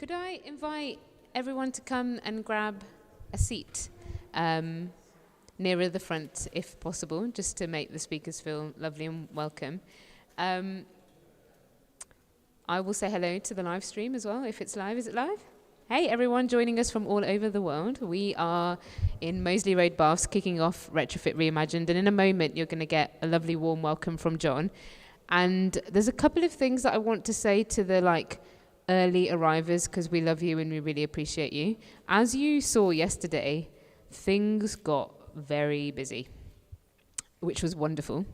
Could I invite everyone to come and grab a seat nearer the front, if possible, just to make the speakers feel lovely and welcome. I will say hello to the live stream as well, if it's live. Is it live? Hey, everyone joining us from all over the world. We are in Moseley Road, Baths, kicking off Retrofit Reimagined, and in a moment you're going to get a lovely warm welcome from John. And there's a couple of things that I want to say to the early arrivers, because we love you and we really appreciate you. As you saw yesterday, things got very busy, which was wonderful.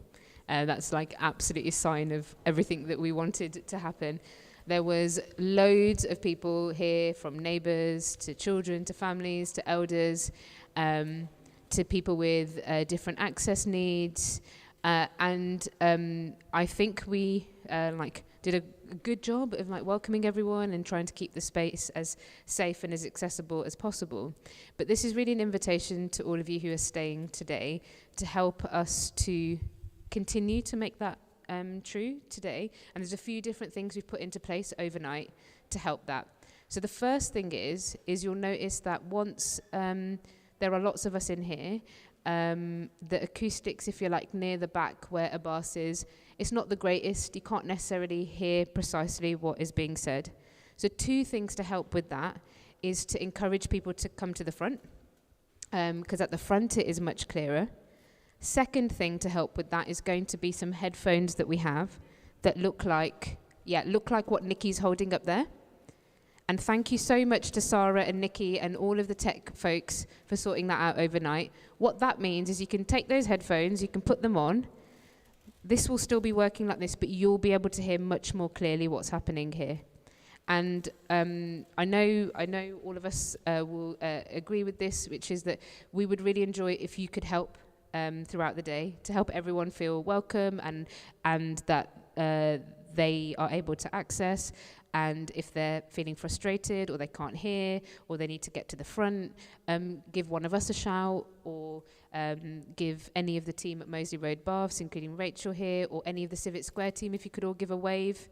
That's absolutely a sign of everything that we wanted to happen. There was loads of people here, from neighbours to children to families to elders, to people with different access needs. And I think we did a good job of welcoming everyone and trying to keep the space as safe and as accessible as possible. But this is really an invitation to all of you who are staying today to help us to continue to make that true today. And there's a few different things we've put into place overnight to help that. So the first thing is you'll notice that once there are lots of us in here, the acoustics, if you're near the back where a bass is, it's not the greatest. You can't necessarily hear precisely what is being said. So two things to help with that is to encourage people to come to the front, because at the front it is much clearer. Second thing to help with that is going to be some headphones that we have that look like what Nikki's holding up there. And thank you so much to Sarah and Nikki and all of the tech folks for sorting that out overnight. What that means is you can take those headphones, you can put them on. This will still be working like this, but you'll be able to hear much more clearly what's happening here. And I know all of us will agree with this, which is that we would really enjoy if you could help throughout the day to help everyone feel welcome and that they are able to access. And if they're feeling frustrated or they can't hear or they need to get to the front, give one of us a shout, or give any of the team at Moseley Road Baths, including Rachel here, or any of the Civic Square team, if you could all give a wave.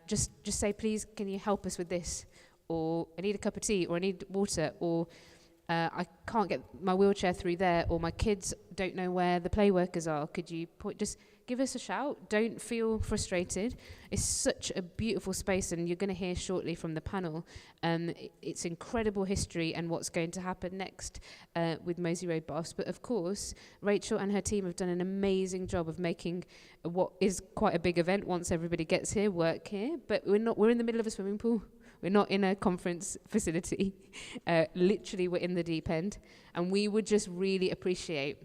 Just say, please, can you help us with this? Or I need a cup of tea, or I need water, or I can't get my wheelchair through there, or my kids don't know where the play workers are. Could you just give us a shout? Don't feel frustrated. It's such a beautiful space, and you're going to hear shortly from the panel. It's incredible history and what's going to happen next with Moseley Road Baths. But of course, Rachel and her team have done an amazing job of making what is quite a big event once everybody gets here, work here. But we're in the middle of a swimming pool. We're not in a conference facility. Literally, we're in the deep end. And we would just really appreciate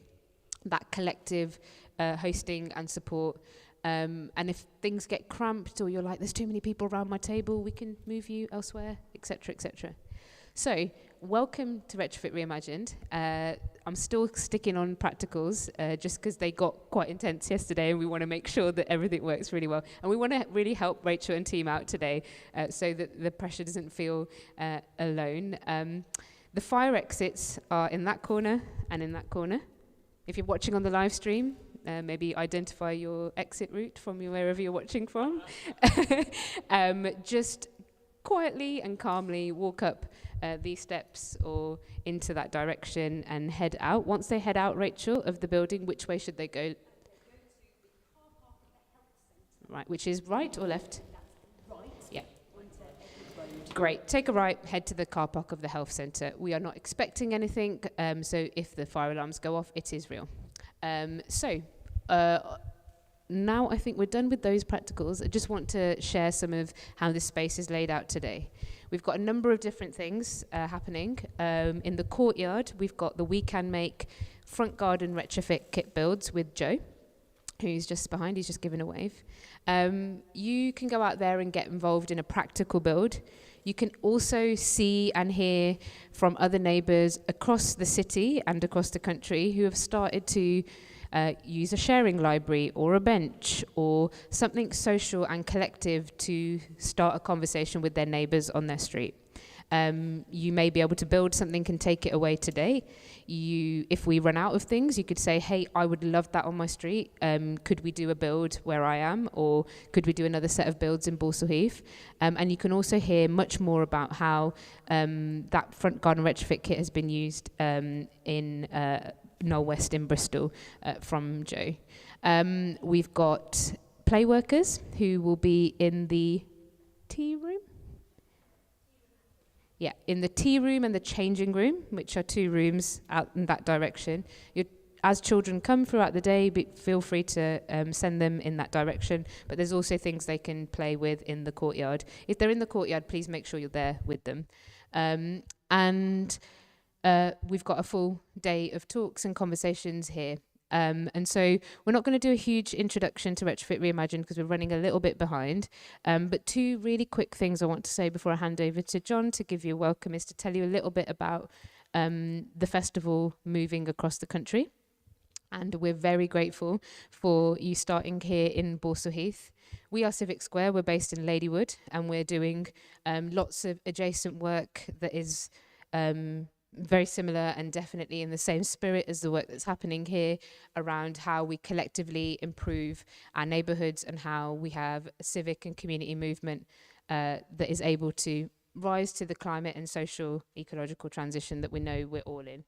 that collective hosting and support. And if things get cramped, or you're like, there's too many people around my table, we can move you elsewhere, etc., etc. So, welcome to Retrofit Reimagined. I'm still sticking on practicals, just because they got quite intense yesterday, and we want to make sure that everything works really well. And we want to really help Rachel and team out today, so that the pressure doesn't feel alone. The fire exits are in that corner and in that corner. If you're watching on the live stream, maybe identify your exit route from wherever you're watching from. Just quietly and calmly walk up these steps or into that direction and head out. Once they head out, Rachel, of the building, which way should they go? Right, which is right or left? Right. Yeah. Great. Take a right, head to the car park of the health centre. We are not expecting anything, so if the fire alarms go off, it is real. Now I think we're done with those practicals. I just want to share some of how this space is laid out today. We've got a number of different things happening. In the courtyard, we've got the We Can Make front garden retrofit kit builds with Joe, who's just behind. He's just given a wave. You can go out there and get involved in a practical build. You can also see and hear from other neighbours across the city and across the country who have started to use a sharing library or a bench or something social and collective to start a conversation with their neighbours on their street. You may be able to build something and take it away today. If we run out of things, you could say, hey, I would love that on my street. Could we do a build where I am? Or could we do another set of builds in Balsall Heath? And you can also hear much more about how that front garden retrofit kit has been used in Knoll West in Bristol from Joe. We've got play workers who will be in the tea room. Yeah, in the tea room and the changing room, which are 2 rooms out in that direction. As children come throughout the day, feel free to send them in that direction. But there's also things they can play with in the courtyard. If they're in the courtyard, please make sure you're there with them. And we've got a full day of talks and conversations here. And so we're not going to do a huge introduction to Retrofit Reimagined because we're running a little bit behind. But 2 really quick things I want to say before I hand over to John to give you a welcome is to tell you a little bit about the festival moving across the country. And we're very grateful for you starting here in Balsall Heath. We are Civic Square. We're based in Ladywood, and we're doing lots of adjacent work that is very similar and definitely in the same spirit as the work that's happening here around how we collectively improve our neighbourhoods and how we have a civic and community movement that is able to rise to the climate and social ecological transition that we know we're all in.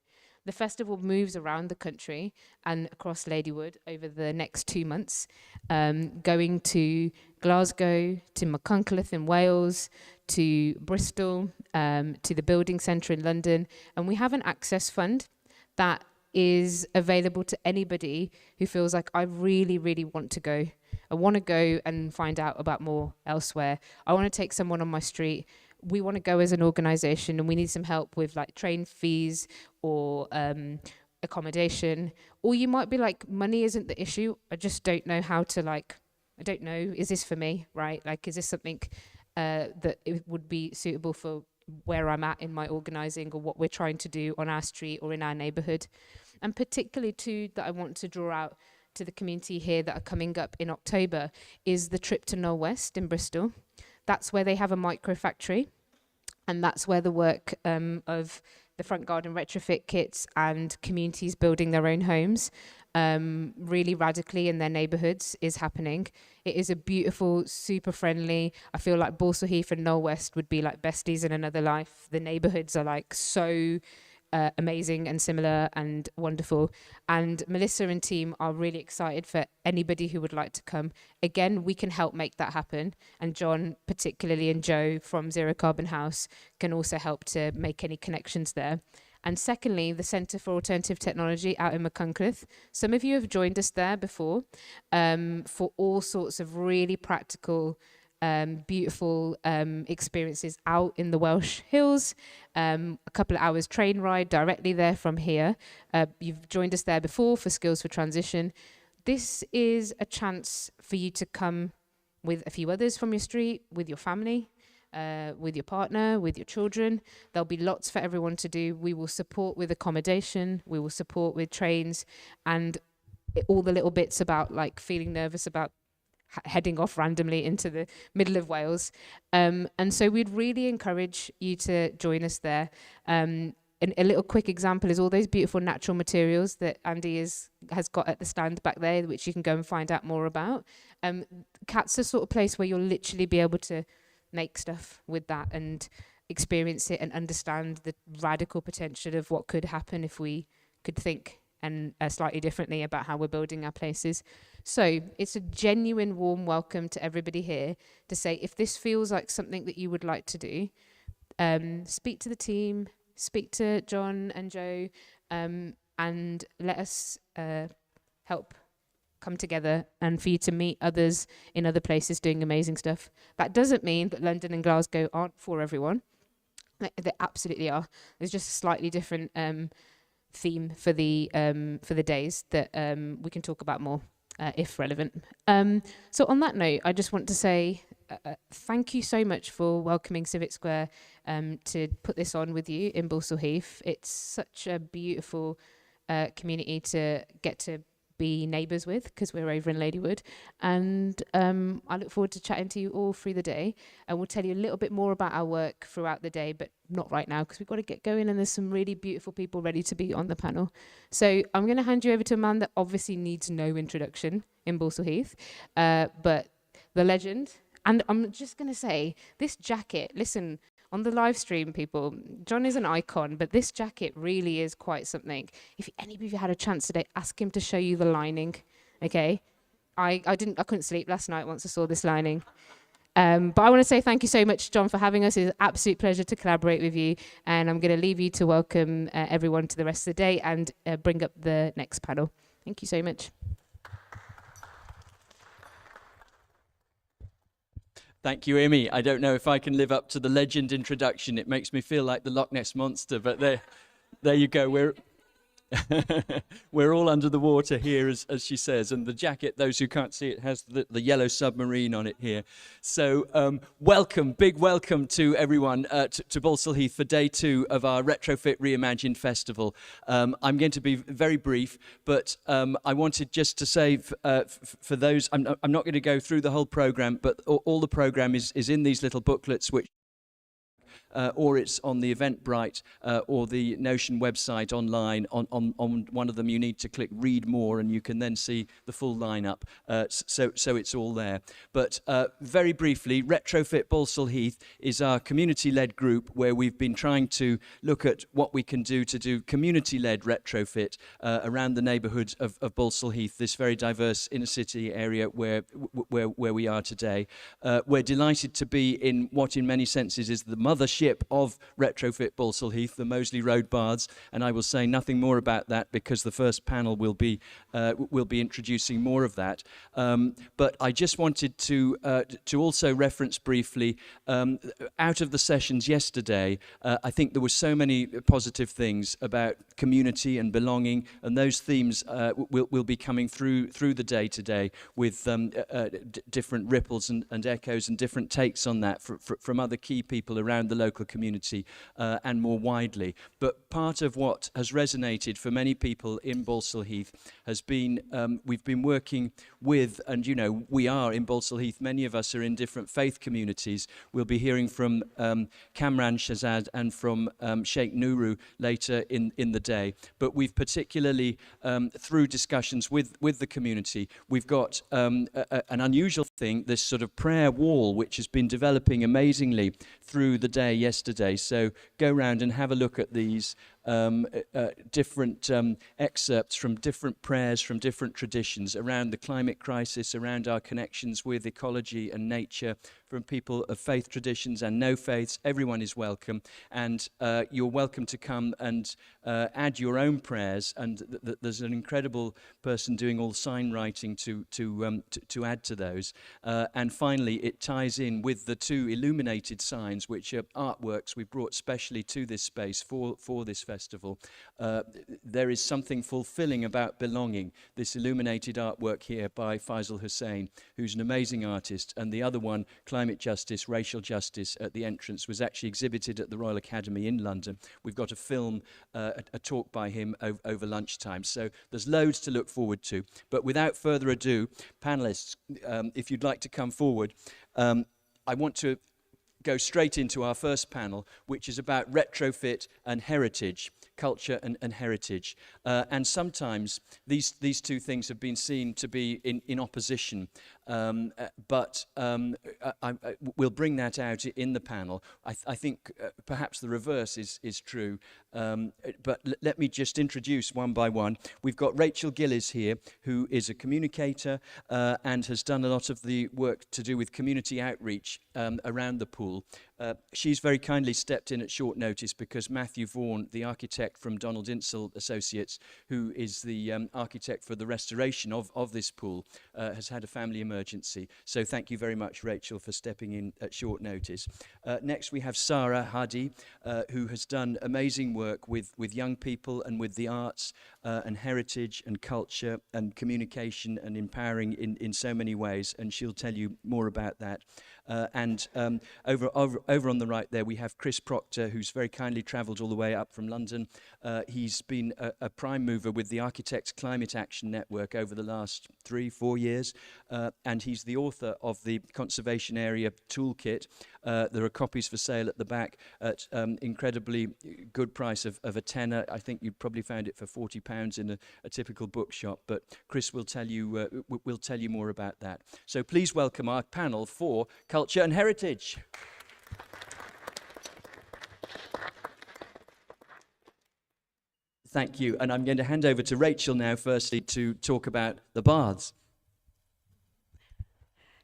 The festival moves around the country and across Ladywood over the next 2 months, going to Glasgow, to Machynlleth in Wales, to Bristol, to the Building Centre in London. And we have an access fund that is available to anybody who feels like, I really, really want to go. I want to go and find out about more elsewhere. I want to take someone on my street. We want to go as an organisation and we need some help with like train fees or accommodation. Or you might be like, money isn't the issue. I just don't know how to I don't know, is this for me, right? Like, is this something that it would be suitable for where I'm at in my organising or what we're trying to do on our street or in our neighbourhood? And particularly too, that I want to draw out to the community here that are coming up in October is the trip to Knoll West in Bristol. That's where they have a micro factory, and that's where the work of the front garden retrofit kits and communities building their own homes really radically in their neighbourhoods is happening. It is a beautiful, super friendly, I feel like Balsall Heath and Knoll West would be like besties in another life. The neighbourhoods are like so amazing and similar and wonderful. And Melissa and team are really excited for anybody who would like to come. Again, we can help make that happen. And John, particularly, and Joe from Zero Carbon House can also help to make any connections there. And secondly, the Centre for Alternative Technology out in Machynlleth. Some of you have joined us there before for all sorts of really practical beautiful experiences out in the Welsh Hills, a couple of hours train ride directly there from here. You've joined us there before for Skills for Transition. This is a chance for you to come with a few others from your street, with your family, with your partner, with your children. There'll be lots for everyone to do. We will support with accommodation, we will support with trains, and all the little bits about like feeling nervous about heading off randomly into the middle of Wales. And so we'd really encourage you to join us there. And a little quick example is all those beautiful natural materials that Andy has got at the stand back there, which you can go and find out more about. Cat's a sort of place where you'll literally be able to make stuff with that and experience it and understand the radical potential of what could happen if we could think and slightly differently about how we're building our places. So it's a genuine warm welcome to everybody here to say, if this feels like something that you would like to do, speak to the team, speak to John and Joe, and let us help come together and for you to meet others in other places doing amazing stuff. That doesn't mean that London and Glasgow aren't for everyone. They absolutely are. There's just a slightly different theme for the days that we can talk about more if relevant. So on that note, I just want to say thank you so much for welcoming Civic Square to put this on with you in Balsall Heath. It's such a beautiful community to get to be neighbours with, because we're over in Ladywood. And I look forward to chatting to you all through the day, and we'll tell you a little bit more about our work throughout the day, but not right now, because we've got to get going, and there's some really beautiful people ready to be on the panel. So I'm going to hand you over to a man that obviously needs no introduction in Balsall Heath, but the legend. And I'm just going to say, this jacket, listen, on the live stream, people, John is an icon, but this jacket really is quite something. If any of you had a chance today, ask him to show you the lining, okay? I couldn't sleep last night once I saw this lining. But I want to say thank you so much, John, for having us. It's an absolute pleasure to collaborate with you. And I'm going to leave you to welcome everyone to the rest of the day and bring up the next panel. Thank you so much. Thank you, Amy. I don't know if I can live up to the legend introduction. It makes me feel like the Loch Ness Monster, but there you go. We're all under the water here, as she says, and the jacket, those who can't see it, has the yellow submarine on it here. So big welcome to everyone to Balsall Heath for day 2 of our Retrofit Reimagined festival. I'm going to be very brief, but I wanted just to say for those, I'm not going to go through the whole programme, but all the programme is in these little booklets, which or it's on the Eventbrite or the Notion website online. On one of them, you need to click Read More, and you can then see the full lineup. So it's all there. But very briefly, Retrofit Balsall Heath is our community-led group where we've been trying to look at what we can do to do community-led retrofit around the neighbourhood of Balsall Heath, this very diverse inner-city area where we are today. We're delighted to be in what, in many senses, is the mothership of Retrofit Balsall Heath, the Moseley Road Baths, and I will say nothing more about that because the first panel will be introducing more of that. But I just wanted to also reference briefly, out of the sessions yesterday, I think there were so many positive things about community and belonging, and those themes will be coming through the day today with different ripples and echoes and different takes on that from other key people around the local community and more widely. But part of what has resonated for many people in Balsall Heath has been we've been working with, and you know, we are in Balsall Heath, many of us are in different faith communities. We'll be hearing from Kamran Shazad and from Sheikh Nuru later in the day. But we've particularly, through discussions with the community, we've got an unusual thing, this sort of prayer wall, which has been developing amazingly through the day yesterday. So go round and have a look at these different excerpts from different prayers from different traditions around the climate crisis, around our connections with ecology and nature, from people of faith traditions and no faiths. Everyone is welcome, and you're welcome to come and add your own prayers, and there's an incredible person doing all sign writing to add to those. And finally, it ties in with the 2 illuminated signs, which are artworks we brought specially to this space for this festival. There is something fulfilling about belonging. This illuminated artwork here by Faisal Hussain, who's an amazing artist, and the other one, Climate Justice, Racial Justice, at the entrance, was actually exhibited at the Royal Academy in London. We've got a film, a talk by him over lunchtime. So there's loads to look forward to. But without further ado, panelists, if you'd like to come forward, I want to go straight into our first panel, which is about retrofit and heritage, culture and heritage. And sometimes these 2 things have been seen to be in opposition. But we'll bring that out in the panel. I think perhaps the reverse is true. But let me just introduce one by one. We've got Rachel Gillies here, who is a communicator and has done a lot of the work to do with community outreach around the pool. She's very kindly stepped in at short notice because Matthew Vaughan, the architect from Donald Insall Associates, who is the architect for the restoration of this pool, has had a family emergency. So thank you very much, Rachel, for stepping in at short notice. Next, we have Sarah Hadi, who has done amazing work with young people and with the arts, and heritage and culture and communication and empowering in so many ways, and she'll tell you more about that. Over on the right there, we have Chris Proctor, who's very kindly travelled all the way up from London. He's been a prime mover with the Architects Climate Action Network over the last 3-4 years, and he's the author of the Conservation Area Toolkit. There are copies for sale at the back at incredibly good price of a tenner. I think you probably found it for £40 in a typical bookshop, but Chris will tell you more about that. So please welcome our panel for Culture and Heritage. Thank you, and I'm going to hand over to Rachel now, firstly, to talk about the baths.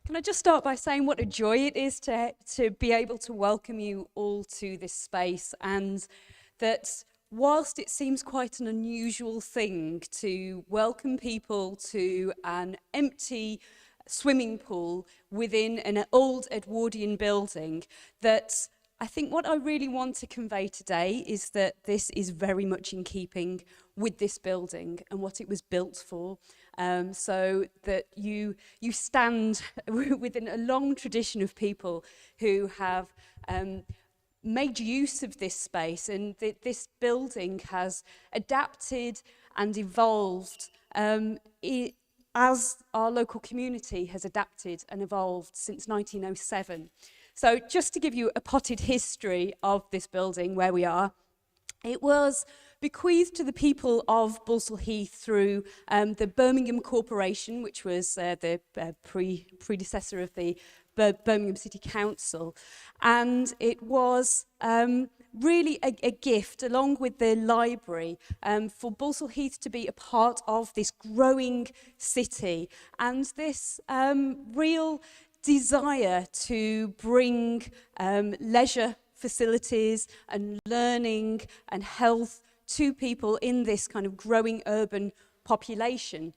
Can I just start by saying what a joy it is to be able to welcome you all to this space, and that whilst it seems quite an unusual thing to welcome people to an empty swimming pool within an old Edwardian building, that I think what I really want to convey today is that this is very much in keeping with this building and what it was built for. So that you stand within a long tradition of people who have made use of this space, and this building has adapted and evolved as our local community has adapted and evolved since 1907. So just to give you a potted history of this building, where we are, it was bequeathed to the people of Balsall Heath through the Birmingham Corporation, which was the predecessor of the Birmingham City Council. And it was really a gift, along with the library, for Balsall Heath to be a part of this growing city, and this real desire to bring leisure facilities and learning and health to people in this kind of growing urban population.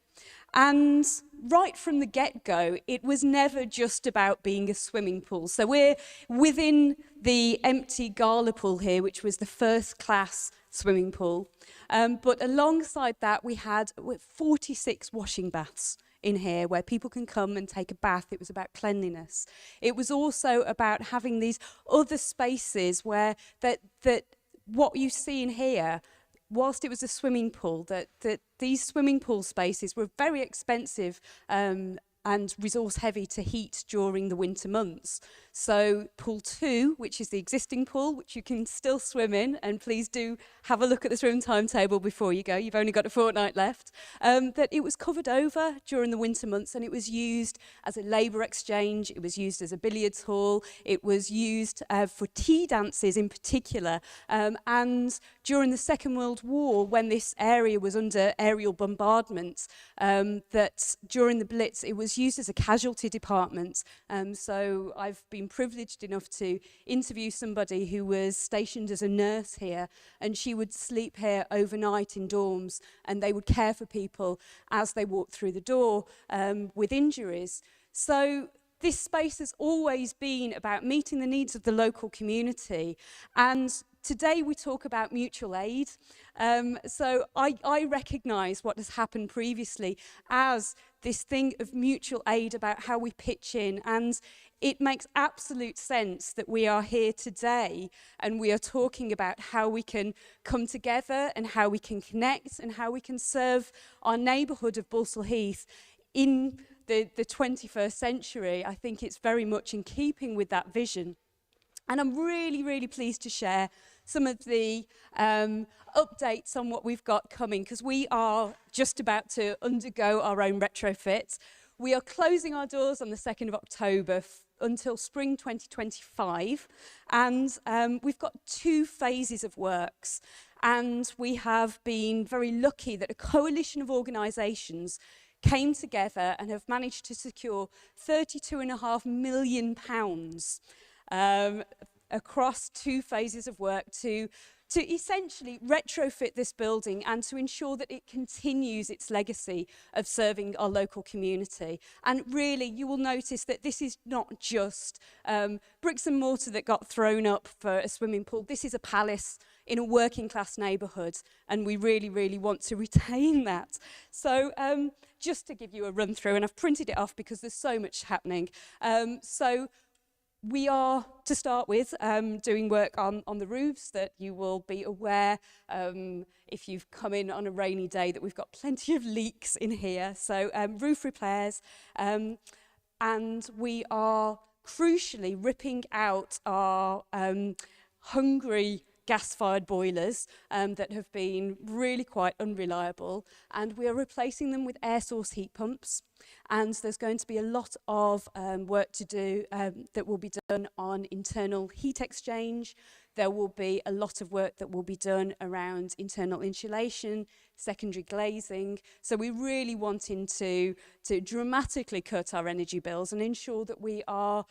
And right from the get-go, it was never just about being a swimming pool. So we're within the empty gala pool here, which was the first-class swimming pool. But alongside that, we had 46 washing baths in here where people can come and take a bath. It was about cleanliness. It was also about having these other spaces where that what you see in here, whilst it was a swimming pool, that these swimming pool spaces were very expensive and resource heavy to heat during the winter months. So pool 2, which is the existing pool, which you can still swim in, and please do have a look at the swim timetable before you go, you've only got a fortnight left, that it was covered over during the winter months, and it was used as a labour exchange, it was used as a billiards hall, it was used for tea dances in particular, and during the Second World War, when this area was under aerial bombardment, that during the Blitz it was used as a casualty department. So I've been privileged enough to interview somebody who was stationed as a nurse here, and she would sleep here overnight in dorms, and they would care for people as they walked through the door with injuries. So this space has always been about meeting the needs of the local community, and today we talk about mutual aid. So I recognise what has happened previously as this thing of mutual aid, about how we pitch in, and it makes absolute sense that we are here today and we are talking about how we can come together and how we can connect and how we can serve our neighbourhood of Balsall Heath in the 21st century. I think it's very much in keeping with that vision. And I'm really, really pleased to share some of the updates on what we've got coming, because we are just about to undergo our own retrofit. We are closing our doors on the 2nd of October until spring 2025, and we've got 2 phases of works, and we have been very lucky that a coalition of organisations came together and have managed to secure £32.5 million across 2 phases of work to essentially retrofit this building and to ensure that it continues its legacy of serving our local community. And really, you will notice that this is not just bricks and mortar that got thrown up for a swimming pool. This is a palace. in a working class neighbourhood, and we really, really want to retain that. So just to give you a run through, and I've printed it off because there's so much happening. So we are, to start with, doing work on the roofs that you will be aware, if you've come in on a rainy day, that we've got plenty of leaks in here. So roof repairs, and we are crucially ripping out our hungry gas-fired boilers that have been really quite unreliable, and we are replacing them with air source heat pumps. And there's going to be a lot of work to do that will be done on internal heat exchange. There will be a lot of work that will be done around internal insulation, secondary glazing. So we're really wanting to dramatically cut our energy bills and ensure that we are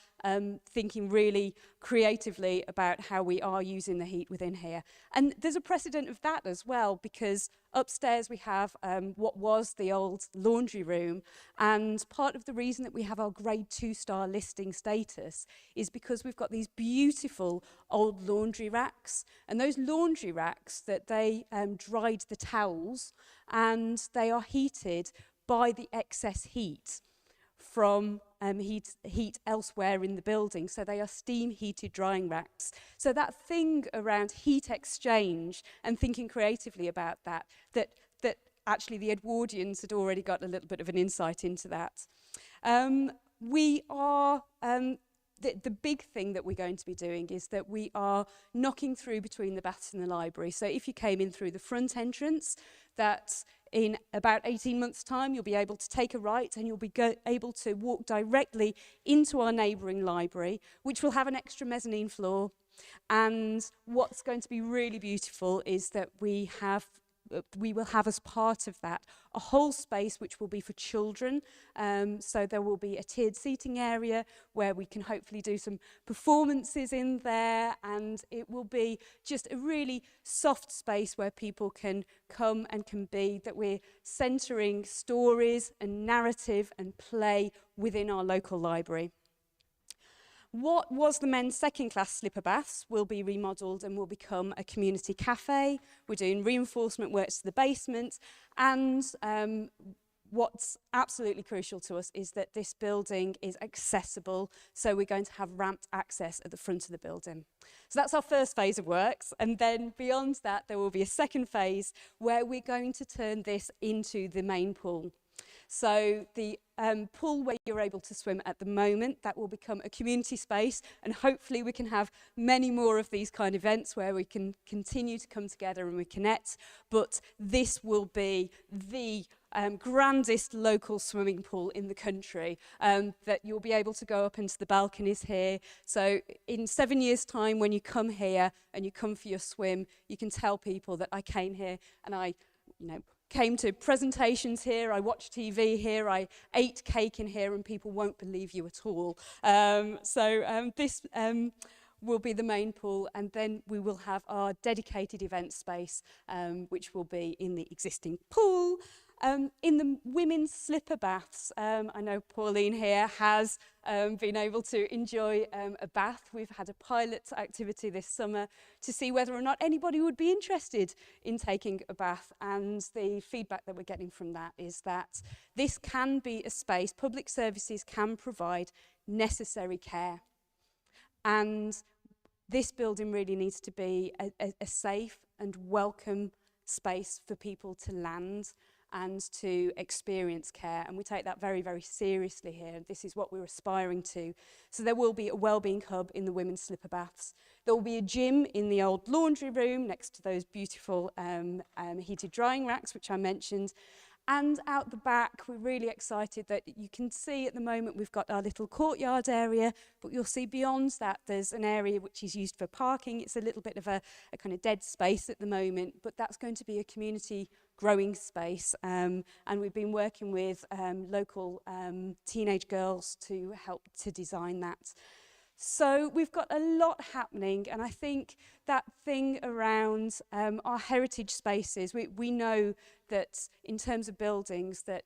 thinking really creatively about how we are using the heat within here. And there's a precedent of that as well, because upstairs we have what was the old laundry room, and part of the reason that we have our grade 2-star listing status is because we've got these beautiful old laundry racks, and those laundry racks that they dried the towels, and they are heated by the excess heat from heat elsewhere in the building. So they are steam heated drying racks. So that thing around heat exchange and thinking creatively about that actually the Edwardians had already got a little bit of an insight into that. We are, the big thing that we're going to be doing is that we are knocking through between the baths and the library. So if you came in through the front entrance, that in about 18 months' time, you'll be able to take a right and you'll be able to walk directly into our neighbouring library, which will have an extra mezzanine floor. And what's going to be really beautiful is that we will have as part of that a whole space which will be for children. So there will be a tiered seating area where we can hopefully do some performances in there, and it will be just a really soft space where people can come and can be, that we're centering stories and narrative and play within our local library. What was the men's second-class slipper baths will be remodelled and will become a community cafe. We're doing reinforcement works to the basement, and what's absolutely crucial to us is that this building is accessible, so we're going to have ramped access at the front of the building. So that's our first phase of works, and then beyond that there will be a second phase where we're going to turn this into the main pool. So the pool where you're able to swim at the moment, that will become a community space, and hopefully we can have many more of these kind of events where we can continue to come together and we connect. But this will be the grandest local swimming pool in the country, that you'll be able to go up into the balconies here. So in 7 years' time, when you come here and you come for your swim, you can tell people that I came here and I, came to presentations here, I watched TV here, I ate cake in here, and people won't believe you at all. This will be the main pool, and then we will have our dedicated event space, which will be in the existing pool. In the women's slipper baths, I know Pauline here has been able to enjoy a bath. We've had a pilot activity this summer to see whether or not anybody would be interested in taking a bath, and the feedback that we're getting from that is that this can be a space, public services can provide necessary care, and this building really needs to be a safe and welcome space for people to land and to experience care, and we take that very, very seriously here. This is what we're aspiring to. So there will be a wellbeing hub in the women's slipper baths. There will be a gym in the old laundry room next to those beautiful heated drying racks, which I mentioned. And out the back, we're really excited that you can see at the moment we've got our little courtyard area, but you'll see beyond that there's an area which is used for parking. It's a little bit of a kind of dead space at the moment, but that's going to be a community growing space. And we've been working with local teenage girls to help to design that. So we've got a lot happening, and I think that thing around our heritage spaces, we know that in terms of buildings, that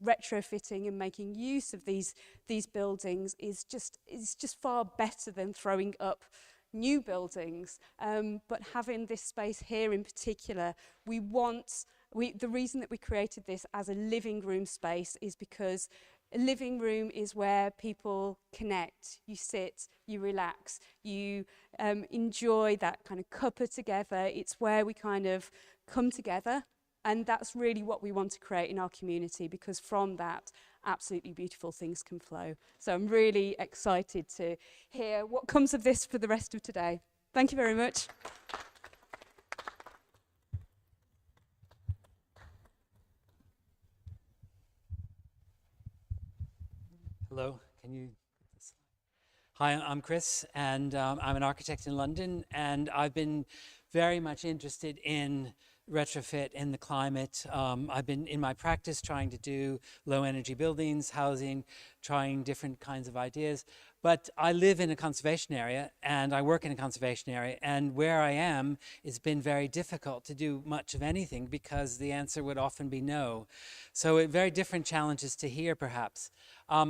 retrofitting and making use of these buildings is just far better than throwing up new buildings, but having this space here in particular, the reason that we created this as a living room space is because a living room is where people connect, you sit, you relax, you enjoy that kind of cuppa together. It's where we kind of come together, and that's really what we want to create in our community, because from that, absolutely beautiful things can flow. So I'm really excited to hear what comes of this for the rest of today. Thank you very much. Hello, can you? Hi, I'm Chris, and I'm an architect in London, and I've been very much interested in retrofit and the climate. I've been in my practice trying to do low energy buildings, housing, trying different kinds of ideas. But I live in a conservation area and I work in a conservation area, and where I am, it's been very difficult to do much of anything because the answer would often be no. So very different challenges to hear perhaps.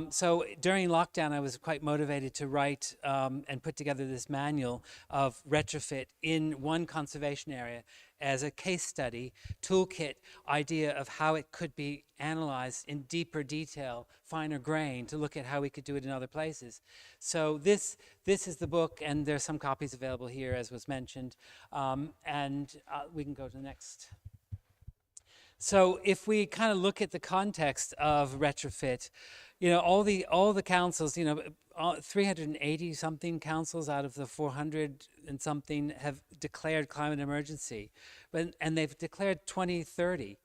So during lockdown, I was quite motivated to write and put together this manual of retrofit in one conservation area as a case study, toolkit idea of how it could be analyzed in deeper detail, finer grain, to look at how we could do it in other places. So this is the book, and there's some copies available here, as was mentioned. We can go to the next. So if we kind of look at the context of retrofit, you know, all the councils, you know, 380 something councils out of the 400 and something have declared climate emergency, and they've declared 2030,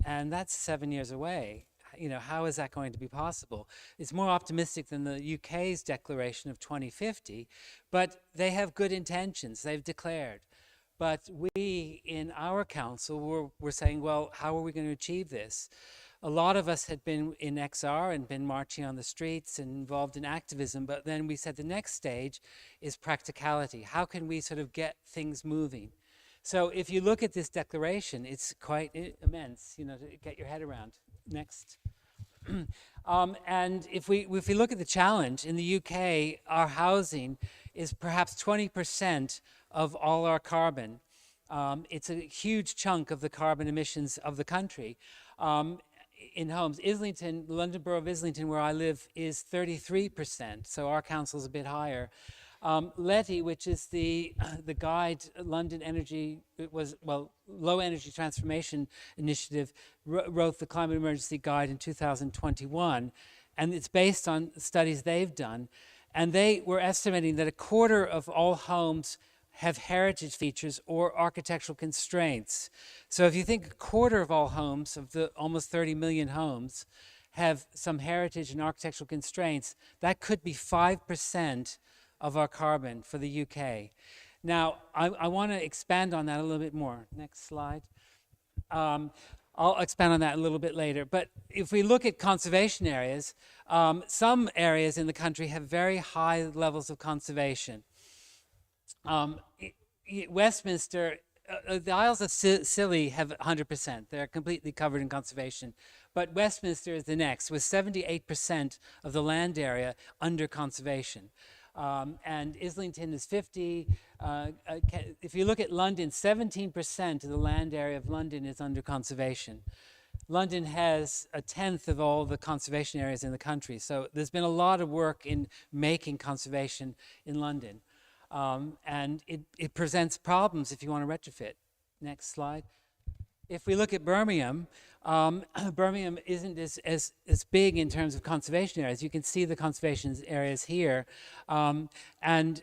and that's 7 years away. You know, how is that going to be possible? It's more optimistic than the UK's declaration of 2050, but they have good intentions. They've declared. But we in our council were saying, well, how are we going to achieve this? A lot of us had been in XR and been marching on the streets and involved in activism, but then we said the next stage is practicality. How can we sort of get things moving? So if you look at this declaration, it's quite immense, you know, to get your head around. Next. And if we look at the challenge, in the UK, our housing is perhaps 20% of all our carbon. It's a huge chunk of the carbon emissions of the country. In homes, Islington, the London Borough of Islington, where I live, is 33%, so our council is a bit higher. LETI, which is the guide, London Energy, Low Energy Transformation Initiative, wrote the Climate Emergency Guide in 2021, and it's based on studies they've done, and they were estimating that a quarter of all homes have heritage features or architectural constraints. So if you think a quarter of all homes, of the almost 30 million homes, have some heritage and architectural constraints, that could be 5% of our carbon for the UK. Now, I want to expand on that a little bit more. Next slide. I'll expand on that a little bit later. But if we look at conservation areas, some areas in the country have very high levels of conservation. Westminster, the Isles of Scilly have 100%. They're completely covered in conservation. But Westminster is the next, with 78% of the land area under conservation. And Islington is 50. If you look at London, 17% of the land area of London is under conservation. London has a tenth of all the conservation areas in the country. So there's been a lot of work in making conservation in London. And it presents problems if you want to retrofit. Next slide. If we look at Birmingham, Birmingham isn't as big in terms of conservation areas. You can see the conservation areas here. And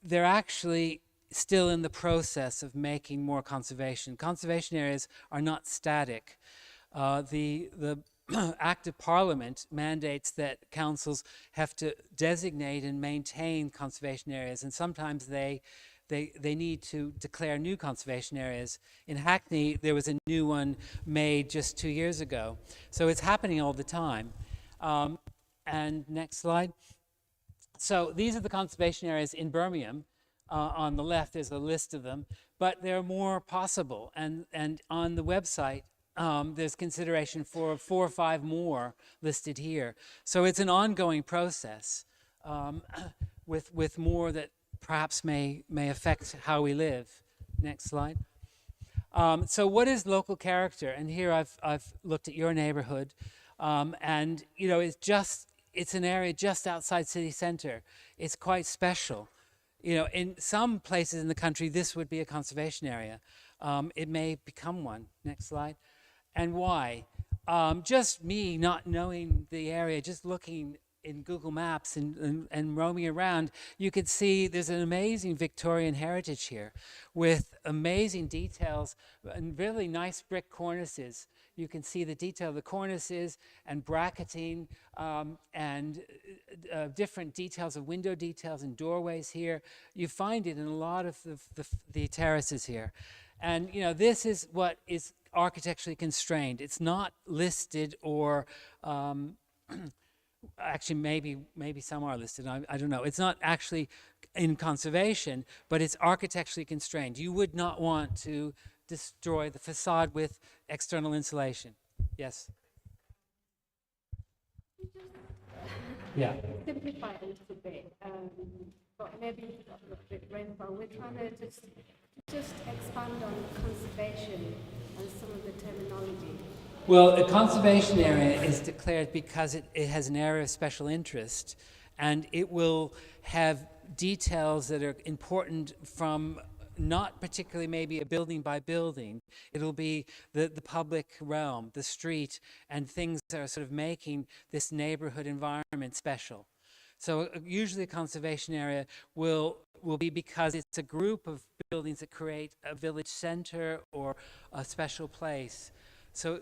they're actually still in the process of making more conservation. Conservation areas are not static. The Act of Parliament mandates that councils have to designate and maintain conservation areas, and sometimes they need to declare new conservation areas. In Hackney, there was a new one made just 2 years ago. So it's happening all the time. And next slide. So these are the conservation areas in Birmingham. On the left, there's a list of them, but there are more possible. And on the website, there's consideration for 4 or 5 more listed here. So it's an ongoing process with more that perhaps may affect how we live. Next slide. So what is local character? And here I've looked at your neighborhood, and you know, it's an area just outside city center. It's quite special. You know, in some places in the country, this would be a conservation area. It may become one. Next slide. And why? Just me not knowing the area, just looking in Google Maps and roaming around, you could see there's an amazing Victorian heritage here with amazing details and really nice brick cornices. You can see the detail of the cornices and bracketing and different details of window details and doorways here. You find it in a lot of the terraces here. And you know, this is what is architecturally constrained. It's not listed or actually maybe some are listed, I don't know. It's not actually in conservation, but it's architecturally constrained. You would not want to destroy the facade with external insulation. Yes? Yeah. Simplify a little bit, but maybe a little bit rainfall. We're trying to just expand on conservation and some of the terminology. Well, a conservation area is declared because it has an area of special interest, and it will have details that are important from not particularly maybe a building by building. It'll be the public realm, the street, and things that are sort of making this neighborhood environment special. So usually a conservation area will be because it's a group of buildings that create a village center or a special place. So,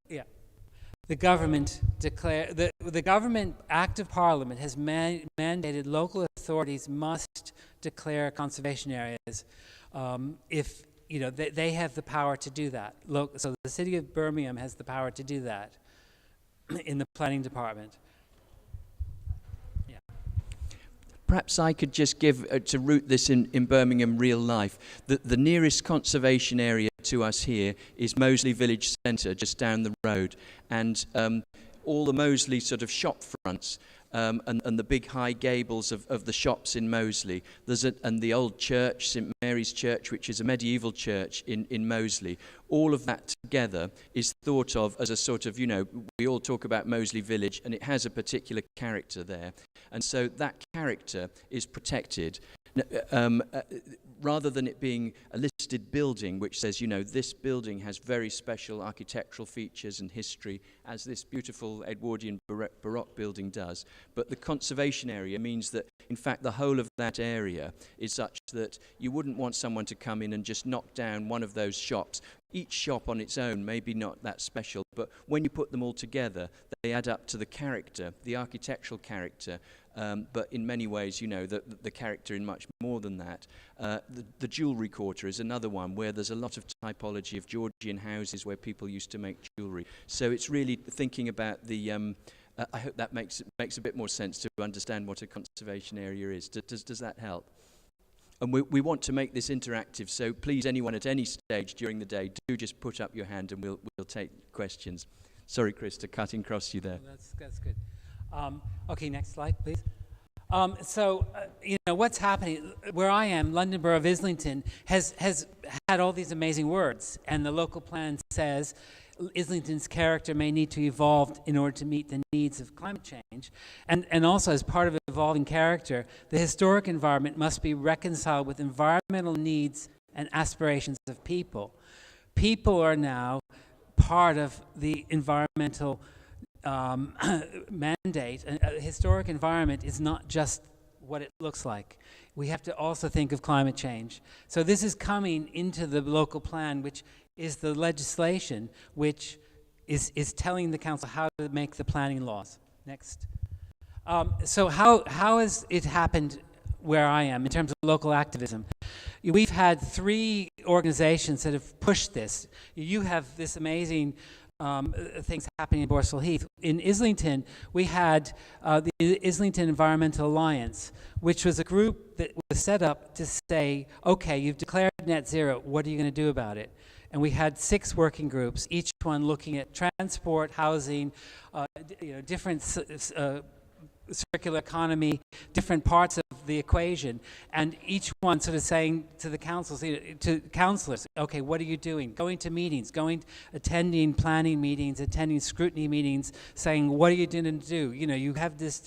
yeah. The government the government act of parliament has mandated local authorities must declare conservation areas if you know they have the power to do that. So the city of Birmingham has the power to do that in the planning department. Yeah. Perhaps I could just give, to root this in Birmingham real life, the nearest conservation area to us here is Moseley Village Centre, just down the road. And all the Moseley sort of shop fronts and the big high gables of the shops in Moseley. And the old church, St Mary's Church, which is a medieval church in Moseley. All of that together is thought of as a sort of, you know, we all talk about Moseley Village, and it has a particular character there. And so that character is protected. Rather than it being a listed building which says, you know, this building has very special architectural features and history, as this beautiful Edwardian Baroque building does. But the conservation area means that, in fact, the whole of that area is such that you wouldn't want someone to come in and just knock down one of those shops. Each shop on its own may be not that special, but when you put them all together, they add up to the character, the architectural character. But in many ways, you know, the character in much more than that. The jewellery quarter is another one where there's a lot of typology of Georgian houses where people used to make jewellery. So it's really thinking about the... I hope that makes a bit more sense to understand what a conservation area is. Does that help? And we want to make this interactive, so please, anyone at any stage during the day, do just put up your hand and we'll take questions. Sorry, Chris, to cutting across you there. Well, that's good. Okay, next slide, please. You know, what's happening where I am, London Borough of Islington, has had all these amazing words, and the local plan says Islington's character may need to evolve in order to meet the needs of climate change. And also, as part of evolving character, the historic environment must be reconciled with environmental needs and aspirations of people. People are now part of the environmental mandate. A historic environment is not just what it looks like. We have to also think of climate change. So this is coming into the local plan, which is the legislation which is telling the council how to make the planning laws. Next. So how has it happened where I am in terms of local activism? We've had 3 organizations that have pushed this. You have this amazing things happening in Balsall Heath. In Islington, we had the Islington Environmental Alliance, which was a group that was set up to say, okay, you've declared net zero, what are you going to do about it? And we had 6 working groups, each one looking at transport, housing, you know, different circular economy, different parts of the equation, and each one sort of saying to the councils, to councillors, okay, what are you doing? Going to meetings, attending planning meetings, attending scrutiny meetings, saying, what are you going to do? You know, you have this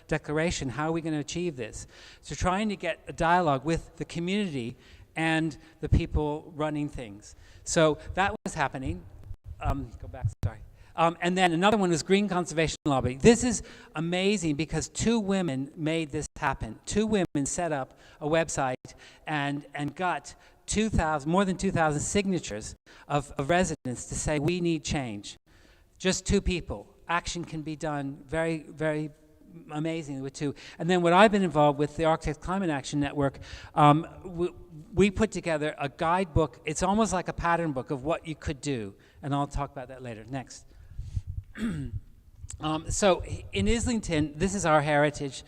declaration, how are we going to achieve this? So trying to get a dialogue with the community and the people running things. So that was happening. Go back, sorry. And then another one was Green Conservation Lobby. This is amazing because 2 women made this happen. 2 women set up a website and got more than 2,000 signatures of residents to say we need change. Just 2 people. Action can be done very, very amazing with 2. And then what I've been involved with, the Architects Climate Action Network, we put together a guidebook. It's almost like a pattern book of what you could do. And I'll talk about that later. Next. So in Islington, this is our heritage.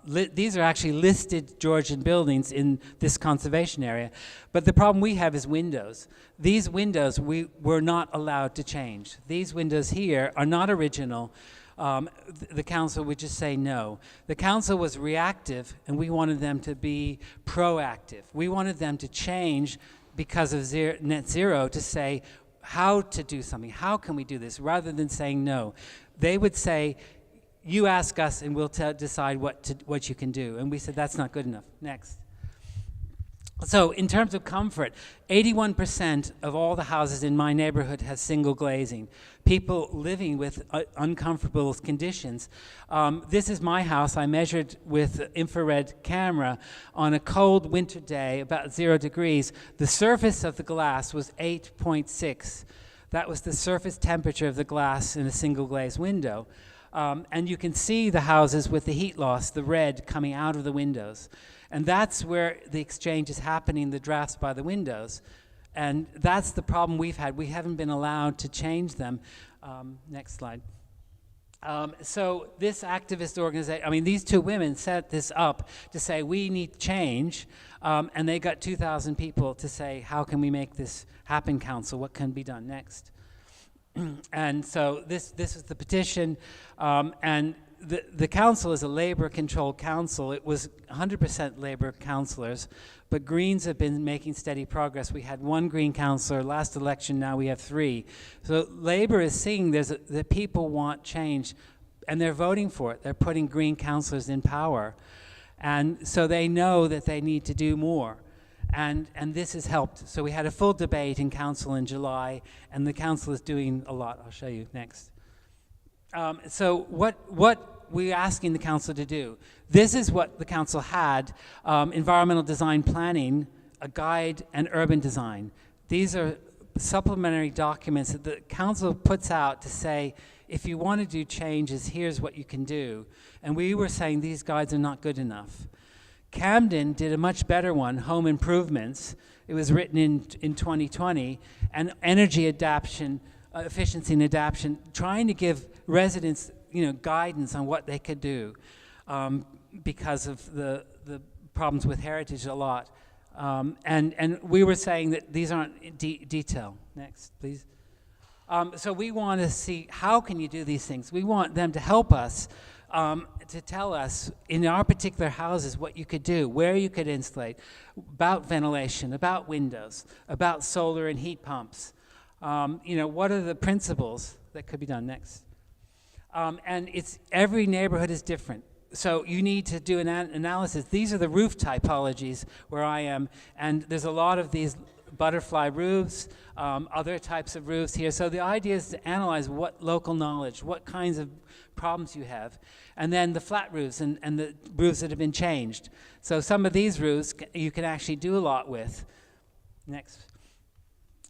These are actually listed Georgian buildings in this conservation area. But the problem we have is windows. These windows we were not allowed to change. These windows here are not original. The council would just say no. The council was reactive, and we wanted them to be proactive. We wanted them to change because of net zero to say, how to do something, how can we do this, rather than saying no. They would say, you ask us and we'll decide what you can do. And we said, that's not good enough. Next. So in terms of comfort, 81% of all the houses in my neighborhood has single glazing. People living with uncomfortable conditions. This is my house. I measured with infrared camera on a cold winter day, about 0 degrees. The surface of the glass was 8.6. That was the surface temperature of the glass in a single glazed window. And you can see the houses with the heat loss, the red coming out of the windows. And that's where the exchange is happening, the drafts by the windows. And that's the problem we've had. We haven't been allowed to change them. Next slide. So this activist organization, these 2 women set this up to say we need change. And they got 2,000 people to say, how can we make this happen, council? What can be done next? And so this is the petition. And the council is a labor-controlled council. It was 100% labor councillors, but Greens have been making steady progress. We had 1 Green councillor last election, now we have 3. So labor is seeing that people want change, and they're voting for it. They're putting Green councillors in power. And so they know that they need to do more. And this has helped. So we had a full debate in council in July, and the council is doing a lot. I'll show you next. So what we're asking the council to do. This is what the council had, environmental design planning, a guide, and urban design. These are supplementary documents that the council puts out to say, if you want to do changes, here's what you can do. And we were saying these guides are not good enough. Camden did a much better one, Home Improvements. It was written in 2020, and energy adaptation, efficiency and adaptation, trying to give residents guidance on what they could do because of the problems with heritage a lot. And we were saying that these aren't detail. Next, please. So we want to see how can you do these things. We want them to help us to tell us in our particular houses what you could do, where you could insulate, about ventilation, about windows, about solar and heat pumps. What are the principles that could be done next? And every neighborhood is different. So you need to do an analysis. These are the roof typologies where I am, and there's a lot of these butterfly roofs, other types of roofs here. So the idea is to analyze what local knowledge, what kinds of problems you have, and then the flat roofs and the roofs that have been changed. So some of these roofs you can actually do a lot with. Next.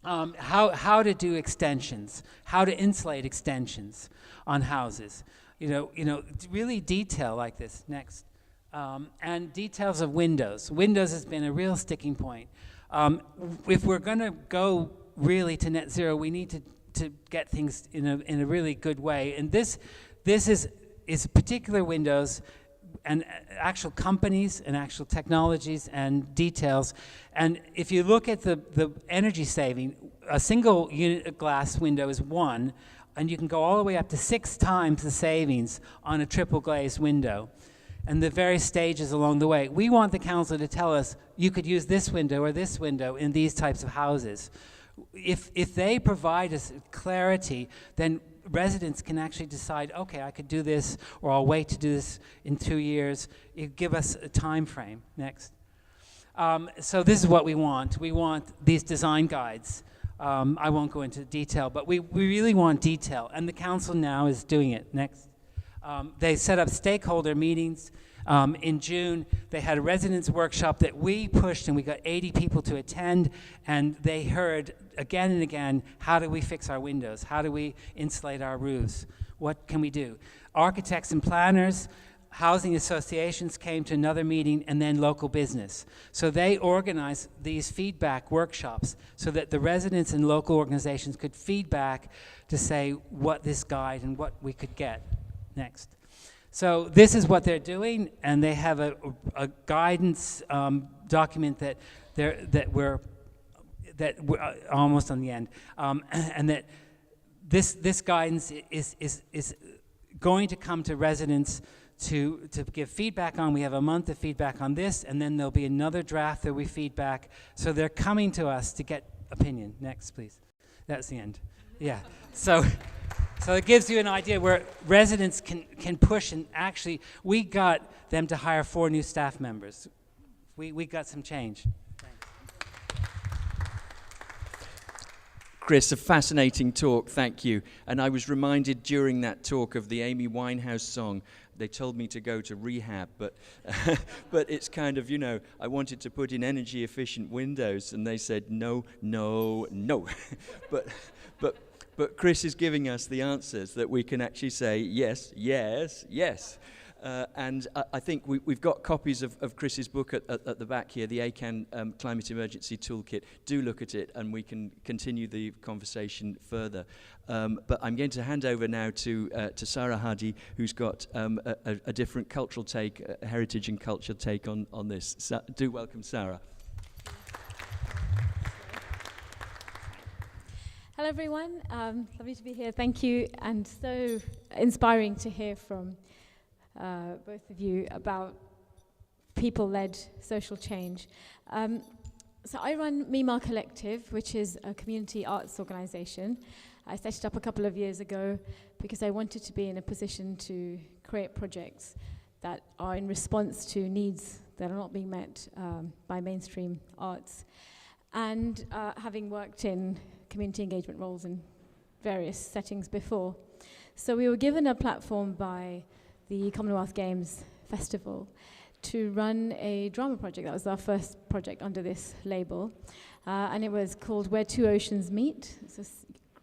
How to do extensions, how to insulate extensions on houses. Really detail like this. Next. And details of windows. Windows has been a real sticking point. If we're going to go really to net zero, we need to get things in a really good way. And this is particular windows and actual companies and actual technologies and details. And if you look at the energy saving, a single unit of glass window is 1. and you can go all the way up to 6 times the savings on a triple glazed window, and the various stages along the way. We want the council to tell us, you could use this window or this window in these types of houses. If they provide us clarity, then residents can actually decide, okay, I could do this, or I'll wait to do this in 2 years. You give us a time frame. Next. So this is what we want. We want these design guides. I won't go into detail, but we really want detail, and the council now is doing it. Next. They set up stakeholder meetings. In June, they had a residents workshop that we pushed, and we got 80 people to attend, and they heard again and again, how do we fix our windows? How do we insulate our roofs? What can we do? Architects and planners, housing associations came to another meeting, and then local business. So they organized these feedback workshops so that the residents and local organizations could feedback to say what this guide and what we could get. Next. So this is what they're doing, and they have a guidance document that we're almost on the end, and that this guidance is going to come to residents to give feedback on. We have a month of feedback on this, and then there'll be another draft that we feedback. So they're coming to us to get opinion. Next, please. That's the end. Yeah. So it gives you an idea where residents can push, and actually we got them to hire 4 new staff members. We got some change. Thanks. Chris, a fascinating talk, thank you. And I was reminded during that talk of the Amy Winehouse song. They told me to go to rehab, but but it's kind of, I wanted to put in energy efficient windows, and they said no, no, no. But Chris is giving us the answers that we can actually say yes, yes, yes. And I think we've got copies of Chris's book at the back here, the ACAN Climate Emergency Toolkit. Do look at it, and we can continue the conversation further. But I'm going to hand over now to Sarah Hadi, who's got a different cultural take, a heritage and culture take on this. Do welcome Sarah. Hello everyone, lovely to be here, thank you, and so inspiring to hear from both of you about people-led social change. So I run Mima Collective, which is a community arts organisation. I set it up a couple of years ago because I wanted to be in a position to create projects that are in response to needs that are not being met by mainstream arts. And having worked in community engagement roles in various settings before. So we were given a platform by the Commonwealth Games Festival to run a drama project. That was our first project under this label. And it was called Where Two Oceans Meet. It's a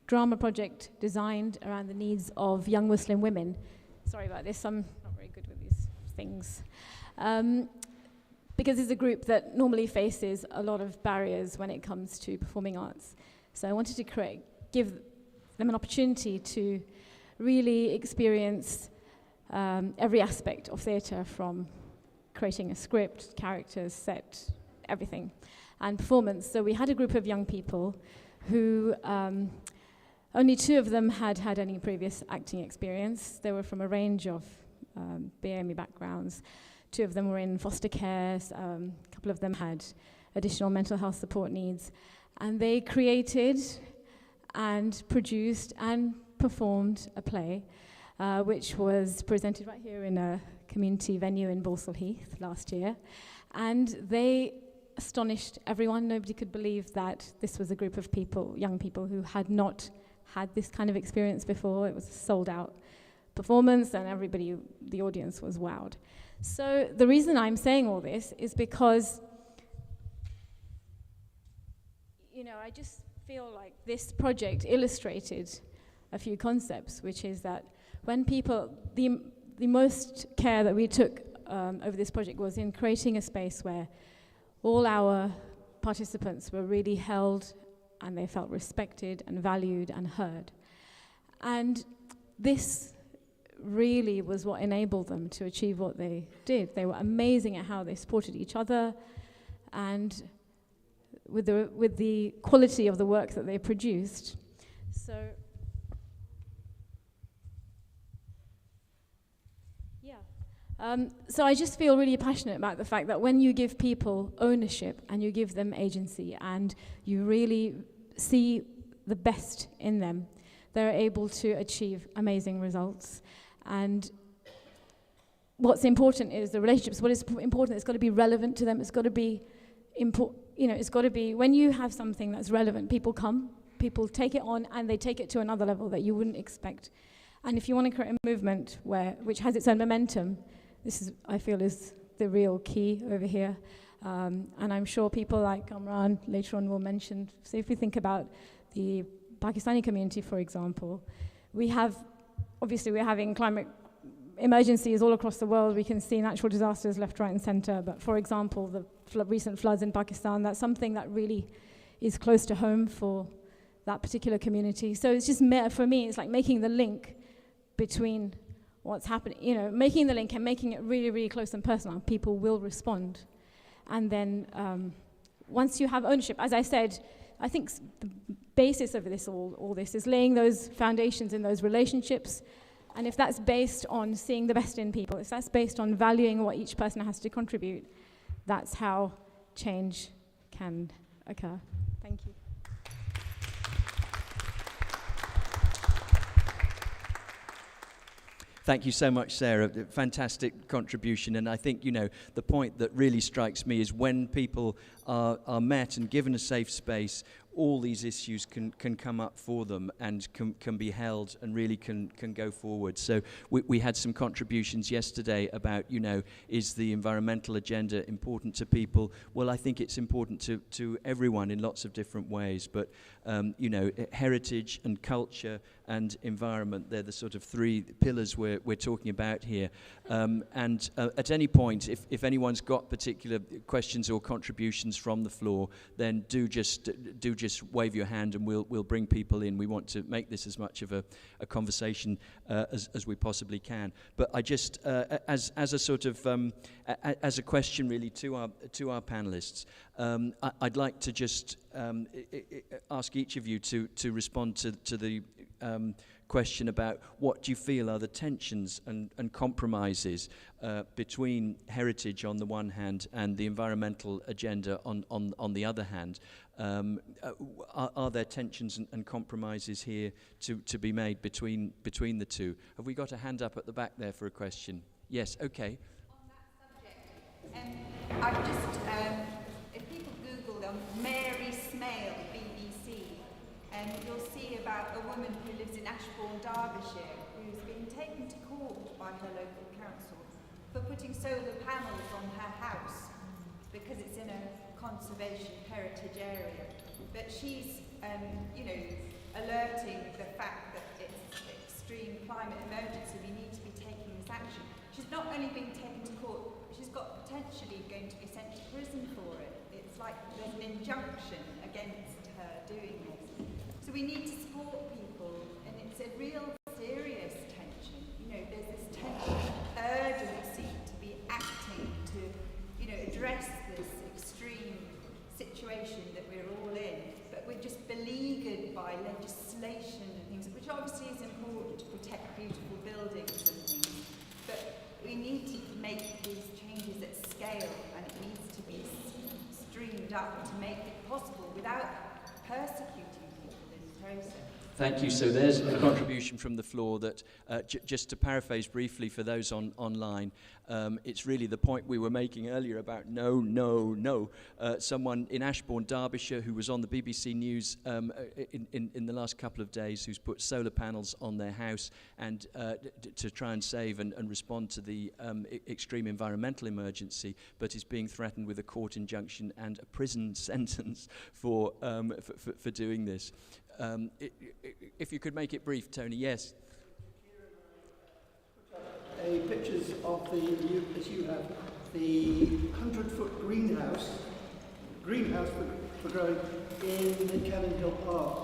drama project designed around the needs of young Muslim women. Sorry about this, I'm not very good with these things. Because it's a group that normally faces a lot of barriers when it comes to performing arts. So I wanted to give them an opportunity to really experience every aspect of theatre, from creating a script, characters, set, everything, and performance. So we had a group of young people who only 2 of them had had any previous acting experience. They were from a range of BAME backgrounds. 2 of them were in foster care, a couple of them had additional mental health support needs. And they created and produced and performed a play, which was presented right here in a community venue in Balsall, Heath last year. And they astonished everyone. Nobody could believe that this was a group of people, young people, who had not had this kind of experience before. It was a sold-out performance, and everybody, the audience, was wowed. So the reason I'm saying all this is because I just feel like this project illustrated a few concepts, which is that when people, the most care that we took over this project was in creating a space where all our participants were really held, and they felt respected and valued and heard. And this really was what enabled them to achieve what they did. They were amazing at how they supported each other, and with the quality of the work that they produced. So So I just feel really passionate about the fact that when you give people ownership and you give them agency and you really see the best in them, they're able to achieve amazing results. And what's important is the relationships. What is important, it's got to be relevant to them. It's got to be it's got to be, when you have something that's relevant, people come, people take it on, and they take it to another level that you wouldn't expect. And if you want to create a movement which has its own momentum, this is, I feel, is the real key over here. And I'm sure people like Kamran later on will mention, so if we think about the Pakistani community, for example, we're having climate emergencies all across the world. We can see natural disasters left, right, and center. But for example, the recent floods in Pakistan, that's something that really is close to home for that particular community. So it's just, for me, it's like making the link between what's happening, making the link and making it really, really close and personal. People will respond. And then once you have ownership, as I said, I think the basis of this, all this, is laying those foundations in those relationships. And if that's based on seeing the best in people, if that's based on valuing what each person has to contribute, that's how change can occur. Thank you. Thank you so much, Sarah. Fantastic contribution. And I think, the point that really strikes me is when people are met and given a safe space, all these issues can come up for them and can be held and really can go forward. So we had some contributions yesterday about, is the environmental agenda important to people? Well, I think it's important to everyone in lots of different ways. But, heritage and culture and environment, they're the sort of three pillars we're talking about here. And at any point, if anyone's got particular questions or contributions from the floor, then do just wave your hand and we'll bring people in. We want to make this as much of a conversation as we possibly can. But I just, as a sort of as a question really to our panelists, I'd like to just ask each of you to respond to the question about what do you feel are the tensions and compromises between heritage on the one hand and the environmental agenda on the other hand. Are there tensions and compromises here to be made between the two? Have we got a hand up at the back there for a question? Yes, okay. On that subject, I've just, if people Google Mary Smale, BBC, you'll see about a woman who lives in Ashbourne, Derbyshire, who's been taken to court by her local council for putting solar panels on her house because it's in a conservation heritage area. But she's, alerting the fact that it's extreme climate emergency, we need to be taking this action. She's not only being taken to court, she's got potentially going to be sent to prison for it. It's like there's an injunction against her doing this. So we need to support people, and it's a real serious tension. There's this tension, urgency to be acting to, address this extreme situation that we're all in. But we're just beleaguered by legislation and things, which obviously is important to protect beautiful buildings and things. But we need to make these changes at scale, and it needs to be streamed up to make it possible without persecuting people in the process. Thank you. So there's a contribution from the floor that, just to paraphrase briefly for those online, it's really the point we were making earlier about no. Someone in Ashbourne, Derbyshire, who was on the BBC News in the last couple of days, who's put solar panels on their house and to try and save and respond to the extreme environmental emergency, but is being threatened with a court injunction and a prison sentence for doing this. If you could make it brief, Tony. Yes. Pictures of as you have, the 100-foot greenhouse for growing in the Cannon Hill Park,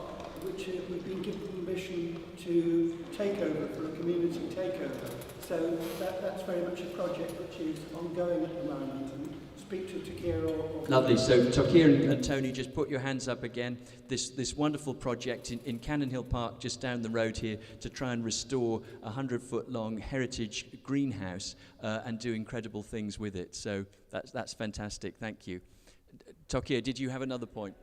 which we've been given permission to take over for a community takeover. So that's very much a project which is ongoing at the moment, and speak to Takira or Lovely. So Takira and Tony, just put your hands up again. This wonderful project in Cannon Hill Park, just down the road here, to try and restore a 100-foot-long heritage greenhouse and do incredible things with it. So that's fantastic. Thank you. Takira, did you have another point?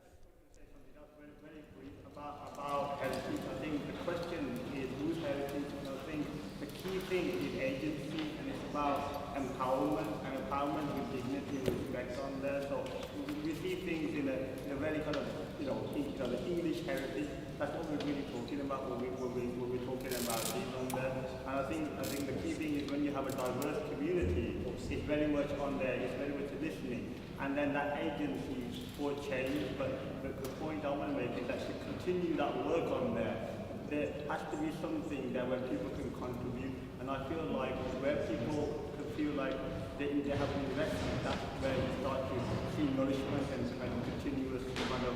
Very brief about heritage. I think the question is whose heritage, and I think the key thing is agency, and it's about empowerment, and empowerment with dignity and respect on there. So we see things in a very kind of, the English heritage. That's what we're really talking about when we're talking about these on there. And I think the key thing is when you have a diverse community, it's very much on there, it's very much listening. And then that agency for change, but the point I want to make is that to continue that work on there has to be something that where people can contribute. And I feel like where people can feel like they have an investment, that's where you start to see nourishment and continuous kind of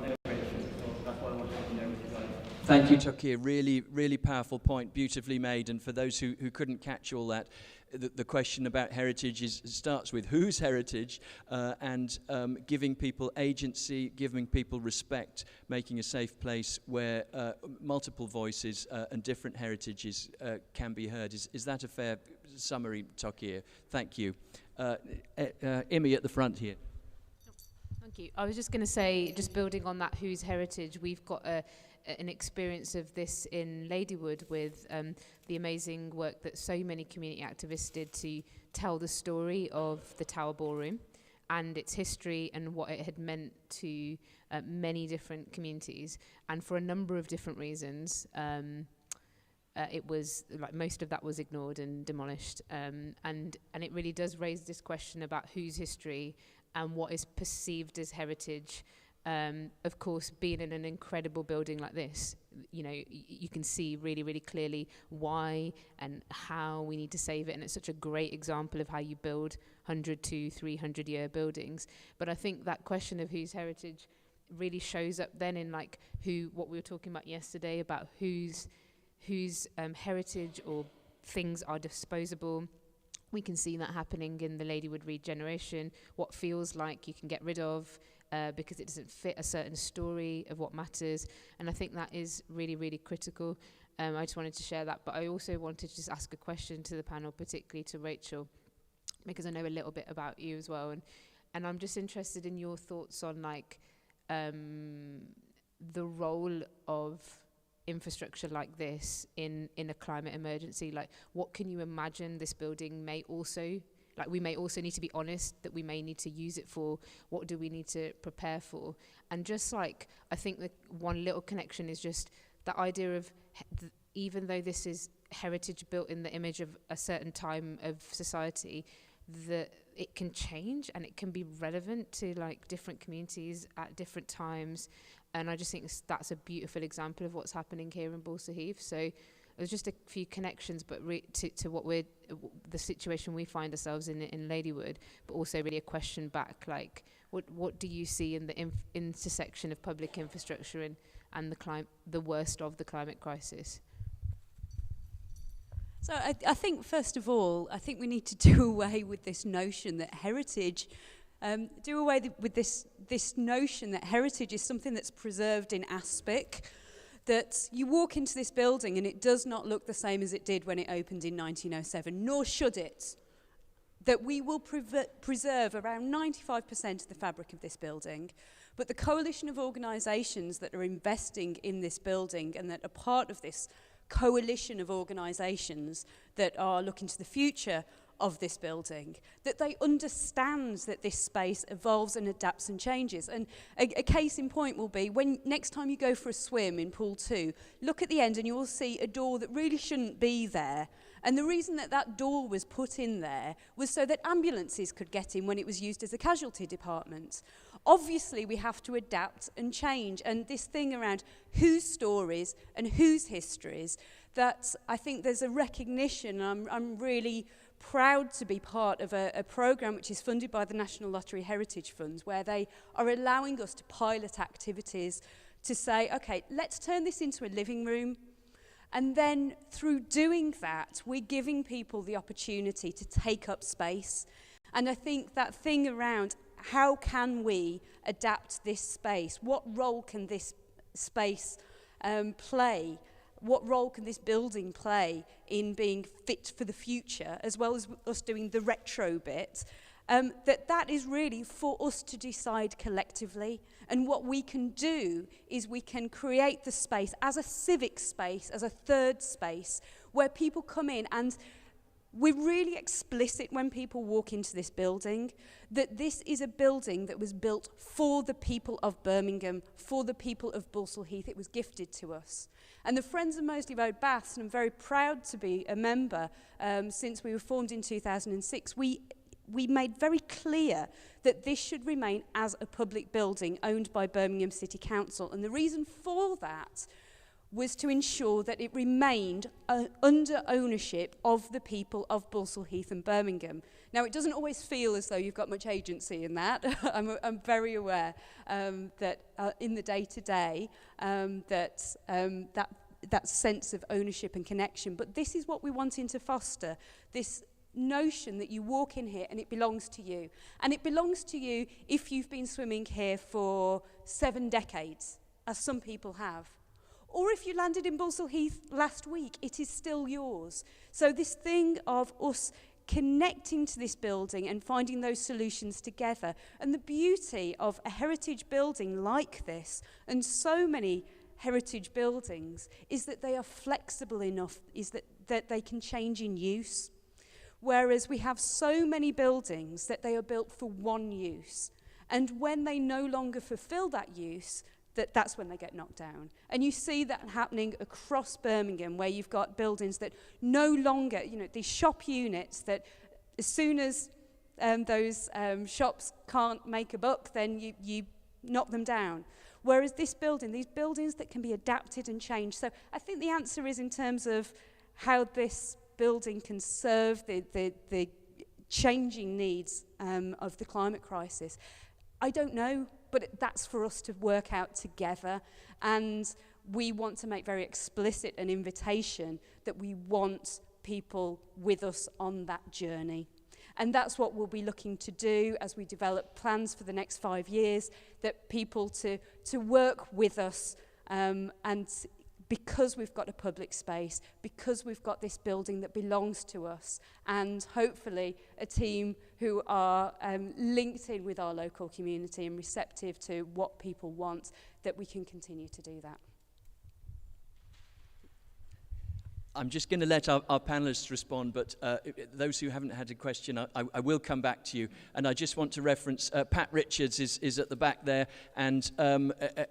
innovation. So that's what I want to share with you guys. Thank you, Takir. Really, really powerful point, beautifully made. And for those who couldn't catch all that, the question about heritage starts with whose heritage, and giving people agency, giving people respect, making a safe place where multiple voices and different heritages can be heard. Is that a fair summary, Takir? Thank you. Imi at the front here. Thank you. I was just going to say, just building on that whose heritage, we've got an experience of this in Ladywood with the amazing work that so many community activists did to tell the story of the Tower Ballroom and its history and what it had meant to many different communities. And for a number of different reasons, it was like most of that was ignored and demolished. And it really does raise this question about whose history and what is perceived as heritage. Of course, being in an incredible building like this, you can see really, really clearly why and how we need to save it. And it's such a great example of how you build 100 to 300 year buildings. But I think that question of whose heritage really shows up then in what we were talking about yesterday about whose heritage or things are disposable. We can see that happening in the Ladywood regeneration, what feels like you can get rid of because it doesn't fit a certain story of what matters. And I think that is really, really critical. I just wanted to share that. But I also wanted to just ask a question to the panel, particularly to Rachel, because I know a little bit about you as well. And I'm just interested in your thoughts on the role of infrastructure like this in a climate emergency. Like, what can you imagine this building may also, we may also need to be honest that we may need to use it for. What do we need to prepare for? And just I think that one little connection is just the idea of even though this is heritage built in the image of a certain time of society, that it can change and it can be relevant to different communities at different times. And I just think that's a beautiful example of what's happening here in Balsall Heath. So there's just a few connections, but to what the situation we find ourselves in Ladywood, but also really a question back, what do you see in the intersection of public infrastructure and the worst of the climate crisis? So I think, first of all, I think we need to do away with this notion that heritage, with this notion that heritage is something that's preserved in aspic, that you walk into this building and it does not look the same as it did when it opened in 1907, nor should it. That we will preserve around 95% of the fabric of this building, but the coalition of organisations that are investing in this building and that are part of this coalition of organisations that are looking to the future of this building, that they understand that this space evolves and adapts and changes. And a case in point will be when next time you go for a swim in pool 2, look at the end and you will see a door that really shouldn't be there. And the reason that door was put in there was so that ambulances could get in when it was used as a casualty department. Obviously, we have to adapt and change. And this thing around whose stories and whose histories, that I think there's a recognition. I'm really proud to be part of a programme which is funded by the National Lottery Heritage Funds, where they are allowing us to pilot activities to say, okay, let's turn this into a living room. And then through doing that, we're giving people the opportunity to take up space. And I think that thing around how can we adapt this space? What role can this space play? What role can this building play in being fit for the future, as well as us doing the retro bit? That is really for us to decide collectively. And what we can do is we can create the space as a civic space, as a third space, where people come in, and we're really explicit when people walk into this building that this is a building that was built for the people of Birmingham, for the people of Balsall Heath. It was gifted to us. And the Friends of Moseley Road Baths, and I'm very proud to be a member since we were formed in 2006, we made very clear that this should remain as a public building owned by Birmingham City Council. And the reason for that was to ensure that it remained under ownership of the people of Balsall Heath and Birmingham. Now, it doesn't always feel as though you've got much agency in that. I'm very aware that in the day-to-day, that sense of ownership and connection. But this is what we're wanting to foster, this notion that you walk in here and it belongs to you. And it belongs to you if you've been swimming here for 7 decades, as some people have. Or if you landed in Balsall Heath last week, it is still yours. So this thing of us connecting to this building and finding those solutions together. And the beauty of a heritage building like this, and so many heritage buildings, is that they are flexible enough, is that they can change in use. Whereas we have so many buildings that they are built for one use. And when they no longer fulfill that use, that's when they get knocked down. And you see that happening across Birmingham, where you've got buildings that no longer, these shop units that as soon as those shops can't make a buck, then you knock them down. Whereas these buildings that can be adapted and changed. So I think the answer is in terms of how this building can serve the changing needs of the climate crisis. I don't know, but that's for us to work out together. And we want to make very explicit an invitation that we want people with us on that journey. And that's what we'll be looking to do as we develop plans for the next 5 years, that people to work with us and because we've got a public space, because we've got this building that belongs to us, and hopefully a team who are linked in with our local community and receptive to what people want, that we can continue to do that. I'm just going to let our panelists respond, but those who haven't had a question, I will come back to you. And I just want to reference Pat Richards is at the back there, and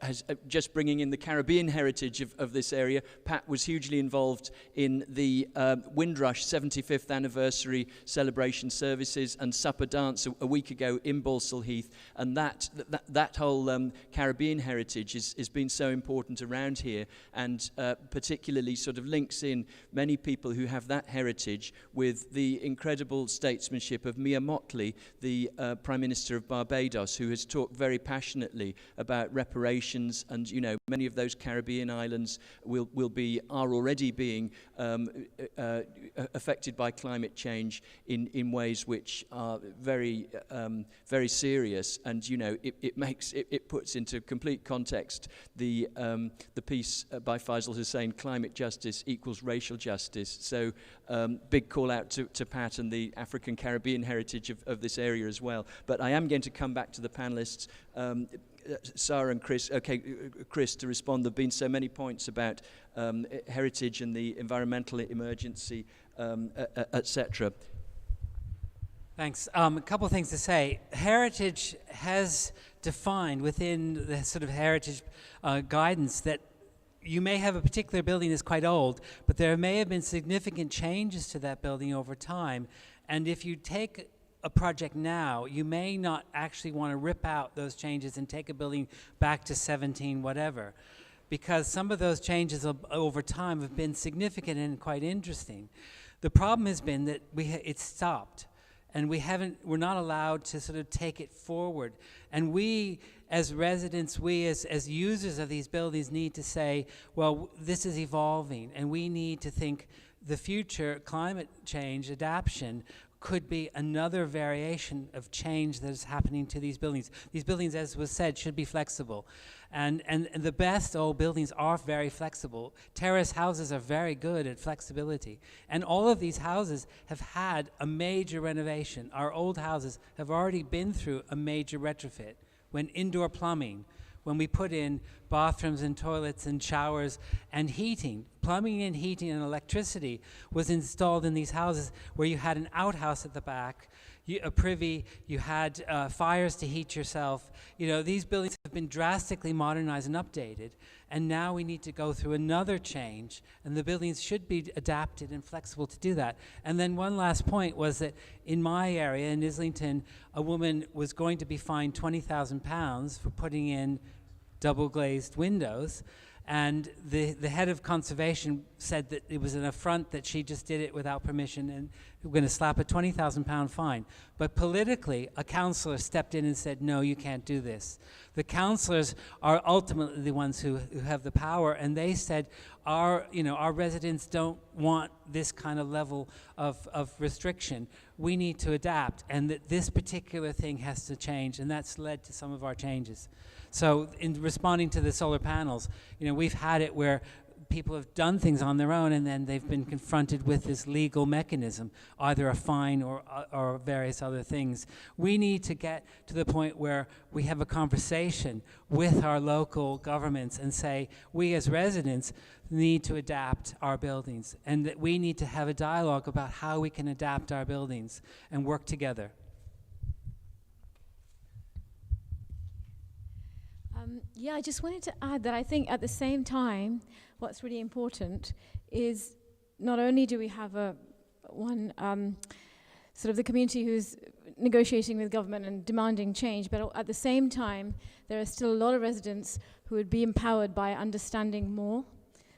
has just bringing in the Caribbean heritage of this area. Pat was hugely involved in the Windrush 75th anniversary celebration services and supper dance a week ago in Balsall Heath. And that whole Caribbean heritage has been so important around here, and particularly sort of links in many people who have that heritage with the incredible statesmanship of Mia Mottley, the Prime Minister of Barbados, who has talked very passionately about reparations, and many of those Caribbean islands are already being affected by climate change in ways which are very very serious, and it puts into complete context the piece by Faisal Hussain, Climate Justice Equals Racial Justice. So big call out to Pat and the African Caribbean heritage of this area as well. But I am going to come back to the panelists, Sarah and Chris. Okay, Chris, to respond. There have been so many points about heritage and the environmental emergency, etc. Thanks. A couple of things to say. Heritage has defined within the sort of heritage guidance that you may have a particular building that's quite old, but there may have been significant changes to that building over time. And if you take a project now, you may not actually want to rip out those changes and take a building back to 17 whatever, because some of those changes over time have been significant and quite interesting. The problem has been that it's stopped, and we're not allowed to sort of take it forward. And we, as residents, we as users of these buildings need to say, well, this is evolving, and we need to think the future, climate change, adaptation, could be another variation of change that is happening to these buildings. These buildings, as was said, should be flexible. And the best old buildings are very flexible. Terrace houses are very good at flexibility. And all of these houses have had a major renovation. Our old houses have already been through a major retrofit. When indoor plumbing, when we put in bathrooms and toilets and showers and heating, plumbing and heating and electricity was installed in these houses where you had an outhouse at the back, a privy, you had fires to heat yourself. You know, these buildings have been drastically modernized and updated, and now we need to go through another change, and the buildings should be adapted and flexible to do that. And then one last point was that in my area, in Islington, a woman was going to be fined £20,000 for putting in double glazed windows, and the head of conservation said that it was an affront that she just did it without permission, and we're going to slap a £20,000 fine. But politically, a councillor stepped in and said, no, you can't do this. The councillors are ultimately the ones who have the power, and they said, our residents don't want this kind of level of restriction. We need to adapt, and that this particular thing has to change, and that's led to some of our changes. So in responding to the solar panels, we've had it where people have done things on their own and then they've been confronted with this legal mechanism, either a fine or various other things. We need to get to the point where we have a conversation with our local governments and say, we as residents need to adapt our buildings, and that we need to have a dialogue about how we can adapt our buildings and work together. Yeah, I just wanted to add that I think at the same time, what's really important is not only do we have sort of the community who's negotiating with government and demanding change, but at the same time, there are still a lot of residents who would be empowered by understanding more.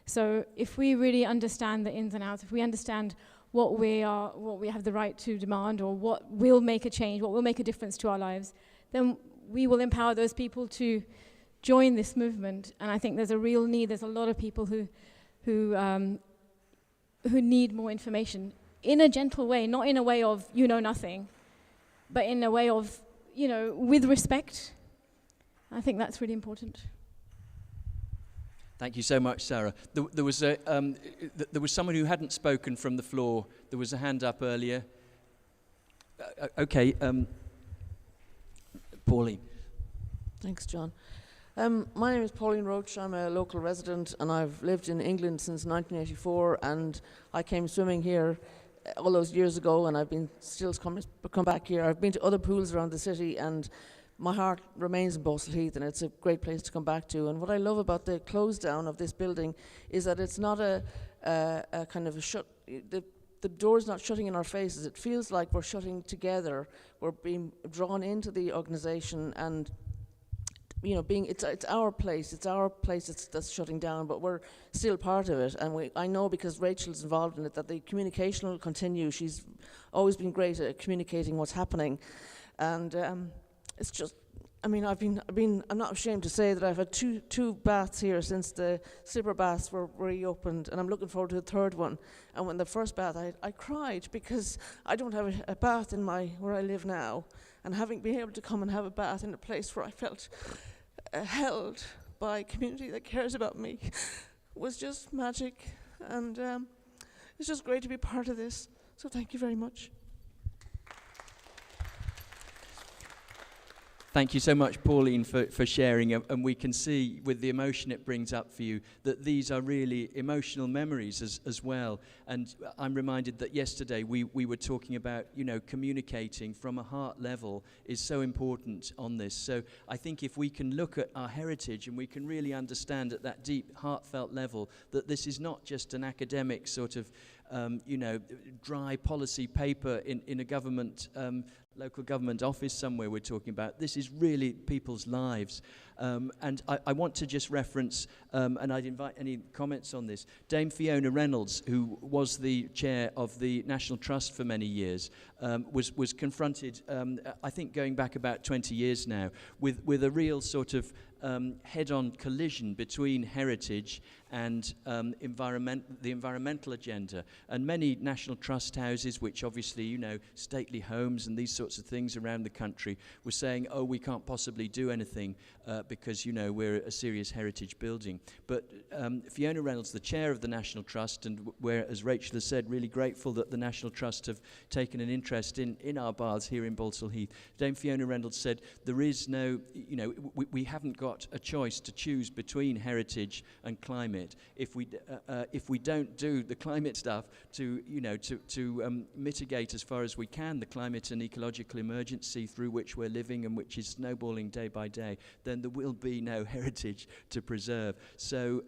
So if we really understand the ins and outs, if we understand what we have the right to demand, or what will make a change, what will make a difference to our lives, then we will empower those people to join this movement. And I think there's a real need. There's a lot of people who need more information in a gentle way, not in a way of you know nothing, but in a way of with respect. I think that's really important. Thank you so much, Sarah. There was someone who hadn't spoken from the floor. There was a hand up earlier. Okay, Pauline. Thanks, John. My name is Pauline Roach. I'm a local resident, and I've lived in England since 1984, and I came swimming here all those years ago, and I've been still come back here. I've been to other pools around the city, and my heart remains in Balsall Heath, and it's a great place to come back to. And what I love about the close down of this building is that it's not a kind of a shut. The door's not shutting in our faces. It feels like we're shutting together. We're being drawn into the organisation, and it's our place. It's our place that's shutting down, but we're still part of it. And I know, because Rachel's involved in it, that the communication will continue. She's always been great at communicating what's happening, and it's just. I'm not ashamed to say that I've had two baths here since the slipper baths were reopened, and I'm looking forward to the third one. And when the first bath, I cried because I don't have a bath in where I live now, and having been able to come and have a bath in a place where I felt held by a community that cares about me was just magic, and it's just great to be part of this. So thank you very much. Thank you so much, Pauline, for sharing, and we can see with the emotion it brings up for you that these are really emotional memories as well. And I'm reminded that yesterday we were talking about, communicating from a heart level is so important on this. So I think if we can look at our heritage and we can really understand at that deep, heartfelt level that this is not just an academic sort of dry policy paper in a government local government office somewhere we're talking about. This is really people's lives. And I want to just reference, and I'd invite any comments on this, Dame Fiona Reynolds, who was the chair of the National Trust for many years, was confronted, I think going back about 20 years now, with a real sort of head-on collision between heritage and the environmental agenda. And many National Trust houses, which obviously, you know, stately homes and these sorts of things around the country, were saying, oh, we can't possibly do anything because, you know, we're a serious heritage building. But Fiona Reynolds, the chair of the National Trust, and we're, as Rachel has said, really grateful that the National Trust have taken an interest in our baths here in Balsall Heath. Dame Fiona Reynolds said, there is no, you know, we haven't got a choice to choose between heritage and climate. If we don't do the climate stuff to, you know, to mitigate as far as we can the climate and ecological emergency through which we're living and which is snowballing day by day, then there will be no heritage to preserve. So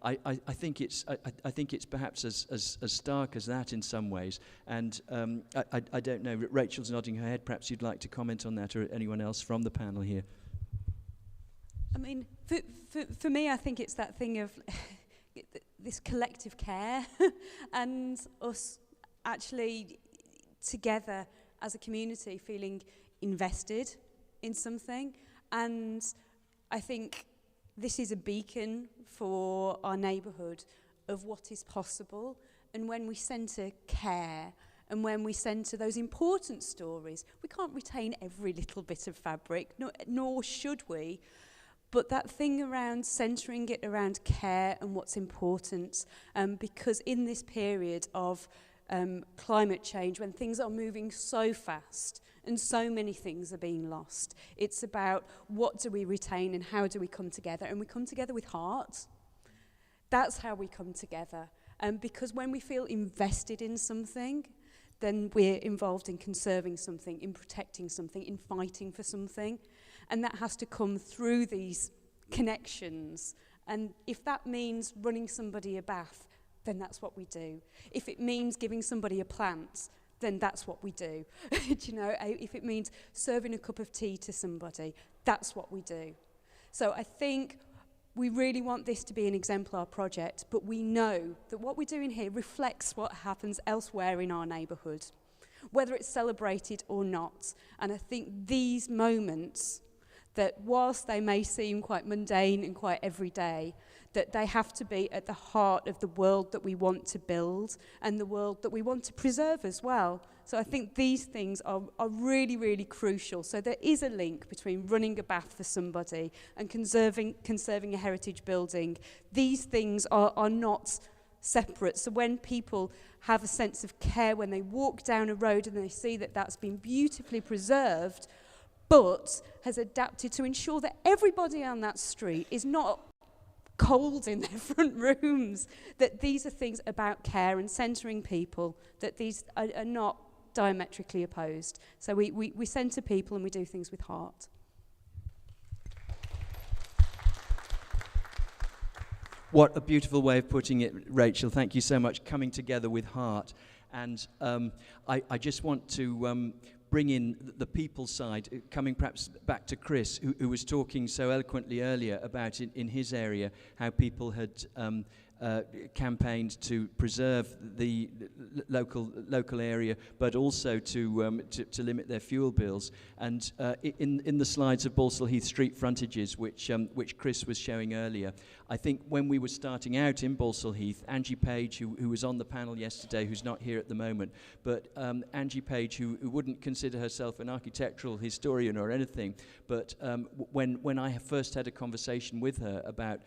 I think it's perhaps as stark as that in some ways. And I don't know. Rachel's nodding her head. Perhaps you'd like to comment on that, or anyone else from the panel here. I mean, for me, I think it's that thing of this collective care and us actually together as a community feeling invested in something. And I think this is a beacon for our neighbourhood of what is possible. And when we centre care and when we centre those important stories, we can't retain every little bit of fabric, nor should we. But that thing around centering it around care and what's important, because in this period of climate change, when things are moving so fast and so many things are being lost, it's about what do we retain and how do we come together. And we come together with heart. That's how we come together. Because when we feel invested in something, then we're involved in conserving something, in protecting something, in fighting for something. And that has to come through these connections. And if that means running somebody a bath, then that's what we do. If it means giving somebody a plant, then that's what we do. Do you know, if it means serving a cup of tea to somebody, that's what we do. So I think we really want this to be an exemplar project, but we know that what we're doing here reflects what happens elsewhere in our neighbourhood, whether it's celebrated or not. And I think these moments, that whilst they may seem quite mundane and quite everyday, that they have to be at the heart of the world that we want to build and the world that we want to preserve as well. So I think these things are really, really crucial. So there is a link between running a bath for somebody and conserving a heritage building. These things are not separate. So when people have a sense of care, when they walk down a road and they see that that's been beautifully preserved, but has adapted to ensure that everybody on that street is not cold in their front rooms, that these are things about care and centering people, that these are not diametrically opposed. So we centre people and we do things with heart. What a beautiful way of putting it, Rachel. Thank you so much. Coming together with heart. And I just want to bring in the people side, coming perhaps back to Chris, who was talking so eloquently earlier about in his area how people had campaigned to preserve the local area, but also to limit their fuel bills. And in the slides of Balsall Heath street frontages, which Chris was showing earlier, I think when we were starting out in Balsall Heath, Angie Page, who was on the panel yesterday, who's not here at the moment, but Angie Page, who wouldn't consider herself an architectural historian or anything, but when I first had a conversation with her about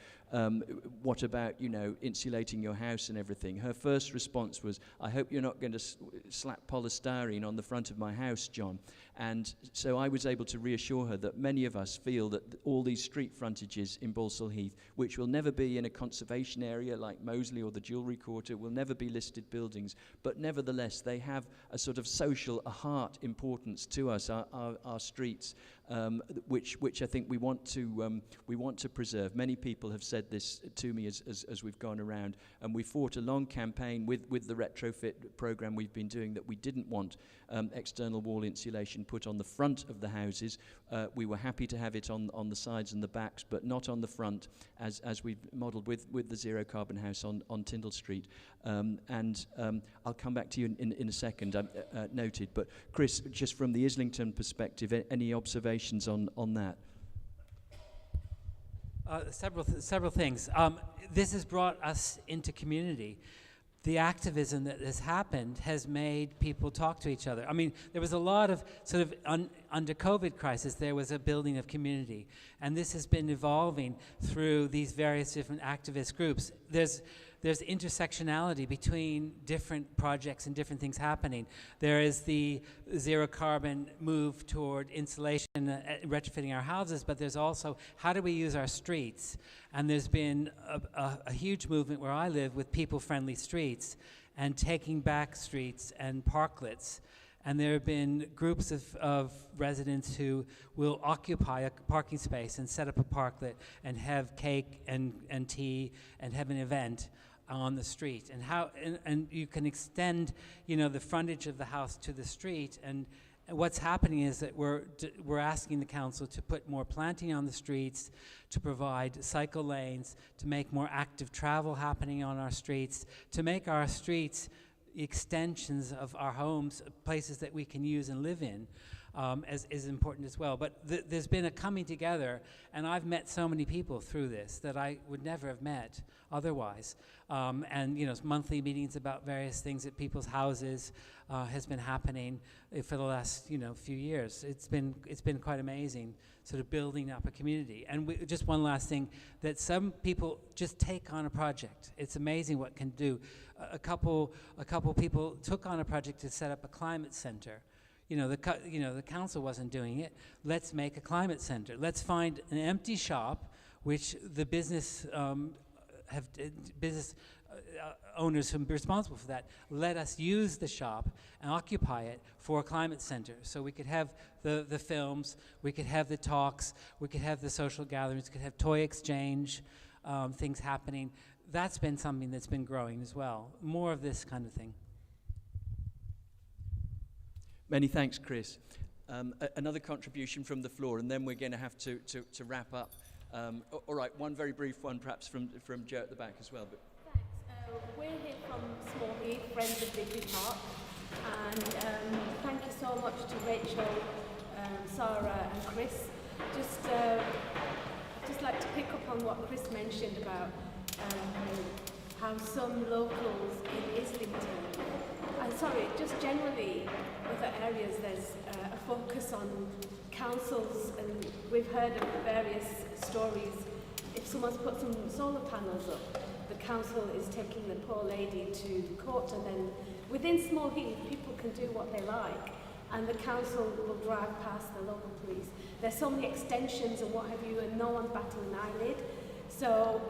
what about, you know, insulating your house and everything, her first response was, I hope you're not going to slap polystyrene on the front of my house, John. And so I was able to reassure her that many of us feel that all these street frontages in Balsall Heath, which will never be in a conservation area like Moseley or the Jewellery Quarter, will never be listed buildings, but nevertheless they have a sort of social, a heart importance to us, our streets. which I think we want to preserve. Many people have said this to me as we've gone around, and we fought a long campaign with the retrofit program we've been doing that we didn't want external wall insulation put on the front of the houses. We were happy to have it on the sides and the backs, but not on the front, as we've modelled with the zero carbon house on Tyndall Street. I'll come back to you in a second, noted. But Chris, just from the Islington perspective, any observations on that? Several things. This has brought us into community. The activism that has happened has made people talk to each other. I mean, there was a lot of sort of under COVID crisis, there was a building of community, and this has been evolving through these various different activist groups. There's intersectionality between different projects and different things happening. There is the zero carbon move toward insulation, retrofitting our houses, but there's also how do we use our streets? And there's been a huge movement where I live with people-friendly streets and taking back streets and parklets. And there have been groups of residents who will occupy a parking space and set up a parklet and have cake and tea and have an event on the street. And you can extend, the frontage of the house to the street. And what's happening is that we're asking the council to put more planting on the streets, to provide cycle lanes, to make more active travel happening on our streets, to make our streets extensions of our homes, places that we can use and live in, is important as well. But there's been a coming together, and I've met so many people through this that I would never have met otherwise. Monthly meetings about various things at people's houses has been happening for the last few years. It's been quite amazing, sort of building up a community. And just one last thing, that some people just take on a project. It's amazing what can do. A couple people took on a project to set up a climate center. The council wasn't doing it. Let's make a climate center. Let's find an empty shop, which the business owners who are responsible for that let us use the shop and occupy it for a climate center. So we could have the films, we could have the talks, we could have the social gatherings, we could have toy exchange, things happening. That's been something that's been growing as well. More of this kind of thing. Many thanks, Chris. Another contribution from the floor, and then we're going to have to wrap up. All right, one very brief one, perhaps from Joe at the back as well. But thanks. We're here from Small Heath, Friends of Digby Park, and thank you so much to Rachel, Sarah, and Chris. I'd just like to pick up on what Chris mentioned about how some locals in Islington, just generally other areas, there's a focus on councils, and we've heard of various stories. If someone's put some solar panels up, the council is taking the poor lady to court, and then within Small Heath, people can do what they like, and the council will drive past the local police. There's so many extensions and what have you, and no one's batting an eyelid. So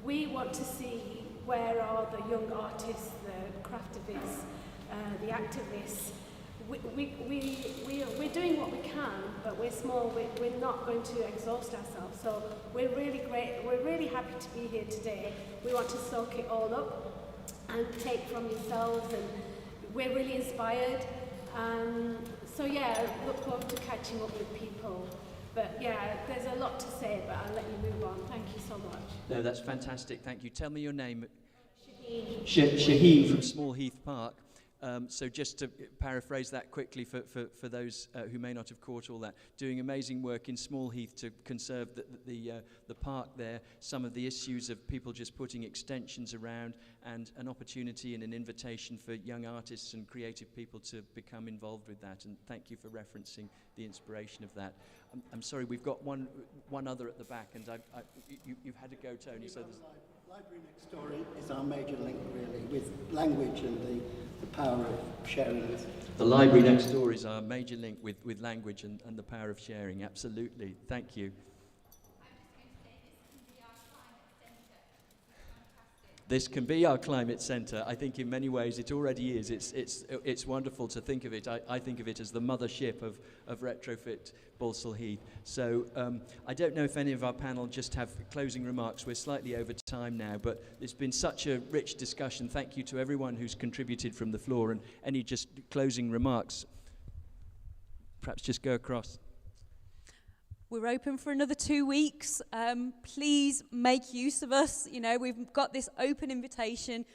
we want to see where are the young artists, the craftivists, the activists. We're doing what we can, but we're small. We're not going to exhaust ourselves. So we're really great. We're really happy to be here today. We want to soak it all up and take from yourselves, and we're really inspired. So yeah, look forward to catching up with people. But yeah, there's a lot to say, but I'll let you move on. Thank you so much. No, that's fantastic. Thank you. Tell me your name. Shaheen. Shaheen from Small Heath Park. So just to paraphrase that quickly for those who may not have caught all that, doing amazing work in Small Heath to conserve the park there, some of the issues of people just putting extensions around, and an opportunity and an invitation for young artists and creative people to become involved with that. And thank you for referencing the inspiration of that. I'm sorry, we've got one other at the back, and you've had to go, Tony. So there's Library next door is our major link, really, with language and the power of sharing this. The library next door is our major link with language and the power of sharing. Absolutely. Thank you. this can be our climate centre. I think in many ways it already is. It's wonderful to think of it. I think of it as the mothership of Retrofit Balsall Heath. So I don't know if any of our panel just have closing remarks. We're slightly over time now, but it's been such a rich discussion. Thank you to everyone who's contributed from the floor, and any just closing remarks. Perhaps just go across. We're open for another 2 weeks. Please make use of us. You know, we've got this open invitation.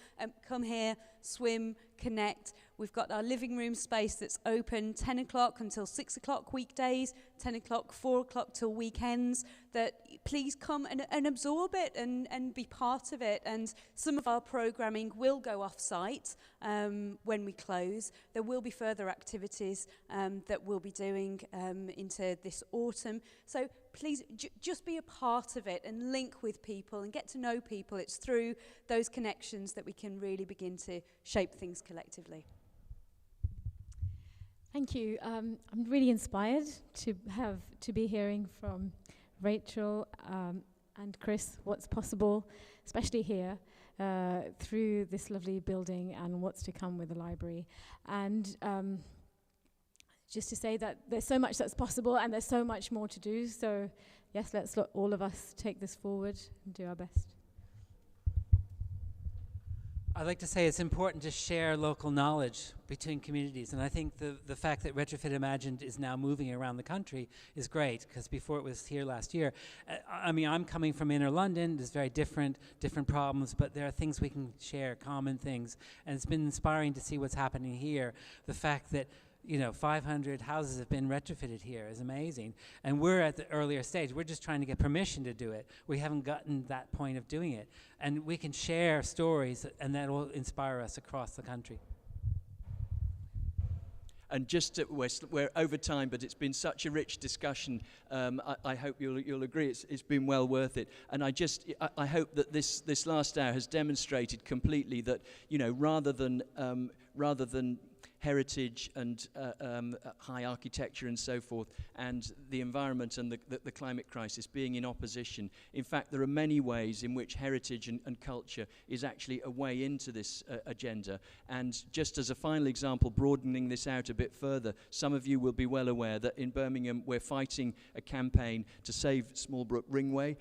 Come here, swim, connect. We've got our living room space that's open 10 o'clock until 6 o'clock weekdays, 10 o'clock, 4 o'clock till weekends. That please come and absorb it and be part of it. And some of our programming will go off-site when we close. There will be further activities that we'll be doing into this autumn. So please just be a part of it and link with people and get to know people. It's through those connections that we can really begin to shape things collectively. Thank you. I'm really inspired to be hearing from Rachel and Chris what's possible, especially here, through this lovely building and what's to come with the library. And just to say that there's so much that's possible and there's so much more to do. So yes, let's all of us take this forward and do our best. I'd like to say it's important to share local knowledge between communities, and I think the fact that Retrofit Imagined is now moving around the country is great, because before it was here last year. I mean, I'm coming from inner London. There's very different problems, but there are things we can share, common things, and it's been inspiring to see what's happening here. The fact that 500 houses have been retrofitted here is amazing. And we're at the earlier stage. We're just trying to get permission to do it. We haven't gotten that point of doing it. And we can share stories, and that will inspire us across the country. And just we're over time, but it's been such a rich discussion. I hope you'll agree it's been well worth it. And I hope that this last hour has demonstrated completely that rather than heritage and high architecture and so forth, and the environment and the climate crisis being in opposition. In fact, there are many ways in which heritage and culture is actually a way into this agenda. And just as a final example, broadening this out a bit further, some of you will be well aware that in Birmingham we're fighting a campaign to save Smallbrook Ringway,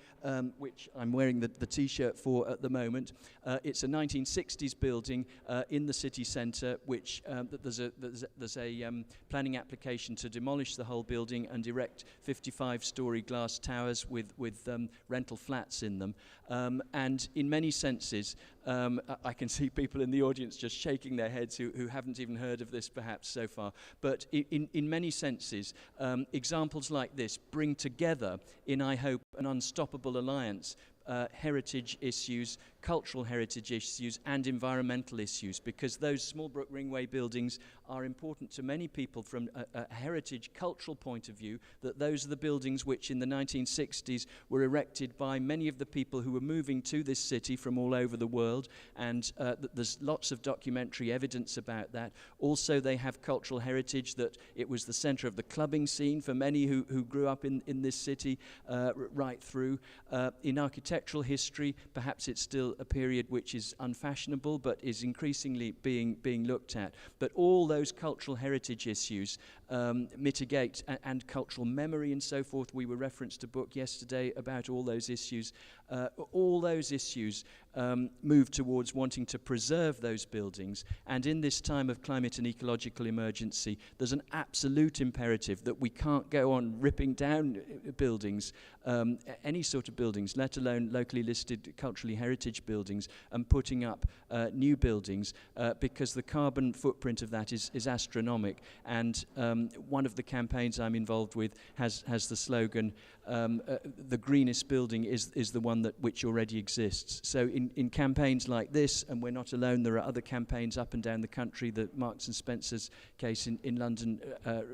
which I'm wearing the T-shirt for at the moment. It's a 1960s building in the city centre, which there's a planning application to demolish the whole building and erect 55-storey glass towers with rental flats in them. And in many senses, I can see people in the audience just shaking their heads who haven't even heard of this perhaps so far. But in many senses, examples like this bring together, in I hope, an unstoppable alliance, heritage issues, cultural heritage issues, and environmental issues, because those Smallbrook Ringway buildings are important to many people from a heritage cultural point of view, that those are the buildings which in the 1960s were erected by many of the people who were moving to this city from all over the world, and there's lots of documentary evidence about that. Also, they have cultural heritage, that it was the centre of the clubbing scene for many who grew up in this city right through. In architectural history, perhaps it's still a period which is unfashionable but is increasingly being looked at. But all those cultural heritage issues mitigate and cultural memory and so forth. We were referenced a book yesterday about all those issues. Move towards wanting to preserve those buildings. And in this time of climate and ecological emergency, there's an absolute imperative that we can't go on ripping down buildings, any sort of buildings, let alone locally listed culturally heritage buildings, and putting up new buildings, because the carbon footprint of that is astronomic. And one of the campaigns I'm involved with has the slogan, the greenest building is the one which already exists. So in campaigns like this, and we're not alone, there are other campaigns up and down the country, the Marks and Spencer's case in London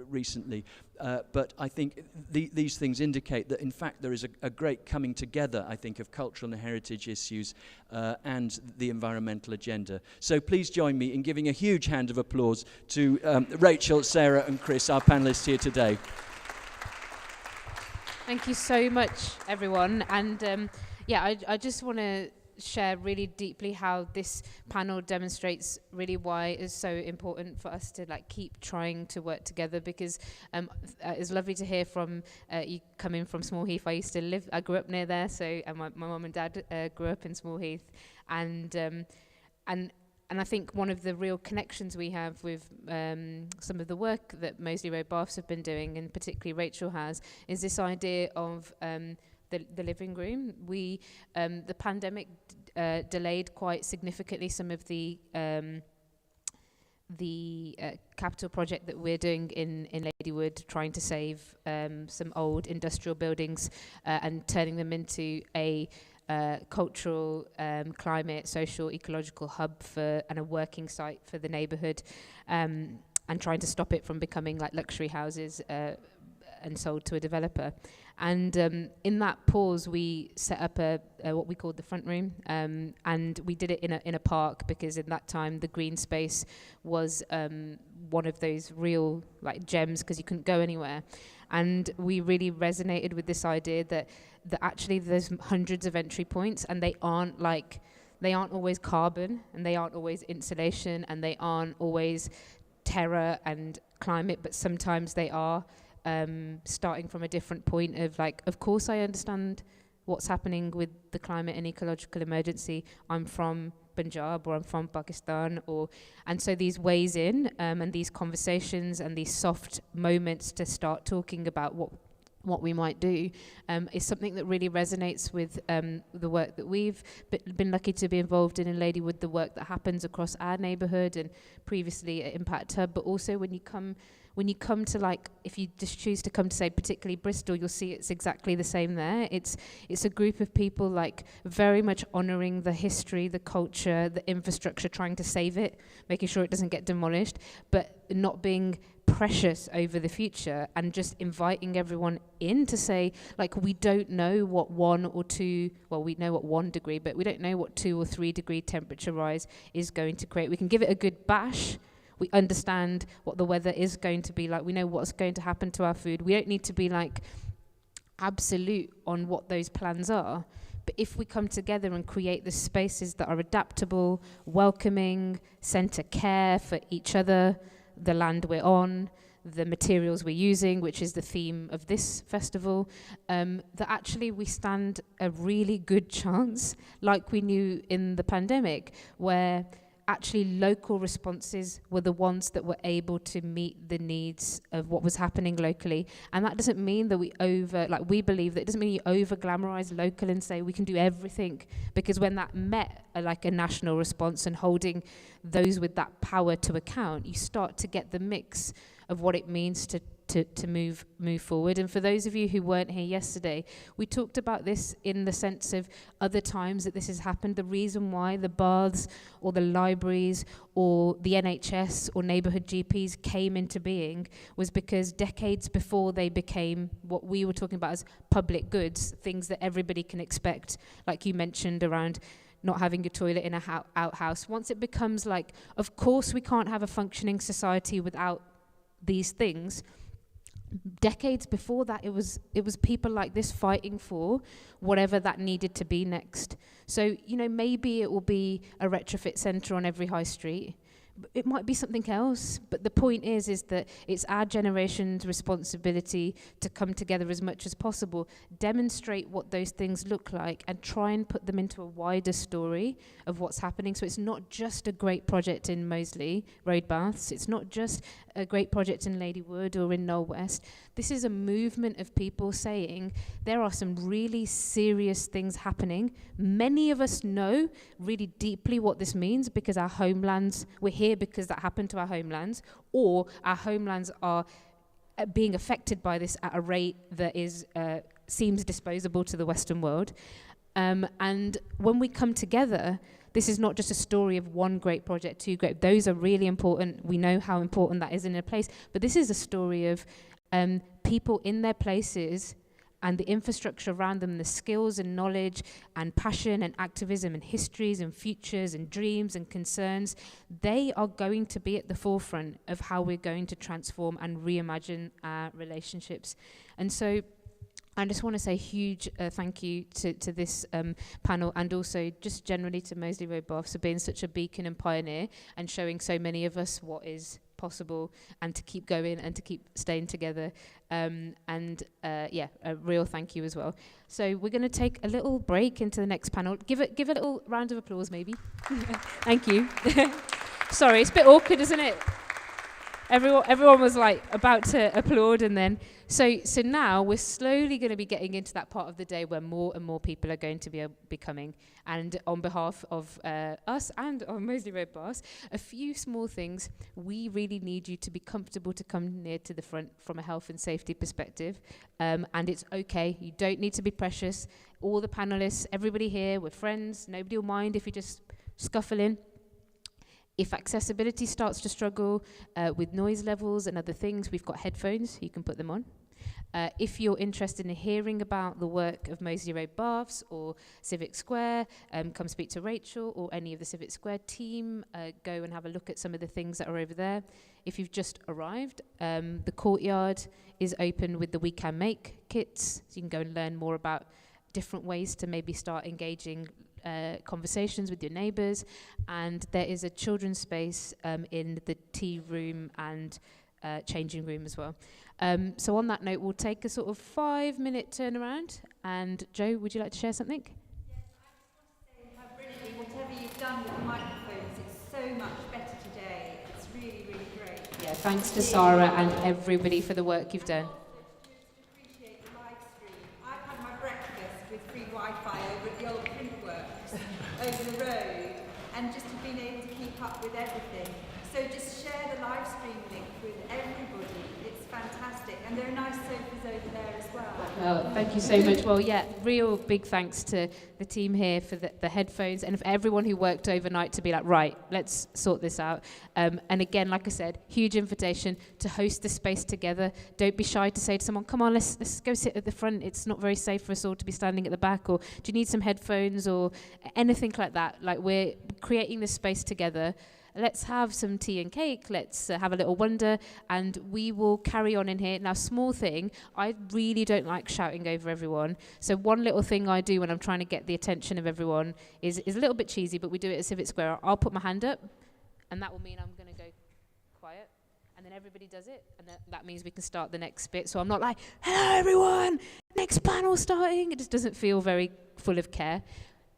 recently. But I think these things indicate that, in fact, there is a great coming together, I think, of cultural and heritage issues and the environmental agenda. So please join me in giving a huge hand of applause to Rachel, Sarah and Chris, our panellists here today. Thank you so much, everyone. And I just want to share really deeply how this panel demonstrates really why it's so important for us to like keep trying to work together, because it's lovely to hear from you coming from Small Heath. I grew up near there, so my mum and dad grew up in Small Heath, and I think one of the real connections we have with some of the work that Moseley Road Baths have been doing, and particularly Rachel has, is this idea of the living room. The pandemic delayed quite significantly some of the capital project that we're doing in Ladywood, trying to save some old industrial buildings and turning them into a cultural, climate, social, ecological hub and a working site for the neighbourhood, and trying to stop it from becoming like luxury houses and sold to a developer. And in that pause, we set up what we called the front room, and we did it in a park, because in that time the green space was one of those real like gems, because you couldn't go anywhere. And we really resonated with this idea that actually there's hundreds of entry points, and they aren't always carbon, and they aren't always insulation, and they aren't always terror and climate, but sometimes they are starting from a different point of like, of course I understand what's happening with the climate and ecological emergency. I'm from Punjab, or I'm from Pakistan, and so these ways in and these conversations and these soft moments to start talking about what we might do is something that really resonates with the work that we've been lucky to be involved in Ladywood, the work that happens across our neighbourhood and previously at Impact Hub, but also when you come to, like, if you just choose to come to, say, particularly Bristol, you'll see it's exactly the same there. It's a group of people, like, very much honouring the history, the culture, the infrastructure, trying to save it, making sure it doesn't get demolished, but not being precious over the future, and just inviting everyone in to say, like, we don't know what 1 or 2, well, we know what 1 degree, but we don't know what 2 or 3 degree temperature rise is going to create. We can give it a good bash. We understand what the weather is going to be like. We know what's going to happen to our food. We don't need to be like absolute on what those plans are. But if we come together and create the spaces that are adaptable, welcoming, centre care for each other, the land we're on, the materials we're using, which is the theme of this festival, that actually we stand a really good chance, like we knew in the pandemic, where actually local responses were the ones that were able to meet the needs of what was happening locally. And that doesn't mean that we believe that it doesn't mean you over glamorize local and say we can do everything, because when that met a national response and holding those with that power to account, you start to get the mix of what it means to move forward. And for those of you who weren't here yesterday, we talked about this in the sense of other times that this has happened. The reason why the baths or the libraries or the NHS or neighbourhood GPs came into being was because decades before they became what we were talking about as public goods, things that everybody can expect, like you mentioned around not having a toilet in a outhouse. Once it becomes like, of course we can't have a functioning society without these things, decades before that, it was people like this fighting for whatever that needed to be next. So, maybe it will be a retrofit centre on every high street. It might be something else, but the point is that it's our generation's responsibility to come together as much as possible, demonstrate what those things look like, and try and put them into a wider story of what's happening. So it's not just a great project in Moseley Road Baths, it's not just a great project in Ladywood or in Knoll West. This is a movement of people saying there are some really serious things happening. Many of us know really deeply what this means because our homelands, we're here because that happened to our homelands, or our homelands are being affected by this at a rate that is seems disposable to the Western world. And when we come together, this is not just a story of one great project, two great. Those are really important. We know how important that is in a place. But this is a story of people in their places and the infrastructure around them, the skills and knowledge and passion and activism and histories and futures and dreams and concerns. They are going to be at the forefront of how we're going to transform and reimagine our relationships. And so I just want to say huge thank you to this panel, and also just generally to Moseley Road Baths for being such a beacon and pioneer and showing so many of us what is possible, and to keep going and to keep staying together. A real thank you as well. So we're going to take a little break into the next panel. Give a little round of applause, maybe. Thank you. Sorry, it's a bit awkward, isn't it? Everyone was like about to applaud, and then so now we're slowly going to be getting into that part of the day where more and more people are going to be coming. And on behalf of us and on Moseley Road Baths, a few small things. We really need you to be comfortable to come near to the front from a health and safety perspective, and it's okay. You don't need to be precious. All the panelists, everybody here, we're friends. Nobody will mind if you just scuffle in. If accessibility starts to struggle with noise levels and other things, we've got headphones, you can put them on. If you're interested in hearing about the work of Moseley Road Baths or Civic Square, come speak to Rachel or any of the Civic Square team. Go and have a look at some of the things that are over there. If you've just arrived, the courtyard is open with the We Can Make kits, so you can go and learn more about different ways to maybe start engaging conversations with your neighbours. And there is a children's space in the tea room and changing room as well. So on that note, we'll take a sort of 5-minute turnaround. And Joe, would you like to share something? Yes, I just want to say how brilliantly whatever you've done with the microphones, it's so much better today. It's really, really great. Yeah, thanks to Sarah and everybody for the work you've done. Appreciate the live stream. I've had my breakfast with free Wi-Fi over at the old printworks over the road, and just have been able to keep up with everything. So just share the live stream link with everybody. It's fantastic, and there are nice sofas over there as well. Well, thank you so much. Well, yeah, real big thanks to the team here for the headphones, and for everyone who worked overnight to be like, right, let's sort this out. And again, like I said, huge invitation to host the space together. Don't be shy to say to someone, come on, let's go sit at the front. It's not very safe for us all to be standing at the back. Or do you need some headphones or anything like that? Like, we're creating this space together. Let's have some tea and cake, let's have a little wonder, and we will carry on in here. Now, small thing, I really don't like shouting over everyone. So one little thing I do when I'm trying to get the attention of everyone is a little bit cheesy, but we do it at Civic Square. I'll put my hand up, and that will mean I'm going to go quiet, and then everybody does it, and that means we can start the next bit. So I'm not like, hello everyone, next panel starting. It just doesn't feel very full of care.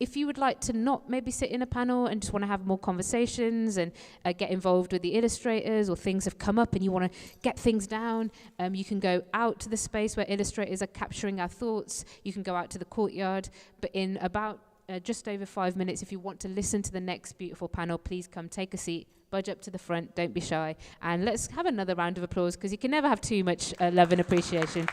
If you would like to not maybe sit in a panel and just want to have more conversations and get involved with the illustrators, or things have come up and you want to get things down, you can go out to the space where illustrators are capturing our thoughts. You can go out to the courtyard. But in about just over 5 minutes, if you want to listen to the next beautiful panel, please come take a seat, budge up to the front, don't be shy. And let's have another round of applause, because you can never have too much love and appreciation.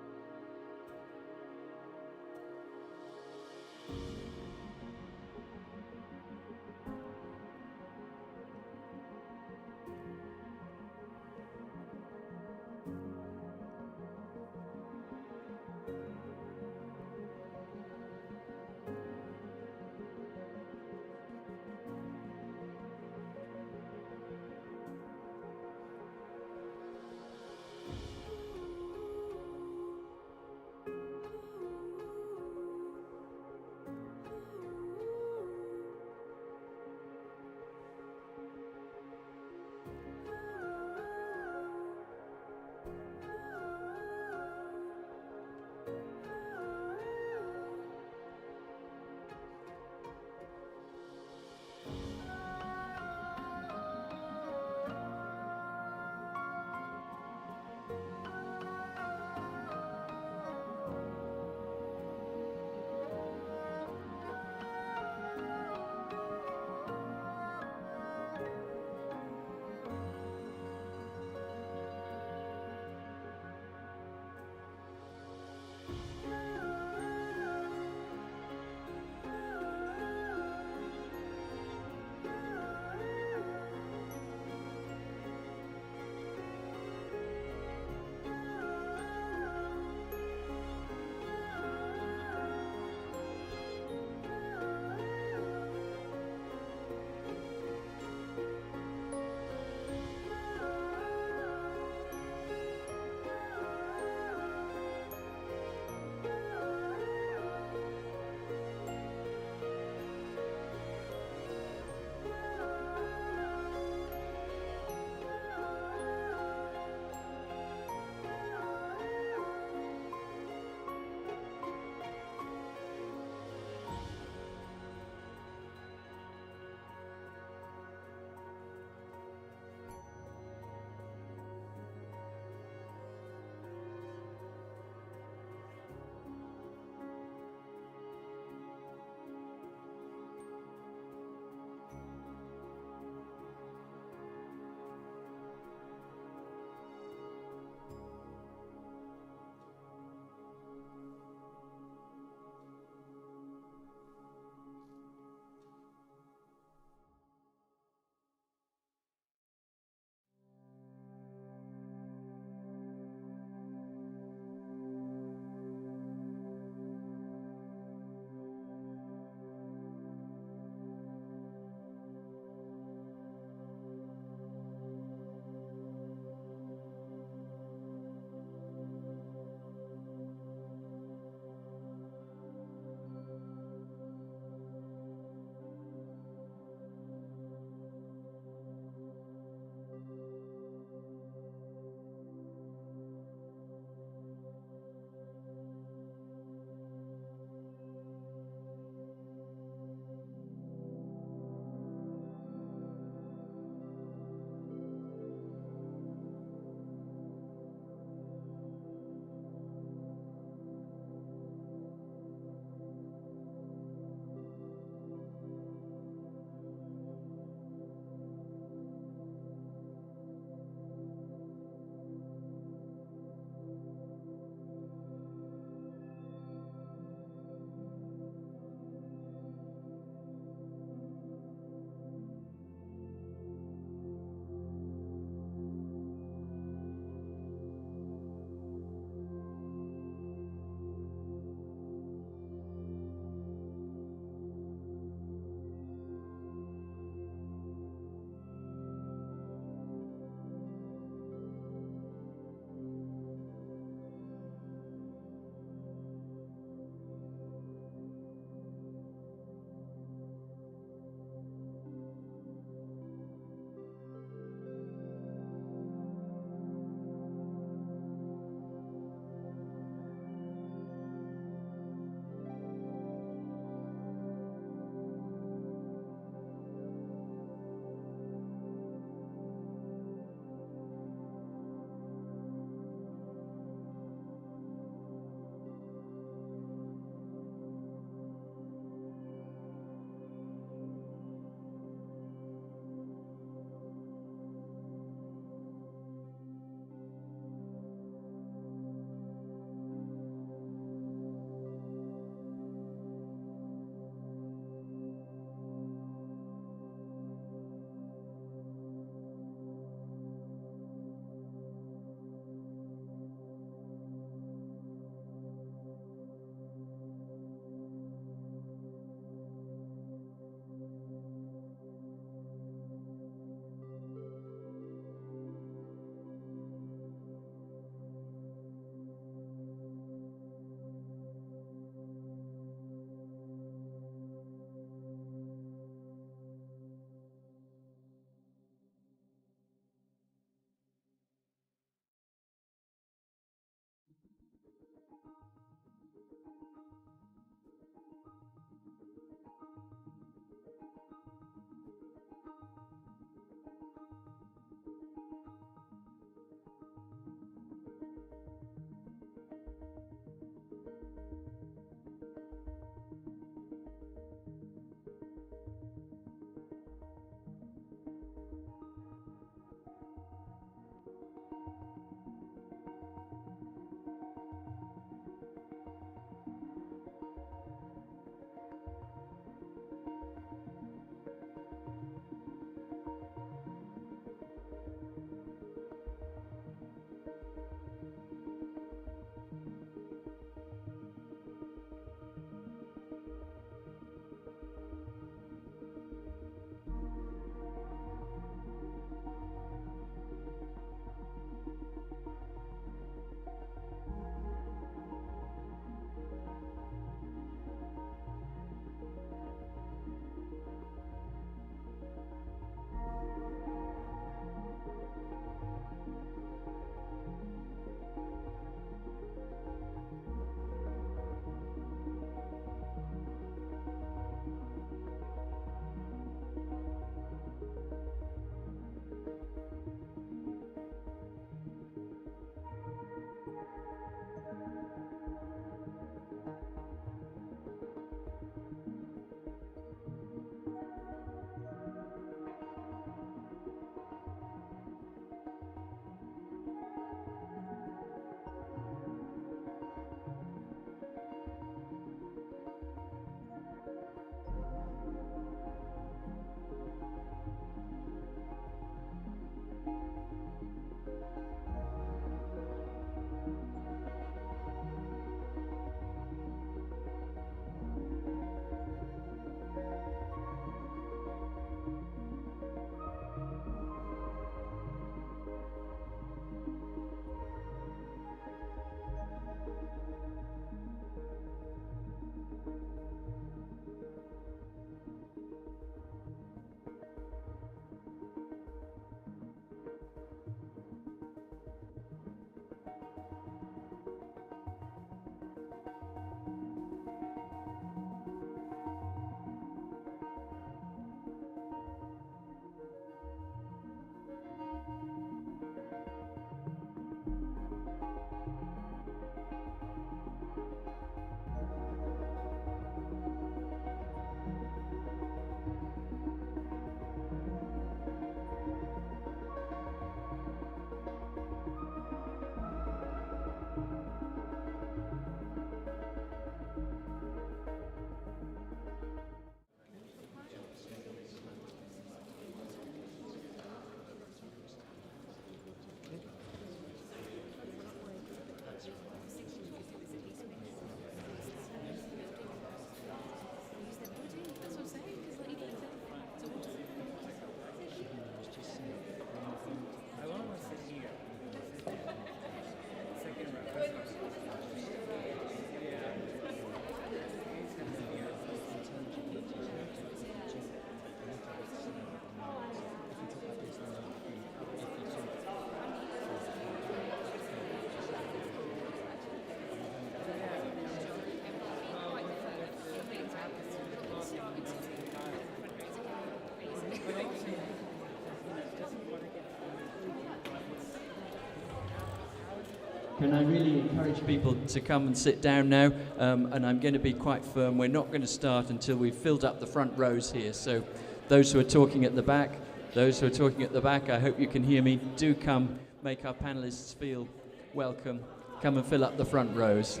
can I really encourage people to come and sit down now? And I'm going to be quite firm. We're not going to start until we've filled up the front rows here. So those who are talking at the back, I hope you can hear me. Do come, make our panelists feel welcome. Come and fill up the front rows.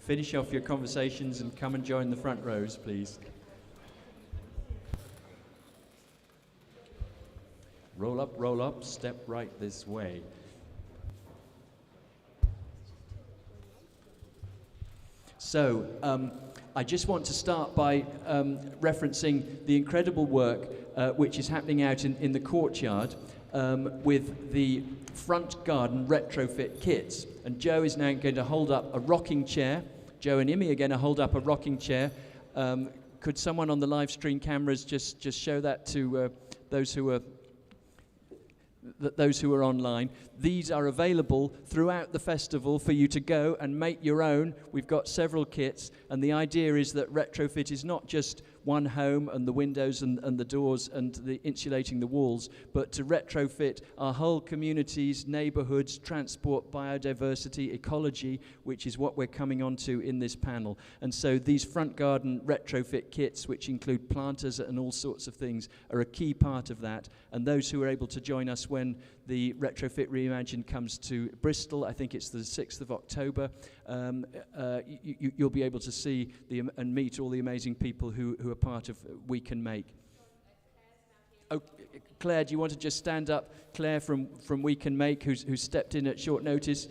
Finish off your conversations and come and join the front rows, please. Roll up, step right this way. So, I just want to start by referencing the incredible work which is happening out in the courtyard with the front garden retrofit kits. And Joe is now going to hold up a rocking chair. Joe and Imi are going to hold up a rocking chair. Could someone on the live stream cameras just show that to those who are online? These are available throughout the festival for you to go and make your own. We've got several kits, and the idea is that retrofit is not just one home and the windows and the doors and the insulating the walls, but to retrofit our whole communities, neighbourhoods, transport, biodiversity, ecology, which is what we're coming on to in this panel. And so these front garden retrofit kits, which include planters and all sorts of things, are a key part of that. And those who are able to join us when the Retrofit Reimagined comes to Bristol, I think it's the 6th of October, you'll be able to see and meet all the amazing people who are part of We Can Make. Oh, Claire, do you want to just stand up? Claire from We Can Make, who stepped in at short notice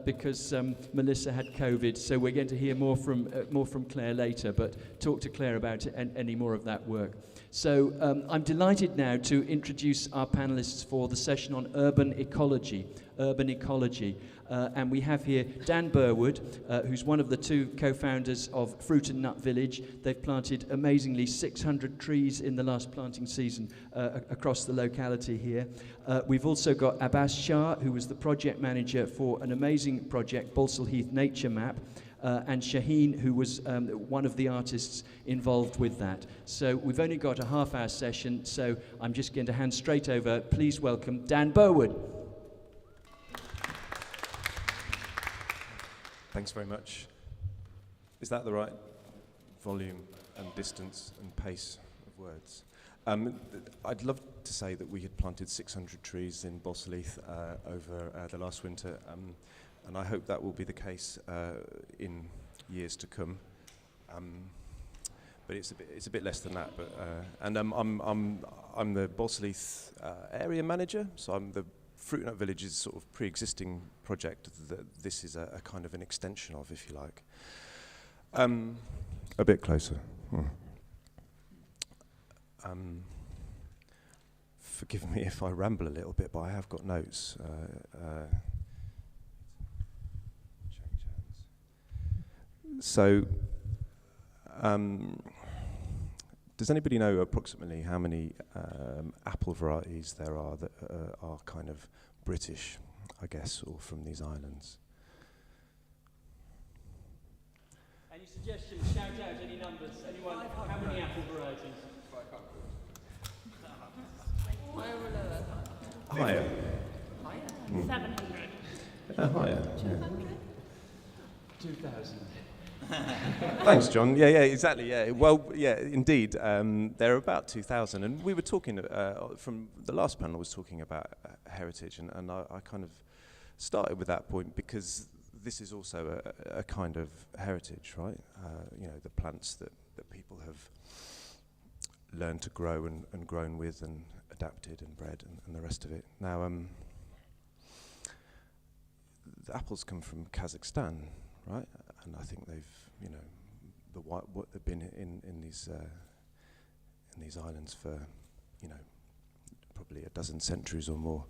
because Melissa had COVID. So we're going to hear more from Claire later, but talk to Claire about any more of that work. So I'm delighted now to introduce our panelists for the session on urban ecology. And we have here Dan Burwood, who's one of the two co-founders of Fruit and Nut Village. They've planted amazingly 600 trees in the last planting season across the locality here. We've also got Abbas Shah, who was the project manager for an amazing project, Balsall Heath Nature Map, and Shaheen, who was one of the artists involved with that. So we've only got a half-hour session, so I'm just going to hand straight over. Please welcome Dan Burwood. Thanks very much. Is that the right volume and distance and pace of words? I'd love to say that we had planted 600 trees in Balsall Heath over the last winter, and I hope that will be the case in years to come. But it's a bit less than that. But I'm the Balsall Heath area manager, so I'm the Fruit and Nut Village's sort of pre-existing project that this is a kind of an extension of, if you like. A bit closer. Forgive me if I ramble a little bit, but I have got notes. So, does anybody know approximately how many apple varieties there are that are kind of British, I guess, or from these islands? Any suggestions? Shout out any numbers. Anyone? How many apple varieties? Higher. Higher? Mm. 700. Higher. 200? 2,000. Thanks, John. Yeah, exactly. Yeah, well, yeah, indeed. There are about 2,000, and we were talking from the last panel was talking about heritage, and I kind of started with that point because this is also a kind of heritage, right? You know, the plants that people have learned to grow and grown with and adapted and bred and the rest of it. Now, the apples come from Kazakhstan, right? And I think they've, you know, what they've been in these islands for, you know, probably a dozen centuries or more.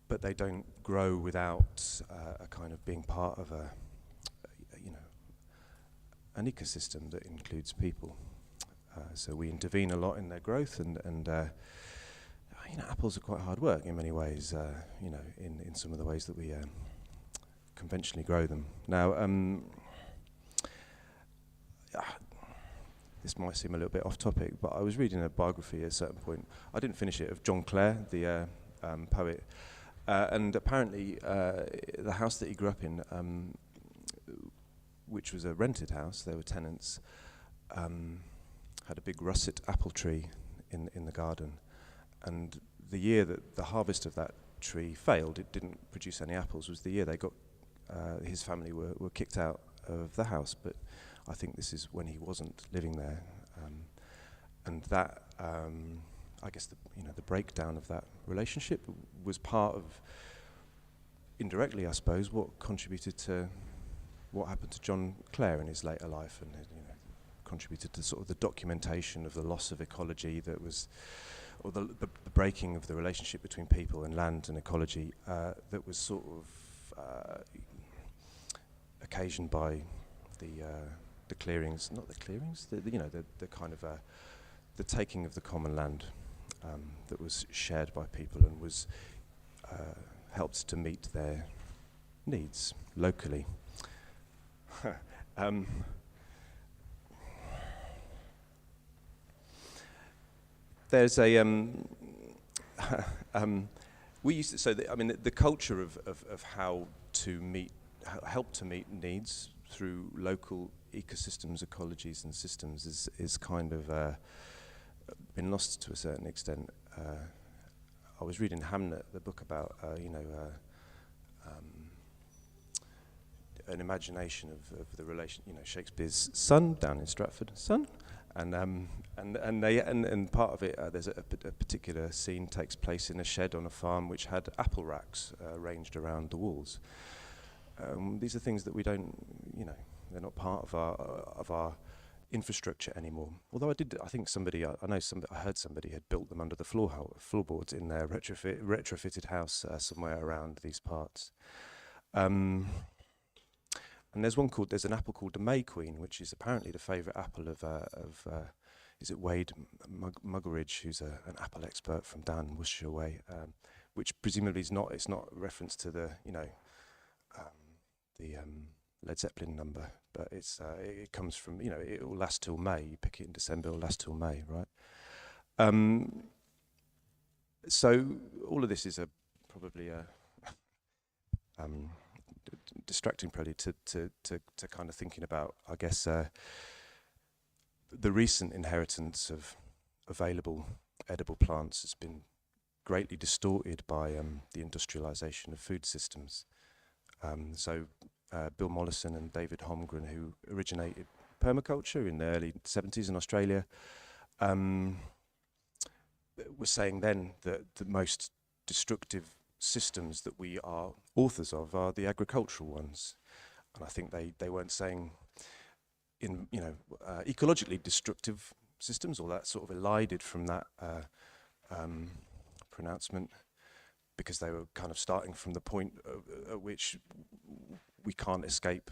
but they don't grow without a kind of being part of an ecosystem that includes people. So we intervene a lot in their growth, and apples are quite hard work in many ways. In some of the ways that we conventionally grow them. Now, this might seem a little bit off topic, but I was reading a biography at a certain point. I didn't finish it, of John Clare, the poet, and apparently the house that he grew up in, which was a rented house, there were tenants, had a big russet apple tree in the garden, and the year that the harvest of that tree failed, it didn't produce any apples, was the year they got his family were kicked out of the house. But I think this is when he wasn't living there, and that I guess the breakdown of that relationship was part of, indirectly I suppose, what contributed to what happened to John Clare in his later life, and contributed to sort of the documentation of the loss of ecology that was, or the breaking of the relationship between people and land and ecology that was sort of occasioned by the clearings, not the clearings, the kind of the taking of the common land that was shared by people and was helped to meet their needs locally. There's a we used to, so the culture of how to help to meet needs through local ecosystems, ecologies and systems is kind of been lost to a certain extent. I was reading Hamnet, the book about an imagination of the relation, Shakespeare's son down in Stratford, and part of it, there's a particular scene takes place in a shed on a farm which had apple racks ranged around the walls. These are things that we don't, they're not part of our infrastructure anymore. Although I heard somebody had built them under the floorboards in their retrofitted house somewhere around these parts. And there's an apple called the May Queen, which is apparently the favourite apple of is it Wade Muggeridge, who's an apple expert from down Worcestershire way, which presumably it's not a reference to the Led Zeppelin number, but it comes from, it will last till May. You pick it in December, it'll last till May, right? So all of this is probably a distracting probably to kind of thinking about, I guess, the recent inheritance of available edible plants has been greatly distorted by the industrialization of food systems. Bill Mollison and David Holmgren, who originated permaculture in the early 70s in Australia, were saying then that the most destructive systems that we are authors of are the agricultural ones. And I think they weren't saying ecologically destructive systems, or that sort of elided from that pronouncement, because they were kind of starting from the point at which we can't escape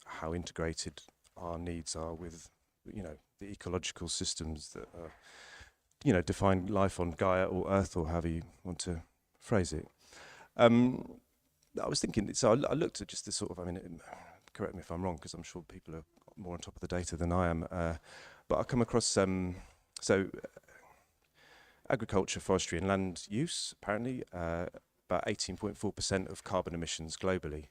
how integrated our needs are with, the ecological systems that are, define life on Gaia or Earth, or however you want to phrase it. I was thinking, so I looked at just this sort of, correct me if I'm wrong, because I'm sure people are more on top of the data than I am, but I come across, agriculture, forestry and land use, apparently, about 18.4% of carbon emissions globally,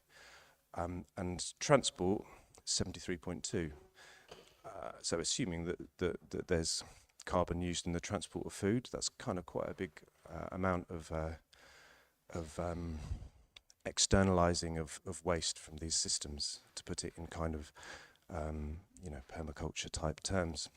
and transport, 73.2%. So assuming that there's carbon used in the transport of food, that's kind of quite a big amount of externalizing of waste from these systems, to put it in kind of permaculture type terms.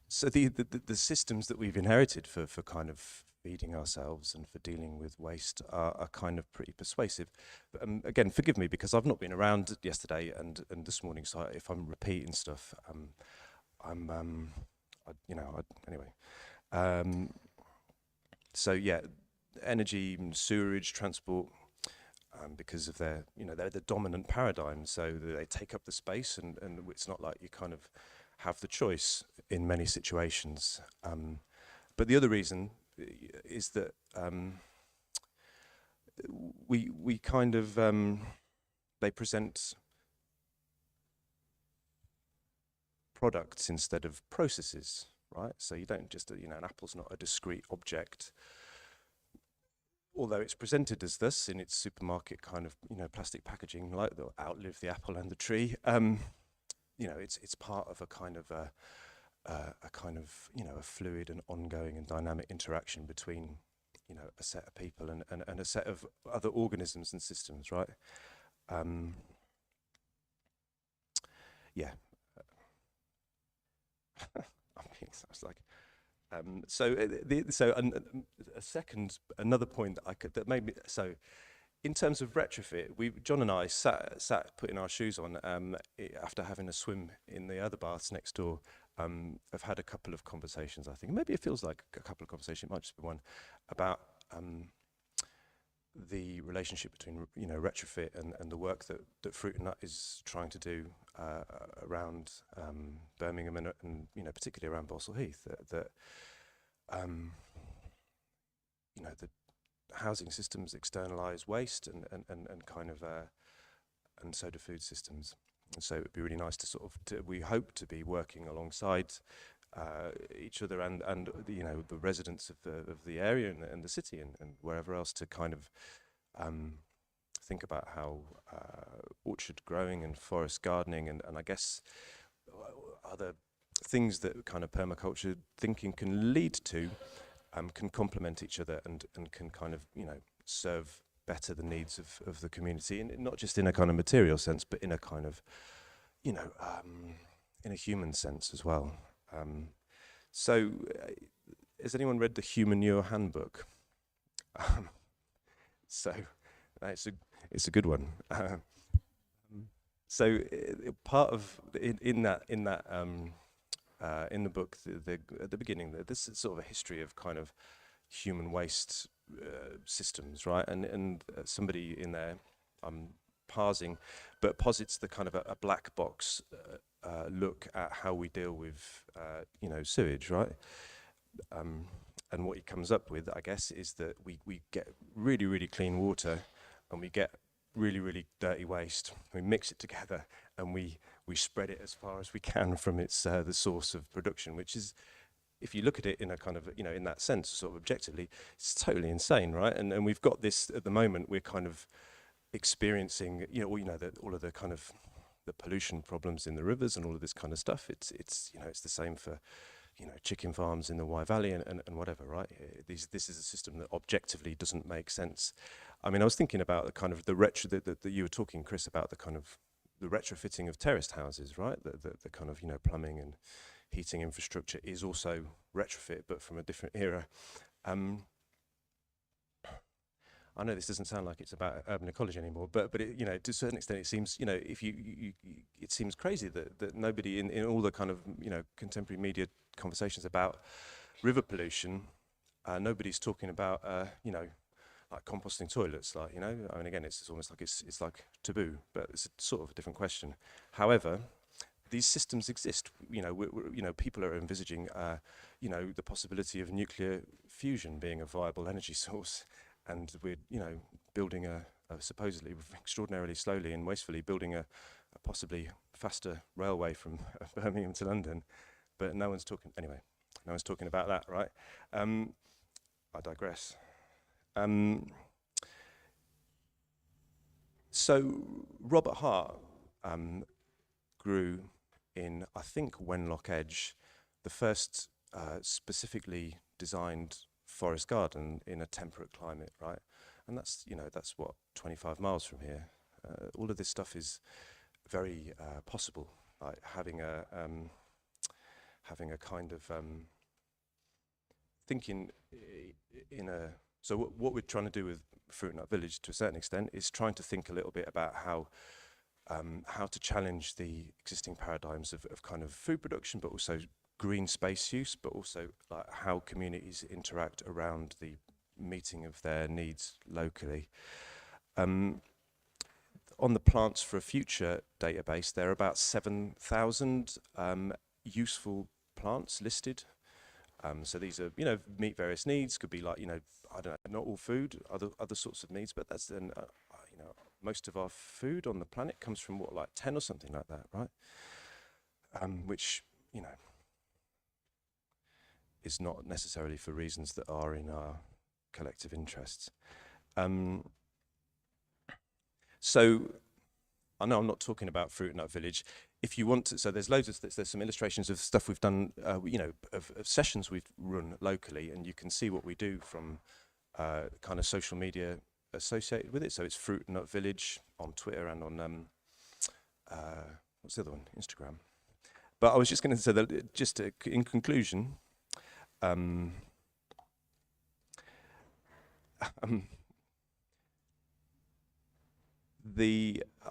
So the systems that we've inherited for kind of feeding ourselves and for dealing with waste are kind of pretty persuasive. But, again, forgive me, because I've not been around yesterday and this morning, so if I'm repeating stuff, anyway. So yeah, energy, sewerage, transport, because of their, they're the dominant paradigm, so they take up the space, and it's not like you kind of have the choice in many situations. But the other reason is that we kind of, they present products instead of processes, right? So you don't just, an apple's not a discrete object, although it's presented as this in its supermarket kind of, plastic packaging, like they'll outlive the apple and the tree. It's part of a kind of a fluid and ongoing and dynamic interaction between, a set of people and a set of other organisms and systems, right? Yeah. Another point that made me, so in terms of retrofit, John and I sat putting our shoes on after having a swim in the other baths next door. I've had a couple of conversations, I think. Maybe it feels like a couple of conversations, it might just be one, about the relationship between, retrofit and the work that Fruit and Nut is trying to do around Birmingham and particularly around Balsall Heath. That the housing systems externalise waste and kind of and so do food systems. And so it would be really nice to we hope to be working alongside each other and the residents of the area and the city and wherever else to kind of think about how orchard growing and forest gardening and I guess other things that kind of permaculture thinking can lead to can complement each other and can kind of serve better the needs of the community, and not just in a kind of material sense, but in a kind of in a human sense as well. So has anyone read the Humanure Handbook? So it's a good one. So part of in the book, at the beginning, this is sort of a history of kind of human waste systems, right? And somebody in there, I'm parsing, but posits the kind of a black box look at how we deal with, sewage, right? And what he comes up with, I guess, is that we get really, really clean water, and we get really, really dirty waste. We mix it together, and we spread it as far as we can from its the source of production, which is, if you look at it in a kind of, in that sense, sort of objectively, it's totally insane, right? And we've got this at the moment. We're kind of experiencing, all of the kind of the pollution problems in the rivers and all of this kind of stuff. It's the same for, chicken farms in the Wye Valley and whatever, right? This is a system that objectively doesn't make sense. I mean, I was thinking about the kind of that you were talking, Chris, about the kind of the retrofitting of terraced houses, right? The kind of, plumbing and heating infrastructure is also retrofit, but from a different era. I know this doesn't sound like it's about urban ecology anymore, but it, to a certain extent, it seems, if it seems crazy that nobody in all the kind of, contemporary media conversations about river pollution, nobody's talking about, like composting toilets, like, I mean, again, it's almost like it's like taboo, but it's a sort of a different question. However, these systems exist. People are envisaging, the possibility of nuclear fusion being a viable energy source. And we're, building a supposedly extraordinarily slowly and wastefully building a possibly faster railway from Birmingham to London, but no one's talking about that, right? I digress. So Robert Hart grew in, I think, Wenlock Edge, the first specifically designed forest garden in a temperate climate, right? And that's what, 25 miles from here. All of this stuff is very possible, like having a kind of thinking in a. So what we're trying to do with Fruit Nut Village, to a certain extent, is trying to think a little bit about how to challenge the existing paradigms of kind of food production, but also green space use, but also like how communities interact around the meeting of their needs locally. On the Plants for a Future database, there are about 7,000 useful plants listed. So these are, meet various needs. Could be like, I don't know, not all food, other sorts of needs, but that's then, most of our food on the planet comes from what, like 10 or something like that, right? Which, is not necessarily for reasons that are in our collective interests. So I know I'm not talking about Fruit and Nut Village. If you want to, so there's loads of, there's some illustrations of stuff we've done, of sessions we've run locally, and you can see what we do from kind of social media associated with it. So it's Fruit and Nut Village on Twitter and on, what's the other one? Instagram. But I was just going to say that, just in conclusion, I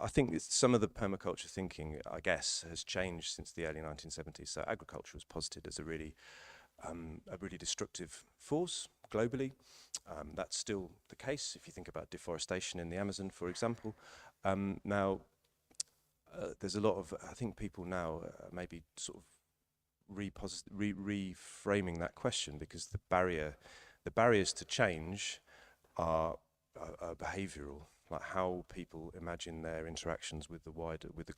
think some of the permaculture thinking, I guess, has changed since the early 1970s. So agriculture was posited as a really destructive force globally. That's still the case if you think about deforestation in the Amazon, for example. Now, there's a lot of, I think people now maybe sort of reframing that question, because the barriers to change are behavioural, like how people imagine their interactions with the wider, with the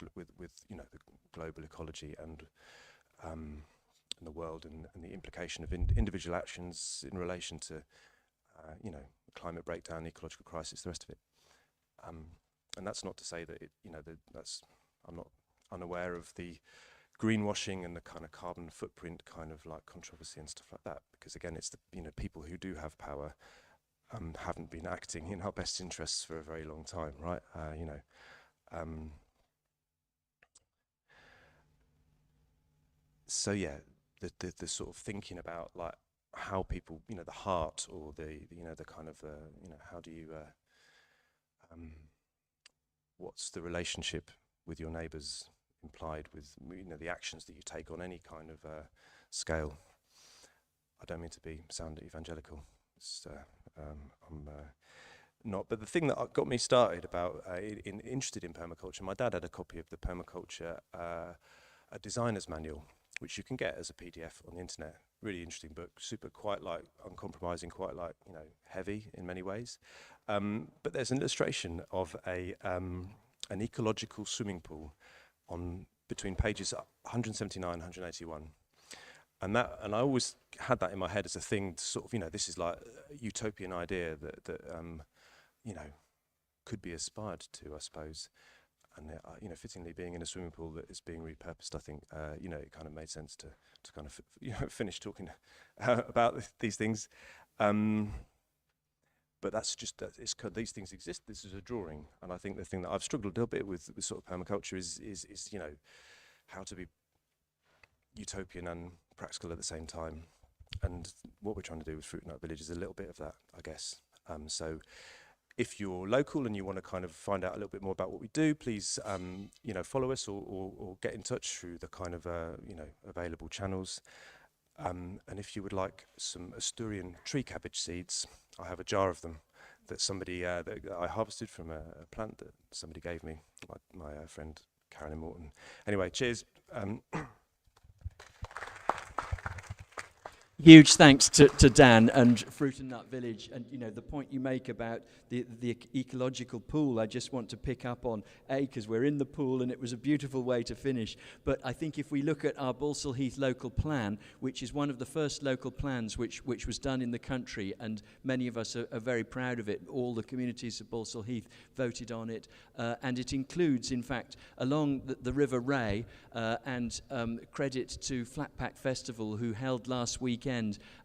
global ecology and the world, and the implication of individual actions in relation to climate breakdown, ecological crisis, the rest of it. And that's not to say that I'm not unaware of the greenwashing and the kind of carbon footprint kind of like controversy and stuff like that, because again, it's the people who do have power haven't been acting in our best interests for a very long time, right? So yeah, the sort of thinking about like how people, the heart, or the kind of how do you what's the relationship with your neighbours implied with the actions that you take on any kind of scale. I don't mean to sound evangelical. I'm not, but the thing that got me started about interested in permaculture, my dad had a copy of the Permaculture a designer's manual, which you can get as a PDF on the internet. Really interesting book, super, quite like uncompromising, quite like heavy in many ways. But there's an illustration of an ecological swimming pool on between pages 179 and 181. And I always had that in my head as a thing to sort of, this is like a utopian idea that could be aspired to, I suppose. And fittingly, being in a swimming pool that is being repurposed, I think it kind of made sense to kind of finish talking about these things. But that's just these things exist. This is a drawing, and I think the thing that I've struggled a little bit with sort of permaculture is how to be utopian and practical at the same time. And what we're trying to do with Fruit and Nut Village is a little bit of that, I guess. So if you're local and you want to kind of find out a little bit more about what we do, please follow us or get in touch through the kind of available channels. And if you would like some Asturian tree cabbage seeds, I have a jar of them that somebody that I harvested from a plant that somebody gave me, my friend Carolyn Morton. Anyway, cheers. Huge thanks to Dan and Fruit and Nut Village, and the point you make about the ecological pool, I just want to pick up on, because we're in the pool and it was a beautiful way to finish. But I think if we look at our Balsall Heath local plan, which is one of the first local plans which was done in the country, and many of us are very proud of it. All the communities of Balsall Heath voted on it, and it includes, in fact, along the River Ray, and credit to Flatpack Festival, who held last weekend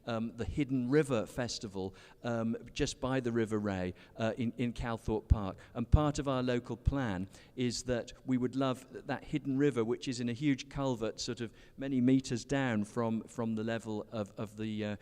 the Hidden River Festival just by the River Ray in Calthorpe Park. And part of our local plan is that we would love that hidden river, which is in a huge culvert sort of many metres down from the level of the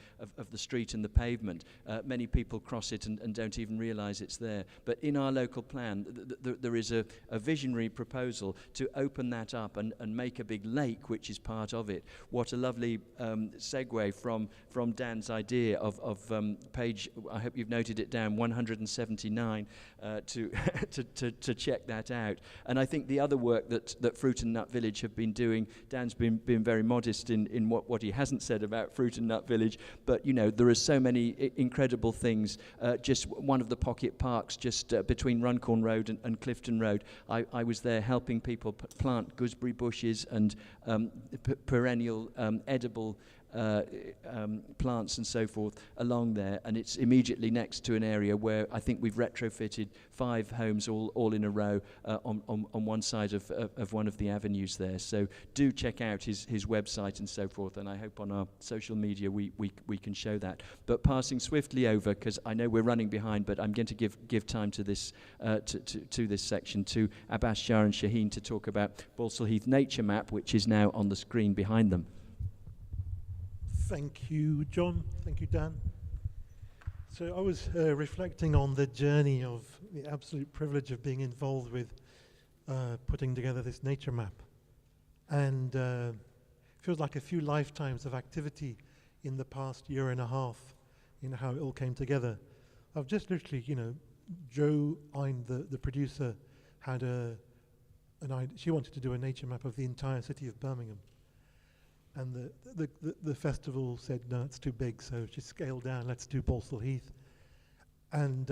street and the pavement. Many people cross it and don't even realise it's there. But in our local plan, there is a visionary proposal to open that up and make a big lake, which is part of it. What a lovely segue from from Dan's idea of page, I hope you've noted it down, 179, to check that out. And I think the other work that Fruit and Nut Village have been doing, Dan's been very modest in what he hasn't said about Fruit and Nut Village, but there are so many incredible things. Just one of the pocket parks just between Runcorn Road and Clifton Road, I was there helping people plant gooseberry bushes and perennial edible plants and so forth along there, and it's immediately next to an area where I think we've retrofitted 5 homes all in a row on one side of one of the avenues there. So do check out his website and so forth, and I hope on our social media we can show that. But passing swiftly over, because I know we're running behind, but I'm going to give time to this to this section to Abbas, Shah and Shaheen to talk about Balsall Heath Nature Map, which is now on the screen behind them. Thank you, John. Thank you, Dan. So I was reflecting on the journey of the absolute privilege of being involved with putting together this nature map. And feels like a few lifetimes of activity in the past year and a half in how it all came together. I've just literally, Jo Ein, the producer, had she wanted to do a nature map of the entire city of Birmingham. And the festival said, no, it's too big, so she scaled down, let's do Balsall Heath. And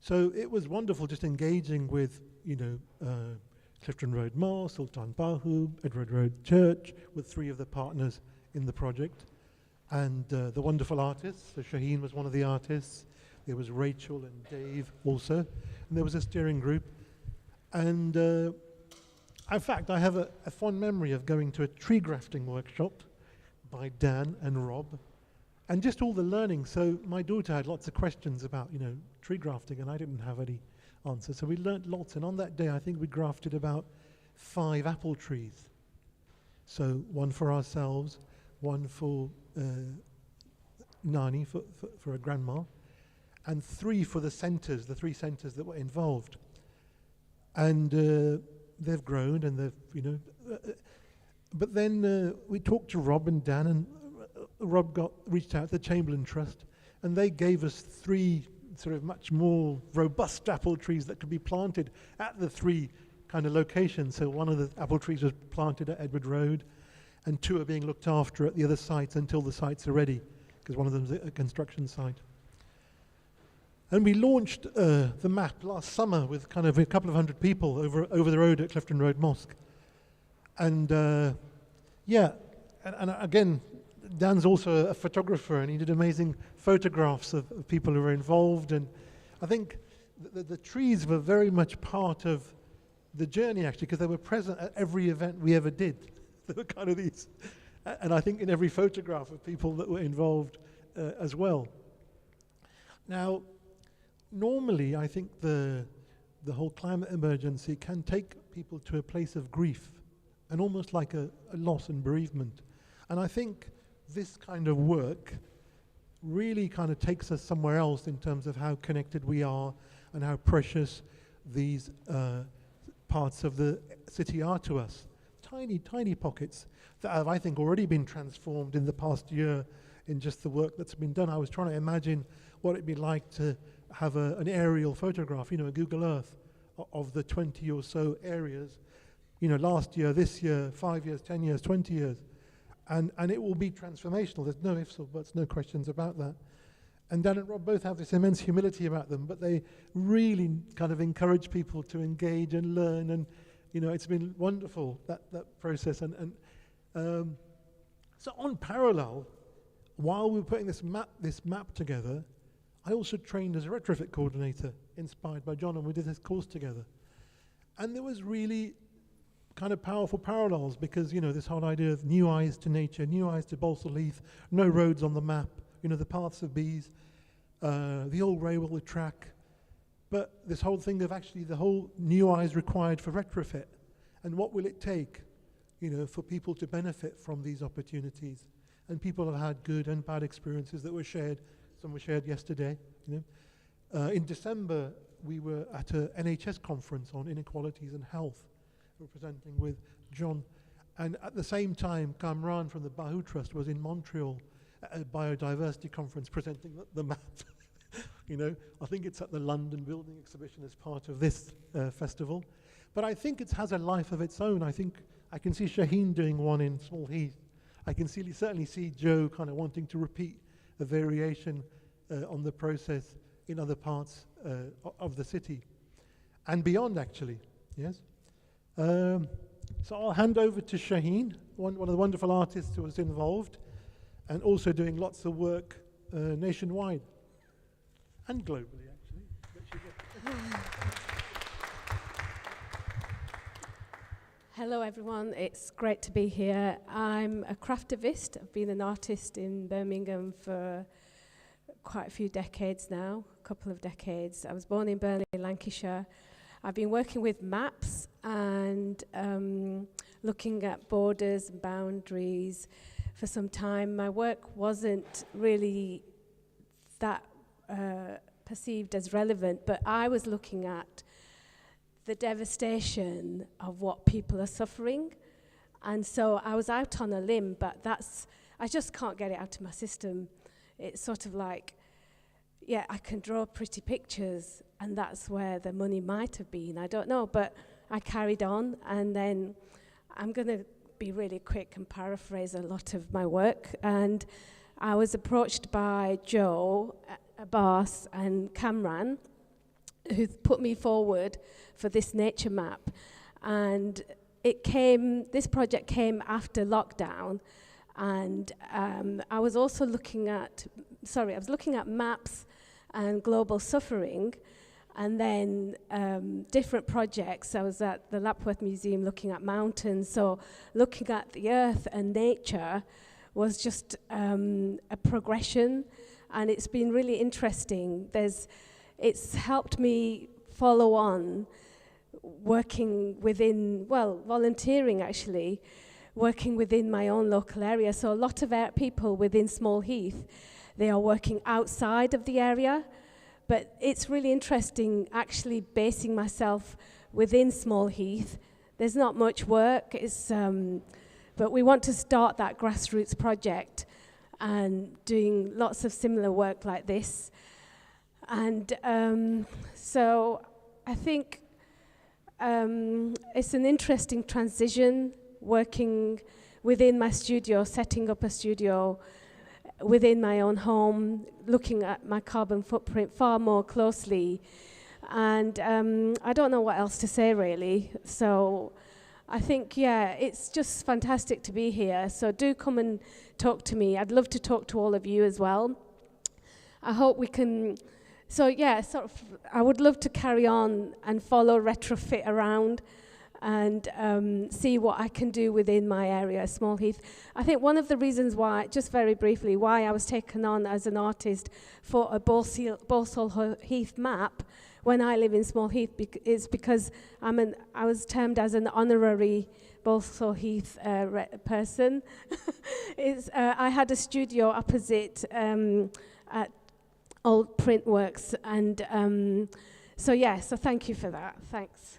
so it was wonderful just engaging with, Clifton Road Mosque, Sultan Bahu, Edward Road Church, with 3 of the partners in the project. And the wonderful artists, so Shaheen was one of the artists, there was Rachel and Dave also, and there was a steering group. And in fact, I have a fond memory of going to a tree grafting workshop by Dan and Rob, and just all the learning. So my daughter had lots of questions about, tree grafting, and I didn't have any answers. So we learnt lots, and on that day, I think we grafted about 5 apple trees. So 1 for ourselves, 1 for Nani, for a grandma, and 3 for the centres, the 3 centres that were involved. And they've grown, and they've, but then we talked to Rob and Dan, and Rob reached out to the Chamberlain Trust, and they gave us 3 sort of much more robust apple trees that could be planted at the 3 kind of locations. So one of the apple trees was planted at Edward Road, and 2 are being looked after at the other sites until the sites are ready, because one of them is a construction site. And we launched the map last summer with kind of a couple of 100 people over the road at Clifton Road Mosque. And and again, Dan's also a photographer, and he did amazing photographs of people who were involved. And I think the trees were very much part of the journey, actually, because they were present at every event we ever did. They were kind of these, and I think in every photograph of people that were involved as well. Now, normally, I think the whole climate emergency can take people to a place of grief and almost like a loss and bereavement. And I think this kind of work really kind of takes us somewhere else in terms of how connected we are and how precious these parts of the city are to us. Tiny, tiny pockets that have, I think, already been transformed in the past year in just the work that's been done. I was trying to imagine what it'd be like to have an aerial photograph, a Google Earth of the 20 or so areas, last year, this year, 5 years, 10 years, 20 years. And it will be transformational. There's no ifs or buts, no questions about that. And Dan and Rob both have this immense humility about them, but they really kind of encourage people to engage and learn. And, it's been wonderful, that process. And so on parallel, while we were putting this map together, I also trained as a retrofit coordinator, inspired by John, and we did this course together. And there was really kind of powerful parallels, because, this whole idea of new eyes to nature, new eyes to Balsall Heath, no roads on the map, the paths of bees, the old railway track, but this whole thing of actually the whole new eyes required for retrofit, and what will it take, for people to benefit from these opportunities. And people have had good and bad experiences that were shared. Some were shared yesterday. In December, we were at a NHS conference on inequalities and health, representing with John, And at the same time, Kamran from the Bahu Trust was in Montreal at a biodiversity conference presenting the map. You know, I think it's at the London Building Exhibition as part of this festival. But I think it has a life of its own. I think I can see Shaheen doing one in Small Heath. I can certainly see Joe kind of wanting to repeat a variation on the process in other parts of the city and beyond, actually. Yes. So I'll hand over to Shaheen, one of the wonderful artists who was involved and also doing lots of work nationwide and globally, actually. Hello everyone, it's great to be here. I'm a craftivist. I've been an artist in Birmingham for quite a few decades now, a couple of decades. I was born in Burnley, Lancashire. I've been working with maps and looking at borders and boundaries for some time. My work wasn't really that perceived as relevant, but I was looking at the devastation of what people are suffering. And so I was out on a limb, but I just can't get it out of my system. It's sort of like, yeah, I can draw pretty pictures, and that's where the money might have been. I don't know, but I carried on, and then I'm going to be really quick and paraphrase a lot of my work. And I was approached by Joe, Abbas, and Kamran, who put me forward for this nature map. And this project came after lockdown, and I was also looking at maps and global suffering, and then different projects. I was at the Lapworth Museum looking at mountains, so looking at the earth and nature was just a progression, and it's been really interesting. It's helped me follow on working within, volunteering actually, working within my own local area. So a lot of people within Small Heath, they are working outside of the area, but it's really interesting actually basing myself within Small Heath. There's not much work, but we want to start that grassroots project and doing lots of similar work like this. And so I think it's an interesting transition, working within my studio, setting up a studio within my own home, looking at my carbon footprint far more closely. And I don't know what else to say, really. So I think, yeah, it's just fantastic to be here. So do come and talk to me. I'd love to talk to all of you as well. I hope we can... So yeah, I would love to carry on and follow Retrofit around and see what I can do within my area, Small Heath. I think one of the reasons why, just very briefly, why I was taken on as an artist for a Balsall Heath map when I live in Small Heath is because I was termed as an honorary Balsall Heath person. I had a studio opposite at Old Print Works, and so thank you for that. Thanks.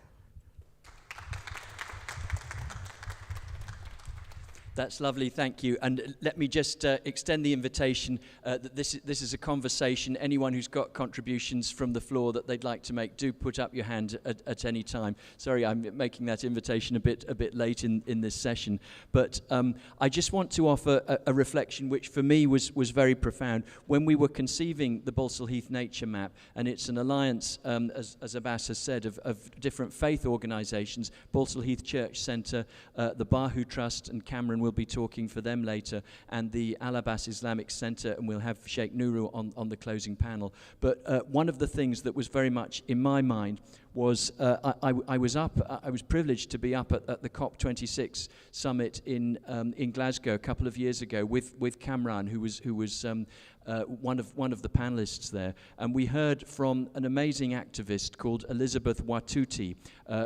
That's lovely, thank you. And let me just extend the invitation that this is a conversation. Anyone who's got contributions from the floor that they'd like to make, do put up your hand at any time. Sorry, I'm making that invitation a bit late in this session. But I just want to offer a reflection which for me was very profound. When we were conceiving the Balsall Heath Nature Map, and it's an alliance, as Abbas has said, of different faith organisations, Balsall Heath Church Centre, the Bahu Trust, and Cameron will be talking for them later, and the Al Abbas Islamic Centre, and we'll have Sheikh Nuru on the closing panel. But one of the things that was very much in my mind was I was privileged to be up at the COP26 summit in Glasgow a couple of years ago with Kamran, who was one of the panelists there, and we heard from an amazing activist called Elizabeth Watuti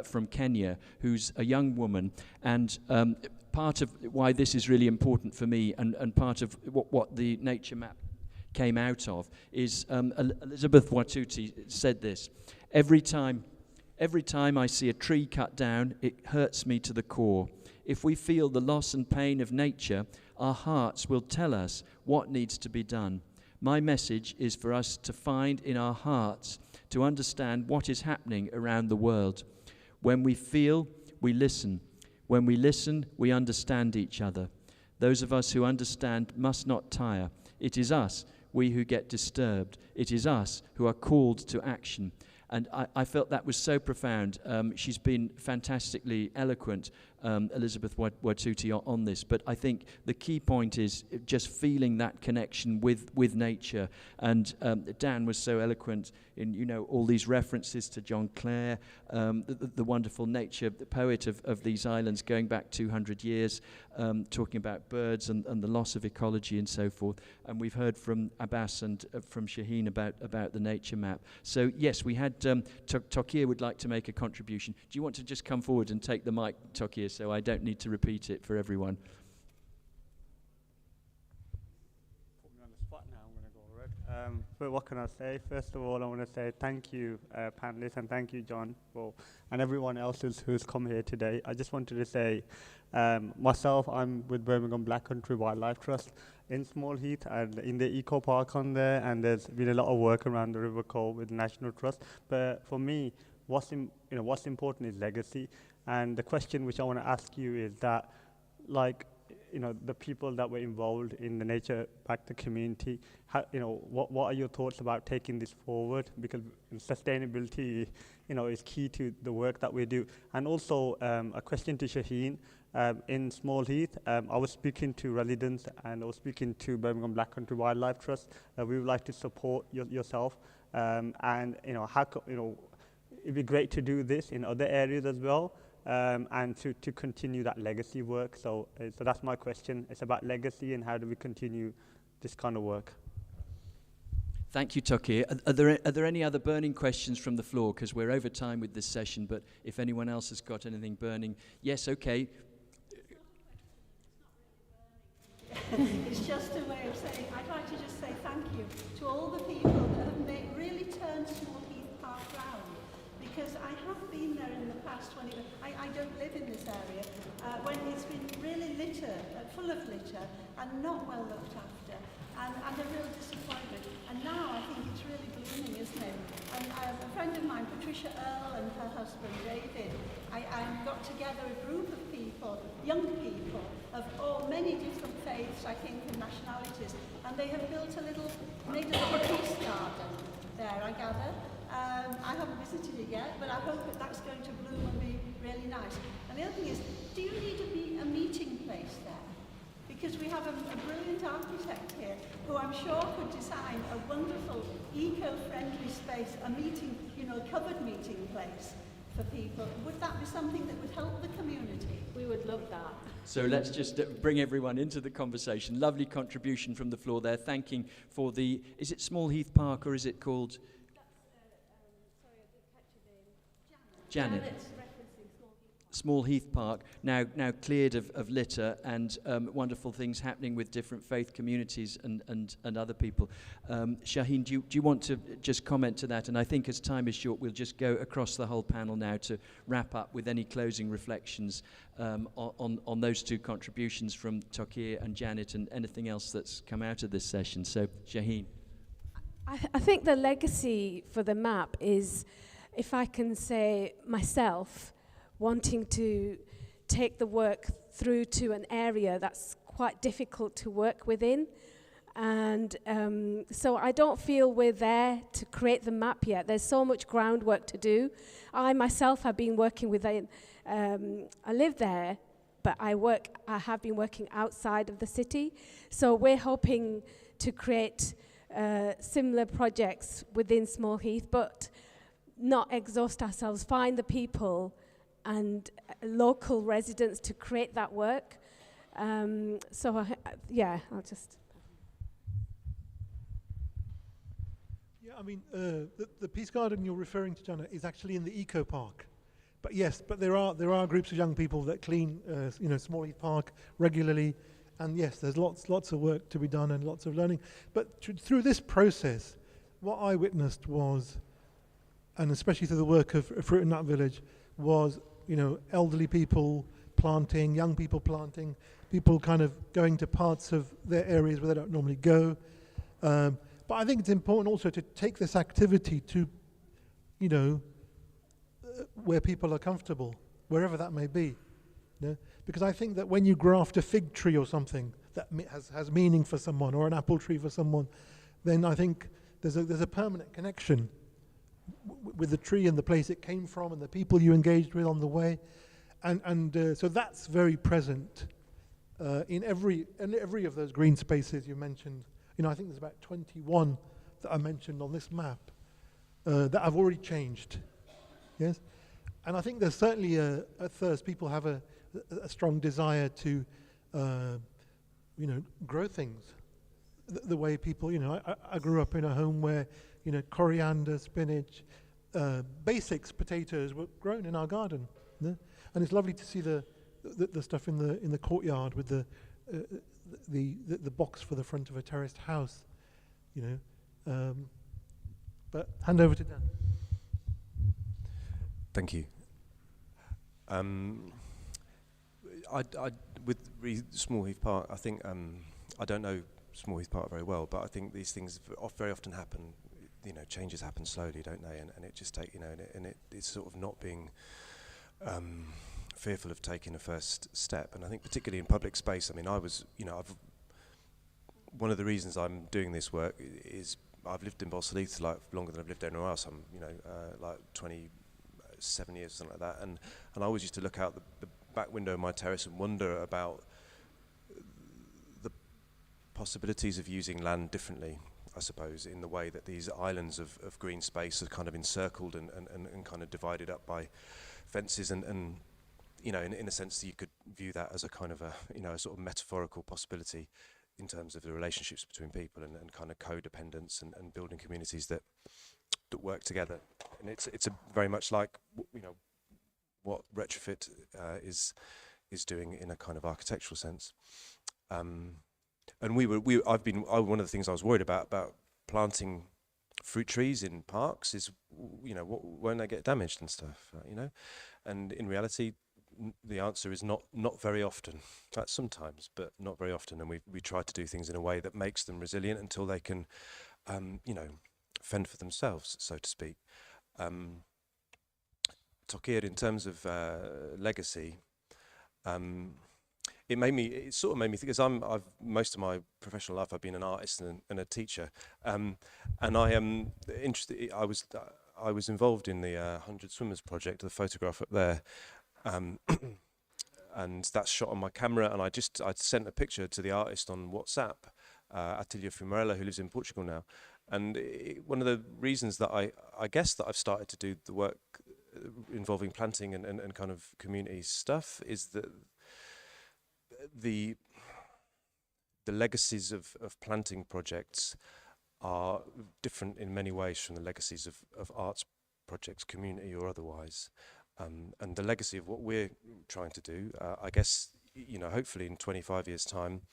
from Kenya, who's a young woman, and part of why this is really important for me, and part of what the nature map came out of, is Elizabeth Watuti said this: every time I see a tree cut down, it hurts me to the core. If we feel the loss and pain of nature, our hearts will tell us what needs to be done. My message is for us to find in our hearts to understand what is happening around the world. When we feel, we listen. When we listen, we understand each other. Those of us who understand must not tire. It is us, we who get disturbed. It is us who are called to action. And I felt that was so profound. She's been fantastically eloquent, Elizabeth Watuti, on this. But I think the key point is just feeling that connection with nature. And Dan was so eloquent in, you know, all these references to John Clare, the wonderful nature, the poet of these islands going back 200 years, talking about birds and the loss of ecology and so forth. And we've heard from Abbas and from Shaheen about the nature map. So yes, we had Tokir would like to make a contribution. Do you want to just come forward and take the mic, Tokir, so I don't need to repeat it for everyone? Put me on the spot now, I'm going to go red. But what can I say? First of all, I want to say thank you, panelists, and thank you, John, and everyone else who's come here today. I just wanted to say, myself, I'm with Birmingham Black Country Wildlife Trust in Small Heath and in the eco park on there, and there's been a lot of work around the River Cove with National Trust. But for me, what's important is legacy. And the question which I want to ask you is that, like, the people that were involved in the nature back to community, what are your thoughts about taking this forward? Because sustainability, is key to the work that we do. And also a question to Shaheen. In Small Heath, I was speaking to residents and I was speaking to Birmingham Black Country Wildlife Trust. We would like to support yourself, and it'd be great to do this in other areas as well, and to continue that legacy work. So that's my question. It's about legacy and how do we continue this kind of work. Thank you, Tokir. Are there any other burning questions from the floor? Because we're over time with this session, but if anyone else has got anything burning, yes, okay. It's just a way of saying, I'd like to just say thank you to all the people that have really turned Small Heath Park round. Because I have been there in the past when I don't live in this area, when it's been really litter, full of litter, and not well looked after, and a real disappointment. And now I think it's really blooming, isn't it? And a friend of mine, Patricia Earle, and her husband David, I got together a group of people, young people, of many different faiths, I think, and nationalities, and they have made a little peace garden there, I gather. I haven't visited it yet, but I hope that's going to bloom and be really nice. And the other thing is, do you need a meeting place there? Because we have a brilliant architect here who I'm sure could design a wonderful eco-friendly space, a meeting, covered meeting place for people. Would that be something that would help the community? We would love that. So let's just bring everyone into the conversation. Lovely contribution from the floor there, thanking for is it Small Heath Park or is it called? Janet. Small Heath Park, now cleared of litter, and wonderful things happening with different faith communities and other people. Shaheen, do you want to just comment to that? And I think as time is short, we'll just go across the whole panel now to wrap up with any closing reflections on those two contributions from Tokir and Janet, and anything else that's come out of this session. So, Shaheen. I think the legacy for the map is, if I can say myself, wanting to take the work through to an area that's quite difficult to work within. And so I don't feel we're there to create the map yet. There's so much groundwork to do. I myself have been working with, I live there, but I have been working outside of the city. So we're hoping to create similar projects within Small Heath, but not exhaust ourselves, find the people and local residents to create that work. I'll just... Yeah, I mean, the Peace Garden you're referring to, Jana, is actually in the Eco Park. But yes, there are groups of young people that clean, Small Heath Park regularly. And yes, there's lots of work to be done and lots of learning. But through this process, what I witnessed was, and especially through the work of Fruit and Nut Village, was elderly people planting, young people planting, people kind of going to parts of their areas where they don't normally go. But I think it's important also to take this activity to, where people are comfortable, wherever that may be. Because I think that when you graft a fig tree or something that has meaning for someone, or an apple tree for someone, then I think there's a permanent connection with the tree and the place it came from and the people you engaged with on the way. And so that's very present in every of those green spaces you mentioned. I think there's about 21 that I mentioned on this map that have already changed. Yes, and I think there's certainly a thirst. People have a strong desire to, grow things. The way people, I grew up in a home where, coriander, spinach, basics, potatoes were grown in our garden. And it's lovely to see the stuff in the courtyard with the box for the front of a terraced house, But hand over to Dan. Thank you. With Small Heath Park, I think I don't know Small Heath Park very well, but I think these things very often happen. Changes happen slowly, don't they? And it just it's sort of not being fearful of taking a first step. And I think particularly in public space, one of the reasons I'm doing this work is I've lived in Balsall Heath longer than I've lived anywhere else. I'm 27 years or something like that, and I always used to look out the back window of my terrace and wonder about the possibilities of using land differently, I suppose, in the way that these islands of green space are kind of encircled and kind of divided up by fences and in a sense you could view that as a kind of a sort of metaphorical possibility in terms of the relationships between people and kind of codependence and building communities that work together. And it's very much like what Retrofit is doing in a kind of architectural sense. And one of the things I was worried about planting fruit trees in parks is when they get damaged and stuff, and in reality the answer is not very often. Sometimes, but not very often, and we try to do things in a way that makes them resilient until they can fend for themselves, so to speak. Tokir, in terms of legacy, it sort of made me think, because most of my professional life I've been an artist and a teacher, and I am interested. I was involved in the 100 Swimmers project, the photograph up there, and that's shot on my camera. And I sent a picture to the artist on WhatsApp, Attilio Fumarella, who lives in Portugal now. And one of the reasons that I guess that I've started to do the work involving planting and kind of community stuff is that the legacies of planting projects are different in many ways from the legacies of arts projects, community or otherwise. And the legacy of what we're trying to do, I guess, hopefully in 25 years' time,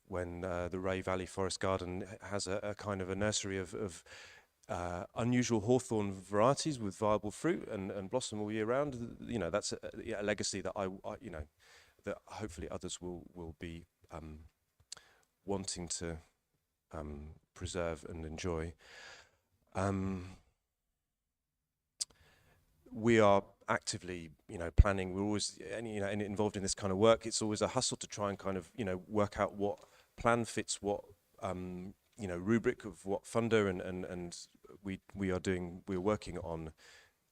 when the Ray Valley Forest Garden has a kind of a nursery of unusual hawthorn varieties with viable fruit and blossom all year round, that's a legacy that that hopefully others will be wanting to preserve and enjoy. We are actively, planning. We're always, involved in this kind of work. It's always a hustle to try and kind of, work out what plan fits what, rubric of what funder, and we're working on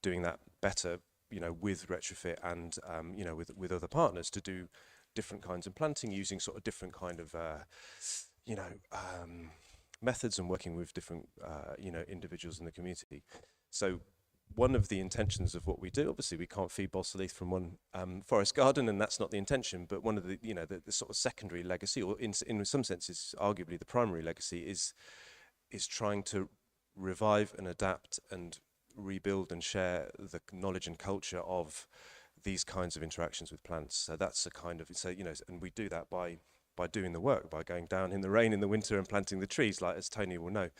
doing that better, with Retrofit and, with other partners to do different kinds of planting using sort of different kind of, methods and working with different, individuals in the community. So one of the intentions of what we do, obviously we can't feed Balsall Heath from one forest garden, and that's not the intention, but one of the, the sort of secondary legacy, or in some senses arguably the primary legacy, is trying to revive and adapt and rebuild and share the knowledge and culture of these kinds of interactions with plants. So that's a kind of, and we do that by doing the work, by going down in the rain in the winter and planting the trees, like as Tony will know.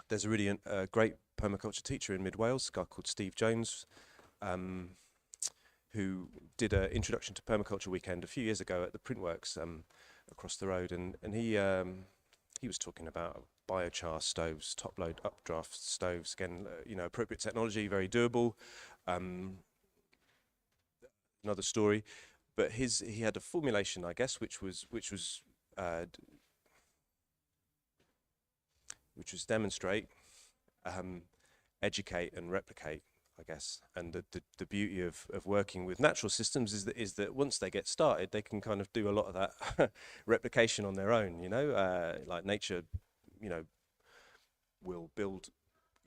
There's a really great permaculture teacher in Mid Wales, a guy called Steve Jones. who did an introduction to permaculture weekend a few years ago at the Printworks across the road, and he was talking about biochar stoves, top load updraft stoves. Again, appropriate technology, very doable. Another story, but he had a formulation, I guess, which was demonstrate, educate, and replicate, I guess. And the beauty of working with natural systems is that once they get started, they can kind of do a lot of that replication on their own. Like nature, will build,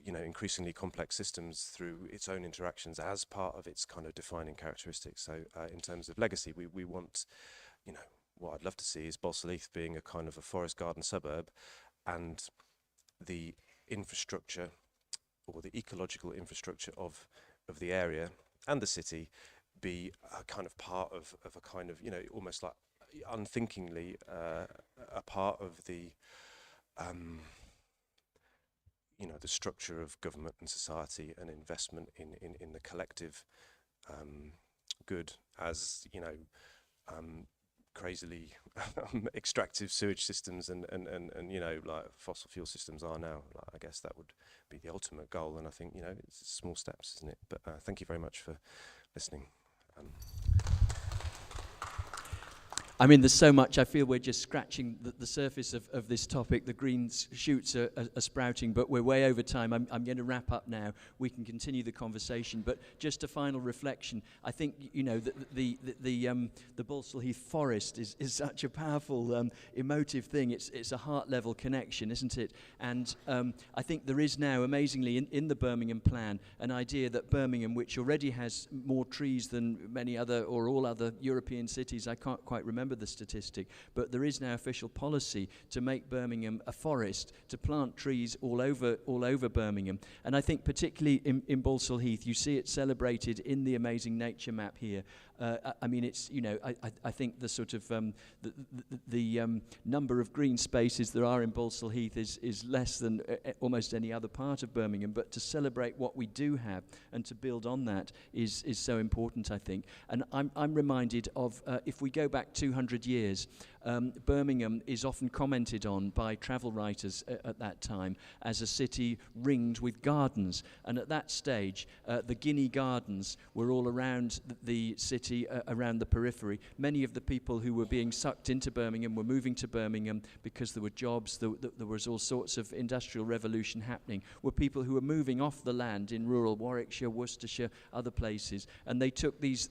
increasingly complex systems through its own interactions as part of its kind of defining characteristics. So in terms of legacy, we want, what I'd love to see is Balsall Heath being a kind of a forest garden suburb, and the infrastructure or the ecological infrastructure of the area and the city be a kind of part of a kind of, almost like unthinkingly a part of the the structure of government and society and investment in the collective good, as crazily extractive sewage systems and like fossil fuel systems are now. I guess that would be the ultimate goal, and I think it's small steps, isn't it? But thank you very much for listening. I mean, there's so much. I feel we're just scratching the surface of this topic. The green shoots are sprouting, but we're way over time. I'm going to wrap up now. We can continue the conversation, but just a final reflection. I think the Balsall Heath forest is such a powerful, emotive thing. It's a heart level connection, isn't it? And I think there is now, amazingly, in the Birmingham plan, an idea that Birmingham, which already has more trees than many other or all other European cities, I can't quite remember the statistic, but there is now official policy to make Birmingham a forest, to plant trees all over Birmingham. And I think particularly in Balsall Heath, you see it celebrated in the amazing nature map here. I mean, it's, I think the sort of the number of green spaces there are in Balsall Heath is less than almost any other part of Birmingham, but to celebrate what we do have and to build on that is so important, I think. And I'm reminded of, if we go back 200 years, Birmingham is often commented on by travel writers at that time as a city ringed with gardens. And at that stage, the Guinea Gardens were all around the city, around the periphery. Many of the people who were being sucked into Birmingham were moving to Birmingham because there were jobs, there was all sorts of industrial revolution happening, were people who were moving off the land in rural Warwickshire, Worcestershire, other places, and they took these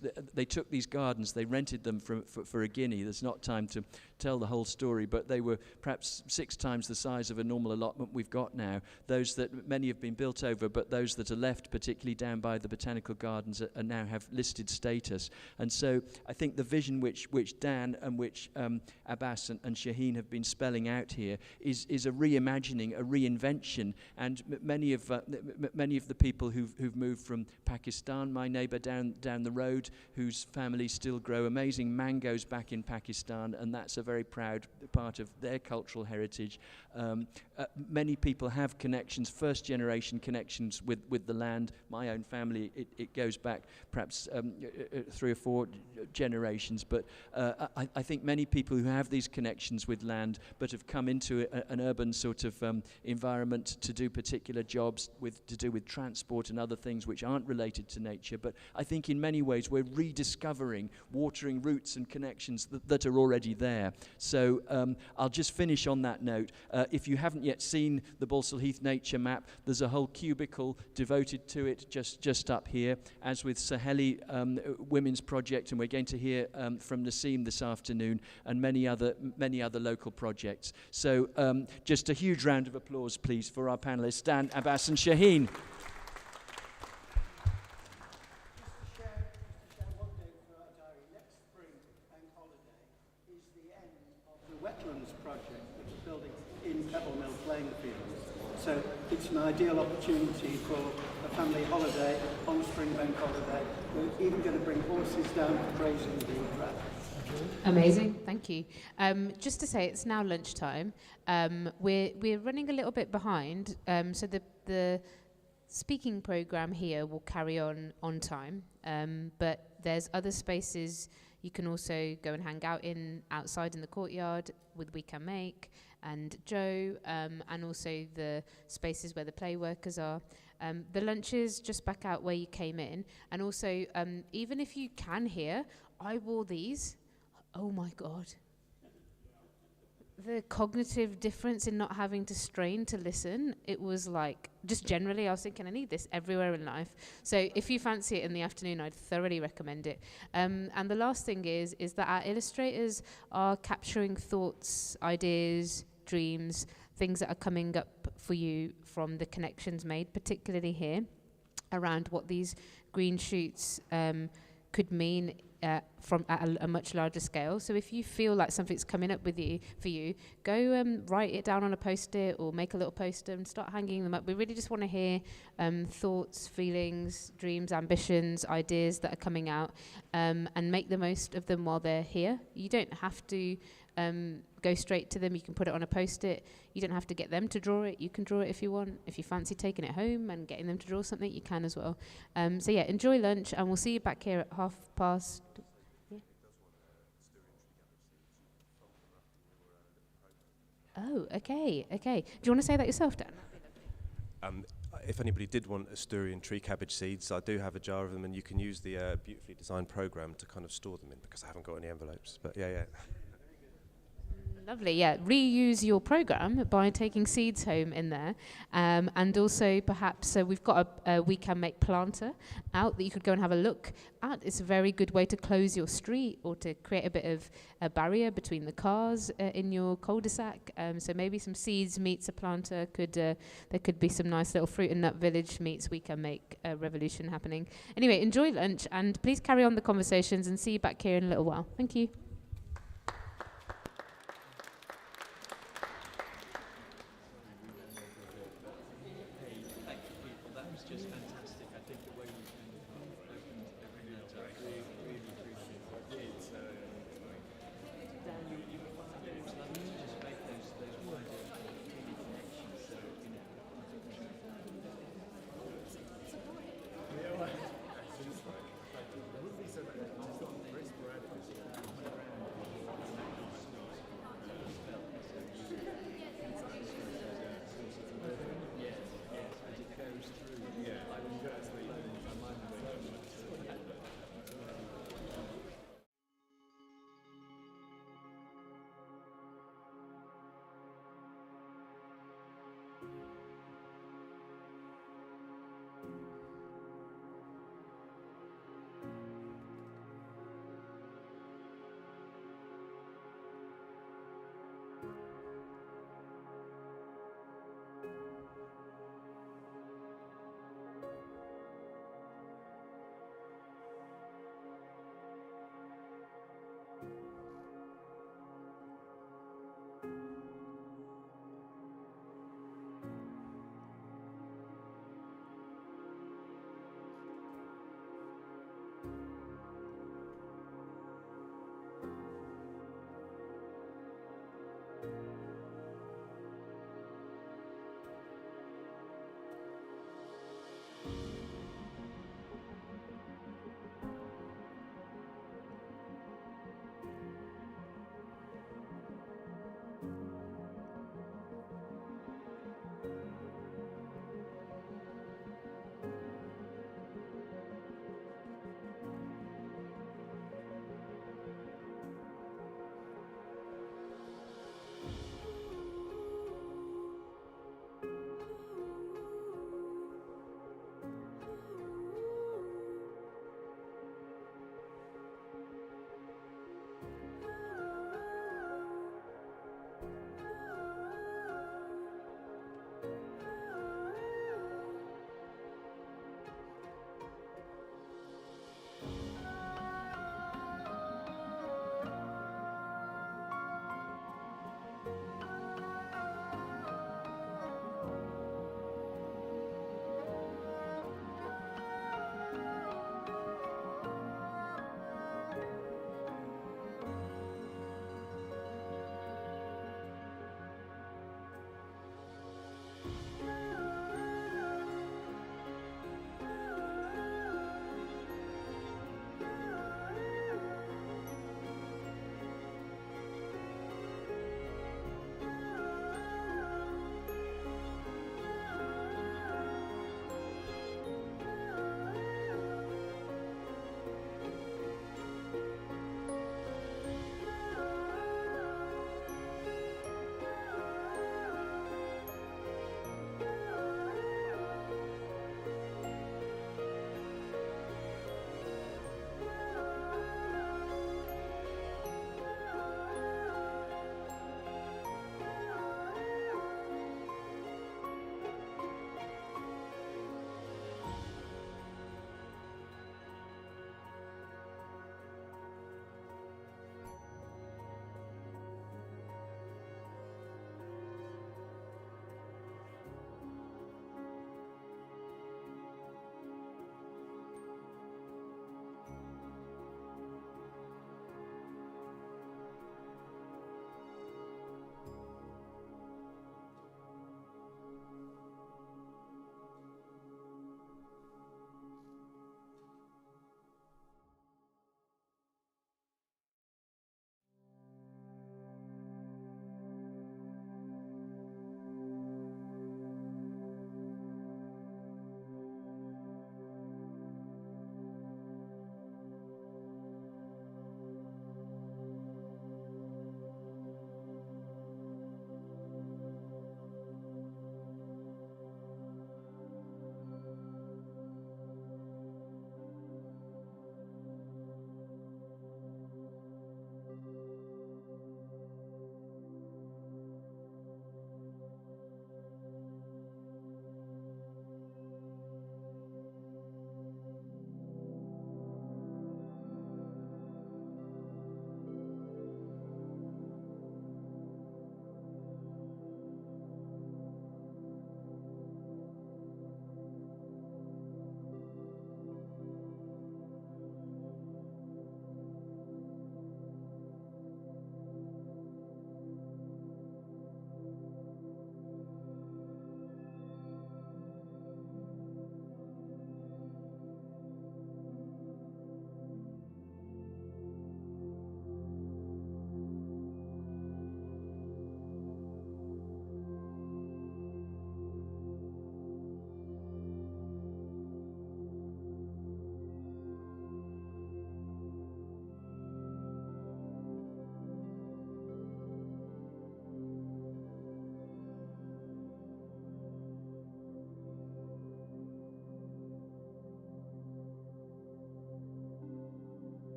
gardens, they rented them for a guinea. There's not time to tell the whole story, but they were perhaps 6 times the size of a normal allotment we've got now. Those that many have been built over, but those that are left, particularly down by the botanical gardens, are now have listed status. And so I think the vision which Dan and which Abbas and Shaheen have been spelling out here is a reimagining, a reinvention. And many of the people who've moved from Pakistan, my neighbour down the road, whose families still grow amazing mangoes back in Pakistan, and that's a very proud part of their cultural heritage. Many people have connections, first generation connections with the land. My own family, it goes back perhaps 3 or 4 generations, but I think many people who have these connections with land but have come into an urban sort of environment to do particular jobs to do with transport and other things which aren't related to nature. But I think in many ways we're rediscovering watering roots and connections that are already there. So I'll just finish on that note. If you haven't yet seen the Balsall Heath nature map, there's a whole cubicle devoted to it just up here, as with Saheli Women's Project, and we're going to hear from Naseem this afternoon, and many other local projects. So just a huge round of applause, please, for our panelists, Dan, Abbas and Shaheen. So it's an ideal opportunity for a family holiday on spring bank holiday. We're even going to bring horses down for grazing the grass. Amazing, thank you. Just to say, it's now lunchtime. We're running a little bit behind, so the speaking program here will carry on time, but there's other spaces you can also go and hang out in outside in the courtyard with We Can Make and Joe, and also the spaces where the play workers are. The lunches just back out where you came in, and also even if you can hear, I wore these. Oh my God. The cognitive difference in not having to strain to listen, it was like, just generally I was thinking I need this everywhere in life. So if you fancy it in the afternoon, I'd thoroughly recommend it. And the last thing is that our illustrators are capturing thoughts, ideas, dreams, things that are coming up for you from the connections made, particularly here, around what these green shoots could mean from at a much larger scale. So if you feel like something's coming up with you, for you, go write it down on a post-it or make a little poster and start hanging them up. We really just want to hear thoughts, feelings, dreams, ambitions, ideas that are coming out, and make the most of them while they're here. You don't have to go straight to them. You can put it on a post-it. You don't have to get them to draw it. You can draw it if you want. If you fancy taking it home and getting them to draw something, you can as well. So yeah, enjoy lunch, and we'll see you back here at past. Yeah. Oh, okay. Do you want to say that yourself, Dan? If anybody did want Asturian tree cabbage seeds, I do have a jar of them, and you can use the beautifully designed program to kind of store them in, because I haven't got any envelopes. But yeah. Lovely, yeah. Reuse your program by taking seeds home in there, and also perhaps we've got a We Can Make planter out that you could go and have a look at. It's a very good way to close your street or to create a bit of a barrier between the cars in your cul-de-sac. So maybe some seeds meets a planter could there could be some nice little fruit and nut village meets We Can Make revolution happening. Anyway, enjoy lunch and please carry on the conversations, and see you back here in a little while. Thank you. Yeah.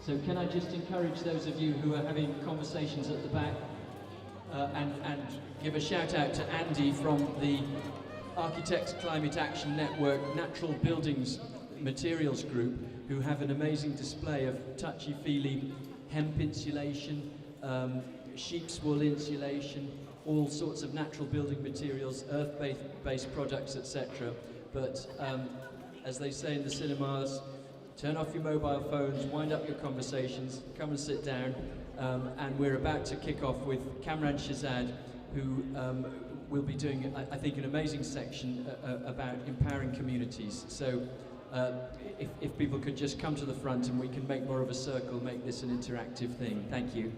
So can I just encourage those of you who are having conversations at the back and give a shout out to Andy from the Architects Climate Action Network Natural Buildings Materials Group, who have an amazing display of touchy-feely hemp insulation, sheep's wool insulation, all sorts of natural building materials, earth-based products, etc. But as they say in the cinemas, turn off your mobile phones, wind up your conversations, come and sit down. And we're about to kick off with Kamran Shahzad, who will be doing, I think, an amazing section about empowering communities. So if people could just come to the front and we can make more of a circle, make this an interactive thing. Thank you.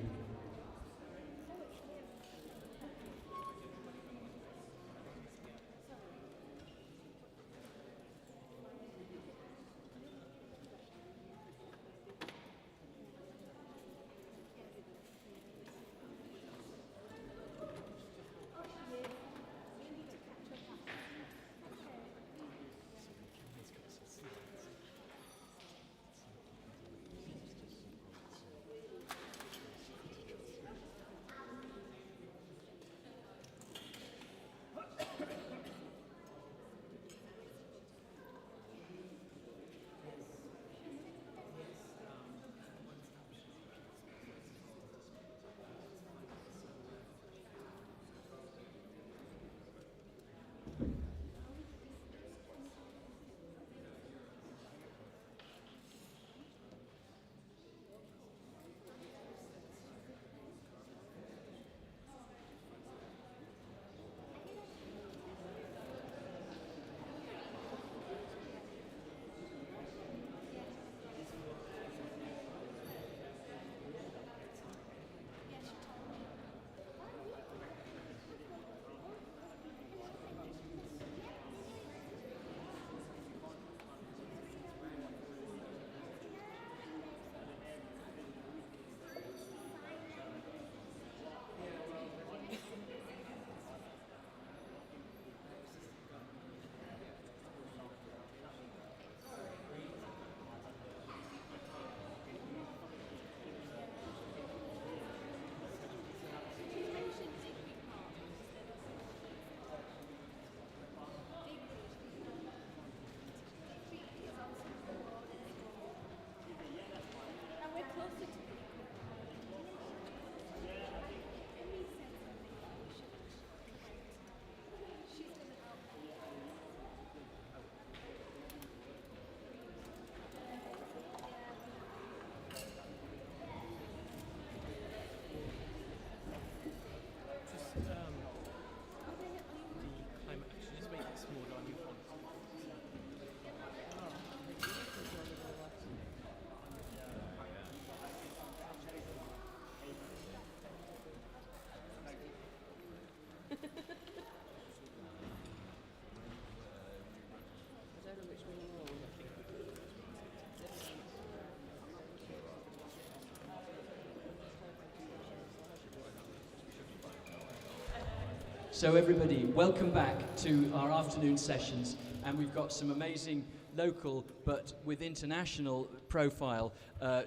So everybody, welcome back to our afternoon sessions, and we've got some amazing local but with international profile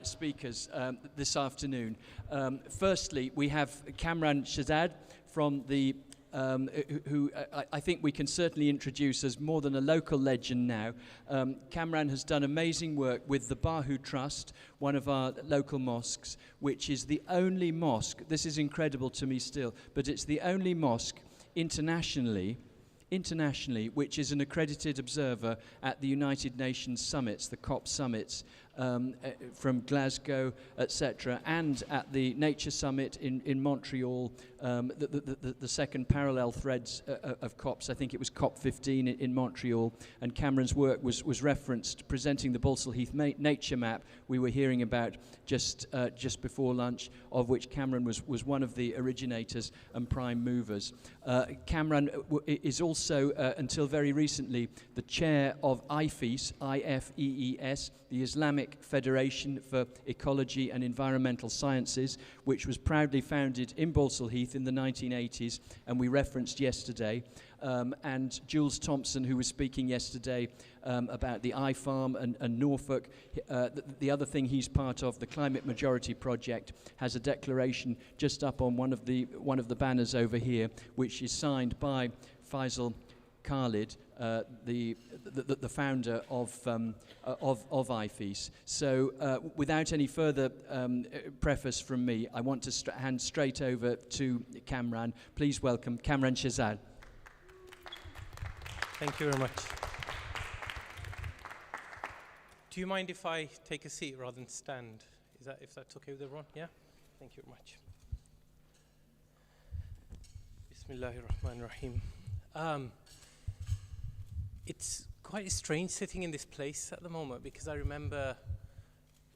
speakers this afternoon. Firstly, we have Kamran Shahzad from the who I think we can certainly introduce as more than a local legend now. Kamran has done amazing work with the Bahu Trust, one of our local mosques, which is the only mosque, this is incredible to me still, but it's the only mosque internationally, which is an accredited observer at the United Nations summits, the COP summits, from Glasgow, etc., and at the Nature Summit in Montreal, the second parallel threads of COPs. I think it was COP 15 in Montreal, and Cameron's work was referenced presenting the Balsall Heath nature map we were hearing about just before lunch, of which Cameron was one of the originators and prime movers. Cameron is also, until very recently, the chair of IFES, I-F-E-E-S, the Islamic Islamic Federation for Ecology and Environmental Sciences, which was proudly founded in Balsall Heath in the 1980s, and we referenced yesterday. And Jules Thompson, who was speaking yesterday about the iFarm and Norfolk. The other thing he's part of, the Climate Majority Project, has a declaration just up on one of the banners over here, which is signed by Faisal Khalid, the founder of IFES. So without any further preface from me, I want to hand straight over to Kamran. Please welcome Kamran Shahzad. Thank you very much. Do you mind if I take a seat rather than stand? If that's okay with everyone? Yeah? Thank you very much. Bismillahirrahmanirrahim. It's quite strange sitting in this place at the moment, because I remember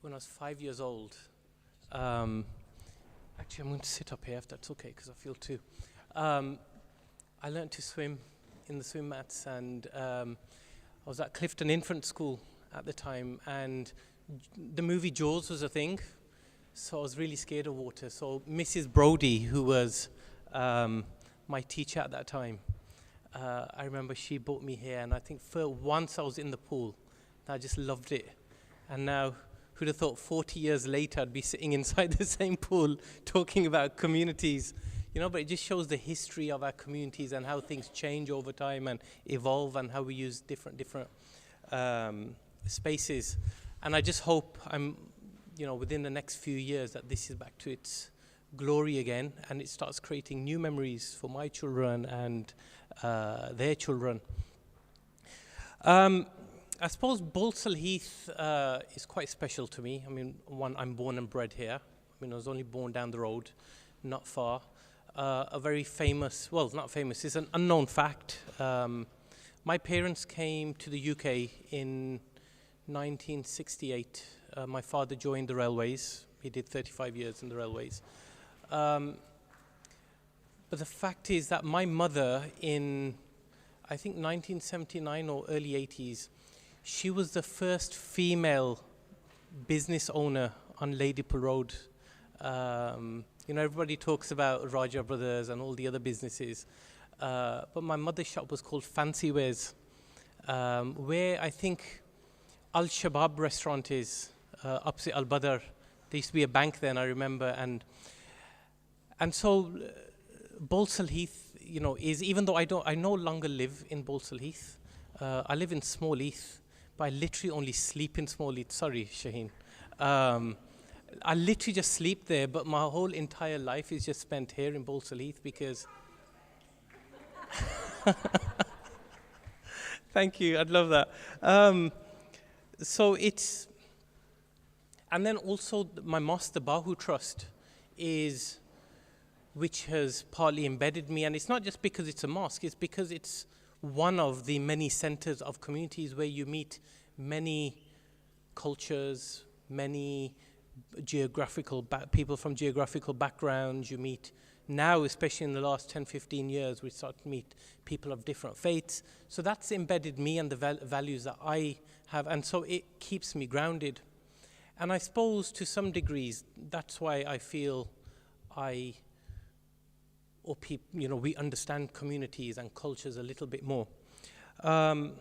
when I was 5 years old. Actually, I'm going to sit up here if that's okay, because I feel too. I learned to swim in the swim mats, and I was at Clifton Infant School at the time, and the movie Jaws was a thing, so I was really scared of water. So Mrs. Brody, who was my teacher at that time, I remember she brought me here, and I think for once I was in the pool, and I just loved it. And now, who'd have thought 40 years later I'd be sitting inside the same pool talking about communities. You know, but it just shows the history of our communities and how things change over time and evolve, and how we use different spaces. And I just hope within the next few years that this is back to its glory again, and it starts creating new memories for my children and their children. I suppose Balsall Heath is quite special to me. I mean, I'm born and bred here. I mean, I was only born down the road, not far. A very famous, well, not famous, it's an unknown fact. My parents came to the UK in 1968. My father joined the railways. He did 35 years in the railways. But the fact is that my mother, in I think 1979 or early 80s, she was the first female business owner on Ladypool Road. Everybody talks about Raja Brothers and all the other businesses, but my mother's shop was called Fancy Wares, where I think Al Shabab restaurant is, opposite Al Badr. There used to be a bank then, I remember, and so Balsall Heath, is, even though I no longer live in Balsall Heath, I live in Small Heath, but I literally only sleep in Small Heath. Sorry, Shaheen. I literally just sleep there, but my whole entire life is just spent here in Balsall Heath because... Thank you, I'd love that. So it's... And then also my mosque, the Bahu Trust, which has partly embedded me, and it's not just because it's a mosque, it's because it's one of the many centers of communities where you meet many cultures, many people from geographical backgrounds. You meet now, especially in the last 10, 15 years, we start to meet people of different faiths. So that's embedded me and the values that I have, and so it keeps me grounded. And I suppose to some degrees, that's why I feel we understand communities and cultures a little bit more. But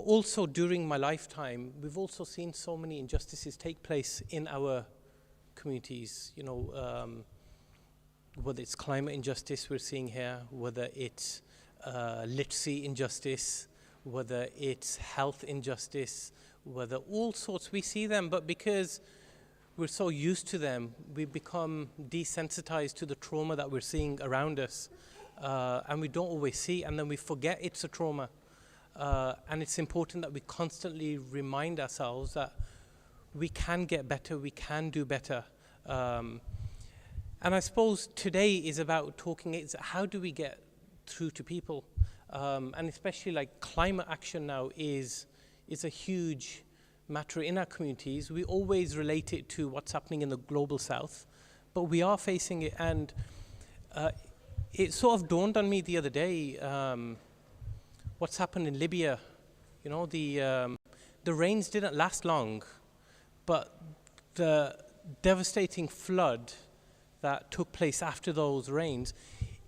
also during my lifetime, we've also seen so many injustices take place in our communities, whether it's climate injustice we're seeing here, whether it's literacy injustice, whether it's health injustice, whether all sorts, we see them, but because we're so used to them, we become desensitized to the trauma that we're seeing around us, and we don't always see, and then we forget it's a trauma. And it's important that we constantly remind ourselves that we can get better, we can do better. And I suppose today is about it's how do we get through to people? And especially like climate action now is a huge matter in our communities. We always relate it to what's happening in the global south, but we are facing it. And it sort of dawned on me the other day, what's happened in Libya, the the rains didn't last long, but the devastating flood that took place after those rains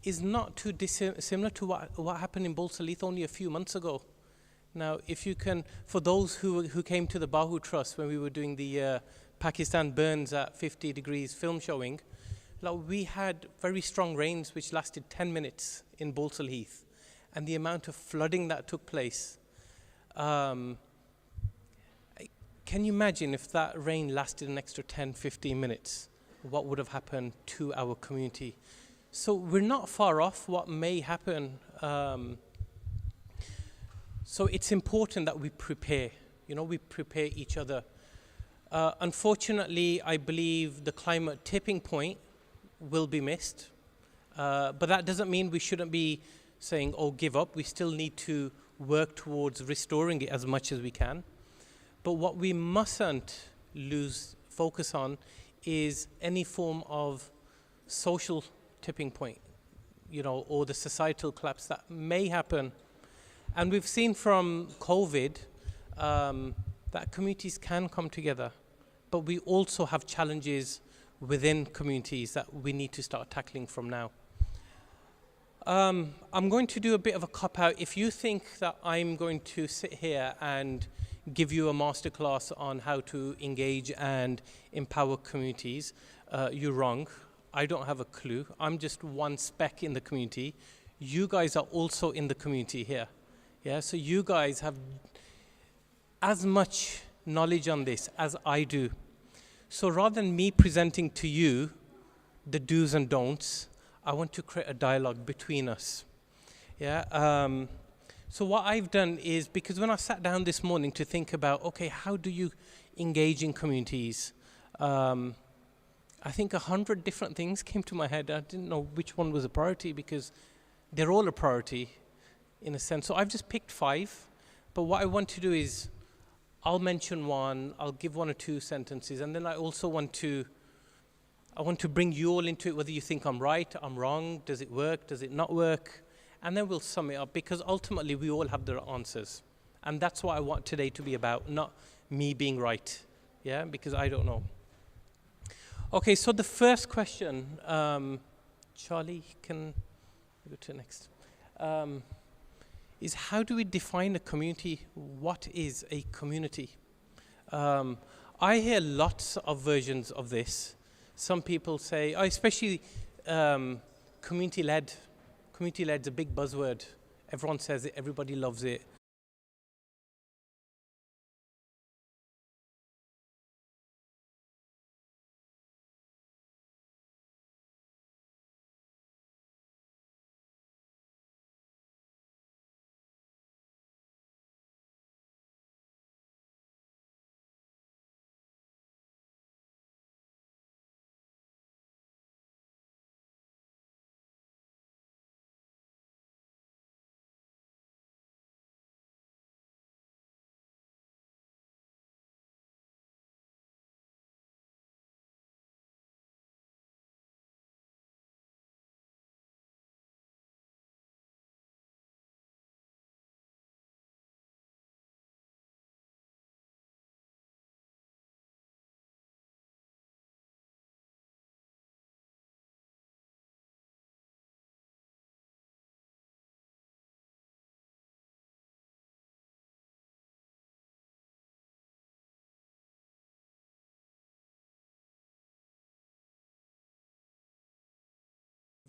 is not too dissimilar to what happened in Balsall Heath only a few months ago. Now, if you can, for those who came to the Bahu Trust when we were doing the Pakistan burns at 50 degrees film showing, we had very strong rains which lasted 10 minutes in Balsall Heath, and the amount of flooding that took place. Can you imagine if that rain lasted an extra 10, 15 minutes, what would have happened to our community? So we're not far off what may happen. So it's important that we prepare, we prepare each other. Unfortunately, I believe the climate tipping point will be missed. But that doesn't mean we shouldn't be saying, oh, give up. We still need to work towards restoring it as much as we can. But what we mustn't lose focus on is any form of social tipping point, or the societal collapse that may happen. And we've seen from COVID that communities can come together, but we also have challenges within communities that we need to start tackling from now. I'm going to do a bit of a cop-out. If you think that I'm going to sit here and give you a masterclass on how to engage and empower communities, you're wrong. I don't have a clue. I'm just one speck in the community. You guys are also in the community here. Yeah, so you guys have as much knowledge on this as I do. So rather than me presenting to you the do's and don'ts, I want to create a dialogue between us. Yeah. So what I've done is, because when I sat down this morning to think about, okay, how do you engage in communities? I think 100 different things came to my head. I didn't know which one was a priority because they're all a priority in a sense. So I've just picked 5. But what I want to do is I'll mention one, I'll give 1 or 2 sentences, and then I also want to bring you all into it, whether you think I'm right, I'm wrong, does it work, does it not work? And then we'll sum it up, because ultimately we all have the answers. And that's what I want today to be about, not me being right, yeah, because I don't know. Okay, so the first question, Charlie, can go to next, is how do we define a community? What is a community? I hear lots of versions of this. Some people say, especially community-led. Community-led's a big buzzword. Everyone says it, everybody loves it.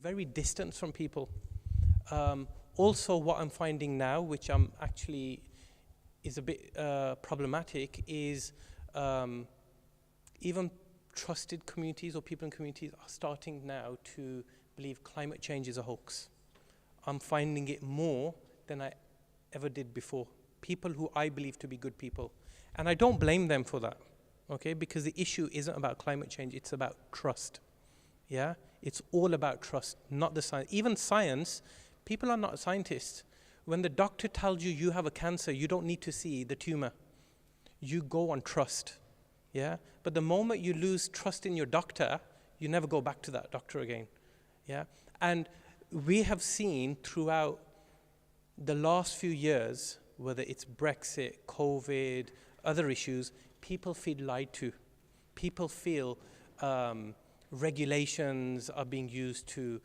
Very distant from people. Also, what I'm finding now, which I'm actually is a bit problematic, is even trusted communities or people in communities are starting now to believe climate change is a hoax. I'm finding it more than I ever did before. People who I believe to be good people. And I don't blame them for that, okay? Because the issue isn't about climate change, it's about trust. Yeah, it's all about trust, not the science. Even science, people are not scientists. When the doctor tells you you have a cancer, you don't need to see the tumor. You go on trust. Yeah, but the moment you lose trust in your doctor, you never go back to that doctor again. Yeah, and we have seen throughout the last few years, whether it's Brexit, COVID, other issues, people feel lied to. People feel regulations are being used to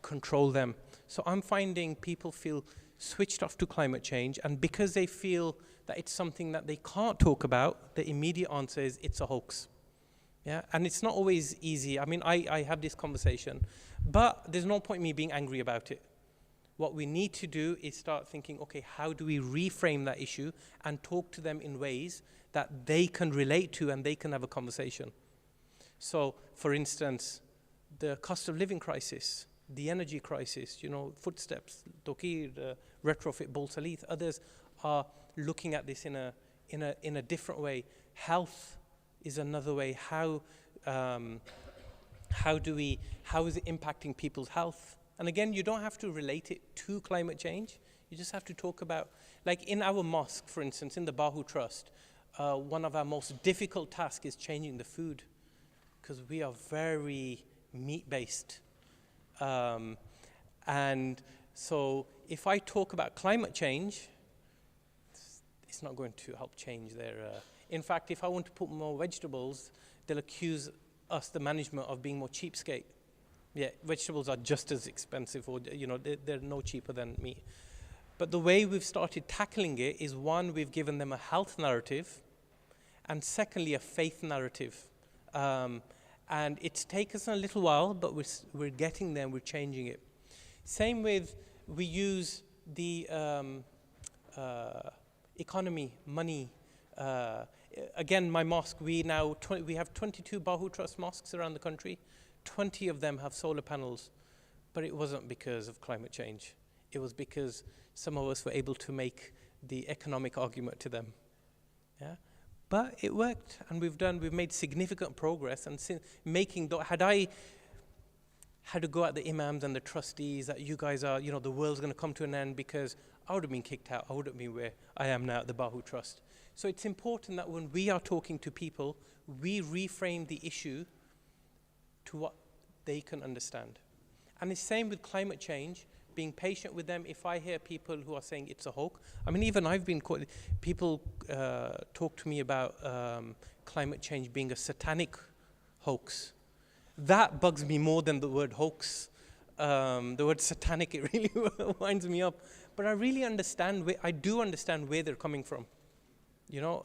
control them. So I'm finding people feel switched off to climate change, and because they feel that it's something that they can't talk about, the immediate answer is it's a hoax. Yeah, and it's not always easy. I mean, I have this conversation, but there's no point me being angry about it. What we need to do is start thinking, okay, how do we reframe that issue and talk to them in ways that they can relate to and they can have a conversation. So, for instance, the cost of living crisis, the energy crisis, you know, Footsteps, Dokir, Retrofit, Balsall, Heath, others are looking at this in a different way. Health is another way. How is it impacting people's health? And again, you don't have to relate it to climate change. You just have to talk about, like in our mosque, for instance, in the Bahu Trust, one of our most difficult tasks is changing the food, because we are very meat-based. And so if I talk about climate change, it's not going to help change their... in fact, if I want to put more vegetables, they'll accuse us, the management, of being more cheapskate. Yeah, vegetables are just as expensive, or you know, they're no cheaper than meat. But the way we've started tackling it is, one, we've given them a health narrative, and secondly, a faith narrative. And it's taken us a little while, but we're getting there, we're changing it. Same with, we use the economy, money. Again, my mosque, we have 22 Bahu Trust mosques around the country. 20 of them have solar panels, but it wasn't because of climate change. It was because some of us were able to make the economic argument to them. Yeah, but it worked, and we've made significant progress. And had I had to go at the imams and the trustees that you guys are, you know, the world's going to come to an end, because I would have been kicked out. I wouldn't be where I am now at the Bahu Trust. So it's important that when we are talking to people, we reframe the issue to what they can understand. And the same with climate change, being patient with them. If I hear people who are saying it's a hoax, I mean, even I've been caught, people talk to me about climate change being a satanic hoax. That bugs me more than the word hoax. The word satanic, it really winds me up. But I really understand, I do understand where they're coming from, you know,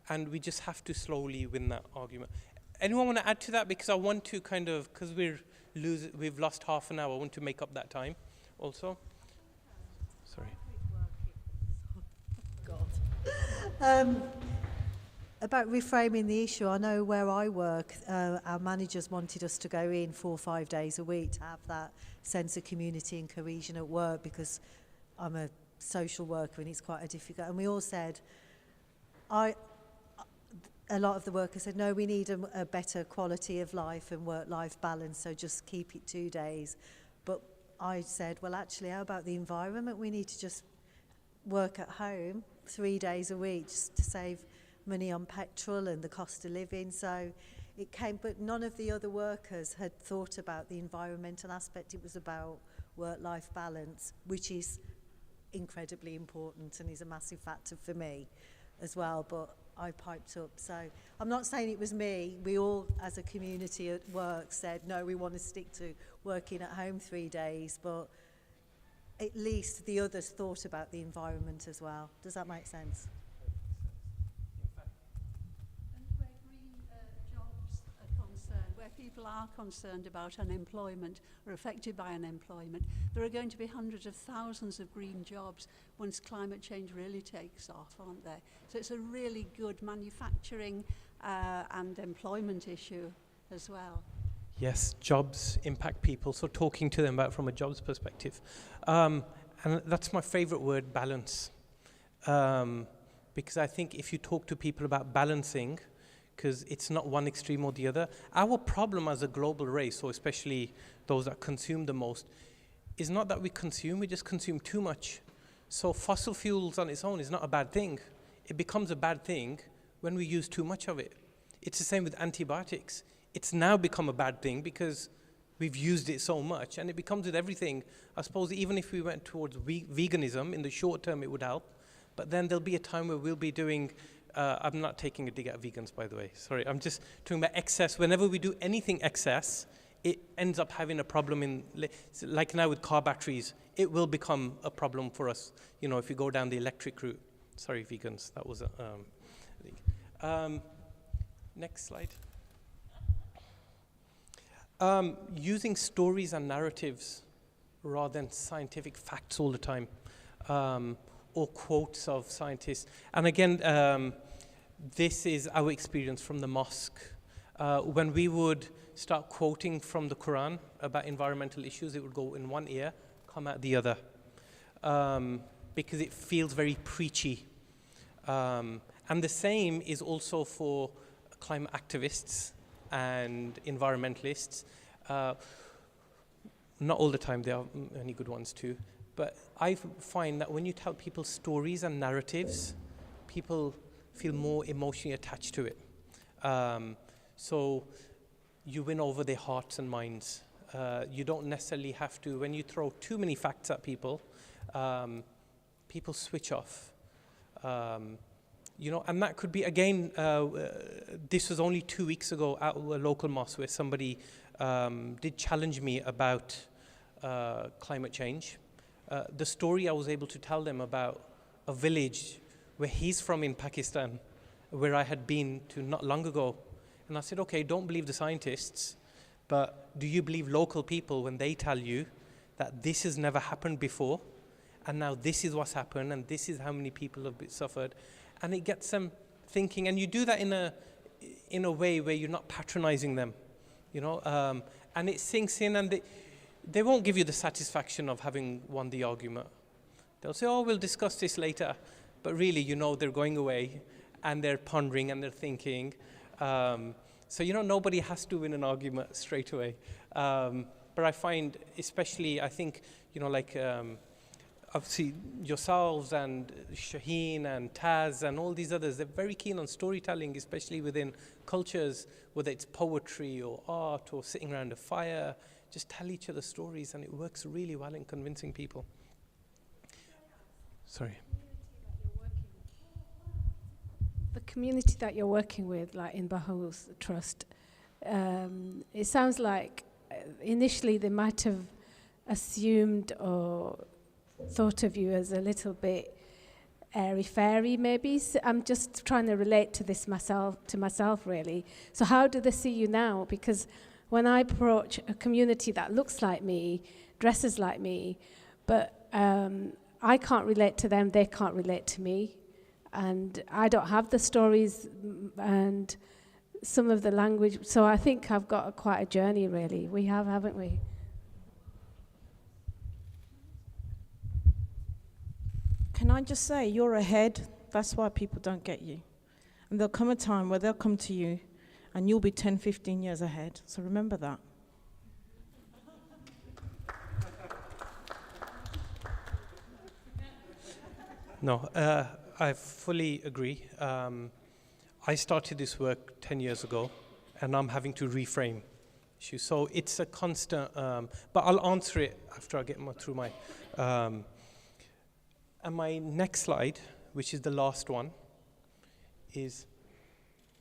and we just have to slowly win that argument. Anyone want to add to that? Because I want to kind of, because we've lost half an hour, I want to make up that time also. Sorry. God. About reframing the issue, I know where I work, our managers wanted us to go in 4 or 5 days a week to have that sense of community and cohesion at work, because I'm a social worker and it's quite a difficult, and we all said, a lot of the workers said, no, we need a better quality of life and work-life balance, so just keep it 2 days. But I said, well, actually, how about the environment? We need to just work at home 3 days a week just to save money on petrol and the cost of living. So it came, but none of the other workers had thought about the environmental aspect. It was about work-life balance, which is incredibly important and is a massive factor for me as well. But I piped up. So I'm not saying it was me. We all, as a community at work, said, no, we want to stick to working at home 3 days, but at least the others thought about the environment as well. Does that make sense? And where green jobs are concerned, where people are concerned about unemployment or affected by unemployment, there are going to be hundreds of thousands of green jobs once climate change really takes off, aren't there? So it's a really good manufacturing and employment issue as well. Yes, jobs impact people, so talking to them about from a jobs perspective. And that's my favorite word, balance. Because I think if you talk to people about balancing, because it's not one extreme or the other, our problem as a global race, or especially those that consume the most, is not that we just consume too much. So fossil fuels on its own is not a bad thing. It becomes a bad thing when we use too much of it. It's the same with antibiotics. It's now become a bad thing because we've used it so much, and it becomes with everything. I suppose even if we went towards veganism, in the short term it would help, but then there'll be a time where we'll be doing I'm not taking a dig at vegans, by the way. Sorry, I'm just talking about excess. Whenever we do anything excess, it ends up having a problem like now with car batteries, it will become a problem for us, if you go down the electric route. Sorry, vegans, that was next slide. Using stories and narratives rather than scientific facts all the time, or quotes of scientists. And again, this is our experience from the mosque. When we would start quoting from the Quran about environmental issues, it would go in one ear, come out the other, because it feels very preachy. And the same is also for climate activists and environmentalists. Not all the time, there are many good ones too. But I find that when you tell people stories and narratives, people feel more emotionally attached to it. So you win over their hearts and minds. You don't necessarily have to, when you throw too many facts at people, people switch off. And that could be, again, this was only 2 weeks ago at a local mosque where somebody did challenge me about climate change. The story I was able to tell them about a village where he's from in Pakistan, where I had been to not long ago. And I said, okay, don't believe the scientists, but do you believe local people when they tell you that this has never happened before, and now this is what's happened, and this is how many people have suffered? And it gets them thinking, and you do that in a way where you're not patronizing them, and it sinks in, and they won't give you the satisfaction of having won the argument. They'll say, oh, we'll discuss this later. But really, they're going away and they're pondering and they're thinking. So, nobody has to win an argument straight away. But I find, especially, I think, obviously yourselves and Shaheen and Taz and all these others, they're very keen on storytelling, especially within cultures, whether it's poetry or art or sitting around a fire. Just tell each other stories, and it works really well in convincing people. Sorry. The community that you're working with, like in Bahaw's Trust, it sounds like initially they might have assumed or thought of you as a little bit airy-fairy, maybe. So I'm just trying to relate to this myself, really. So how do they see you now? Because when I approach a community that looks like me, dresses like me, but I can't relate to them, they can't relate to me, and I don't have the stories and some of the language, so I think I've got quite a journey, really. We have, haven't we? Can I just say, you're ahead. That's why people don't get you. And there'll come a time where they'll come to you and you'll be 10, 15 years ahead. So remember that. No, I fully agree. I started this work 10 years ago, and I'm having to reframe issues. So it's a constant, but I'll answer it after I get through my... and my next slide, which is the last one, is...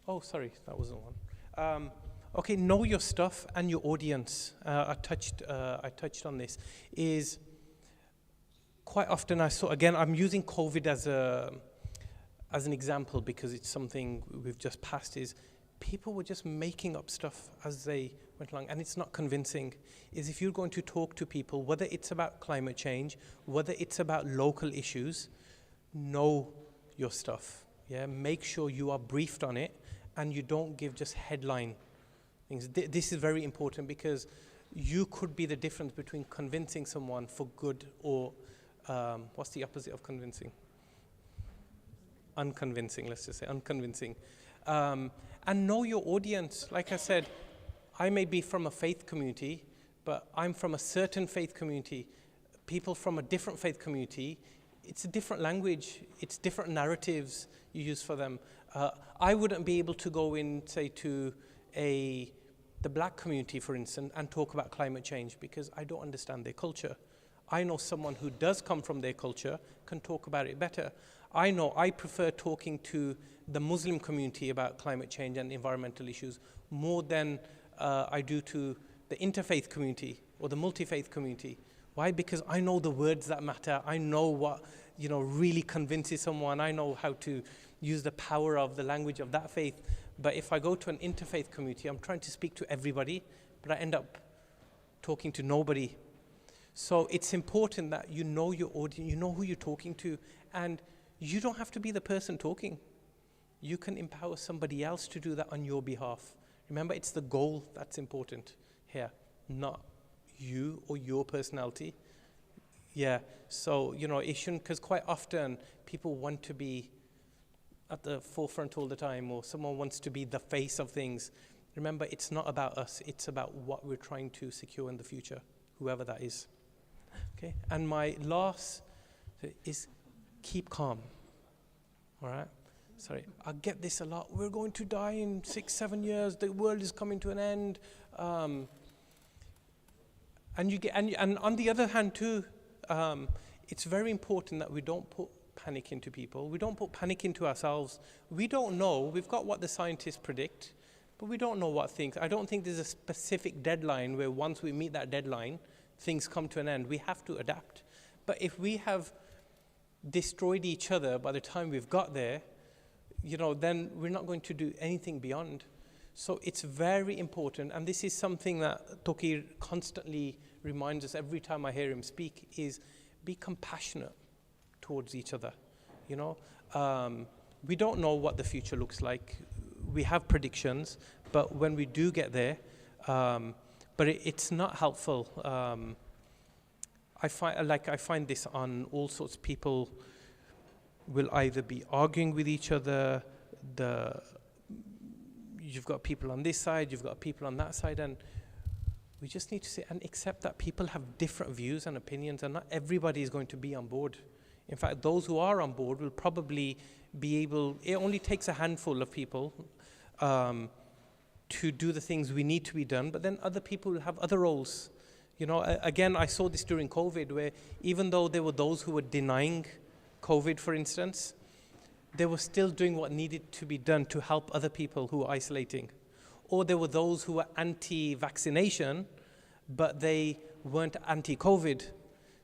Oh, sorry, that wasn't one. Okay, know your stuff and your audience. I touched on this. Is quite often I'm using COVID as an example because it's something we've just passed. Is people were just making up stuff as they went along, and it's not convincing. Is if you're going to talk to people, whether it's about climate change, whether it's about local issues, know your stuff. Yeah, make sure you are briefed on it, and you don't give just headline things. This is very important because you could be the difference between convincing someone for good or what's the opposite of convincing? Unconvincing, let's just say, unconvincing. And know your audience. Like I said, I may be from a faith community, but I'm from a certain faith community. People from a different faith community, it's a different language, it's different narratives you use for them. I wouldn't be able to go in, say, to the black community, for instance, and talk about climate change because I don't understand their culture. I know someone who does come from their culture can talk about it better. I know I prefer talking to the Muslim community about climate change and environmental issues more than I do to the interfaith community or the multi-faith community. Why? Because I know the words that matter. I know what, really convinces someone. I know how to use the power of the language of that faith. But if I go to an interfaith community, I'm trying to speak to everybody, but I end up talking to nobody. So it's important that you know your audience, you know who you're talking to, and you don't have to be the person talking. You can empower somebody else to do that on your behalf. Remember, it's the goal that's important here, not you or your personality. Yeah, so, it shouldn't, because quite often people want to be at the forefront all the time, or someone wants to be the face of things. Remember, it's not about us, it's about what we're trying to secure in the future, whoever that is. Okay, and my last is keep calm, all right? Sorry, I get this a lot. We're going to die in 6-7 years, the world is coming to an end. And on the other hand too, it's very important that we don't put panic into people. We don't put panic into ourselves. We don't know. We've got what the scientists predict, but we don't know what things. I don't think there's a specific deadline where once we meet that deadline, things come to an end. We have to adapt. But if we have destroyed each other by the time we've got there, then we're not going to do anything beyond. So it's very important, and this is something that Tokir constantly reminds us every time I hear him speak, is be compassionate towards each other. We don't know what the future looks like. We have predictions, but when we do get there, but it's not helpful. I find this on all sorts of people will either be arguing with each other, you've got people on this side, you've got people on that side, and we just need to sit and accept that people have different views and opinions, and not everybody is going to be on board. In fact, those who are on board will probably be able, it only takes a handful of people to do the things we need to be done, but then other people will have other roles. Again, I saw this during COVID, where even though there were those who were denying COVID, for instance, they were still doing what needed to be done to help other people who were isolating. Or there were those who were anti-vaccination, but they weren't anti-COVID.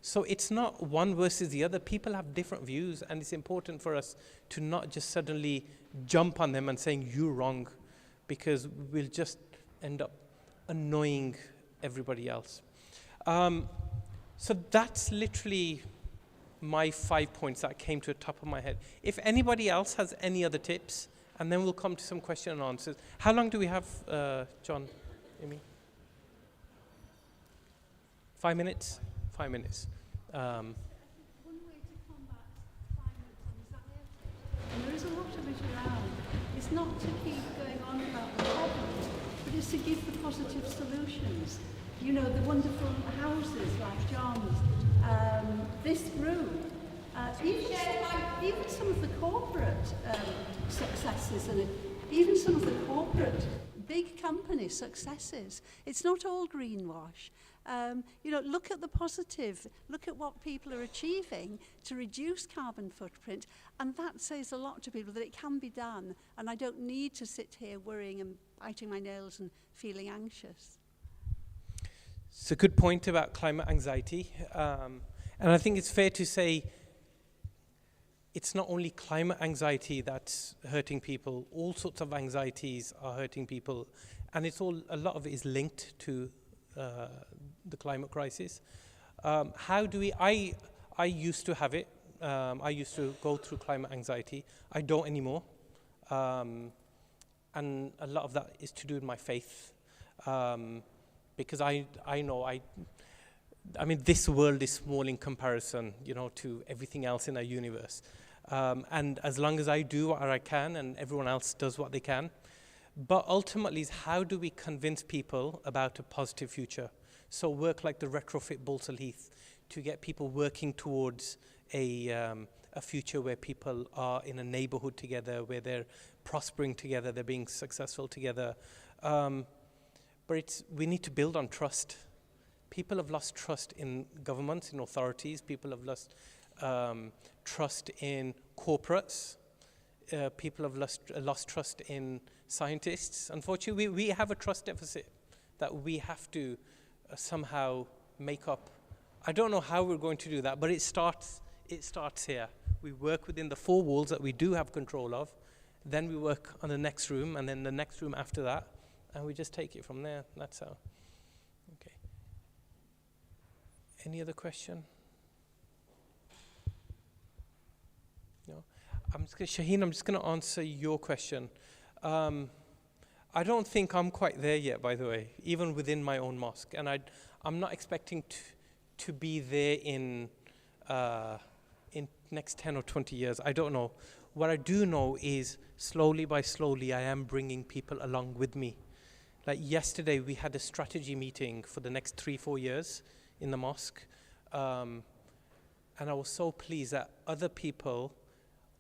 So it's not one versus the other. People have different views, and it's important for us to not just suddenly jump on them and saying, you're wrong, because we'll just end up annoying everybody else. So that's literally my 5 points that came to the top of my head. If anybody else has any other tips, and then we'll come to some question and answers. How long do we have, John, Amy? 5 minutes? 5 minutes. One way to combat climate anxiety, and there is a lot of it around, is not to keep going on about the problems, but is to give the positive solutions. The wonderful houses like John's, this room, even some of the corporate successes, and even some of the corporate big company successes. It's not all greenwash. Look at the positive, look at what people are achieving to reduce carbon footprint, and that says a lot to people that it can be done, and I don't need to sit here worrying and biting my nails and feeling anxious. It's a good point about climate anxiety, and I think it's fair to say it's not only climate anxiety that's hurting people, all sorts of anxieties are hurting people, and a lot of it is linked to the climate crisis. How do we, I used to have it, I used to go through climate anxiety. I don't anymore, and a lot of that is to do with my faith, because I know, I mean, this world is small in comparison, to everything else in our universe. And as long as I do what I can and everyone else does what they can, but ultimately is how do we convince people about a positive future? So work like the Retrofit Balsall Heath to get people working towards a future where people are in a neighborhood together, where they're prospering together, they're being successful together. But we need to build on trust. People have lost trust in governments, in authorities. People have lost trust in corporates. People have lost trust in scientists. Unfortunately, we have a trust deficit that we have to somehow make up. I don't know how we're going to do that, but it starts here. We work within the 4 walls that we do have control of. Then we work on the next room, and then the next room after that, and we just take it from there. That's how. Okay. Any other question? No. Shaheen, I'm just going to answer your question. I don't think I'm quite there yet, by the way, even within my own mosque, and I'm not expecting to be there in next 10 or 20 years. I don't know. What I do know is slowly by slowly, I am bringing people along with me. Like yesterday, we had a strategy meeting for the next 3-4 years in the mosque. And I was so pleased that other people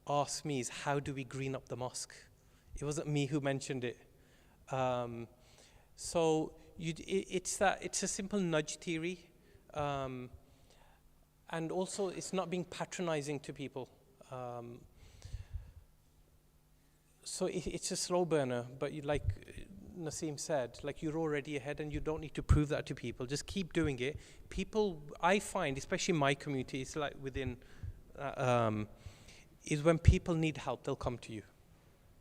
asked me, how do we green up the mosque? It wasn't me who mentioned it. So it's a simple nudge theory. And also, it's not being patronizing to people. So it's a slow burner, but like Naseem said, like you're already ahead and you don't need to prove that to people. Just keep doing it. People, I find, especially my community, it's like within, is when people need help, they'll come to you.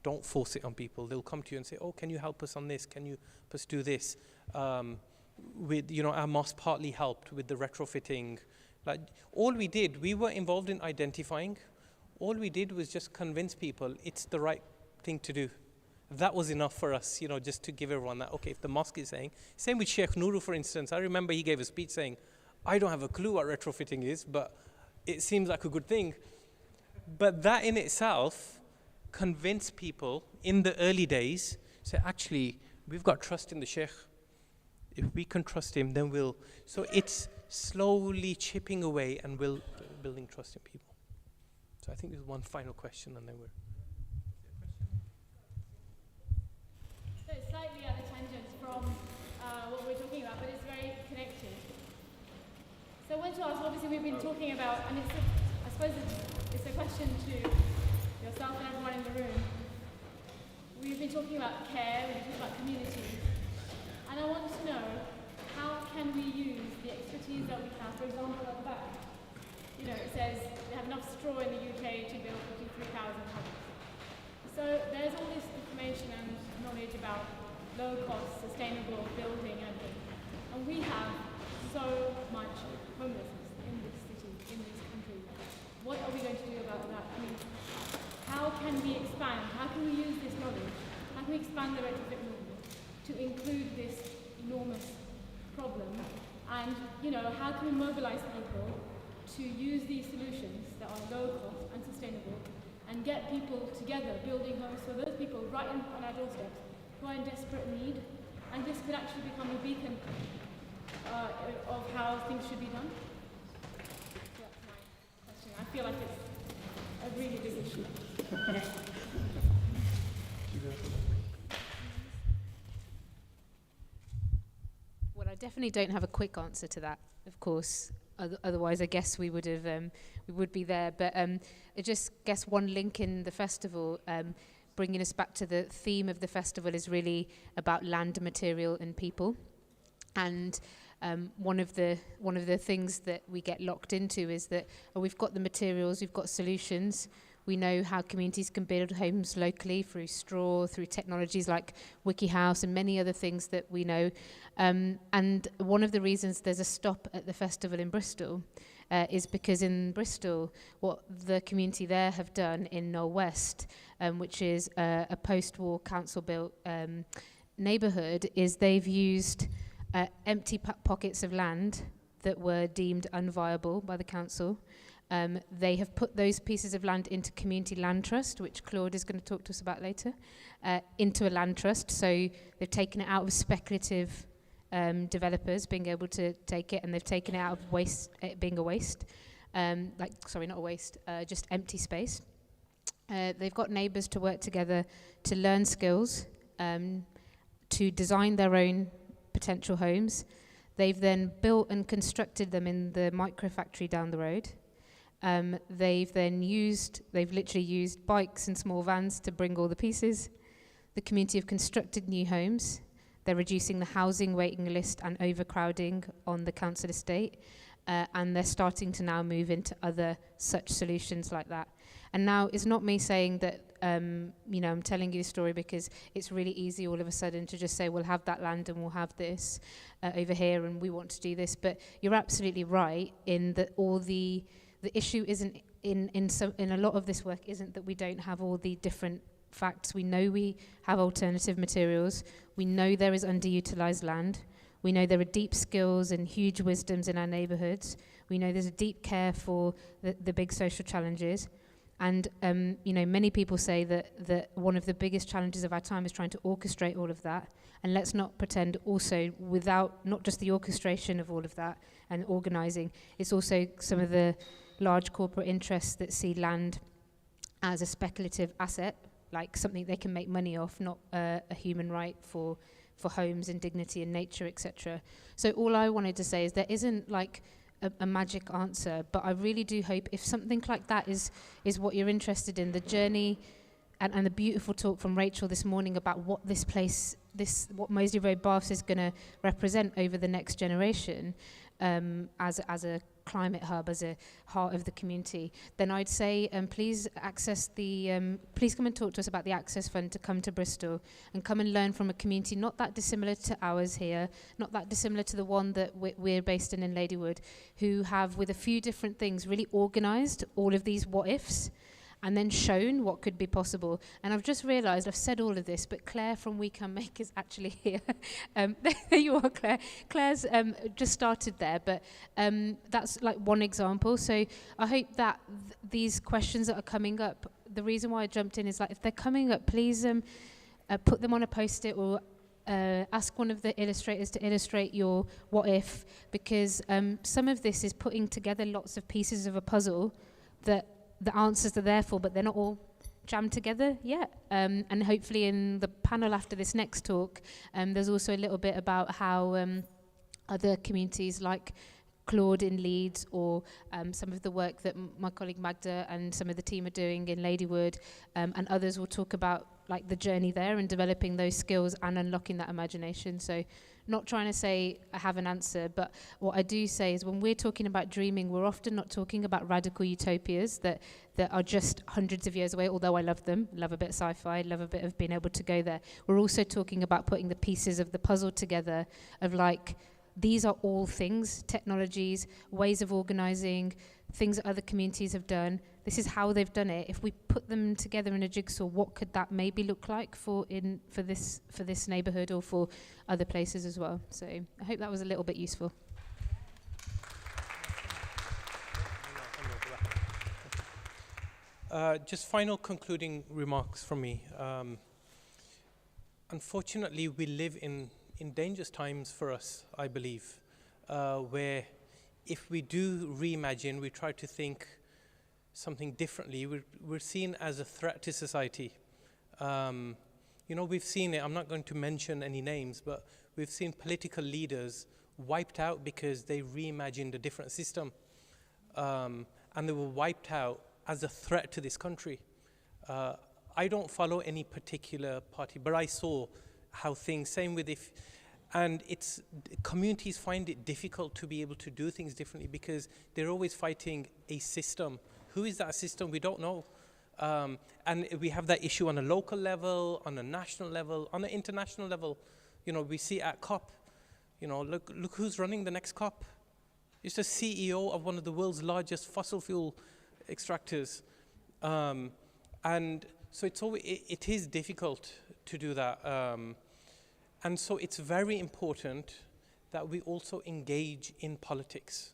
Don't force it on people. They'll come to you and say, oh, can you help us on this? Can you help us do this? With, our mosque partly helped with the retrofitting. Like all we did, we were involved in identifying. All we did was just convince people it's the right thing to do. That was enough for us, just to give everyone that, okay, if the mosque is saying, same with Sheikh Nuru, for instance. I remember he gave a speech saying, I don't have a clue what retrofitting is, but it seems like a good thing. But that in itself convinced people in the early days, say, actually, we've got trust in the Sheikh. If we can trust him, then we'll. So it's slowly chipping away and we'll building trust in people. So I think there's one final question and then we're. So it's slightly at a tangent from what we're talking about, but it's very connected. So I want to ask, obviously we've been talking about, and I suppose it's a question to yourself and everyone in the room. We've been talking about care, we've been talking about community. And I want to know, how can we use the expertise that we have? For example, at the back, it says they have enough straw in the UK to build 53,000 homes. So there's all this information and knowledge about low-cost, sustainable building and things. And we have so much homelessness in this city, in this country. What are we going to do about that? I mean, how can we expand? How can we use this knowledge? How can we expand the retrofit movement to include this enormous problem? And, how can we mobilize people to use these solutions that are low cost and sustainable and get people together building homes for those people right on our doorsteps who are in desperate need? And this could actually become a beacon of how things should be done. So that's my question. I feel like it's a really big issue. Well, I definitely don't have a quick answer to that, of course. Otherwise, I guess we would have, we would be there. But I just guess one link in the festival, bringing us back to the theme of the festival, is really about land, material, and people. And one of the things that we get locked into is that we've got the materials, we've got solutions. We know how communities can build homes locally through straw, through technologies like WikiHouse and many other things that we know. And one of the reasons there's a stop at the festival in Bristol is because in Bristol, what the community there have done in Knoll West, which is a post-war council-built neighbourhood, is they've used empty pockets of land that were deemed unviable by the council. They have put those pieces of land into community land trust, which Claude is going to talk to us about later, into a land trust. So they've taken it out of speculative developers being able to take it, and they've taken it out of waste, it being a waste. Not a waste, just empty space. They've got neighbours to work together to learn skills, to design their own potential homes. They've then built and constructed them in the micro factory down the road. They've literally used bikes and small vans to bring all the pieces. The community have constructed new homes. They're reducing the housing waiting list and overcrowding on the council estate. And they're starting to now move into other such solutions like that. And now it's not me saying that, I'm telling you the story because it's really easy all of a sudden to just say, we'll have that land and we'll have this over here and we want to do this. But you're absolutely right in that the issue isn't in a lot of this work isn't that we don't have all the different facts. We know we have alternative materials. We know there is underutilized land. We know there are deep skills and huge wisdoms in our neighbourhoods. We know there's a deep care for the big social challenges. And, many people say that one of the biggest challenges of our time is trying to orchestrate all of that. And let's not pretend also without not just the orchestration of all of that and organising, it's also some of the large corporate interests that see land as a speculative asset, like something they can make money off, not a human right for homes and dignity and nature, etc. So all I wanted to say is there isn't like a magic answer, but I really do hope if something like that is what you're interested in, the journey and the beautiful talk from Rachel this morning about what this place, what Moseley Road Baths is going to represent over the next generation, as a climate hub, as a heart of the community, then I'd say please please come and talk to us about the Access Fund to come to Bristol and come and learn from a community not that dissimilar to ours here, not that dissimilar to the one that we're based in Ladywood, who have, with a few different things, really organised all of these what-ifs and then shown what could be possible. And I've just realised I've said all of this, but Claire from We Can Make is actually here. There you are, Claire. Claire's just started there, but that's like one example. So I hope that these questions that are coming up, the reason why I jumped in is like if they're coming up, please put them on a post-it or ask one of the illustrators to illustrate your what if, because some of this is putting together lots of pieces of a puzzle that the answers are there for, but they're not all jammed together yet. And hopefully in the panel after this next talk, there's also a little bit about how other communities like Claude in Leeds or some of the work that my colleague Magda and some of the team are doing in Ladywood, and others will talk about like the journey there and developing those skills and unlocking that imagination. So not trying to say I have an answer, but what I do say is when we're talking about dreaming, we're often not talking about radical utopias that are just hundreds of years away, although I love them, love a bit of sci-fi, love a bit of being able to go there. We're also talking about putting the pieces of the puzzle together of like, these are all things, technologies, ways of organising, things that other communities have done. This is how they've done it. If we put them together in a jigsaw, what could that maybe look like for this neighbourhood or for other places as well? So I hope that was a little bit useful. Just final concluding remarks from me. Unfortunately, we live in dangerous times for us, I believe, where if we do reimagine, we try to think something differently, we're seen as a threat to society. We've seen it, I'm not going to mention any names, but we've seen political leaders wiped out because they reimagined a different system. And they were wiped out as a threat to this country. I don't follow any particular party, but I saw how things, same with and it's, communities find it difficult to be able to do things differently because they're always fighting a system. Who is that system? We don't know. And we have that issue on a local level, on a national level, on an international level. We see at COP, look who's running the next COP. It's the CEO of one of the world's largest fossil fuel extractors. And so it is difficult to do that. And so it's very important that we engage in politics.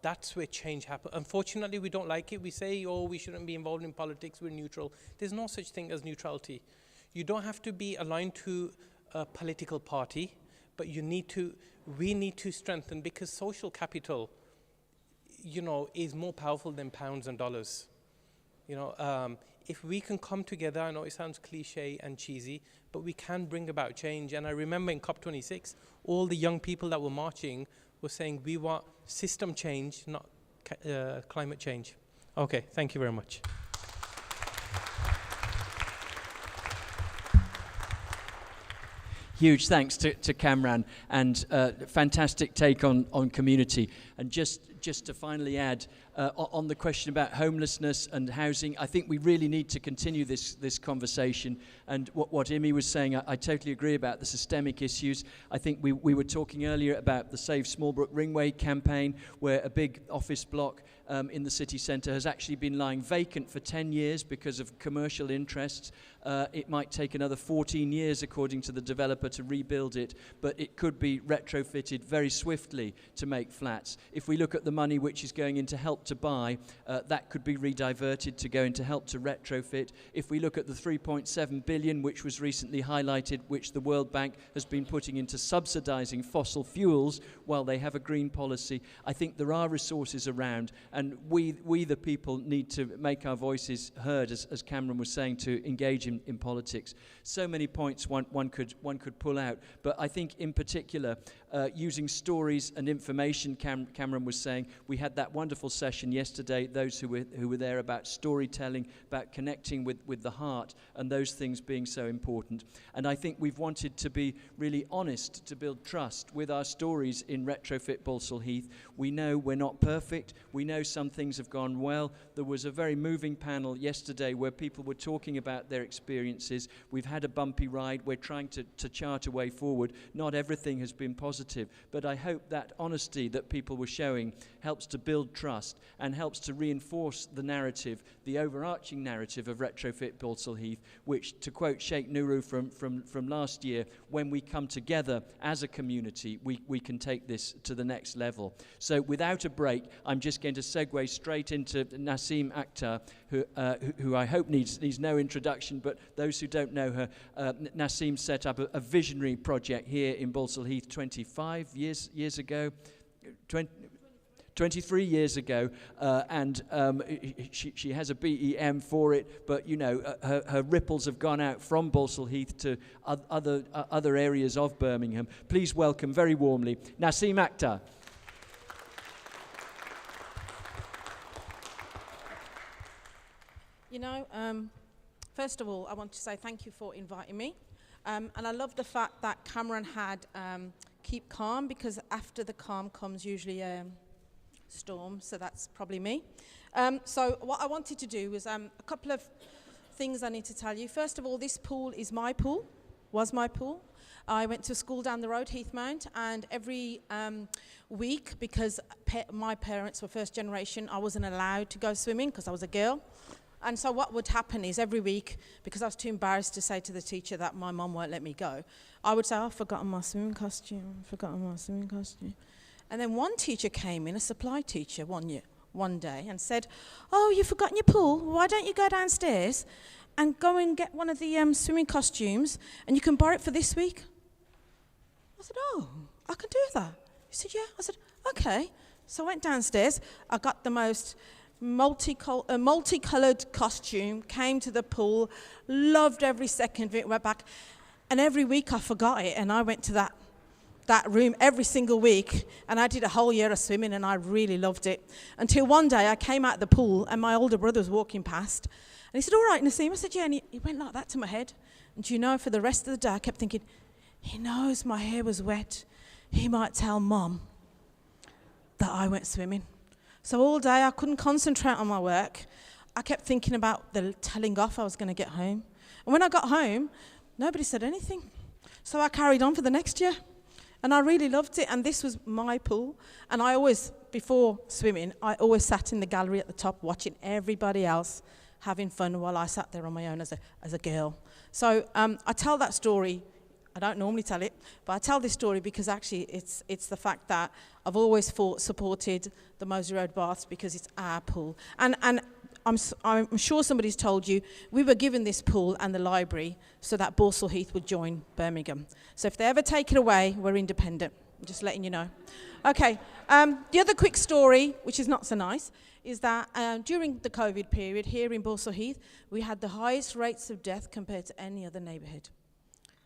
That's where change happens. Unfortunately, we don't like it. We say, we shouldn't be involved in politics, we're neutral. There's no such thing as neutrality. You don't have to be aligned to a political party, but we need to strengthen, because social capital, is more powerful than pounds and dollars. If we can come together, I know it sounds cliche and cheesy, but we can bring about change. And I remember in COP26, all the young people that were marching were saying, we want system change, not climate change. Okay, thank you very much. Huge thanks to Kamran, and fantastic take on community. And just to finally add, on the question about homelessness and housing, I think we really need to continue this conversation. And what Imi was saying, I totally agree about the systemic issues. I think we were talking earlier about the Save Smallbrook Ringway campaign, where a big office block in the city centre has actually been lying vacant for 10 years because of commercial interests. It might take another 14 years, according to the developer, to rebuild it, but it could be retrofitted very swiftly to make flats. If we look at the money which is going into Help to Buy, that could be rediverted to go into Help to Retrofit. If we look at the 3.7 billion which was recently highlighted, which the World Bank has been putting into subsidising fossil fuels while they have a green policy, I think there are resources around, and we the people need to make our voices heard, as Cameron was saying, to engage in politics. So many points one could pull out, but I think in particular using stories and information. Cameron was saying we had that wonderful session yesterday, those who were there, about storytelling, about connecting with the heart, and those things being so important. And I think we've wanted to be really honest, to build trust with our stories in Retrofit Balsall Heath. We know we're not perfect. We know some things have gone well. There was a very moving panel yesterday where people were talking about their experiences. We've had a bumpy ride. We're trying to chart a way forward. Not everything has been positive, but I hope that honesty that people were showing helps to build trust and helps to reinforce the narrative, the overarching narrative of Retrofit Balsall Heath, which, to quote Sheikh Nuru from last year, when we come together as a community, we can take this to the next level. So without a break, I'm just going to segue straight into Naseem Akhtar, who I hope needs no introduction, but those who don't know her, Naseem set up a visionary project here in Balsall Heath 25 years ago, 23 years ago, and she has a BEM for it, but you know, her ripples have gone out from Balsall Heath to other areas of Birmingham. Please welcome very warmly Naseem Akhtar. You know, first of all, I want to say thank you for inviting me. And I love the fact that Cameron had keep calm, because after the calm comes usually a storm, so that's probably me. So what I wanted to do was a couple of things I need to tell you. First of all, this pool is my pool, was my pool. I went to school down the road, Heath Mount, and every week, because my parents were first generation, I wasn't allowed to go swimming because I was a girl. And so what would happen is every week, because I was too embarrassed to say to the teacher that my mum won't let me go, I would say, I've forgotten my swimming costume, And then one teacher came in, a supply teacher, one day, and said, oh, you've forgotten your pool? Why don't you go downstairs and go and get one of the swimming costumes, and you can borrow it for this week? I said, oh, I can do that. He said, yeah. I said, okay. So I went downstairs. I got the most multicoloured costume, came to the pool, loved every second of it, went back. And every week I forgot it, and I went to that room every single week, and I did a whole year of swimming, and I really loved it. Until one day I came out of the pool, and my older brother was walking past, and he said, all right, Naseem. I said, yeah, and he went like that to my head. And do you know, for the rest of the day I kept thinking, he knows my hair was wet. He might tell Mum that I went swimming. So all day I couldn't concentrate on my work. I kept thinking about the telling off I was going to get home. And when I got home, nobody said anything. So I carried on for the next year. And I really loved it. And this was my pool. And I always, before swimming, I always sat in the gallery at the top watching everybody else having fun while I sat there on my own as a girl. So I tell that story. I don't normally tell it, but I tell this story because actually it's the fact that I've always supported the Moseley Road Baths because it's our pool. And I'm sure somebody's told you, we were given this pool and the library so that Balsall Heath would join Birmingham. So if they ever take it away, we're independent. I'm just letting you know. Okay, the other quick story, which is not so nice, is that during the COVID period here in Balsall Heath, we had the highest rates of death compared to any other neighbourhood.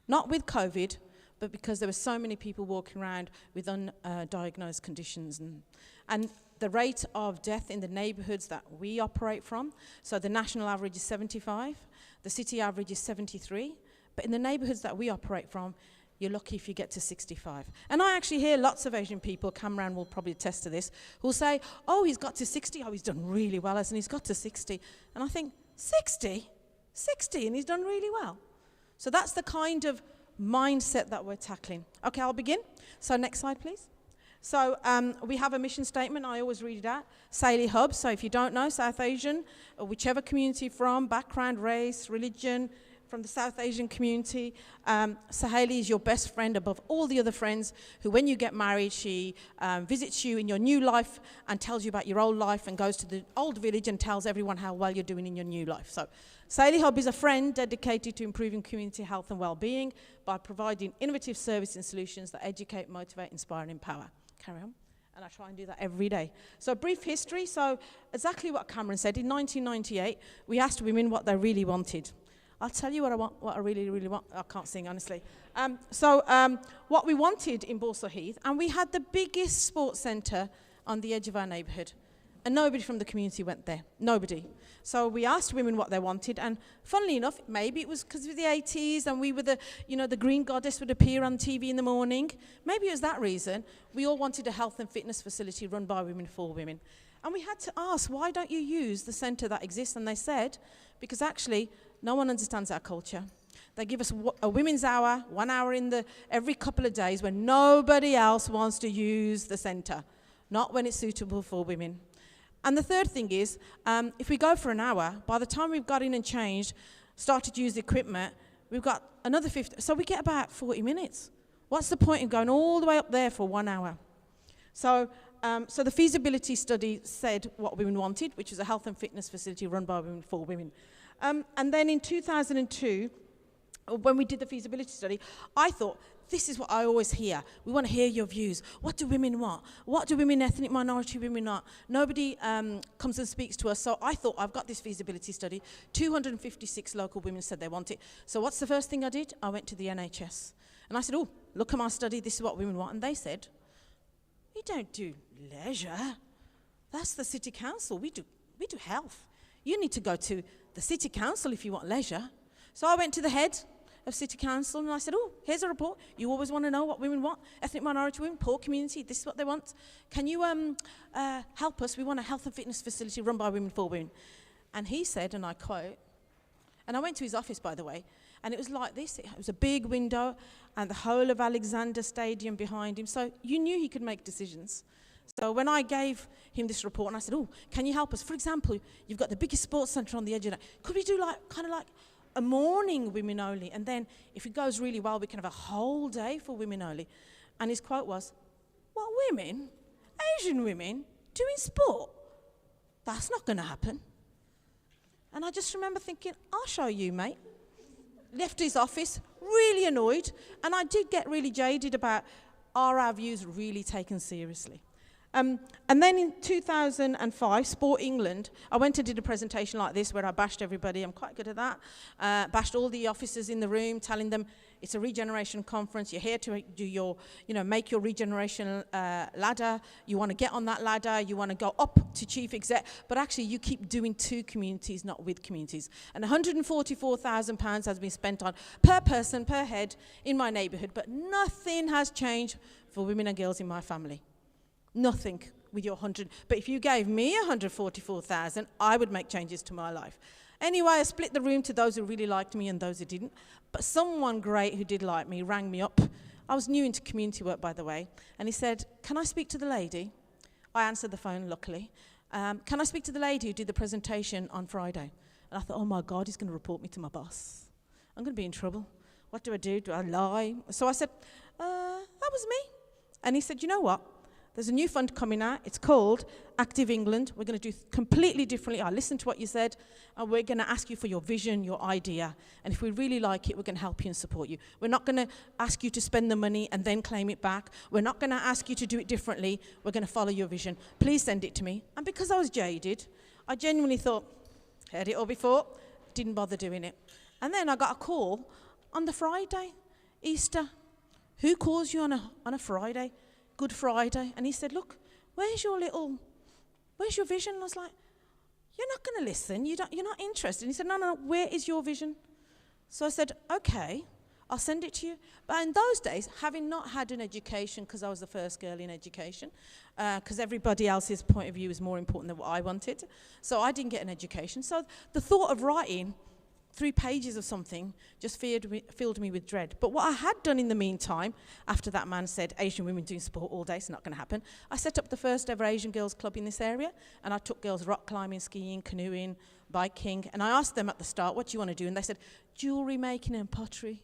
Not with COVID, but because there were so many people walking around with undiagnosed conditions. And the rate of death in the neighbourhoods that we operate from, so the national average is 75, the city average is 73, but in the neighbourhoods that we operate from, you're lucky if you get to 65. And I actually hear lots of Asian people, Cameron will probably attest to this, who'll say, oh, he's got to 60, oh, he's done really well, and he's got to 60. And I think, 60? 60, and he's done really well. So that's the kind of mindset that we're tackling. Okay, I'll begin. So next slide, please. So we have a mission statement. I always read it out. Saley Hub. So if you don't know, South Asian, or whichever community from, background, race, religion, from the South Asian community, Saheli is your best friend above all the other friends who, when you get married, she visits you in your new life and tells you about your old life and goes to the old village and tells everyone how well you're doing in your new life. So Saley Hub is a friend dedicated to improving community health and well-being by providing innovative services and solutions that educate, motivate, inspire and empower. Carry on. And I try and do that every day. So brief history. So exactly what Cameron said. In 1998, we asked women what they really wanted. I'll tell you what I want, what I really, really want. I can't sing, honestly. What we wanted in Balsall Heath, and we had the biggest sports centre on the edge of our neighbourhood. And nobody from the community went there. Nobody. So we asked women what they wanted, and funnily enough, maybe it was because of the 80s and we were the green goddess would appear on TV in the morning. Maybe it was that reason. We all wanted a health and fitness facility run by women for women. And we had to ask, why don't you use the centre that exists? And they said, because actually, no one understands our culture. They give us a women's hour, 1 hour every couple of days when nobody else wants to use the centre, not when it's suitable for women. And the third thing is, if we go for an hour, by the time we've got in and changed, started to use the equipment, we've got another 50, so we get about 40 minutes. What's the point in going all the way up there for 1 hour? So the feasibility study said what women wanted, which was a health and fitness facility run by women for women. And then in 2002, when we did the feasibility study, I thought, this is what I always hear. We want to hear your views. What do women want? What do women, ethnic minority women want? Nobody comes and speaks to us. So I thought, I've got this feasibility study. 256 local women said they want it. So what's the first thing I did? I went to the NHS. And I said, oh, look at my study. This is what women want. And they said, we don't do leisure. That's the city council. We do health. You need to go to the city council if you want leisure. So I went to the head of city council and I said, oh, here's a report. You always want to know what women want. Ethnic minority women, poor community, this is what they want. Can you help us? We want a health and fitness facility run by women for women. And he said, and I quote, and I went to his office, by the way, and it was like this. It was a big window and the whole of Alexander Stadium behind him. So you knew he could make decisions. So when I gave him this report and I said, oh, can you help us? For example, you've got the biggest sports centre on the edge of that. Could we do kind of like a morning women only? And then if it goes really well, we can have a whole day for women only. And his quote was, what, women? Asian women doing sport? That's not going to happen. And I just remember thinking, I'll show you, mate. Left his office, really annoyed. And I did get really jaded about, are our views really taken seriously? And then in 2005, Sport England, I went and did a presentation like this where I bashed everybody. I'm quite good at that. Bashed all the officers in the room, telling them it's a regeneration conference. You're here to do your, make your regeneration ladder. You want to get on that ladder. You want to go up to chief exec. But actually, you keep doing to communities, not with communities. And £144,000 has been spent on per person, per head in my neighbourhood. But nothing has changed for women and girls in my family. Nothing with your 100. But if you gave me 144,000, I would make changes to my life. Anyway, I split the room to those who really liked me and those who didn't. But someone great who did like me rang me up. I was new into community work, by the way. And he said, can I speak to the lady? I answered the phone, luckily. Can I speak to the lady who did the presentation on Friday? And I thought, oh my God, he's going to report me to my boss. I'm going to be in trouble. What do I do? Do I lie? So I said, that was me. And he said, you know what? There's a new fund coming out. It's called Active England. We're going to do completely differently. I listened to what you said, and we're going to ask you for your vision, your idea. And if we really like it, we're going to help you and support you. We're not going to ask you to spend the money and then claim it back. We're not going to ask you to do it differently. We're going to follow your vision. Please send it to me. And because I was jaded, I genuinely thought, heard it all before, didn't bother doing it. And then I got a call on the Friday, Easter. who calls you on a Friday, Good Friday? And he said, look, where's your vision? And I was like, you're not going to listen. You're not interested. And he said, no, where is your vision? So I said, okay, I'll send it to you. But in those days, having not had an education, because I was the first girl in education, because everybody else's point of view is more important than what I wanted, so I didn't get an education. So the thought of writing 3 pages of something just filled me with dread. But what I had done in the meantime, after that man said, Asian women doing sport all day, it's not going to happen, I set up the first ever Asian girls club in this area, and I took girls rock climbing, skiing, canoeing, biking, and I asked them at the start, what do you want to do? And they said, jewellery making and pottery.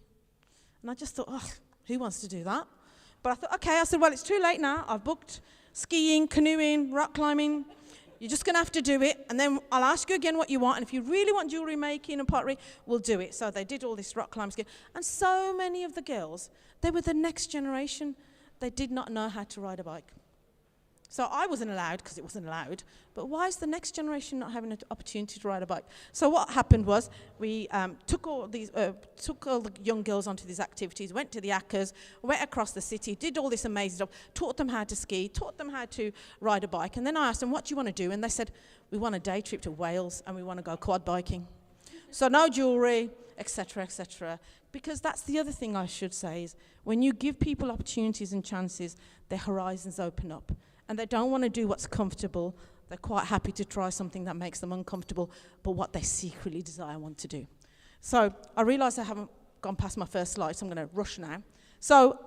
And I just thought, oh, who wants to do that? But I thought, okay, I said, well, it's too late now. I've booked skiing, canoeing, rock climbing. You're just going to have to do it, and then I'll ask you again what you want, and if you really want jewellery making and pottery, we'll do it. So they did all this rock climbing skiing, and so many of the girls, they were the next generation. They did not know how to ride a bike. So I wasn't allowed because it wasn't allowed, but why is the next generation not having an opportunity to ride a bike? So what happened was we took all the young girls onto these activities, went to the Accas, went across the city, did all this amazing stuff, taught them how to ski, taught them how to ride a bike, and then I asked them, what do you want to do? And they said, we want a day trip to Wales and we want to go quad biking. So no jewellery, etc., etc. Because that's the other thing I should say is when you give people opportunities and chances, their horizons open up. And they don't want to do what's comfortable. They're quite happy to try something that makes them uncomfortable, but what they secretly desire want to do. So I realise I haven't gone past my first slide, so I'm going to rush now. So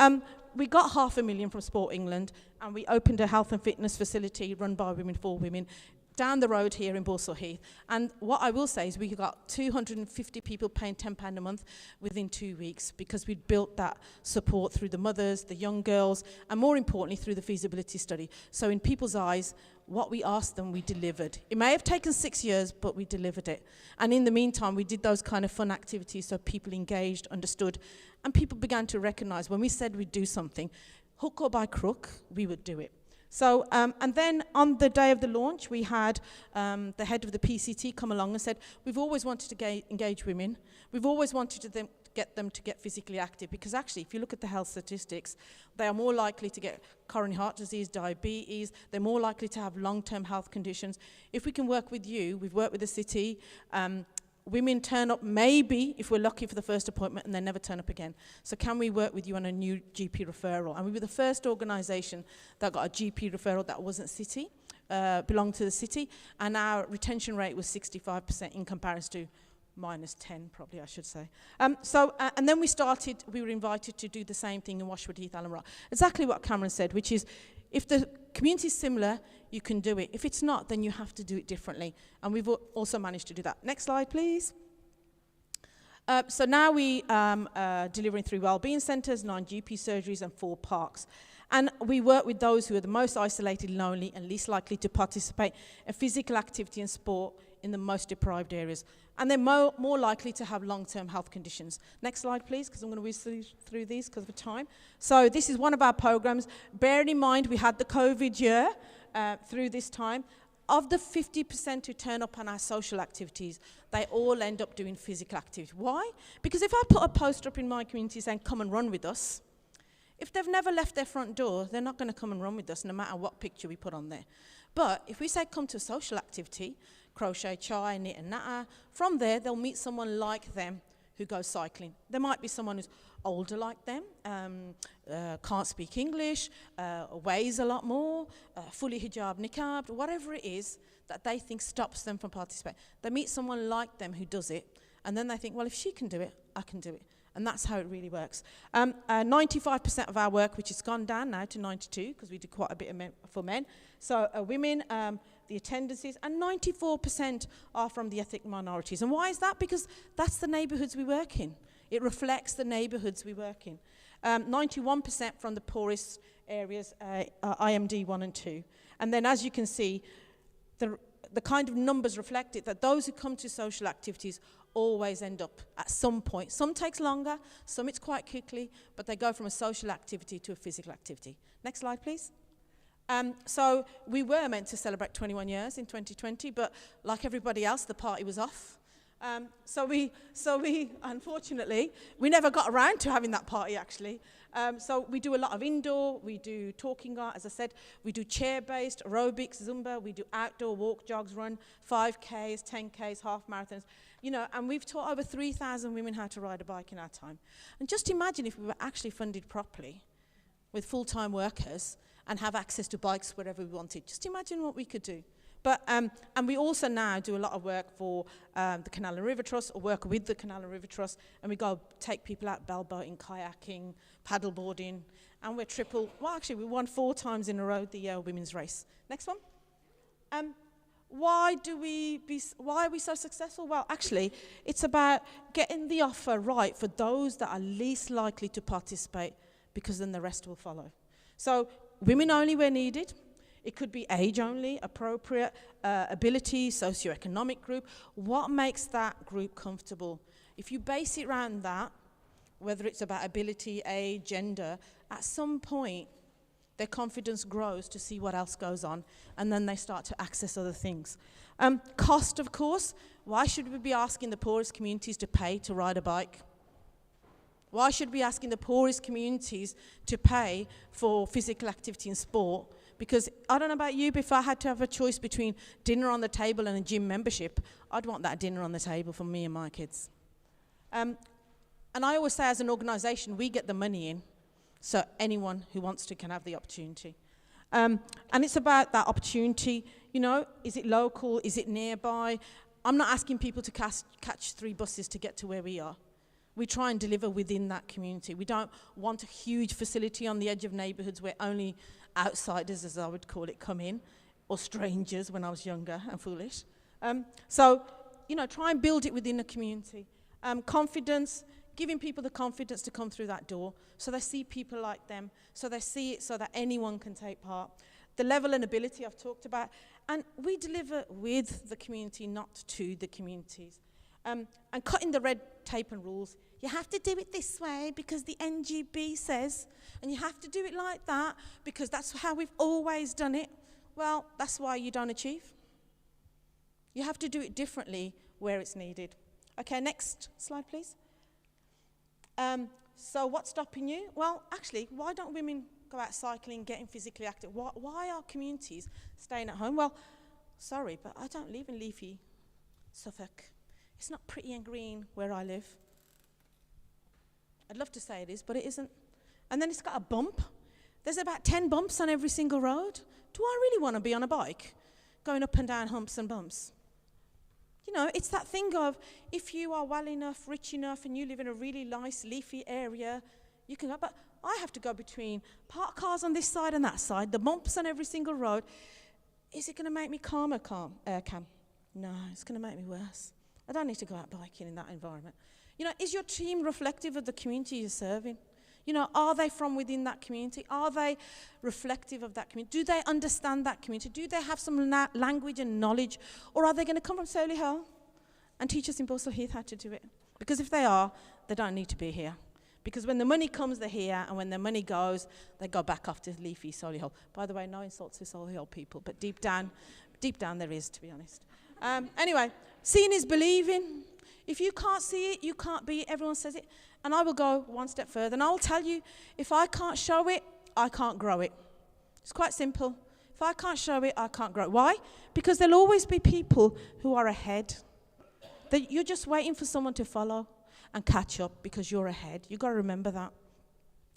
we got $500,000 from Sport England, and we opened a health and fitness facility run by women for women down the road here in Balsall Heath. And what I will say is we got 250 people paying £10 a month within 2 weeks because we'd built that support through the mothers, the young girls, and more importantly, through the feasibility study. So in people's eyes, what we asked them, we delivered. It may have taken 6 years, but we delivered it. And in the meantime, we did those kind of fun activities so people engaged, understood, and people began to recognize when we said we'd do something, hook or by crook, we would do it. So, and then on the day of the launch, we had the head of the PCT come along and said, we've always wanted to engage women. We've always wanted to get them to get physically active, because actually, if you look at the health statistics, they are more likely to get coronary heart disease, diabetes, they're more likely to have long-term health conditions. If we can work with you, we've worked with the city, women turn up maybe, if we're lucky, for the first appointment and they never turn up again. So can we work with you on a new GP referral? And we were the first organisation that got a GP referral that wasn't city, belonged to the city, and our retention rate was 65% in comparison to -10, probably I should say. And then we were invited to do the same thing in Washwood Heath, Allen Rock. Exactly what Cameron said, which is, if the community is similar, you can do it. If it's not, then you have to do it differently. And we've also managed to do that. Next slide, please. So now we are delivering 3 wellbeing centres, 9 GP surgeries and 4 parks. And we work with those who are the most isolated, lonely and least likely to participate in physical activity and sport in the most deprived areas. And they're more likely to have long-term health conditions. Next slide, please, because I'm going to whiz through these because of time. So this is one of our programs. Bearing in mind we had the COVID year through this time. Of the 50% who turn up on our social activities, they all end up doing physical activity. Why? Because if I put a poster up in my community saying, come and run with us, if they've never left their front door, they're not going to come and run with us, no matter what picture we put on there. But if we say come to a social activity, crochet, chai, knit and natter, from there they'll meet someone like them who goes cycling. There might be someone who's older like them, can't speak English, weighs a lot more, fully hijab, niqab, whatever it is that they think stops them from participating. They meet someone like them who does it, and then they think, well, if she can do it, I can do it. And that's how it really works. 95% of our work, which has gone down now to 92, because we do quite a bit for men. So women, the attendances, and 94% are from the ethnic minorities. And why is that? Because that's the neighbourhoods we work in. It reflects the neighbourhoods we work in. 91% from the poorest areas, IMD 1 and 2. And then as you can see, the kind of numbers reflect it, that those who come to social activities always end up at some point. Some takes longer, some it's quite quickly, but they go from a social activity to a physical activity. Next slide, please. So we were meant to celebrate 21 years in 2020, but like everybody else, the party was off. So we unfortunately, we never got around to having that party actually. So we do a lot of indoor, we do talking art, as I said, we do chair-based, aerobics, Zumba, we do outdoor walk, jogs, run, 5Ks, 10Ks, half marathons, you know, and we've taught over 3,000 women how to ride a bike in our time. And just imagine if we were actually funded properly with full-time workers and have access to bikes wherever we wanted. Just imagine what we could do. But, and we also now do a lot of work for the Canal and River Trust, or work with the Canal and River Trust, and we go take people out bell boating, kayaking, paddleboarding, and we won 4 times in a row the women's race. Next one. Why are we so successful? Well, actually, it's about getting the offer right for those that are least likely to participate, because then the rest will follow. So women only where needed. It could be age only, appropriate, ability, socioeconomic group. What makes that group comfortable? If you base it around that, whether it's about ability, age, gender, at some point, their confidence grows to see what else goes on, and then they start to access other things. Cost, of course. Why should we be asking the poorest communities to pay to ride a bike? Why should we be asking the poorest communities to pay for physical activity and sport? Because I don't know about you, but if I had to have a choice between dinner on the table and a gym membership, I'd want that dinner on the table for me and my kids. And I always say, as an organisation, we get the money in, so anyone who wants to can have the opportunity. And it's about that opportunity, you know, is it local, is it nearby? I'm not asking people to catch 3 buses to get to where we are. We try and deliver within that community. We don't want a huge facility on the edge of neighbourhoods where only outsiders, as I would call it, come in, or strangers when I was younger and foolish. So, you know, try and build it within a community. Confidence, giving people the confidence to come through that door, so they see people like them, so they see it so that anyone can take part. The level and ability I've talked about, and we deliver with the community, not to the communities. And cutting the red tape and rules. You have to do it this way because the NGB says, and you have to do it like that because that's how we've always done it. Well, that's why you don't achieve. You have to do it differently where it's needed. Okay, next slide, please. So what's stopping you? Well, actually, why don't women go out cycling, getting physically active? Why are communities staying at home? Well, sorry, but I don't live in leafy Suffolk. It's not pretty and green where I live. I'd love to say it is, but it isn't. And then it's got a bump. There's about 10 bumps on every single road. Do I really want to be on a bike going up and down humps and bumps? You know, it's that thing of, if you are well enough, rich enough, and you live in a really nice leafy area, you can go, but I have to go between parked cars on this side and that side, the bumps on every single road. Is it going to make me calmer, Cam? No, it's going to make me worse. I don't need to go out biking in that environment. You know, is your team reflective of the community you're serving? You know, are they from within that community? Are they reflective of that community? Do they understand that community? Do they have some language and knowledge? Or are they going to come from Solihull and teach us in Balsall Heath how to do it? Because if they are, they don't need to be here. Because when the money comes, they're here, and when the money goes, they go back off to leafy Solihull. By the way, no insults to Solihull people, but deep down there is, to be honest. Anyway, seeing is believing. If you can't see it, you can't be it. Everyone says it. And I will go one step further. And I will tell you, if I can't show it, I can't grow it. It's quite simple. If I can't show it, I can't grow it. Why? Because there'll always be people who are ahead. That you're just waiting for someone to follow and catch up because you're ahead. You've got to remember that.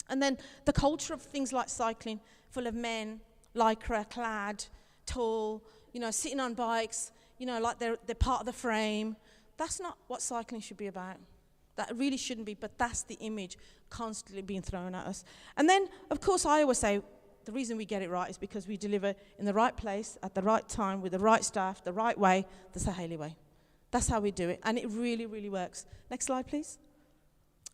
And then the culture of things like cycling, full of men, lycra, clad, tall, you know, sitting on bikes, you know, like they're part of the frame. That's not what cycling should be about. That really shouldn't be, but that's the image constantly being thrown at us. And then, of course, I always say the reason we get it right is because we deliver in the right place, at the right time, with the right staff, the right way, the Saheli way. That's how we do it, and it really, really works. Next slide, please.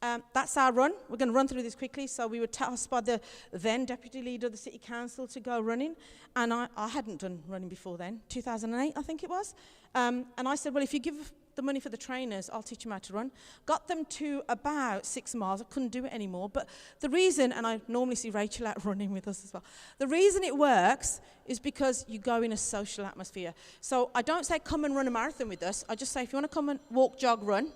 That's our run. We're going to run through this quickly. So we were tasked by the then Deputy Leader of the City Council to go running, and I hadn't done running before then, 2008, I think it was. And I said, well, if you give the money for the trainers, I'll teach them how to run. Got them to about 6 miles. I couldn't do it anymore. But the reason, and I normally see Rachel out running with us as well, the reason it works is because you go in a social atmosphere. So I don't say come and run a marathon with us. I just say if you want to come and walk, jog, run,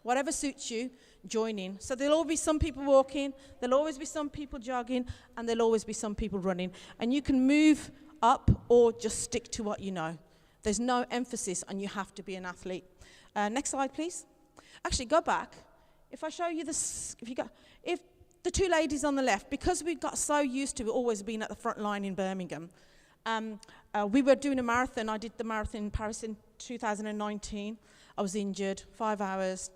whatever suits you, joining. So there'll always be some people walking, there'll always be some people jogging, and there'll always be some people running. And you can move up or just stick to what you know. There's no emphasis on you have to be an athlete. Next slide, please. Actually, go back. If I show you this, if the two ladies on the left, because we got so used to always being at the front line in Birmingham, we were doing a marathon. I did the marathon in Paris in 2019. I was injured, 5 hours,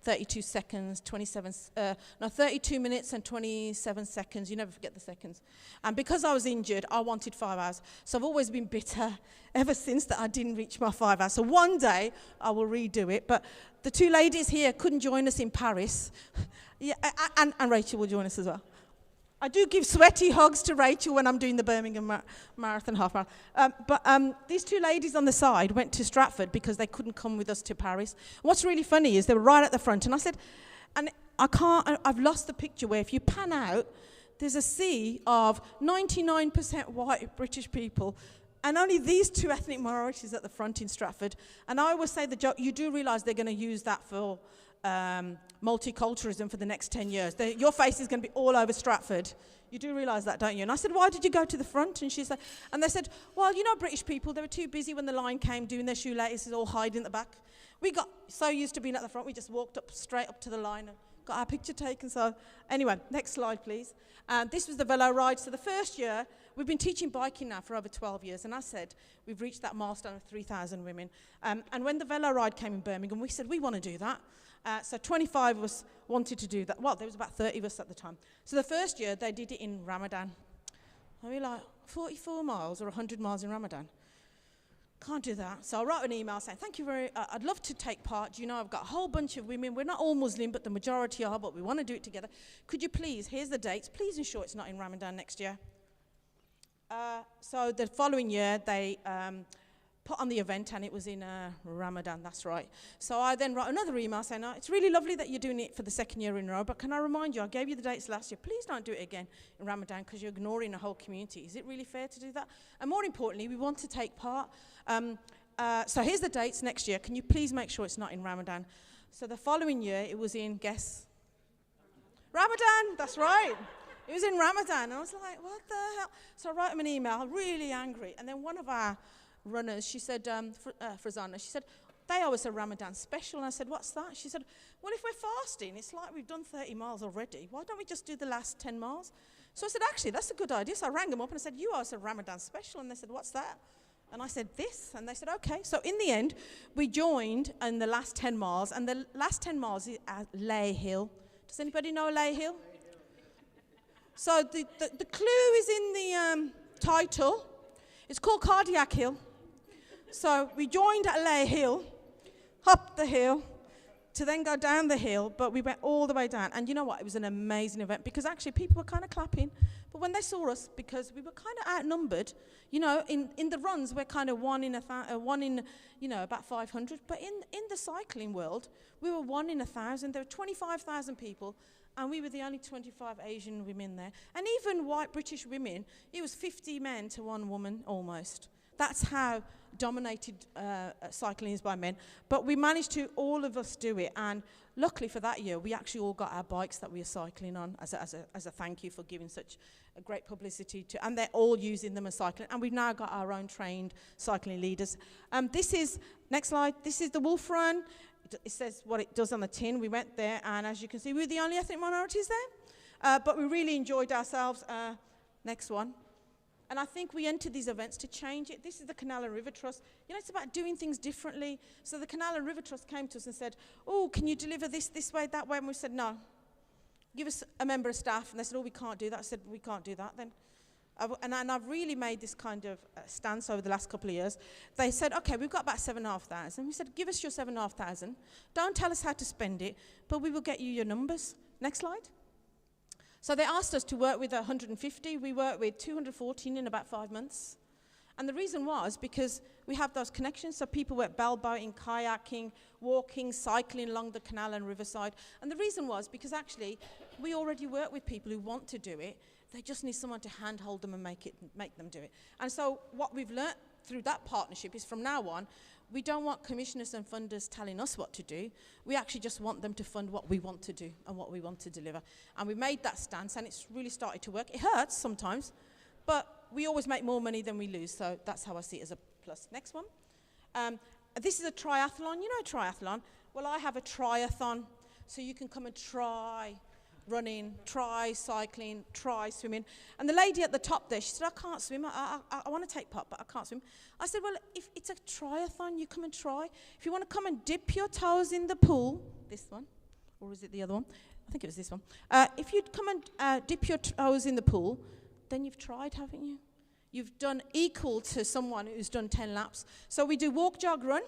32 seconds, 32 minutes and 27 seconds. You never forget the seconds. And because I was injured, I wanted 5 hours. So I've always been bitter ever since that I didn't reach my 5 hours. So one day I will redo it. But the two ladies here couldn't join us in Paris. Yeah, and Rachel will join us as well. I do give sweaty hugs to Rachel when I'm doing the Birmingham Marathon, half marathon. But these two ladies on the side went to Stratford because they couldn't come with us to Paris. What's really funny is they were right at the front, and I said, and I've lost the picture where if you pan out, there's a sea of 99% white British people, and only these two ethnic minorities at the front in Stratford. And I always say the joke, you do realise they're going to use that for multiculturalism for the next 10 years. Your face is going to be all over Stratford. You do realise that, don't you? And I said, why did you go to the front? And they said, well, you know, British people, they were too busy when the line came doing their shoelaces, all hiding at the back. We got so used to being at the front, we just walked up straight up to the line and got our picture taken. So anyway, next slide, please. This was the velo ride. So the first year, we've been teaching biking now for over 12 years. And I said, we've reached that milestone of 3,000 women. And when the velo ride came in Birmingham, we said, we want to do that. So 25 of us wanted to do that. Well, there was about 30 of us at the time. So the first year, they did it in Ramadan. And we were like, 44 miles or 100 miles in Ramadan? Can't do that. So I wrote an email saying, thank you I'd love to take part. You know, I've got a whole bunch of women. We're not all Muslim, but the majority are, but we want to do it together. Could you please, here's the dates, please ensure it's not in Ramadan next year. So the following year, they put on the event, and it was in Ramadan, that's right. So I then wrote another email saying, it's really lovely that you're doing it for the second year in a row, but can I remind you, I gave you the dates last year. Please don't do it again in Ramadan because you're ignoring a whole community. Is it really fair to do that? And more importantly, we want to take part. So here's the dates next year. Can you please make sure it's not in Ramadan? So the following year, it was in, guess? Ramadan, that's right. It was in Ramadan. And I was like, what the hell? So I wrote him an email, really angry. And then one of our runners, she said, Frazana, she said, they always a Ramadan special. And I said, what's that? She said, well, if we're fasting, it's like we've done 30 miles already. Why don't we just do the last 10 miles? So I said, actually, that's a good idea. So I rang them up and I said, you always a Ramadan special. And they said, what's that? And I said, this. And they said, okay. So in the end, we joined in the last 10 miles. And the last 10 miles is at Lay Hill. Does anybody know Lay Hill? So the clue is in the title. It's called Cardiac Hill. So we joined at Lay Hill, up the hill, to then go down the hill, but we went all the way down. And you know what? It was an amazing event because actually people were kind of clapping. But when they saw us, because we were kind of outnumbered, you know, in the runs, we're kind of one in about 500. But in the cycling world, we were 1 in 1,000. There were 25,000 people, and we were the only 25 Asian women there. And even white British women, it was 50 men to 1 woman almost. That's how dominated cycling is by men. But we managed to, all of us, do it. And luckily for that year, we actually all got our bikes that we were cycling on as a thank you for giving such a great publicity to. And they're all using them as cycling. And we've now got our own trained cycling leaders. This is, next slide, this is the Wolf Run. It says what it does on the tin. We went there, and as you can see, we were the only ethnic minorities there. But we really enjoyed ourselves. Next one. And I think we entered these events to change it. This is the Canal and River Trust. You know, it's about doing things differently. So the Canal and River Trust came to us and said, oh, can you deliver this way, that way? And we said, no. Give us a member of staff. And they said, oh, we can't do that. I said, we can't do that then. And I've really made this kind of stance over the last couple of years. They said, okay, we've got about 7,500. We said, give us your 7,500. Don't tell us how to spend it, but we will get you your numbers. Next slide. So they asked us to work with 150. We worked with 214 in about 5 months. And the reason was because we have those connections. So people went bell boating, kayaking, walking, cycling along the canal and riverside. And the reason was because actually we already work with people who want to do it. They just need someone to handhold them and make them do it. And so what we've learnt through that partnership is from now on, we don't want commissioners and funders telling us what to do. We actually just want them to fund what we want to do and what we want to deliver. And we made that stance, and it's really started to work. It hurts sometimes, but we always make more money than we lose, so that's how I see it as a plus. Next one. This is a triathlon. You know a triathlon? Well, I have a triathon, so you can come and try running, try cycling, try swimming. And the lady at the top there, she said, I can't swim. I want to take part, but I can't swim. I said, well, if it's a triathlon, you come and try. If you want to come and dip your toes in the pool, this one, or is it the other one? I think it was this one. If you'd come and dip your toes in the pool, then you've tried, haven't you? You've done equal to someone who's done 10 laps. So we do walk, jog, run.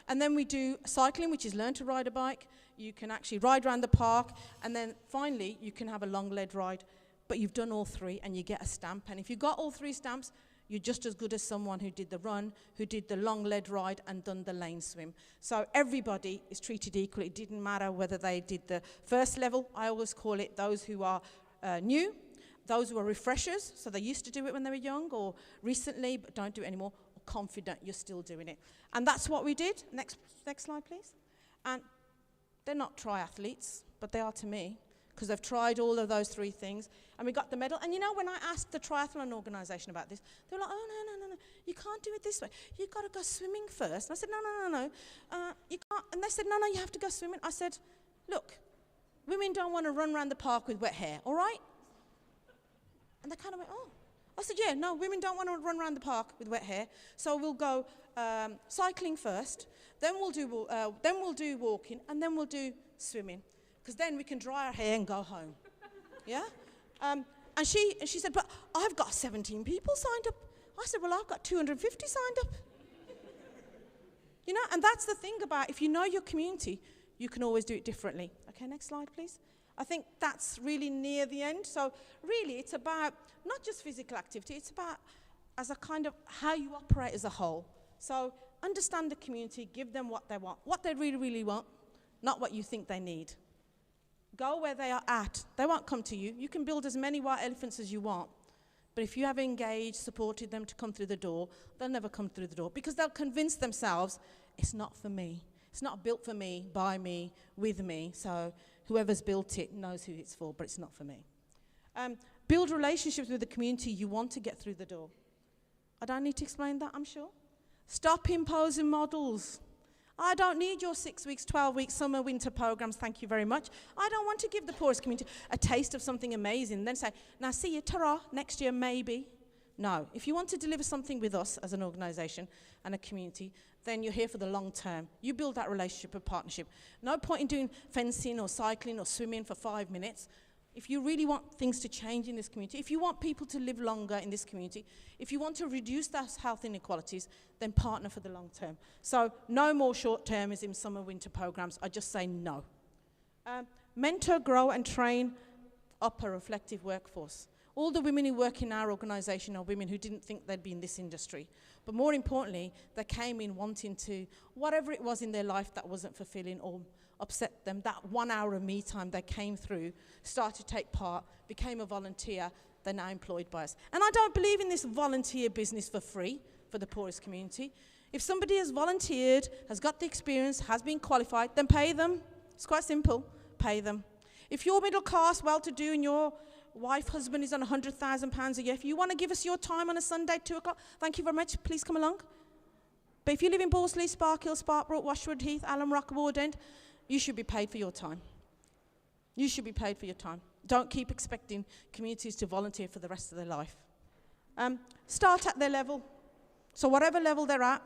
And then we do cycling, which is learn to ride a bike. You can actually ride around the park. And then finally, you can have a long lead ride. But you've done all three, and you get a stamp. And if you got all three stamps, you're just as good as someone who did the run, who did the long lead ride, and done the lane swim. So everybody is treated equally. It didn't matter whether they did the first level. I always call it those who are new, those who are refreshers, so they used to do it when they were young, or recently, but don't do it anymore, or confident you're still doing it. And that's what we did. Next slide, please. And they're not triathletes, but they are to me, because they've tried all of those three things, and we got the medal. And you know, when I asked the triathlon organisation about this, they were like, oh, no, you can't do it this way. You've got to go swimming first. And I said, no, you can't. And they said, no, you have to go swimming. I said, look, women don't want to run around the park with wet hair, all right? And they kind of went, oh. I said, yeah, no, women don't want to run around the park with wet hair, so we'll go cycling first, then we'll do walking, and then we'll do swimming, because then we can dry our hair and go home. Yeah? And she said, but I've got 17 people signed up. I said, well, I've got 250 signed up. You know, and that's the thing about, if you know your community, you can always do it differently. Okay, next slide, please. I think that's really near the end. So really, it's about not just physical activity, it's about as a kind of how you operate as a whole. So understand the community, give them what they want, what they really, really want, not what you think they need. Go where they are at. They won't come to you. You can build as many white elephants as you want, but if you have engaged, supported them to come through the door, they'll never come through the door, because they'll convince themselves, it's not for me. It's not built for me, by me, with me, so whoever's built it knows who it's for, but it's not for me. Build relationships with the community you want to get through the door. I don't need to explain that, I'm sure. Stop imposing models. I don't need your 6 weeks, 12 weeks, summer, winter programs, thank you very much. I don't want to give the poorest community a taste of something amazing, then say, now see you, ta-ra, next year maybe. No, if you want to deliver something with us as an organisation and a community, then you're here for the long term. You build that relationship and partnership. No point in doing fencing or cycling or swimming for 5 minutes. If you really want things to change in this community, if you want people to live longer in this community, if you want to reduce those health inequalities, then partner for the long term. So no more short-termism, summer, winter programs. I just say no. Mentor, grow and train up a reflective workforce. All the women who work in our organisation are women who didn't think they'd be in this industry. But more importantly, they came in wanting to, whatever it was in their life that wasn't fulfilling or upset them, that 1 hour of me time they came through, started to take part, became a volunteer, they're now employed by us. And I don't believe in this volunteer business for free for the poorest community. If somebody has volunteered, has got the experience, has been qualified, then pay them. It's quite simple, pay them. If you're middle class, well-to-do, and your wife, husband is on £100,000 a year, if you want to give us your time on a Sunday, 2 o'clock, thank you very much, please come along. But if you live in Balsall, Sparkhill, Sparkbrook, Washwood, Heath, Allen Rock, Ward End, you should be paid for your time. You should be paid for your time. Don't keep expecting communities to volunteer for the rest of their life. Start at their level. So whatever level they're at,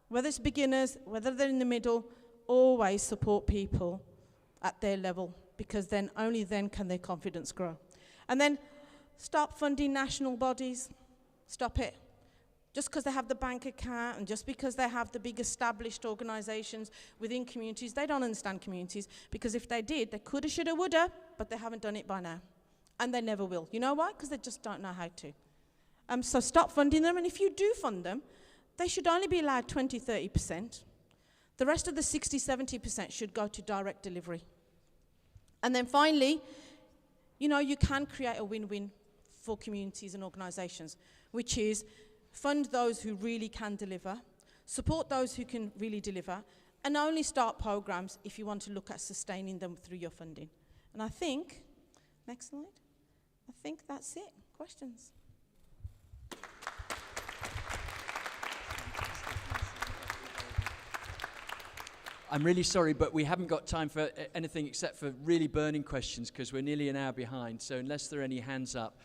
whether it's beginners, whether they're in the middle, always support people at their level, because then only then can their confidence grow. And then stop funding national bodies. Stop it. Just because they have the bank account and just because they have the big established organisations within communities, they don't understand communities, because if they did, they coulda, shoulda, woulda, but they haven't done it by now. And they never will. You know why? Because they just don't know how to. So stop funding them, and if you do fund them, they should only be allowed 20, 30%. The rest of the 60, 70% should go to direct delivery. And then finally, you know, you can create a win-win for communities and organisations, which is fund those who really can deliver, support those who can really deliver, and only start programs if you want to look at sustaining them through your funding. And I think, next slide, I think that's it. Questions? I'm really sorry, but we haven't got time for anything except for really burning questions because we're nearly an hour behind. So unless there are any hands up,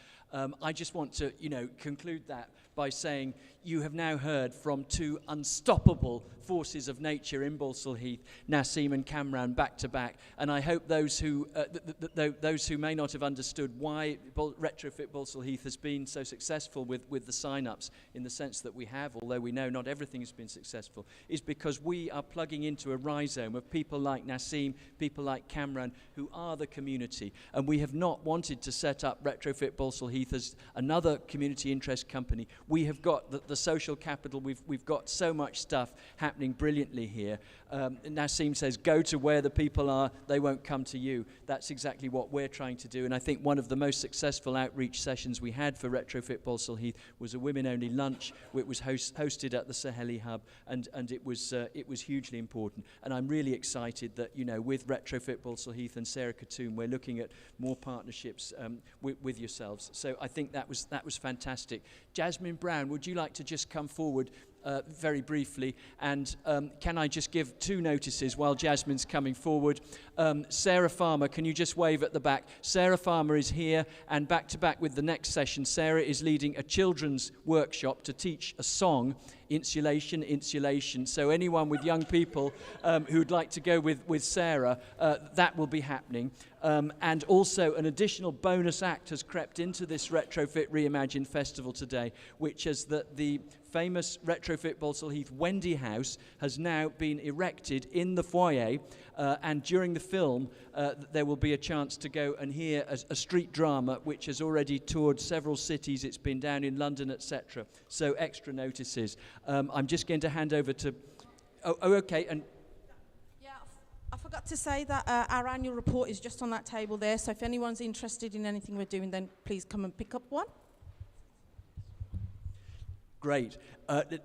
I just want to, conclude that by saying you have now heard from two unstoppable forces of nature in Balsall Heath, Nassim and Kamran, back to back. And I hope those who those who may not have understood why Retrofit Balsall Heath has been so successful with the sign-ups, in the sense that we have, although we know not everything has been successful, is because we are plugging into a rhizome of people like Nassim, people like Kamran, who are the community. And we have not wanted to set up Retrofit Balsall Heath as another community interest company. We have got the social capital. We've got so much stuff happening brilliantly here. Nassim says, go to where the people are, they won't come to you. That's exactly what we're trying to do. And I think one of the most successful outreach sessions we had for Retrofit Balsall Heath was a women-only lunch. It was hosted at the Saheli Hub, and it was hugely important. And I'm really excited that, with Retrofit Balsall Heath and Sarah Katoum, we're looking at more partnerships with yourselves. So I think that was fantastic. Jasmine Brown, would you like to just come forward very briefly? And can I just give two notices while Jasmine's coming forward? Sarah Farmer, can you just wave at the back? Sarah Farmer is here, and back to back with the next session, Sarah is leading a children's workshop to teach a song, Insulation, Insulation. So anyone with young people who'd like to go with Sarah, that will be happening. And also an additional bonus act has crept into this Retrofit Reimagined festival today, which is that the famous Retrofit Balsall Heath Wendy House has now been erected in the foyer, and during the film there will be a chance to go and hear a street drama which has already toured several cities. It's been down in London, etc. So extra notices. I'm just going to hand over to... okay, and... I forgot to say that our annual report is just on that table there, so if anyone's interested in anything we're doing, then please come and pick up one. Great.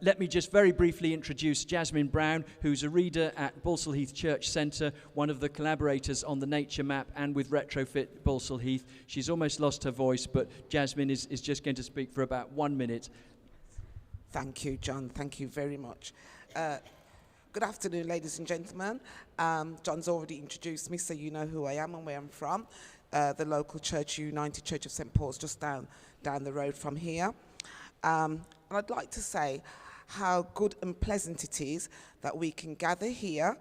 Let me just very briefly introduce Jasmine Brown, who's a reader at Balsall Heath Church Centre, one of the collaborators on the nature map and with Retrofit Balsall Heath. She's almost lost her voice, but Jasmine is just going to speak for about 1 minute. Thank you, John. Thank you very much. Good afternoon, ladies and gentlemen. John's already introduced me, so you know who I am and where I'm from. The local church, United Church of St. Paul's, just down the road from here. And I'd like to say how good and pleasant it is that we can gather here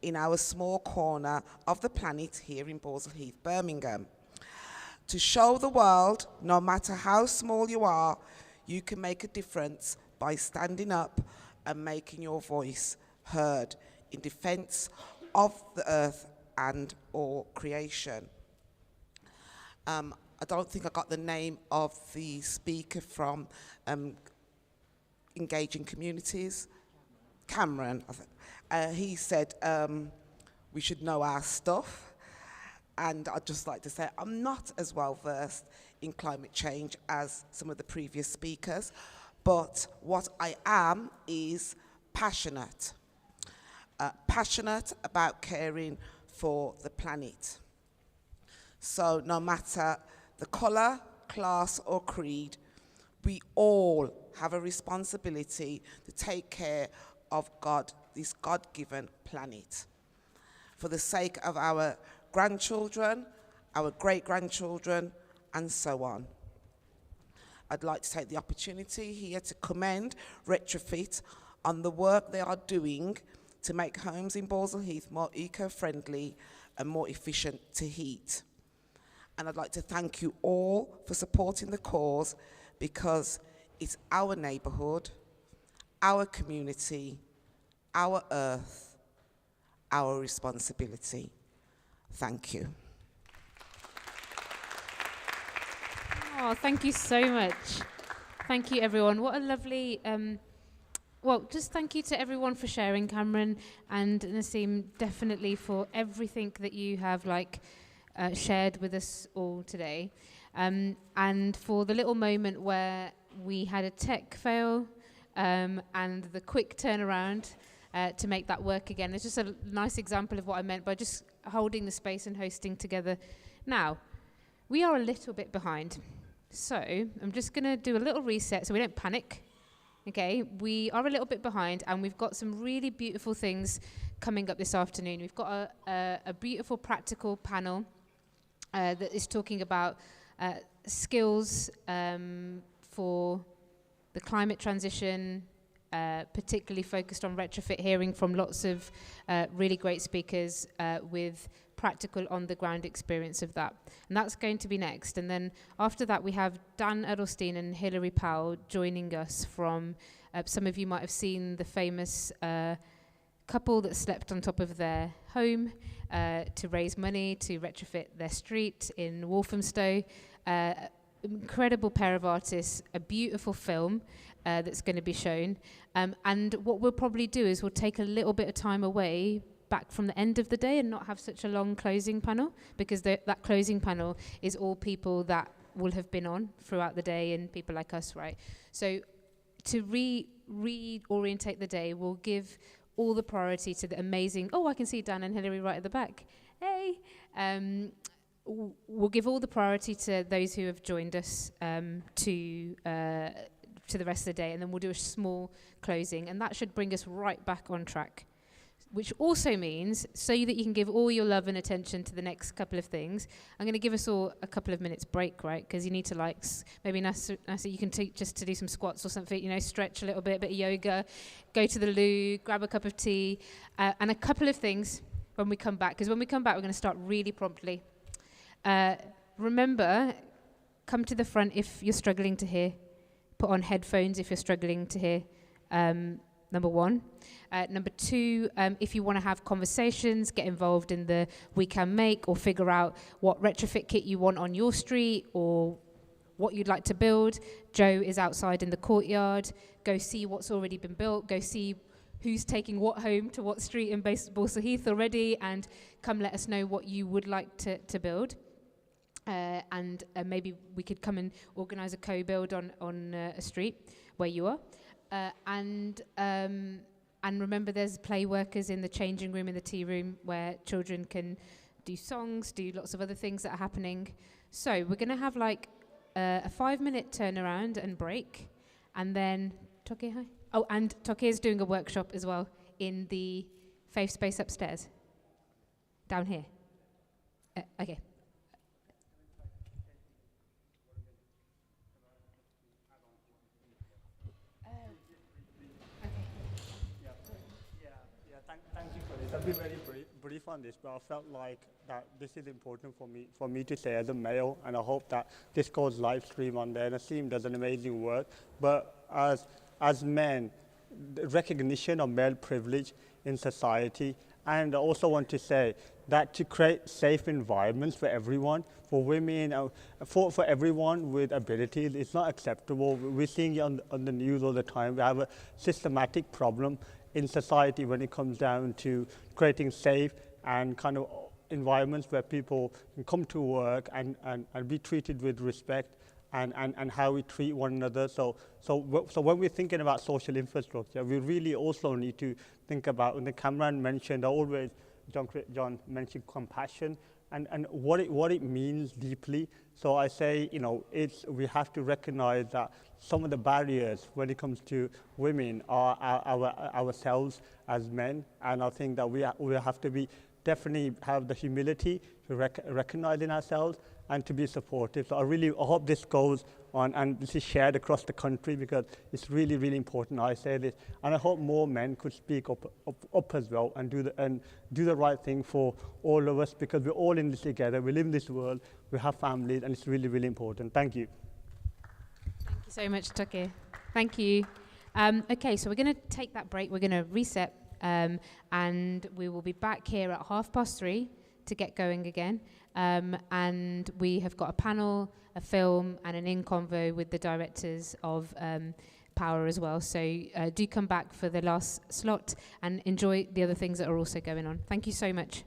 in our small corner of the planet here in Balsall Heath, Birmingham, to show the world, no matter how small you are, you can make a difference by standing up and making your voice heard in defense of the earth and all creation. I don't think I got the name of the speaker from Engaging Communities. Cameron. He said we should know our stuff. And I'd just like to say I'm not as well versed in climate change as some of the previous speakers, but what I am is passionate. Passionate about caring for the planet. So no matter the colour, class or creed, we all have a responsibility to take care of this God-given planet, for the sake of our grandchildren, our great-grandchildren, and so on. I'd like to take the opportunity here to commend Retrofit on the work they are doing to make homes in Balsall Heath more eco-friendly and more efficient to heat. And I'd like to thank you all for supporting the cause, because it's our neighbourhood, our community, our earth, our responsibility. Thank you. Oh, thank you so much. Thank you, everyone. What a lovely... just thank you to everyone for sharing, Cameron and Nassim, definitely for everything that you have shared with us all today. And for the little moment where we had a tech fail, and the quick turnaround to make that work again. It's just a nice example of what I meant by just holding the space and hosting together. Now, we are a little bit behind. So I'm just going to do a little reset so we don't panic. Okay, we are a little bit behind, and we've got some really beautiful things coming up this afternoon. We've got a beautiful practical panel that is talking about skills for the climate transition, particularly focused on retrofit, hearing from lots of really great speakers with practical on-the-ground experience of that. And that's going to be next. And then after that, we have Dan Edelstein and Hilary Powell joining us from, some of you might have seen the famous couple that slept on top of their home to raise money to retrofit their street in Walthamstow. Incredible pair of artists, a beautiful film that's going to be shown. And what we'll probably do is we'll take a little bit of time away back from the end of the day and not have such a long closing panel, because that closing panel is all people that will have been on throughout the day and people like us, right? So to reorientate the day, we'll give all the priority to the amazing, I can see Dan and Hilary right at the back. Hey! We'll give all the priority to those who have joined us to the rest of the day, and then we'll do a small closing, and that should bring us right back on track. Which also means, so that you can give all your love and attention to the next couple of things, I'm going to give us all a couple of minutes break, right? Because you need to maybe Nasa, you can take just to do some squats or something, stretch a little bit of yoga, go to the loo, grab a cup of tea, and a couple of things when we come back. Because when we come back, we're going to start really promptly. Remember, come to the front if you're struggling to hear. Put on headphones if you're struggling to hear. Number one. Number two, if you want to have conversations, get involved in the We Can Make, or figure out what retrofit kit you want on your street or what you'd like to build. Joe is outside in the courtyard. Go see what's already been built. Go see who's taking what home to what street in Balsall Heath already, and come let us know what you would like to build. And maybe we could come and organise a co-build on a street where you are. And remember, there's play workers in the changing room, in the tea room, where children can do songs, do lots of other things that are happening. So we're going to have a 5-minute turnaround and break, and then Toke, hi. Oh, and Toke is doing a workshop as well in the Faith Space upstairs, down here. Okay. Thank you for this. I'll be very brief on this, but I felt like that this is important for me to say as a male, and I hope that this goes live stream on there. Naseem does an amazing work, but as men, the recognition of male privilege in society, and I also want to say that to create safe environments for everyone, for women, for everyone with abilities, it's not acceptable. We're seeing it on the news all the time. We have a systematic problem in society when it comes down to creating safe and kind of environments where people can come to work and be treated with respect, and how we treat one another. So when we're thinking about social infrastructure, we really also need to think about, when the Cameron mentioned, John mentioned compassion and what it means deeply. So I say, we have to recognize that some of the barriers when it comes to women are ourselves as men, and I think that we have to definitely have the humility to recognize in ourselves and to be supportive. So I hope this goes on and this is shared across the country, because it's really, really important. I say this, and I hope more men could speak up as well and do the right thing for all of us, because we're all in this together. We live in this world, we have families, and it's really, really important. Thank you. Thank you so much, Toke. Thank you. Okay, so we're going to take that break. We're going to reset, and we will be back here at 3:30 to get going again. And we have got a panel, a film, and an in-convo with the directors of Power as well. So do come back for the last slot and enjoy the other things that are also going on. Thank you so much.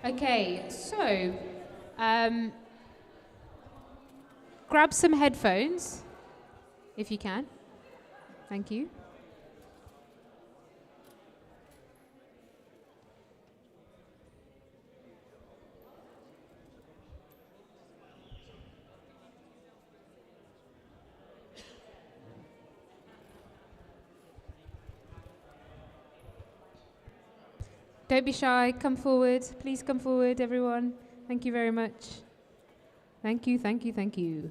Okay, so grab some headphones if you can. Thank you. Don't be shy. Come forward. Please come forward, everyone. Thank you very much. Thank you, thank you, thank you.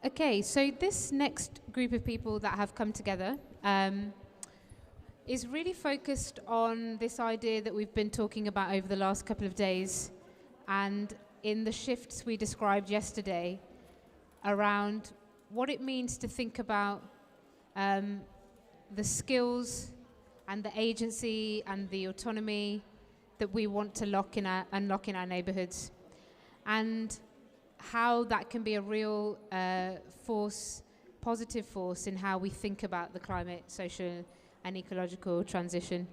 Okay, so this next group of people that have come together is really focused on this idea that we've been talking about over the last couple of days, and in the shifts we described yesterday around what it means to think about the skills and the agency and the autonomy that we want to unlock in our neighbourhoods, and how that can be a real positive force in how we think about the climate, social and ecological transition.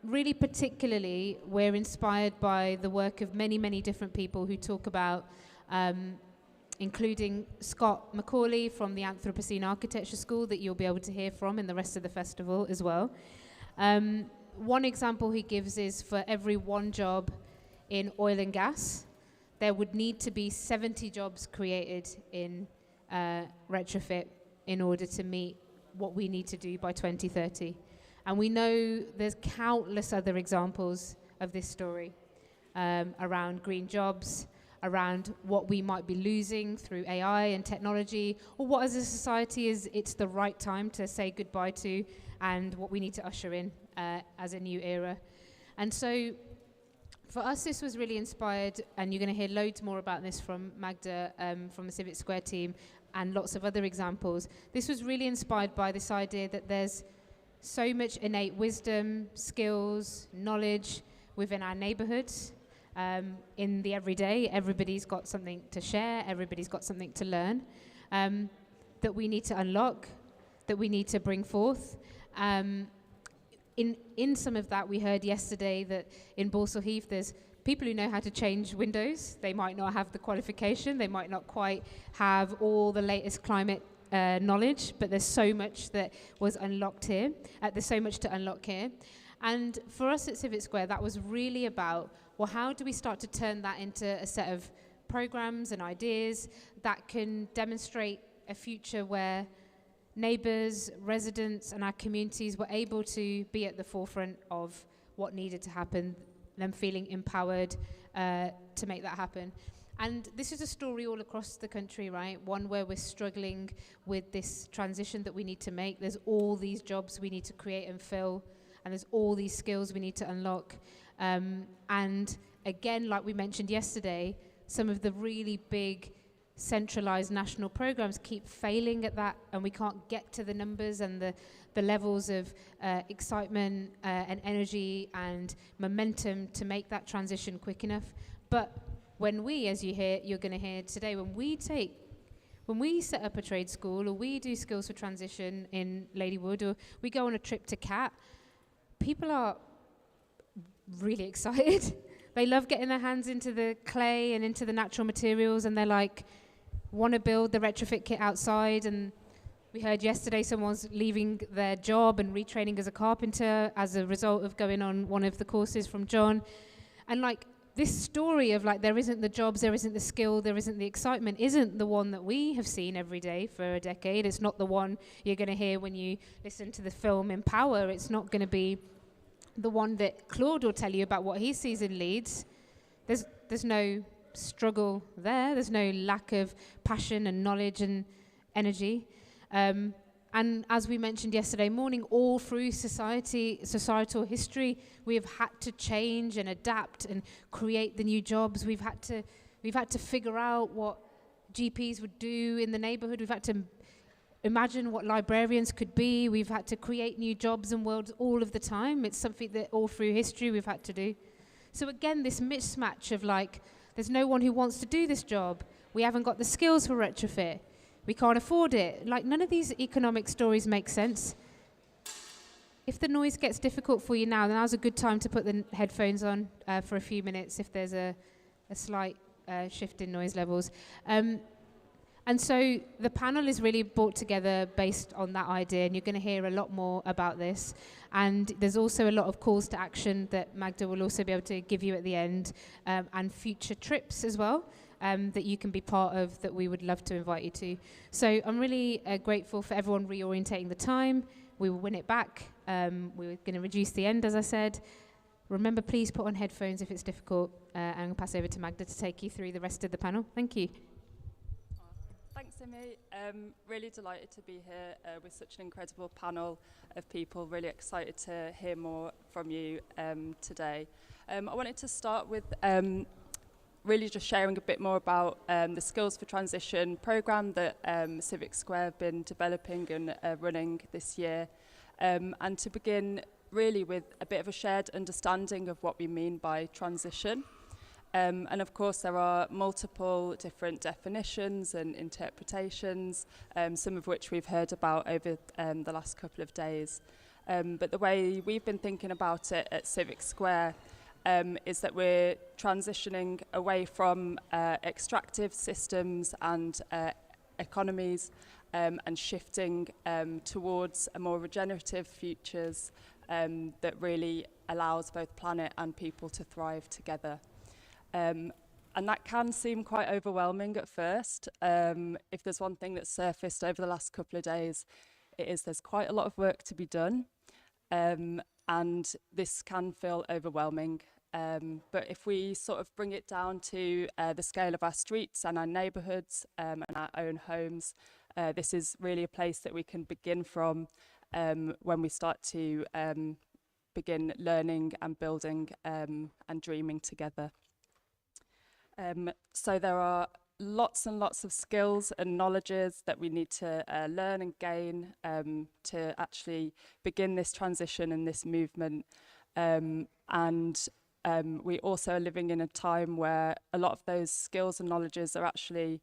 Really particularly, we're inspired by the work of many, many different people who talk about, including Scott Macaulay from the Anthropocene Architecture School that you'll be able to hear from in the rest of the festival as well. One example he gives is for every one job in oil and gas, there would need to be 70 jobs created in retrofit in order to meet what we need to do by 2030. And we know there's countless other examples of this story around green jobs, around what we might be losing through AI and technology, or what as a society is it's the right time to say goodbye to, and what we need to usher in as a new era. And so for us, this was really inspired, and you're going to hear loads more about this from Magda, from the Civic Square team, and lots of other examples. This was really inspired by this idea that there's so much innate wisdom, skills, knowledge within our neighbourhoods. In the everyday, everybody's got something to share, everybody's got something to learn, that we need to unlock, that we need to bring forth. In some of that, we heard yesterday that in Balsall Heath, there's people who know how to change windows. They might not have the qualification, they might not quite have all the latest climate knowledge, but there's so much that was unlocked here. There's so much to unlock here. And for us at Civic Square, that was really about, well, how do we start to turn that into a set of programs and ideas that can demonstrate a future where neighbours, residents and our communities were able to be at the forefront of what needed to happen, them feeling empowered to make that happen. And this is a story all across the country, right? One where we're struggling with this transition that we need to make. There's all these jobs we need to create and fill, and there's all these skills we need to unlock. And again, like we mentioned yesterday, some of the really big centralized national programs keep failing at that, and we can't get to the numbers and the levels of excitement and energy and momentum to make that transition quick enough. But when we, as you're going to hear today, when we set up a trade school, or we do skills for transition in Ladywood, or we go on a trip to CAT, people are really excited. They love getting their hands into the clay and into the natural materials, and they're like, want to build the retrofit kit outside. And we heard yesterday someone's leaving their job and retraining as a carpenter as a result of going on one of the courses from John. And like, this story of like, there isn't the jobs, there isn't the skill, there isn't the excitement, isn't the one that we have seen every day for a decade. It's not the one you're going to hear when you listen to the film Empower. It's not going to be the one that Claude will tell you about what he sees in Leeds. There's no struggle there. There's no lack of passion and knowledge and energy. And as we mentioned yesterday morning, all through societal history, we have had to change and adapt and create the new jobs. We've had to figure out what GPs would do in the neighbourhood. We've had to imagine what librarians could be. We've had to create new jobs and worlds all of the time. It's something that all through history we've had to do. So again, this mismatch of like, there's no one who wants to do this job. We haven't got the skills for retrofit. We can't afford it. Like, none of these economic stories make sense. If the noise gets difficult for you now, then now's a good time to put the headphones on for a few minutes if there's a slight shift in noise levels. And so the panel is really brought together based on that idea, and you're going to hear a lot more about this. And there's also a lot of calls to action that Magda will also be able to give you at the end, and future trips as well. that you can be part of, that we would love to invite you to. So I'm really grateful for everyone reorientating the time. We will win it back. We're going to reduce the end, as I said. Remember, please put on headphones if it's difficult, and I'll pass over to Magda to take you through the rest of the panel. Thank you. Thanks, Imi. Really delighted to be here with such an incredible panel of people. Really excited to hear more from you today. I wanted to start with really just sharing a bit more about the Skills for Transition programme that Civic Square have been developing and running this year. And to begin really with a bit of a shared understanding of what we mean by transition. And of course there are multiple different definitions and interpretations, some of which we've heard about over the last couple of days. But the way we've been thinking about it at Civic Square is that we're transitioning away from extractive systems and economies and shifting towards a more regenerative futures that really allows both planet and people to thrive together. And that can seem quite overwhelming at first. If there's one thing that's surfaced over the last couple of days, it is there's quite a lot of work to be done. And this can feel overwhelming. But if we sort of bring it down to the scale of our streets and our neighbourhoods and our own homes, this is really a place that we can begin from when we start to begin learning and building and dreaming together. So there are lots and lots of skills and knowledges that we need to learn and gain to actually begin this transition and this movement. We also are living in a time where a lot of those skills and knowledges are actually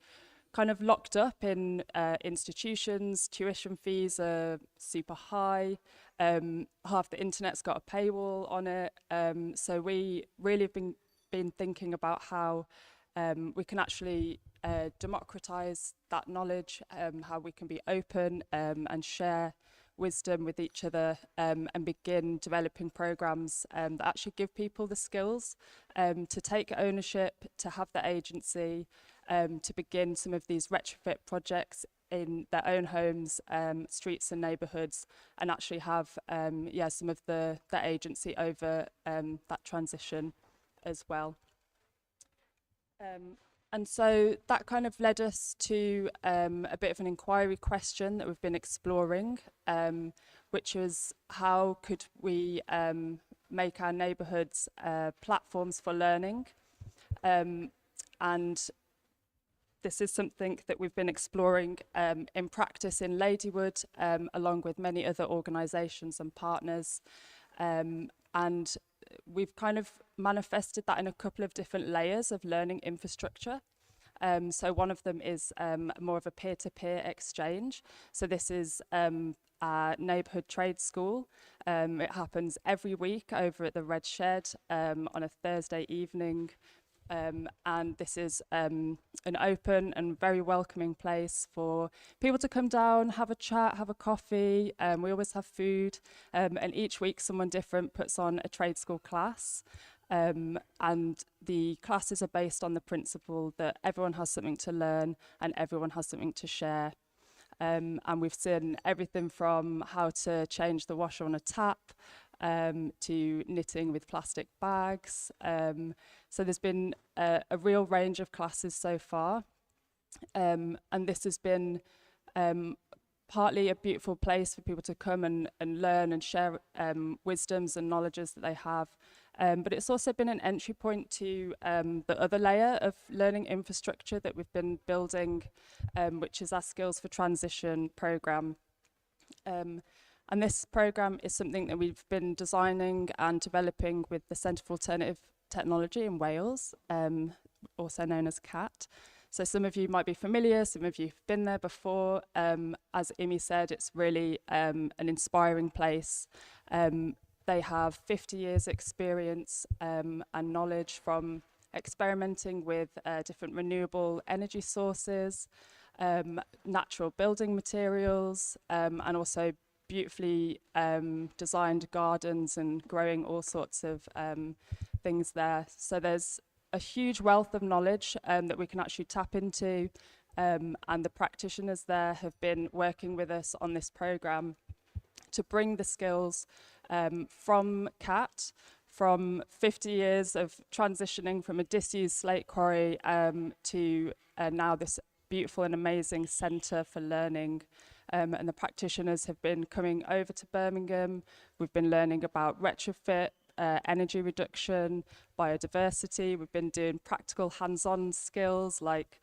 kind of locked up in institutions. Tuition fees are super high. Half the internet's got a paywall on it. So we really have been thinking about how we can actually democratize that knowledge, how we can be open and share wisdom with each other and begin developing programs that actually give people the skills to take ownership, to have the agency, to begin some of these retrofit projects in their own homes, streets and neighbourhoods, and actually have some of the agency over that transition as well. And so that kind of led us to a bit of an inquiry question that we've been exploring, which was how could we make our neighbourhoods platforms for learning? And this is something that we've been exploring in practice in Ladywood, along with many other organisations and partners. And we've kind of manifested that in a couple of different layers of learning infrastructure. So one of them is more of a peer-to-peer exchange. So this is our neighbourhood trade school. It happens every week over at the Red Shed on a Thursday evening. And this is an open and very welcoming place for people to come down, have a chat, have a coffee. We always have food, and each week someone different puts on a trade school class. And the classes are based on the principle that everyone has something to learn and everyone has something to share. And we've seen everything from how to change the washer on a tap, to knitting with plastic bags. So there's been a real range of classes so far. And this has been partly a beautiful place for people to come and learn and share wisdoms and knowledges that they have. But it's also been an entry point to the other layer of learning infrastructure that we've been building, which is our Skills for Transition programme. And this programme is something that we've been designing and developing with the Centre for Alternative Technology in Wales, also known as CAT. So some of you might be familiar, some of you have been there before. As Imi said, it's really an inspiring place. They have 50 years experience and knowledge from experimenting with different renewable energy sources, natural building materials, and also beautifully designed gardens and growing all sorts of things there. So there's a huge wealth of knowledge that we can actually tap into, and the practitioners there have been working with us on this programme to bring the skills from CAT, from 50 years of transitioning from a disused slate quarry to now this beautiful and amazing centre for learning. And the practitioners have been coming over to Birmingham. We've been learning about retrofit, energy reduction, biodiversity. We've been doing practical hands-on skills like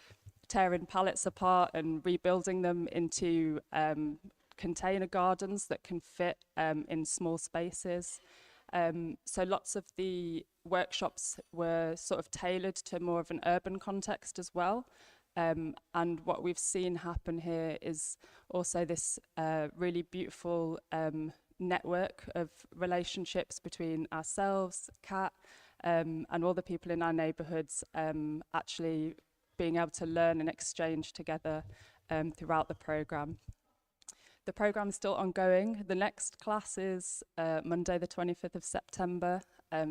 tearing pallets apart and rebuilding them into container gardens that can fit in small spaces. So lots of the workshops were sort of tailored to more of an urban context as well. And what we've seen happen here is also this really beautiful network of relationships between ourselves, CAT, and all the people in our neighbourhoods actually being able to learn and exchange together throughout the programme. The programme is still ongoing. The next class is Monday the 25th of September,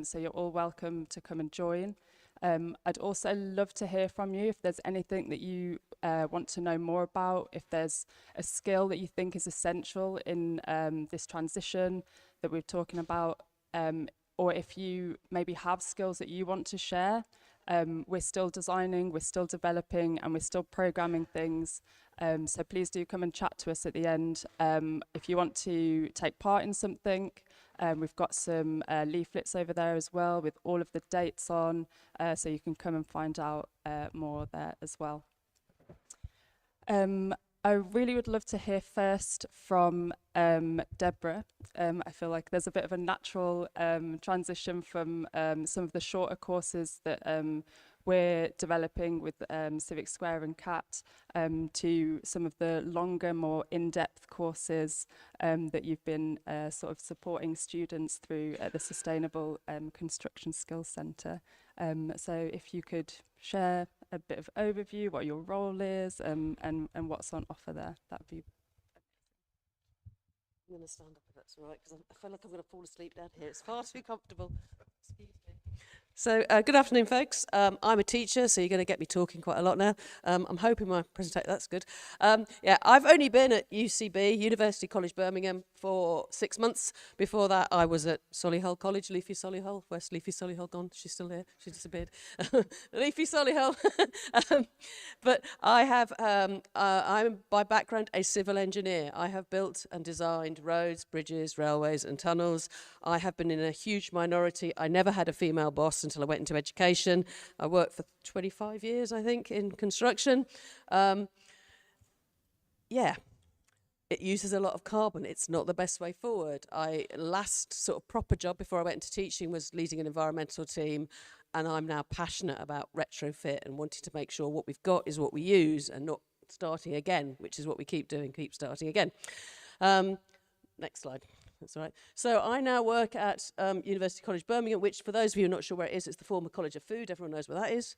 so you're all welcome to come and join. I'd also love to hear from you if there's anything that you want to know more about, if there's a skill that you think is essential in this transition that we're talking about, or if you maybe have skills that you want to share. We're still designing, we're still developing, and we're still programming things. So please do come and chat to us at the end. If you want to take part in something, we've got some leaflets over there as well with all of the dates on, so you can come and find out more there as well. I really would love to hear first from Deborah. I feel like there's a bit of a natural transition from some of the shorter courses that we're developing with Civic Square and CAT to some of the longer, more in-depth courses that you've been sort of supporting students through at the Sustainable Construction Skills Centre. So if you could share a bit of overview, what your role is, and what's on offer there, that'd be. I'm going to stand up if that's all right, because I feel like I'm going to fall asleep down here. It's far too comfortable. Excuse me. So good afternoon, folks. I'm a teacher, so you're going to get me talking quite a lot now. I'm hoping my presentation, that's good. Yeah, I've only been at UCB, University College Birmingham, for 6 months. Before that, I was at Solihull College, Leafy Solihull. Where's Leafy Solihull gone? She's still here. She disappeared. Leafy Solihull. But I have, I'm by background a civil engineer. I have built and designed roads, bridges, railways and tunnels. I have been in a huge minority. I never had a female boss until I went into education. I worked for 25 years, I think, in construction. Yeah, it uses a lot of carbon. It's not the best way forward. Last sort of proper job before I went into teaching was leading an environmental team, and I'm now passionate about retrofit and wanting to make sure what we've got is what we use and not starting again, which is what we keep doing, keep starting again. Next slide. That's all right. So I now work at University College Birmingham, which for those of you who are not sure where it is, it's the former College of Food. Everyone knows where that is.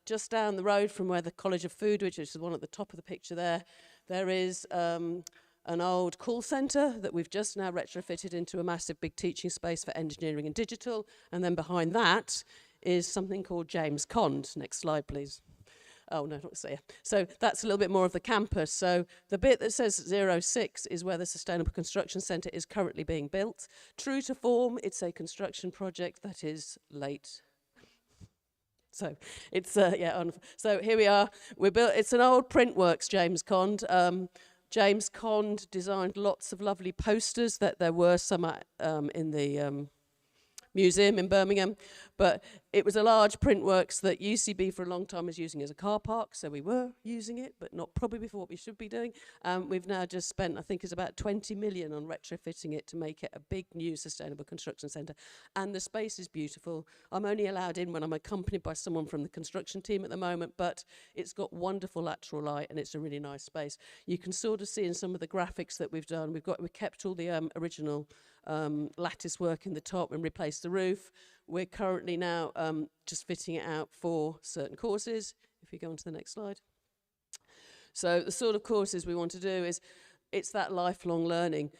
Just down the road from where the College of Food, which is the one at the top of the picture there, there is an old call centre that we've just now retrofitted into a massive big teaching space for engineering and digital. And then behind that is something called James Cond. Next slide, please. Oh, no, not there. So that's a little bit more of the campus. So the bit that says 06 is where the Sustainable Construction Centre is currently being built. True to form, it's a construction project that is late. So it's, yeah, so here we are. It's an old Printworks, James Cond. James Cond designed lots of lovely posters that there were some in the museum in Birmingham, but it was a large Printworks that UCB for a long time was using as a car park, so we were using it, but not probably before what we should be doing. We've now just spent, I think it's about 20 million on retrofitting it to make it a big new sustainable construction centre, and the space is beautiful. I'm only allowed in when I'm accompanied by someone from the construction team at the moment, but it's got wonderful lateral light and it's a really nice space. You can sort of see in some of the graphics that we've done, we've kept all the original lattice work in the top and replaced the roof. We're currently now just fitting it out for certain courses. If you go on to the next slide. So the sort of courses we want to do is, it's that lifelong learning.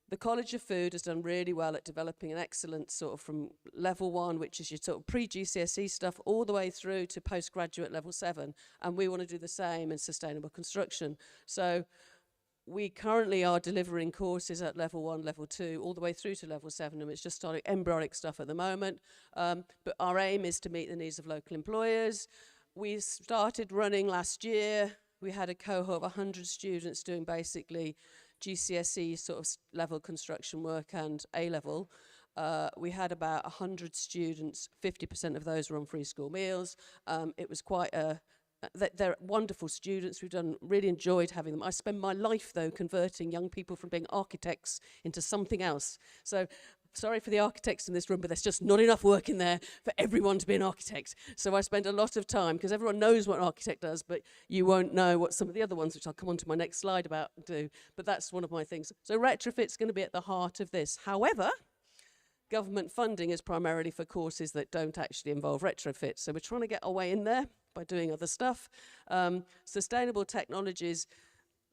The College of Food has done really well at developing an excellent sort of from level 1, which is your sort of pre-GCSE stuff, all the way through to postgraduate level 7. And we want to do the same in sustainable construction. So we currently are delivering courses at level 1, level 2, all the way through to level 7, and it's just starting embryonic stuff at the moment. But our aim is to meet the needs of local employers. We started running last year. We had a cohort of 100 students doing basically GCSE sort of level construction work and A-level. We had about 100 students, 50% of those were on free school meals. It was quite a, they're wonderful students. We've really enjoyed having them. I spend my life though converting young people from being architects into something else. So sorry for the architects in this room, but there's just not enough work in there for everyone to be an architect. So I spend a lot of time, because everyone knows what an architect does, but you won't know what some of the other ones, which I'll come on to my next slide about, do. But that's one of my things. So retrofit's going to be at the heart of this. However, government funding is primarily for courses that don't actually involve retrofit. So we're trying to get our way in there by doing other stuff. Sustainable technologies,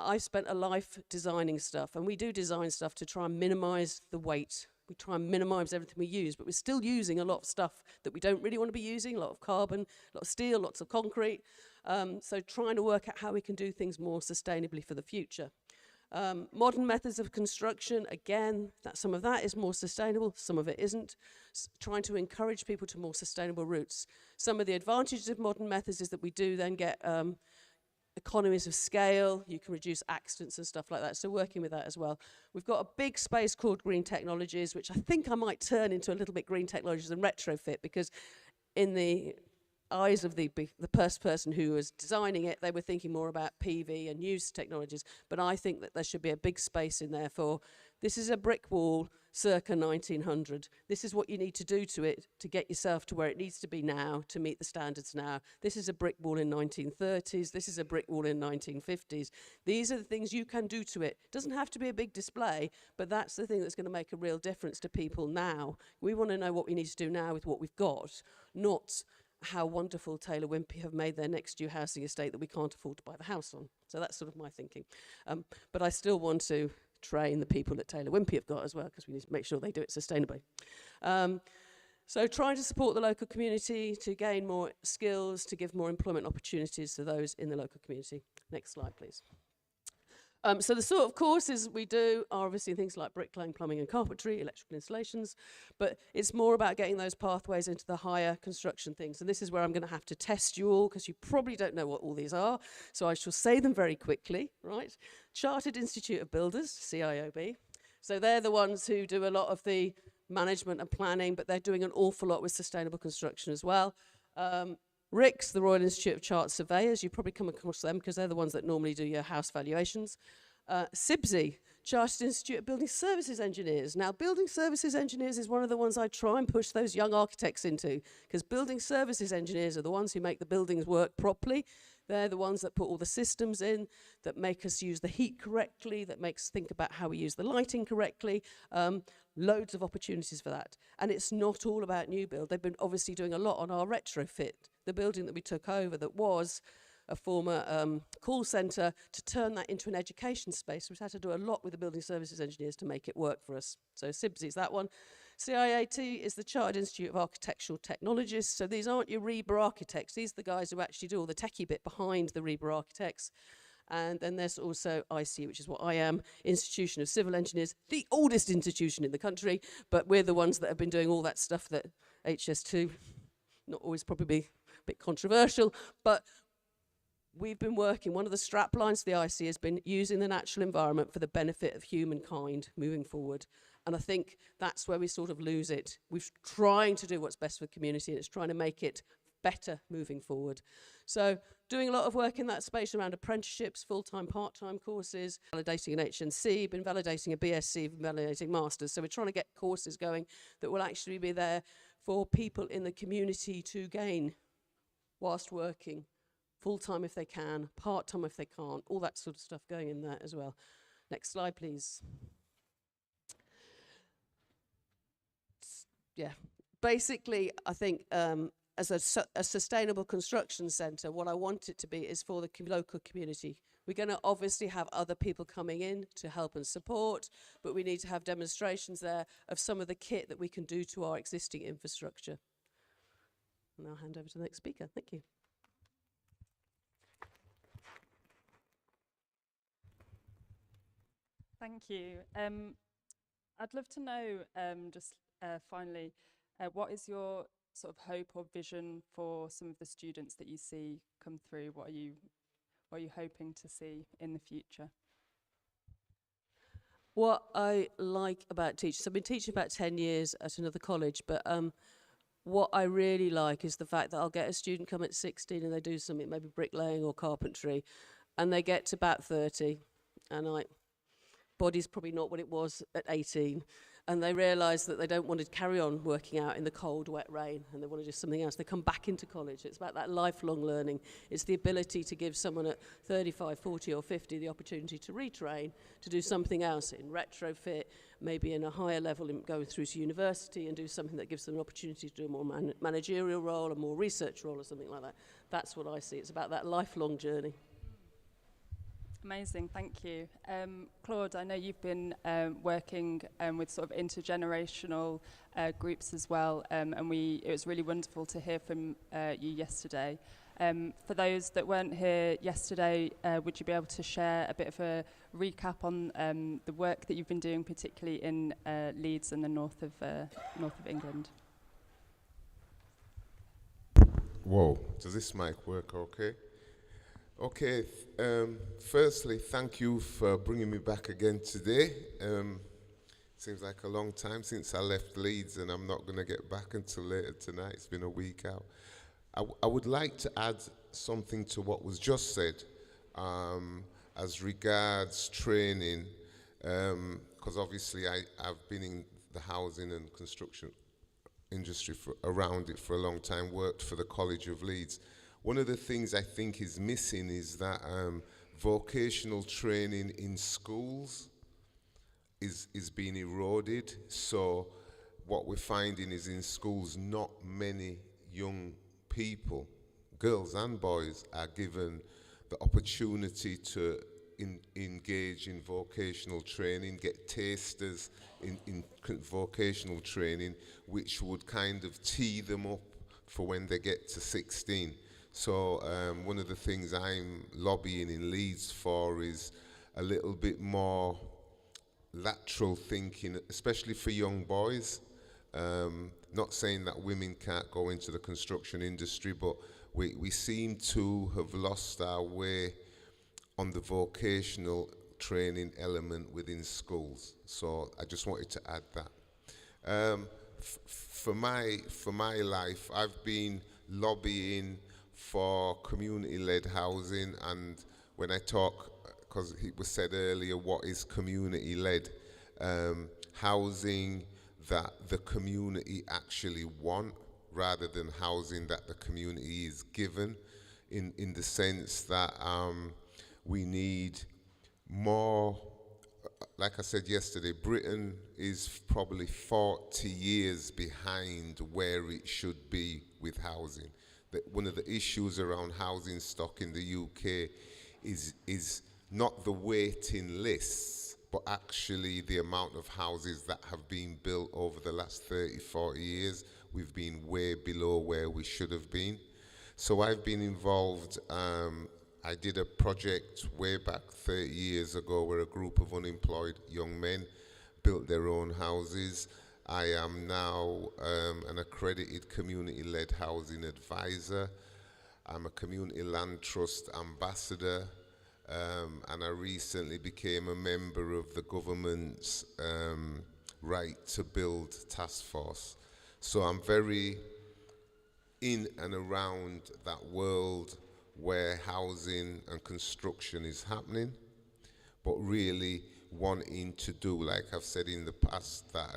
I spent a life designing stuff, and we do design stuff to try and minimize the weight. We try and minimize everything we use, but we're still using a lot of stuff that we don't really want to be using, a lot of carbon, a lot of steel, lots of concrete. So trying to work out how we can do things more sustainably for the future. Modern methods of construction, again, some of that is more sustainable, some of it isn't. Trying to encourage people to more sustainable routes. Some of the advantages of modern methods is that we do then get economies of scale, you can reduce accidents and stuff like that, so working with that as well. We've got a big space called green technologies, which I think I might turn into a little bit green technologies and retrofit, because in the eyes of the first person who was designing it, they were thinking more about PV and use technologies, but I think that there should be a big space in there for, this is a brick wall circa 1900. This is what you need to do to it to get yourself to where it needs to be now, to meet the standards now. This is a brick wall in 1930s. This is a brick wall in 1950s. These are the things you can do to it. It doesn't have to be a big display, but that's the thing that's going to make a real difference to people now. We want to know what we need to do now with what we've got, not how wonderful Taylor Wimpey have made their next new housing estate that we can't afford to buy the house on. So that's sort of my thinking. But I still want to train the people that Taylor Wimpey have got as well, because we need to make sure they do it sustainably. So trying to support the local community to gain more skills, to give more employment opportunities to those in the local community. Next slide, please. So the sort of courses we do are obviously things like bricklaying, plumbing and carpentry, electrical installations, but it's more about getting those pathways into the higher construction things. And this is where I'm going to have to test you all, because you probably don't know what all these are. So I shall say them very quickly, right? Chartered Institute of Builders, CIOB. So they're the ones who do a lot of the management and planning, but they're doing an awful lot with sustainable construction as well. RICS, the Royal Institute of Chartered Surveyors, you probably come across them because they're the ones that normally do your house valuations. CIBSE, Chartered Institute of Building Services Engineers. Now, building services engineers is one of the ones I try and push those young architects into, because building services engineers are the ones who make the buildings work properly. They're the ones that put all the systems in, that make us use the heat correctly, that makes us think about how we use the lighting correctly. Loads of opportunities for that. And it's not all about new build. They've been obviously doing a lot on our retrofit. The building that we took over that was a former call centre, to turn that into an education space. We've had to do a lot with the building services engineers to make it work for us. So CIBSE is that one. CIAT is the Chartered Institute of Architectural Technologists. So these aren't your REBA architects. These are the guys who actually do all the techie bit behind the REBA architects. And then there's also IC, which is what I am, Institution of Civil Engineers, the oldest institution in the country, but we're the ones that have been doing all that stuff that HS2, not always probably a bit controversial, but we've been working, one of the strap lines to the IC has been using the natural environment for the benefit of humankind moving forward. And I think that's where we sort of lose it. We're trying to do what's best for the community, and it's trying to make it better moving forward. So doing a lot of work in that space around apprenticeships, full-time, part-time courses, validating an HNC, been validating a BSc, validating masters. So we're trying to get courses going that will actually be there for people in the community to gain whilst working, full-time if they can, part-time if they can't, all that sort of stuff going in there as well. Next slide, please. Yeah, basically, I think as a sustainable construction centre, what I want it to be is for the local community. We're going to obviously have other people coming in to help and support, but we need to have demonstrations there of some of the kit that we can do to our existing infrastructure. And I'll hand over to the next speaker. Thank you. Thank you. I'd love to know, finally, what is your sort of hope or vision for some of the students that you see come through? What are you hoping to see in the future? What I like about teaching, so I've been teaching about 10 years at another college, but what I really like is the fact that I'll get a student come at 16 and they do something, maybe bricklaying or carpentry, and they get to about 30, and body's probably not what it was at 18, and they realise that they don't want to carry on working out in the cold, wet rain, and they want to do something else. They come back into college. It's about that lifelong learning. It's the ability to give someone at 35, 40 or 50 the opportunity to retrain, to do something else in retrofit, maybe in a higher level, in going through to university, and do something that gives them an opportunity to do a more managerial role, a more research role or something like that. That's what I see. It's about that lifelong journey. Amazing, thank you. Claude, I know you've been working with sort of intergenerational groups as well, and it was really wonderful to hear from you yesterday. For those that weren't here yesterday, would you be able to share a bit of a recap on the work that you've been doing, particularly in Leeds and the north of England? Whoa, does this mic work okay? Okay, firstly, thank you for bringing me back again today. Seems like a long time since I left Leeds, and I'm not going to get back until later tonight. It's been a week out. I would like to add something to what was just said as regards training, because obviously I've been in the housing and construction industry around it for a long time, worked for the College of Leeds. One of the things I think is missing is that vocational training in schools is being eroded. So what we're finding is in schools, not many young people, girls and boys, are given the opportunity to engage in vocational training, get tasters in vocational training, which would kind of tee them up for when they get to 16. So one of the things I'm lobbying in Leeds for is a little bit more lateral thinking, especially for young boys. Not saying that women can't go into the construction industry, but we seem to have lost our way on the vocational training element within schools. So I just wanted to add that. For my life, I've been lobbying for community-led housing, and when I talk, because it was said earlier, what is community-led? Housing that the community actually want, rather than housing that the community is given, in the sense that we need more. Like I said yesterday, Britain is probably 40 years behind where it should be with housing. One of the issues around housing stock in the UK is not the waiting lists, but actually the amount of houses that have been built over the last 30, 40 years. We've been way below where we should have been. So I've been involved. I did a project way back 30 years ago where a group of unemployed young men built their own houses. I am now an accredited community-led housing advisor. I'm a community land trust ambassador, and I recently became a member of the government's Right to Build task force. So I'm very in and around that world where housing and construction is happening, but really wanting to do, like I've said in the past, that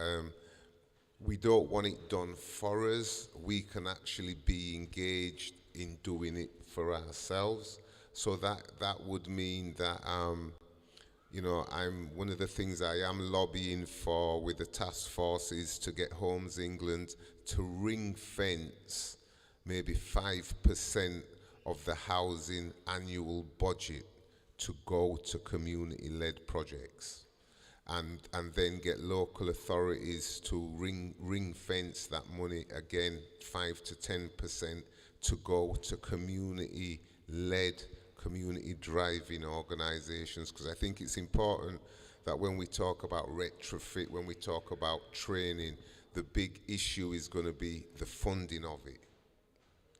we don't want it done for us. We can actually be engaged in doing it for ourselves. So that would mean that, one of the things I am lobbying for with the task force is to get Homes England to ring fence maybe 5% of the housing annual budget to go to community-led projects, and then get local authorities to ring fence that money, again 5 to 10%, to go to community-led, community-driving organisations. Because I think it's important that when we talk about retrofit, when we talk about training, the big issue is going to be the funding of it.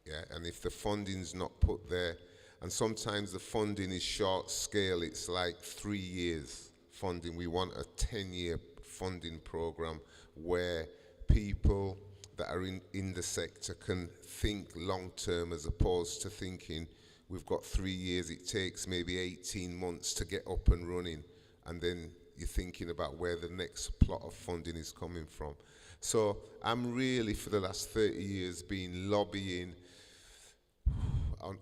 Yeah, and if the funding's not put there, and sometimes the funding is short scale, it's like 3 years funding. We want a 10-year funding program where people that are in the sector can think long term, as opposed to thinking we've got 3 years, it takes maybe 18 months to get up and running, and then you're thinking about where the next plot of funding is coming from. So I'm really, for the last 30 years, been lobbying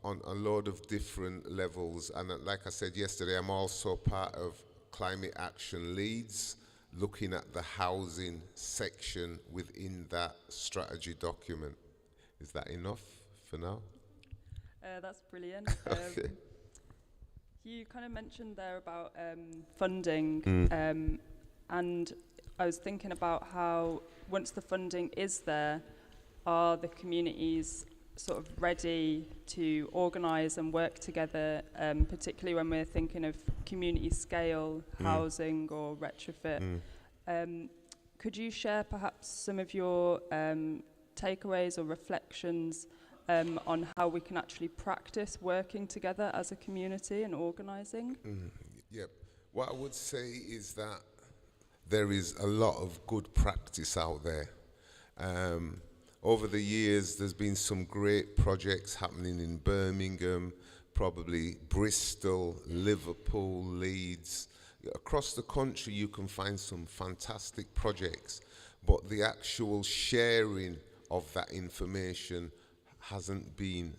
on a lot of different levels. And like I said yesterday, I'm also part of Climate Action Leads, looking at the housing section within that strategy document. Is that enough for now? That's brilliant. You kind of mentioned there about funding, and I was thinking about how once the funding is there, are the communities sort of ready to organise and work together, particularly when we're thinking of community scale housing or retrofit. Could you share perhaps some of your takeaways or reflections on how we can actually practice working together as a community and organising? Yep. What I would say is that there is a lot of good practice out there. Over the years, there's been some great projects happening in Birmingham, probably Bristol, Liverpool, Leeds. Across the country, you can find some fantastic projects, but the actual sharing of that information hasn't been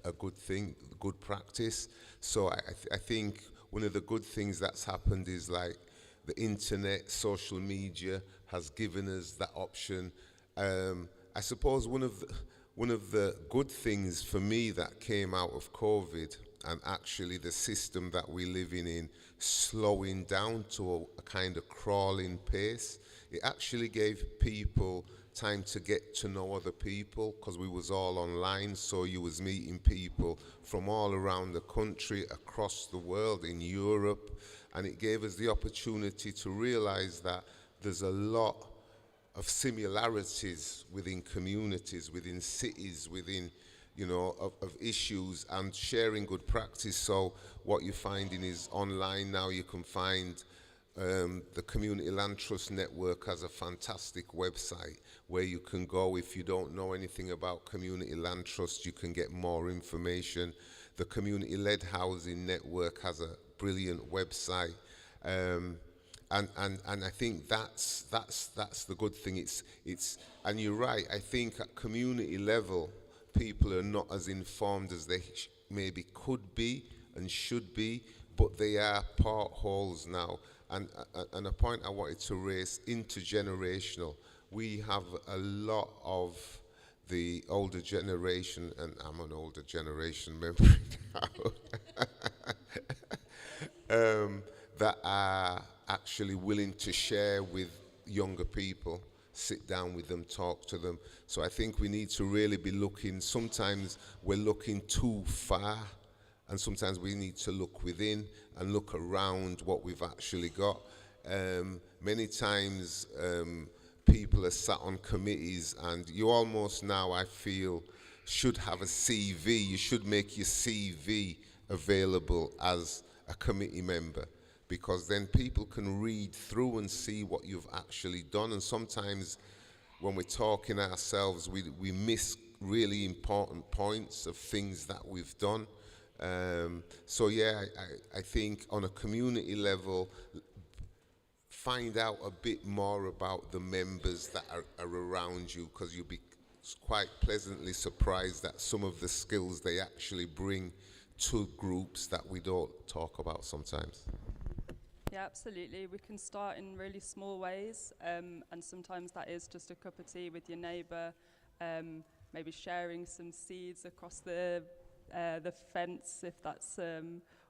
a good thing, good practice. So I think one of the good things that's happened is like the internet, social media has given us that option. I suppose one of the good things for me that came out of COVID, and actually the system that we're living in slowing down to a kind of crawling pace, it actually gave people time to get to know other people, because we was all online, so you was meeting people from all around the country, across the world, in Europe, and it gave us the opportunity to realize that there's a lot of similarities within communities, within cities, within, you know, of issues, and sharing good practice. So what you're finding is online now you can find the Community Land Trust Network has a fantastic website where you can go. If you don't know anything about Community Land Trust, you can get more information. The Community Led Housing Network has a brilliant website. And I think that's the good thing. It's and you're right. I think at community level, people are not as informed as they maybe could be and should be, but they are potholes now. And a point I wanted to raise, intergenerational. We have a lot of the older generation, and I'm an older generation member now, that are actually willing to share with younger people, sit down with them, talk to them. So I think we need to really be looking, sometimes we're looking too far, and sometimes we need to look within and look around what we've actually got. Many times people are sat on committees, and you almost now, I feel, should have a CV. You should make your CV available as a committee member, because then people can read through and see what you've actually done. And sometimes when we're talking ourselves, we miss really important points of things that we've done. So yeah, I think on a community level, find out a bit more about the members that are around you, because you'll be quite pleasantly surprised at some of the skills they actually bring to groups that we don't talk about sometimes. Yeah, absolutely. We can start in really small ways, and sometimes that is just a cup of tea with your neighbour, maybe sharing some seeds across the fence, if that's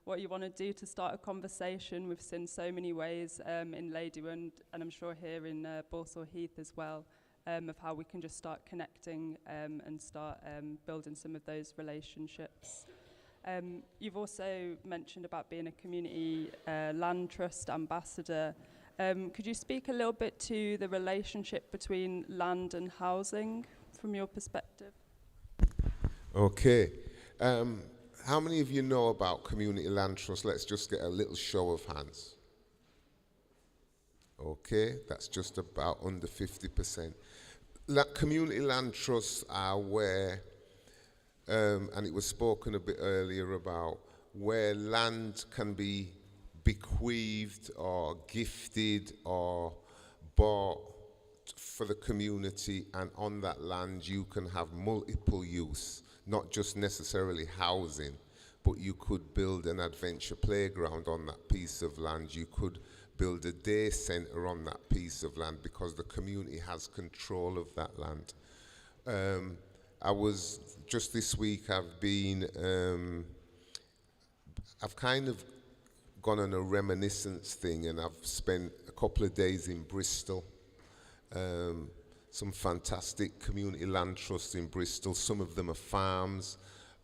what you want to do to start a conversation. We've seen so many ways in Ladywood, and I'm sure here in Balsall Heath as well, of how we can just start connecting and start building some of those relationships. You've also mentioned about being a community land trust ambassador. Could you speak a little bit to the relationship between land and housing from your perspective? Okay. How many of you know about community land trust? Let's just get a little show of hands. Okay, that's just about under 50%. Community land trusts are where, and it was spoken a bit earlier about, where land can be bequeathed or gifted or bought for the community, and on that land you can have multiple use. Not just necessarily housing, but you could build an adventure playground on that piece of land. You could build a day centre on that piece of land because the community has control of that land. I was, just this week, I've kind of gone on a reminiscence thing, and I've spent a couple of days in Bristol. Some fantastic community land trusts in Bristol. Some of them are farms,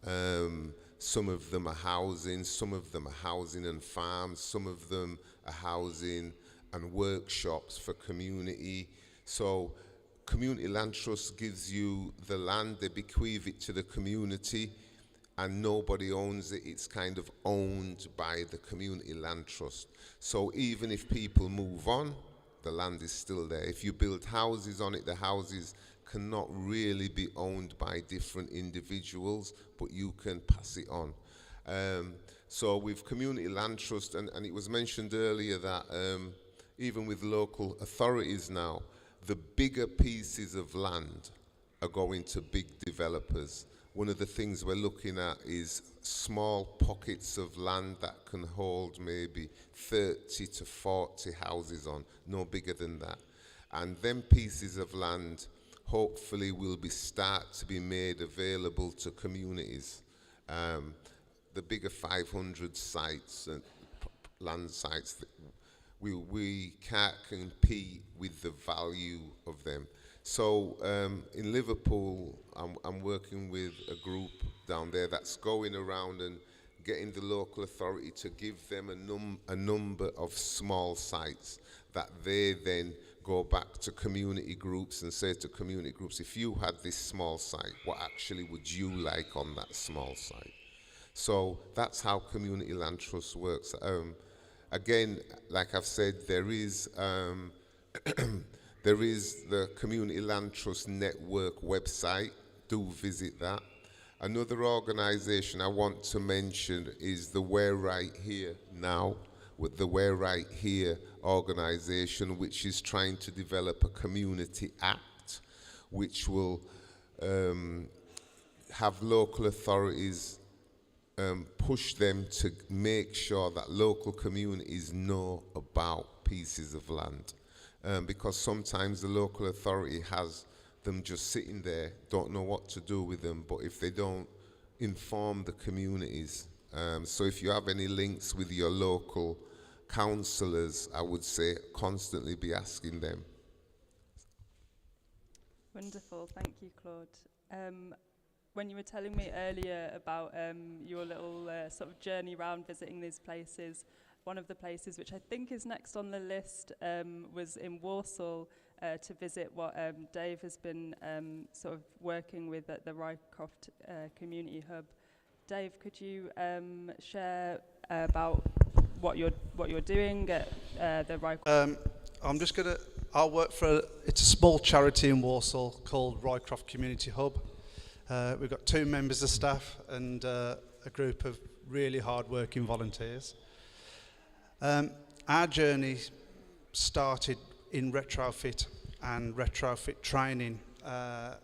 some of them are housing, some of them are housing and farms, some of them are housing and workshops for community. So community land trust gives you the land, they bequeath it to the community, and nobody owns it. It's kind of owned by the community land trust. So even if people move on, the land is still there. If you build houses on it, the houses cannot really be owned by different individuals, but you can pass it on. So with community land trust, and it was mentioned earlier that even with local authorities now, the bigger pieces of land are going to big developers. One of the things we're looking at is small pockets of land that can hold maybe 30 to 40 houses on, no bigger than that. And them pieces of land hopefully will start to be made available to communities. The bigger 500 sites and land sites, we can't compete with the value of them. So in Liverpool, I'm working with a group down there that's going around and getting the local authority to give them a number of small sites that they then go back to community groups and say to community groups, if you had this small site, what actually would you like on that small site? So that's how community land trust works. Again, like I've said, there is there is the Community Land Trust Network website. Do visit that. Another organisation I want to mention is the We're Right Here Now, with the We're Right Here organisation, which is trying to develop a community act, which will have local authorities push them to make sure that local communities know about pieces of land. Because sometimes the local authority has them just sitting there, don't know what to do with them, but if they don't inform the communities. So if you have any links with your local councillors, I would say constantly be asking them. Wonderful, thank you, Claude. When you were telling me earlier about your little sort of journey around visiting these places, one of the places which I think is next on the list was in Walsall to visit what Dave has been sort of working with at the Rycroft Community Hub. Dave, could you share about what you're doing at the Rycroft? I'll work for it's a small charity in Walsall called Rycroft Community Hub. We've got 2 members of staff and a group of really hard-working volunteers. Our journey started in retrofit and retrofit training about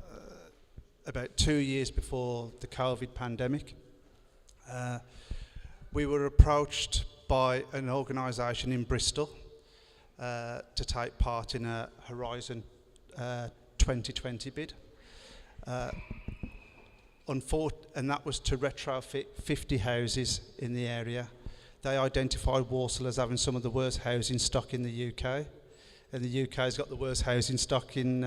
2 years before the COVID pandemic. We were approached by an organisation in Bristol to take part in a Horizon 2020 bid. And that was to retrofit 50 houses in the area They identified Walsall as having some of the worst housing stock in the UK. And the UK's got the worst housing stock in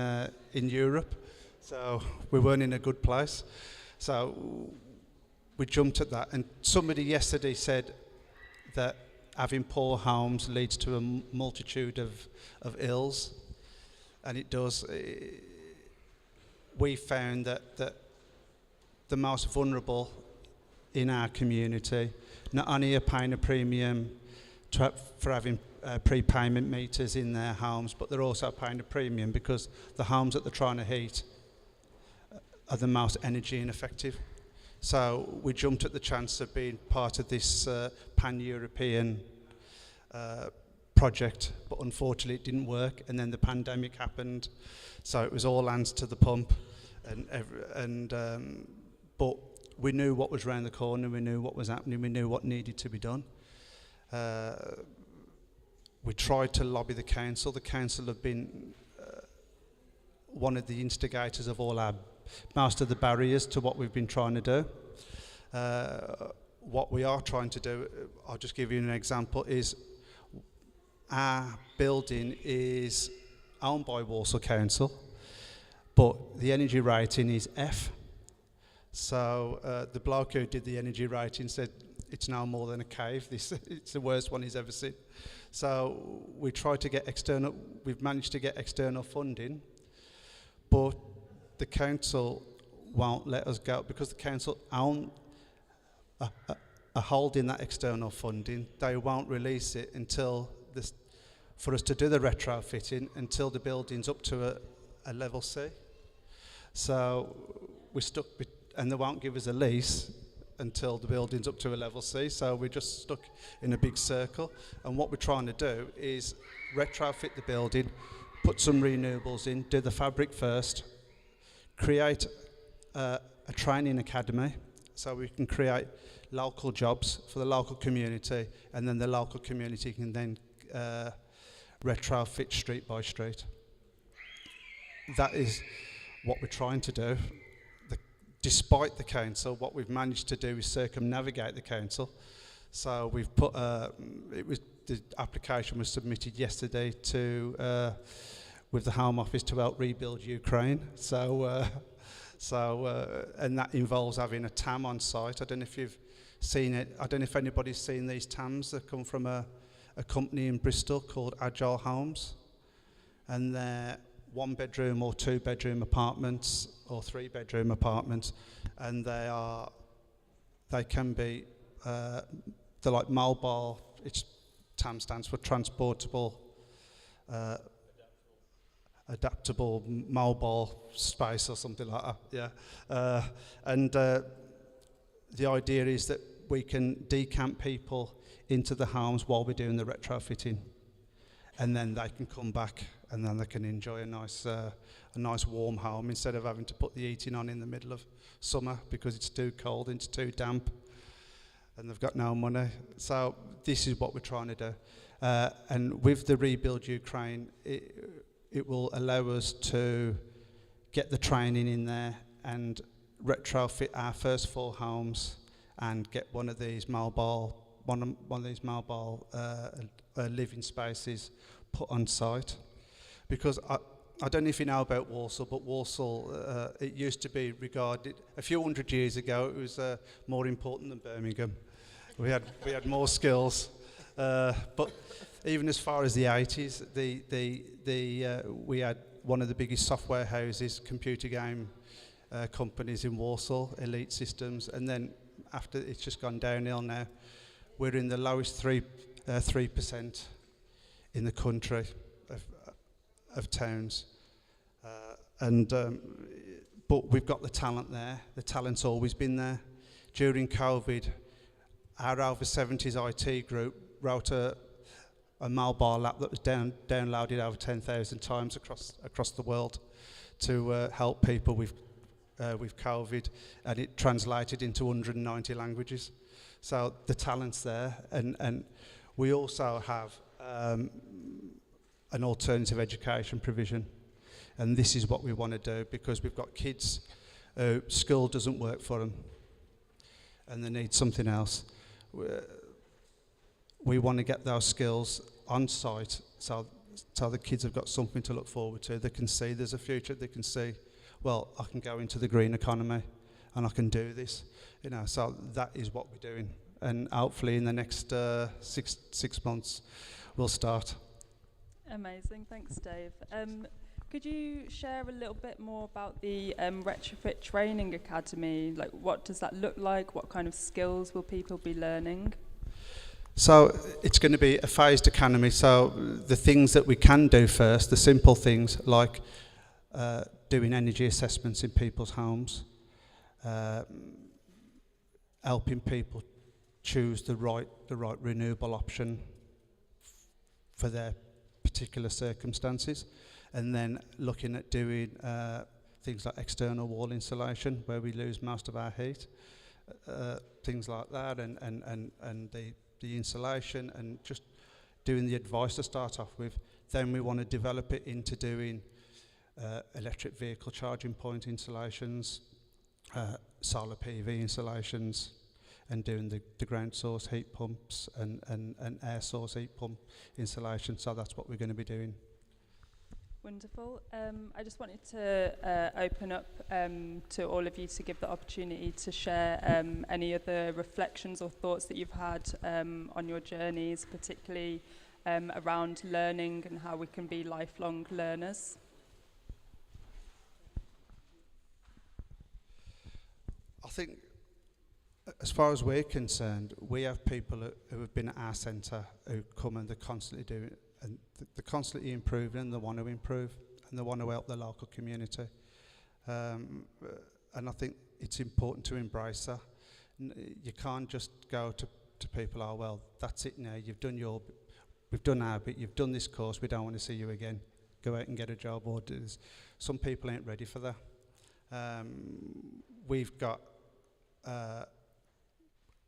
Europe. So we weren't in a good place. So we jumped at that. And somebody yesterday said that having poor homes leads to a multitude of ills. And it does. We found that the most vulnerable in our community not only are paying a premium for having prepayment meters in their homes, but they're also paying a premium because the homes that they're trying to heat are the most energy ineffective. So we jumped at the chance of being part of this pan-European project, but unfortunately it didn't work, and then the pandemic happened, so it was all hands to the pump, but we knew what was around the corner, we knew what was happening, we knew what needed to be done. We tried to lobby the council. The council have been one of the instigators of most of the barriers to what we've been trying to do. What we are trying to do, I'll just give you an example, is our building is owned by Walsall Council, but the energy rating is F. So the bloke who did the energy rating said it's now more than a cave. It's the worst one he's ever seen. So we tried to get we've managed to get external funding, but the council won't let us go because the council are holding that external funding. They won't release it until for us to do the retrofitting until the building's up to a level C. So we're stuck, and they won't give us a lease until the building's up to a level C, so we're just stuck in a big circle. And what we're trying to do is retrofit the building, put some renewables in, do the fabric first, create a training academy so we can create local jobs for the local community, and then the local community can then retrofit street by street. That is what we're trying to do. Despite the council, what we've managed to do is circumnavigate the council. So we've put, the application was submitted yesterday with the Home Office to help rebuild Ukraine. And that involves having a TAM on site. I don't know if you've seen it. I don't know if anybody's seen these TAMs that come from a company in Bristol called Agile Homes. And they're 1-bedroom or 2-bedroom apartments or 3-bedroom apartments, and they can be they're like mobile. TAM stands for transportable, adaptable mobile space or something like that. Yeah, and the idea is that we can decamp people into the homes while we're doing the retrofitting, and then they can come back and then they can enjoy a nice warm home instead of having to put the heating on in the middle of summer because it's too cold and it's too damp and they've got no money. So this is what we're trying to do. And with the Rebuild Ukraine, it will allow us to get the training in there and retrofit our first 4 homes and get one of these mobile living spaces put on site. Because I don't know if you know about Walsall, but Walsall, it used to be regarded, a few hundred years ago, it was more important than Birmingham. We had more skills. But even as far as the 80s, we had one of the biggest software houses, computer game companies in Walsall, Elite Systems, and then after it's just gone downhill now. We're in the lowest 3% in the country of towns, but we've got the talent there. The talent's always been there. During COVID, our over 70s IT group wrote a mobile app that was downloaded over 10,000 times across the world to help people with COVID, and it translated into 190 languages. So the talent's there, and we also have an alternative education provision, and this is what we want to do because we've got kids who school doesn't work for them and they need something else. we want to get those skills on site so the kids have got something to look forward to. They can see there's a future. They can see, well, I can go into the green economy and I can do this. So that is what we're doing. And hopefully in the next 6 months, we'll start. Amazing, thanks Dave. Could you share a little bit more about the Retrofit Training Academy? Like, what does that look like? What kind of skills will people be learning? So it's going to be a phased academy. So the things that we can do first, the simple things like doing energy assessments in people's homes, helping people choose the right renewable option for their particular circumstances, and then looking at doing things like external wall insulation where we lose most of our heat, things like that, and the insulation, and just doing the advice to start off with. Then we want to develop it into doing electric vehicle charging point installations, solar PV installations, and doing the ground source heat pumps and air source heat pump installation. So that's what we're going to be doing. Wonderful. I just wanted to open up to all of you to give the opportunity to share any other reflections or thoughts that you've had on your journeys, particularly around learning and how we can be lifelong learners. I think, as far as we're concerned, we have people who have been at our centre who come and they're constantly doing it, and they're constantly improving, and they want to improve, and they want to help the local community. And I think it's important to embrace that. You can't just go to people, oh, well, that's it now, we've done our bit, you've done this course, we don't want to see you again. Go out and get a job or do this. Some people ain't ready for that. We've got,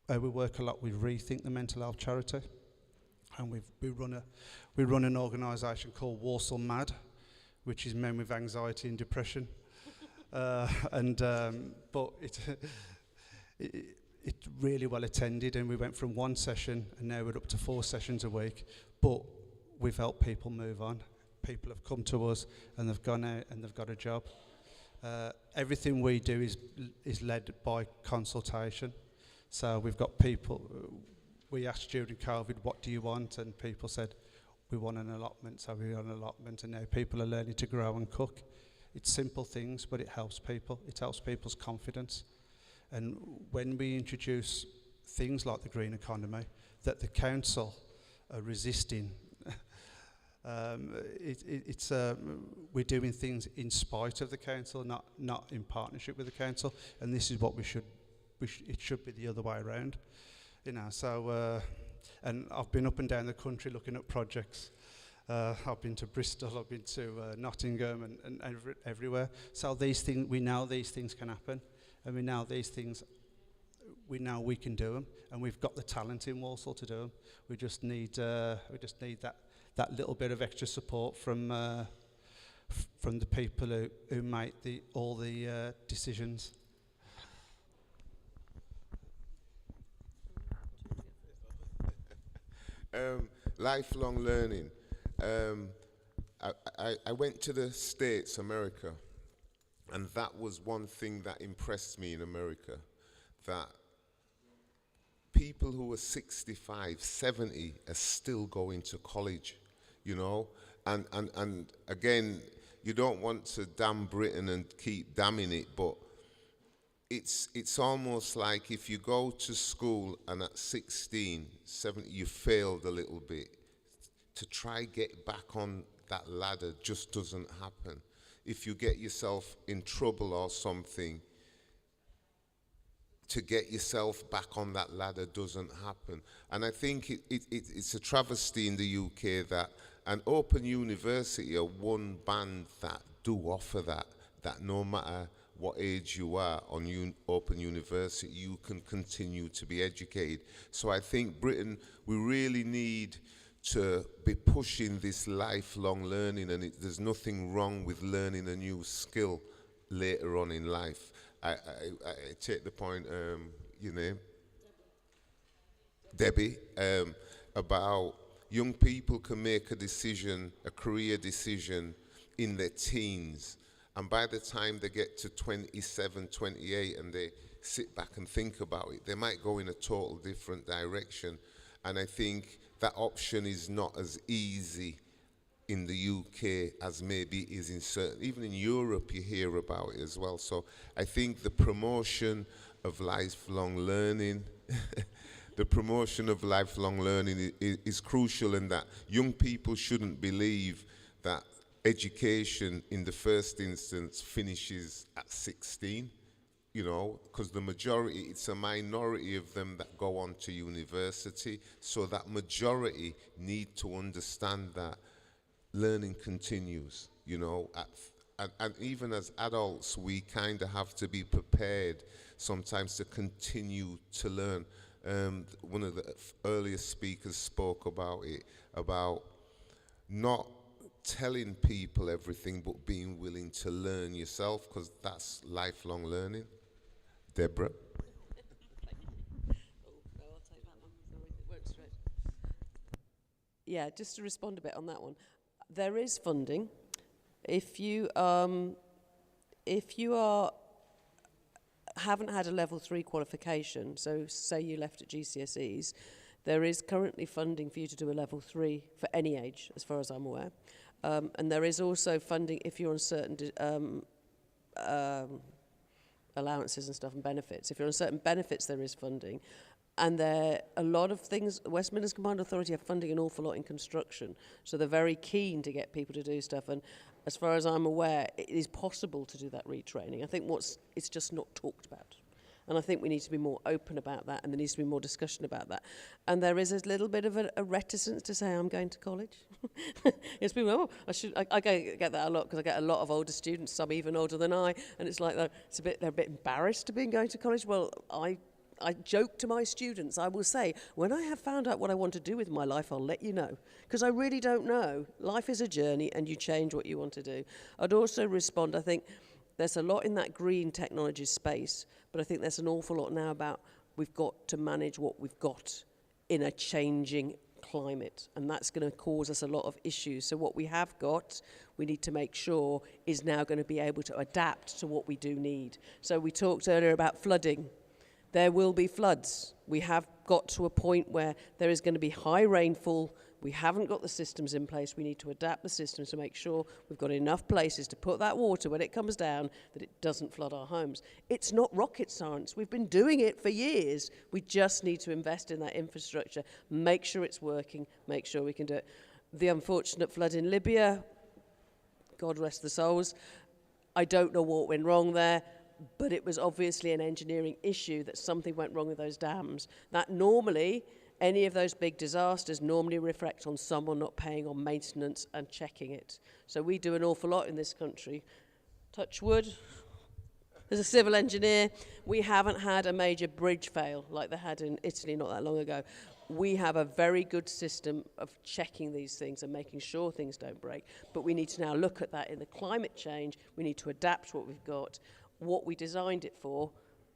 we work a lot with Rethink, the mental health charity, and we run an organisation called Balsall MAD, which is men with anxiety and depression. But it's really well attended, and we went from 1 session and now we're up to 4 sessions a week. But we've helped people move on. People have come to us and they've gone out and they've got a job. Everything we do is led by consultation. So we've got people, we asked during COVID, what do you want? And people said, we want an allotment, so we want an allotment, and now people are learning to grow and cook. It's simple things, but it helps people. It helps people's confidence. And when we introduce things like the green economy, that the council are resisting, we're doing things in spite of the council, not in partnership with the council, and this is what it should be the other way around, So, and I've been up and down the country looking at projects. I've been to Bristol, I've been to Nottingham, and everywhere. So these things, we know these things can happen, and we know these things. We know we can do them, and we've got the talent in Walsall to do them. We just need that little bit of extra support from the people who make all the decisions. Lifelong learning. I went to the States, America, and that was one thing that impressed me in America, that people who are 65, 70 are still going to college, and again, you don't want to damn Britain and keep damning it, but it's almost like if you go to school and at 16, 17, you failed a little bit, to try get back on that ladder just doesn't happen. If you get yourself in trouble or something, to get yourself back on that ladder doesn't happen. And I think it's a travesty in the UK that an Open University are one band that do offer that no matter what age you are on Open University, you can continue to be educated. So I think Britain, we really need to be pushing this lifelong learning, and there's nothing wrong with learning a new skill later on in life. I take the point, Debbie, about young people can make a decision, a career decision in their teens. And by the time they get to 27, 28 and they sit back and think about it, they might go in a total different direction. And I think that option is not as easy in the UK as maybe it is in certain, even in Europe you hear about it as well. So I think the promotion of lifelong learning, the promotion of lifelong learning is crucial, in that young people shouldn't believe that education in the first instance finishes at 16, you know, because the majority, it's a minority of them that go on to university. So that majority need to understand that learning continues, you know, and even as adults, we kind of have to be prepared sometimes to continue to learn. One of the earlier speakers spoke about it, about not telling people everything, but being willing to learn yourself, because that's lifelong learning. Deborah? Yeah, just to respond a bit on that one. There is funding. If you haven't had a level 3 qualification, so say you left at GCSEs, there is currently funding for you to do a level 3 for any age, as far as I'm aware. And there is also funding if you're on certain allowances and stuff and benefits. If you're on certain benefits, there is funding. And there a lot of things, West Midlands Combined Authority have funding an awful lot in construction. So they're very keen to get people to do stuff. And as far as I'm aware, it is possible to do that retraining. I think it's just not talked about. And I think we need to be more open about that, and there needs to be more discussion about that. And there is a little bit of a reticence to say, I'm going to college. It's been, I get that a lot, because I get a lot of older students, some even older than I, and it's like they're a bit embarrassed to be going to college. Well, I joke to my students, I will say, when I have found out what I want to do with my life, I'll let you know. Because I really don't know. Life is a journey, and you change what you want to do. I'd also respond, I think, there's a lot in that green technology space, but I think there's an awful lot now about we've got to manage what we've got in a changing climate, and that's going to cause us a lot of issues. So what we have got, we need to make sure is now going to be able to adapt to what we do need. So we talked earlier about flooding. There will be floods. We have got to a point where there is going to be high rainfall. We haven't got the systems in place. We need to adapt the systems to make sure we've got enough places to put that water when it comes down that it doesn't flood our homes. It's not rocket science. We've been doing it for years. We just need to invest in that infrastructure, make sure it's working, make sure we can do it. The unfortunate flood in Libya, God rest the souls, I don't know what went wrong there, but it was obviously an engineering issue that something went wrong with those dams. That normally, any of those big disasters normally reflect on someone not paying on maintenance and checking it. So we do an awful lot in this country. Touch wood. As a civil engineer, we haven't had a major bridge fail like they had in Italy not that long ago. We have a very good system of checking these things and making sure things don't break. But we need to now look at that in the climate change. We need to adapt what we've got. What we designed it for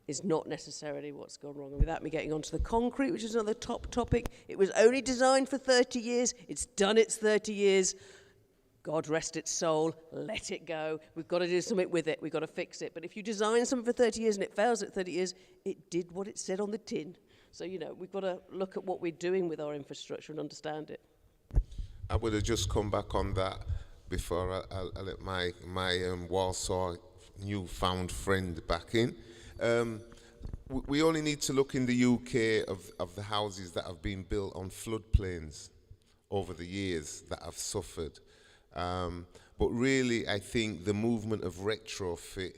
is not necessarily what's gone wrong. And without me getting onto the concrete, which is another top topic, it was only designed for 30 years. It's done its 30 years. God rest its soul. Let it go. We've got to do something with it. We've got to fix it. But if you design something for 30 years and it fails at 30 years, it did what it said on the tin. So, you know, we've got to look at what we're doing with our infrastructure and understand it. I would have just come back on that before I let my Walsall newfound friend back in. We only need to look in the UK of the houses that have been built on floodplains over the years that have suffered. But really, I think the movement of retrofit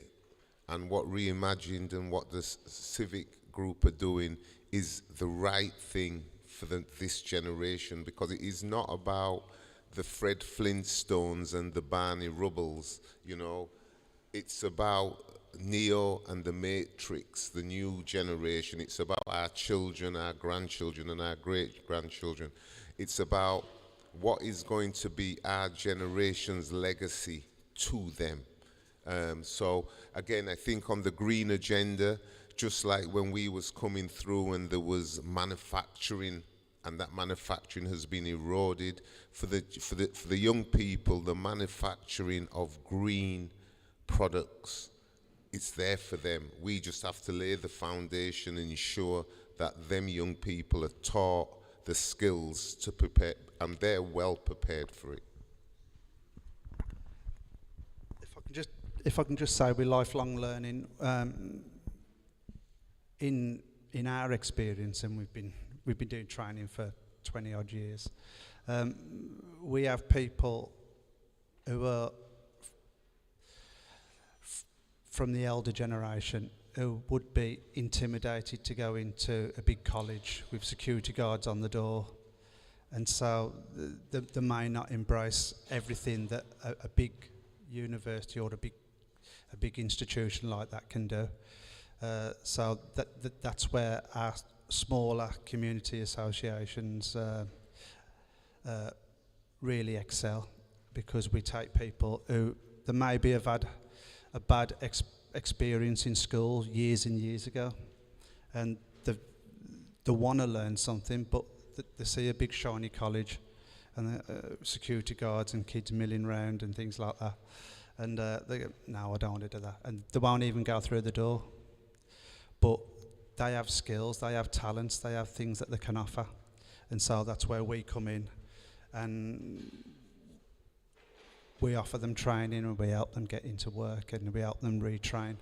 and what Reimagined and what the civic group are doing is the right thing for this generation, because it is not about the Fred Flintstones and the Barney Rubbles, you know. It's about Neo and the Matrix, the new generation. It's about our children, our grandchildren, and our great-grandchildren. It's about what is going to be our generation's legacy to them. So, again, I think on the green agenda, just like when we was coming through and there was manufacturing and that manufacturing has been eroded. For the young people, the manufacturing of green products, it's there for them. We just have to lay the foundation and ensure that them young people are taught the skills to prepare, and they're well prepared for it. If I can just say, with lifelong learning, in our experience, and we've been doing training for 20 odd years, we have people who are from the elder generation who would be intimidated to go into a big college with security guards on the door, and so they may not embrace everything that a big university or a big institution like that can do. So that's where our smaller community associations really excel, because we take people who they maybe have had a bad experience in school years and years ago, and they want to learn something, but they see a big shiny college and security guards and kids milling around and things like that, and they go, no, I don't want to do that, and they won't even go through the door. But they have skills, they have talents, they have things that they can offer, and so that's where we come in, and we offer them training, and we help them get into work, and we help them retrain.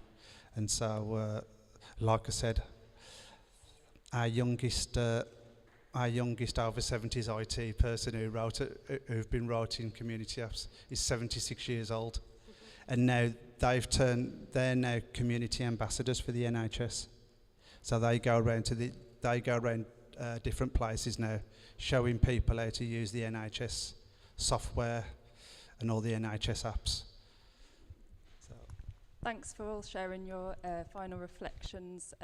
And so, like I said, our youngest over 70s IT person who've been writing community apps is 76 years old, and now they're now community ambassadors for the NHS. So they go around different places now, showing people how to use the NHS software and all the NHS apps. So. Thanks for all sharing your final reflections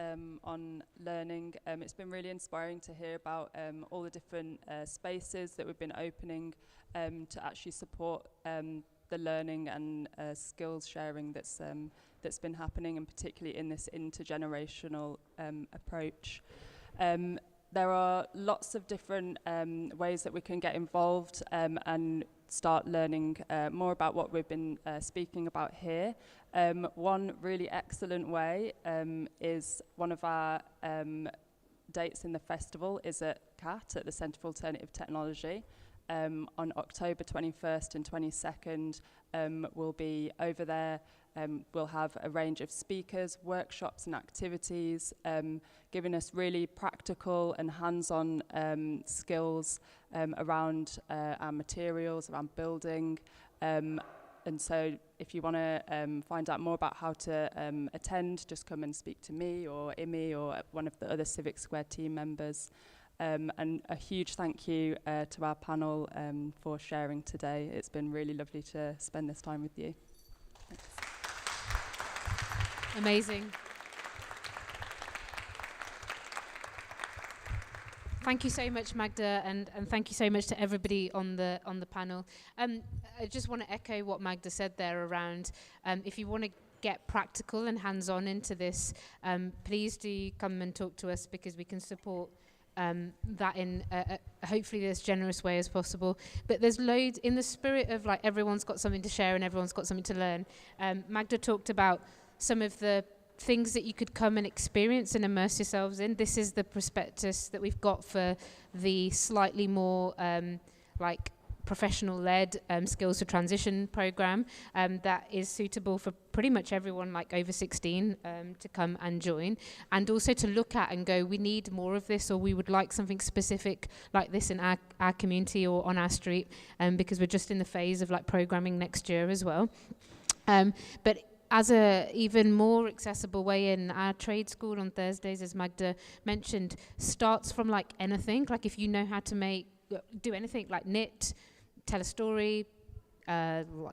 on learning. It's been really inspiring to hear about all the different spaces that we've been opening to actually support the learning and skills sharing that's been happening, and particularly in this intergenerational approach. There are lots of different ways that we can get involved and start learning more about what we've been speaking about here. One really excellent way is one of our dates in the festival is at CAT, at the Centre for Alternative Technology. On October 21st and 22nd, we'll be over there. We'll have a range of speakers, workshops and activities, giving us really practical and hands-on skills around our materials, around building. And so if you want to find out more about how to attend, just come and speak to me or Imi or one of the other Civic Square team members. And a huge thank you to our panel for sharing today. It's been really lovely to spend this time with you. Thanks. Amazing. Thank you so much, Magda, and thank you so much to everybody on the panel. I just want to echo what Magda said there around if you want to get practical and hands-on into this, please do come and talk to us, because we can support that in hopefully as generous way as possible. But there's loads in the spirit of like everyone's got something to share and everyone's got something to learn. Magda talked about some of the things that you could come and experience and immerse yourselves in. This is the prospectus that we've got for the slightly more like professional-led skills to transition program that is suitable for pretty much everyone like over 16 to come and join, and also to look at and go, we need more of this, or we would like something specific like this in our community or on our street, because we're just in the phase of like programming next year as well. But as a even more accessible way in, our trade school on Thursdays, as Magda mentioned, starts from like anything. Like if you know how to do anything like knit, tell a story,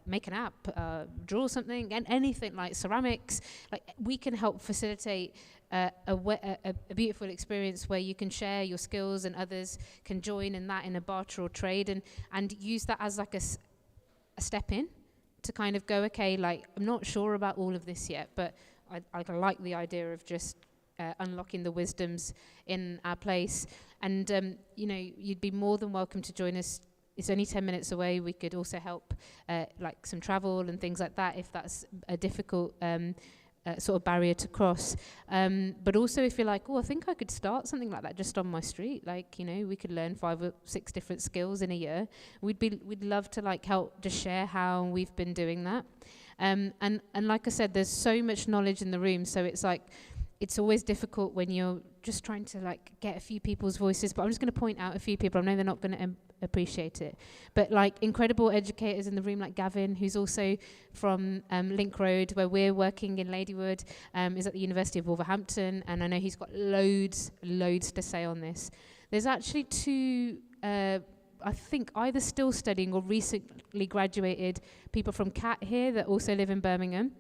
make an app, draw something, and anything like ceramics, like we can help facilitate a beautiful experience where you can share your skills and others can join in that in a barter or trade, and use that as like a step in to kind of go, okay, like I'm not sure about all of this yet, but I like the idea of just unlocking the wisdoms in our place. And, you know, you'd be more than welcome to join us. It's only 10 minutes away. We could also help, like some travel and things like that, if that's a difficult sort of barrier to cross. But also if you're like, oh, I think I could start something like that just on my street. Like, you know, we could learn 5 or 6 different skills in a year. We'd love to like help just share how we've been doing that. And like I said, there's so much knowledge in the room. So it's like, it's always difficult when you're just trying to like get a few people's voices. But I'm just going to point out a few people. I know they're not going to appreciate it, but like incredible educators in the room, like Gavin, who's also from Link Road, where we're working in Ladywood, is at the University of Wolverhampton, and I know he's got loads to say on this. There's actually 2 I think either still studying or recently graduated people from CAT here that also live in Birmingham.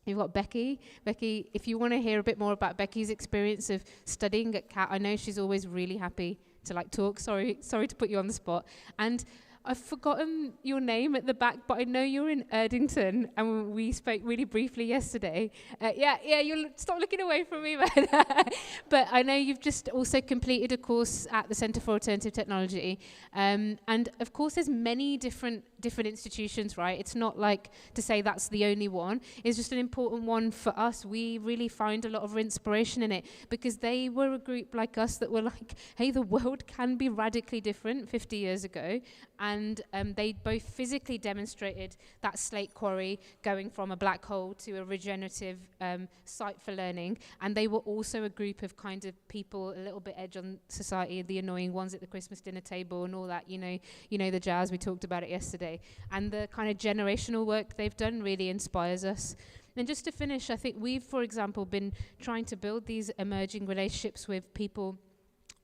You've got Becky. Becky, if you want to hear a bit more about Becky's experience of studying at CAT, I know she's always really happy to like talk. Sorry to put you on the spot. And I've forgotten your name at the back, but I know you're in Erdington, and we spoke really briefly yesterday. Yeah, you'll stop looking away from me, man. But I know you've just also completed a course at the Centre for Alternative Technology. And of course, there's many different institutions, right? It's not like to say that's the only one. It's just an important one for us. We really find a lot of inspiration in it, because they were a group like us that were like, hey, the world can be radically different 50 years ago. And they both physically demonstrated that slate quarry going from a black hole to a regenerative site for learning. And they were also a group of kind of people a little bit edge on society, the annoying ones at the Christmas dinner table and all that, you know the jazz, we talked about it yesterday. And the kind of generational work they've done really inspires us. And just to finish, I think we've, for example, been trying to build these emerging relationships with people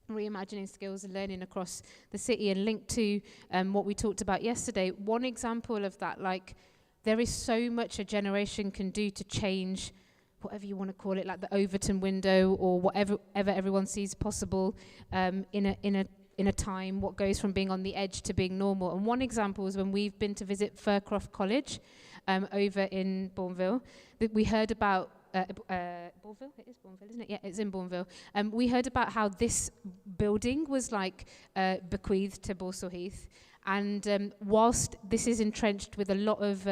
reimagining skills and learning across the city, and linked to what we talked about yesterday. One example of that, like, there is so much a generation can do to change whatever you want to call it, like the Overton window or whatever everyone sees possible in a time, what goes from being on the edge to being normal. And one example is when we've been to visit Fircroft College over in Bourneville, that we heard about Bourneville? It is Bourneville, isn't it? Yeah, it's in Bourneville. We heard about how this building was like bequeathed to Balsall Heath. And whilst this is entrenched with a lot of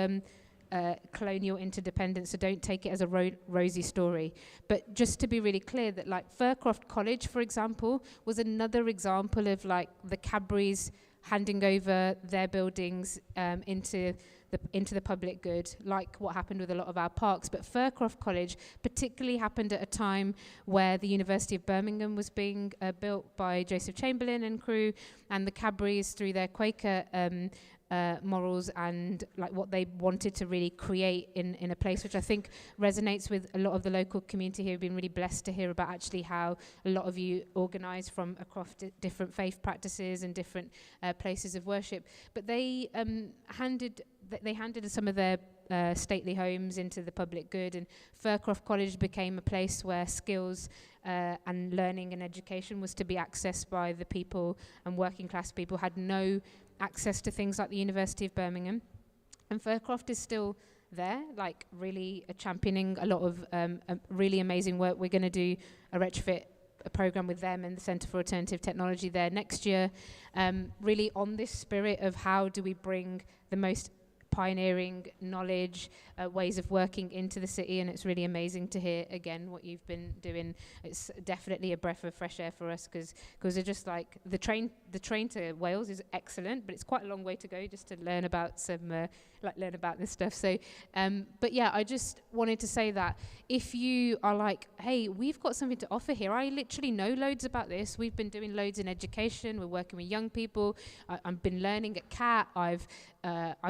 colonial interdependence, so don't take it as a rosy story. But just to be really clear that like Fircroft College, for example, was another example of like the Cadburys handing over their buildings into the public good, like what happened with a lot of our parks. But Fircroft College particularly happened at a time where the University of Birmingham was being built by Joseph Chamberlain and crew, and the Cadburys, through their Quaker morals and like what they wanted to really create in a place, which I think resonates with a lot of the local community here. We've been really blessed to hear about actually how a lot of you organise from across different faith practices and different places of worship. But they handed some of their stately homes into the public good, and Fircroft College became a place where skills and learning and education was to be accessed by the people, and working class people had no access to things like the University of Birmingham. And Fircroft is still there, like really championing a lot of really amazing work. We're going to do a retrofit program with them and the Centre for Alternative Technology there next year, really on this spirit of how do we bring the most pioneering knowledge, ways of working into the city. And it's really amazing to hear again what you've been doing. It's definitely a breath of fresh air for us, because they're just like the train to Wales is excellent, but it's quite a long way to go just to learn about learn about this stuff. So but yeah, I just wanted to say that if you are like, hey, we've got something to offer here, I literally know loads about this. We've been doing loads in education, we're working with young people, I've been learning at CAT, I've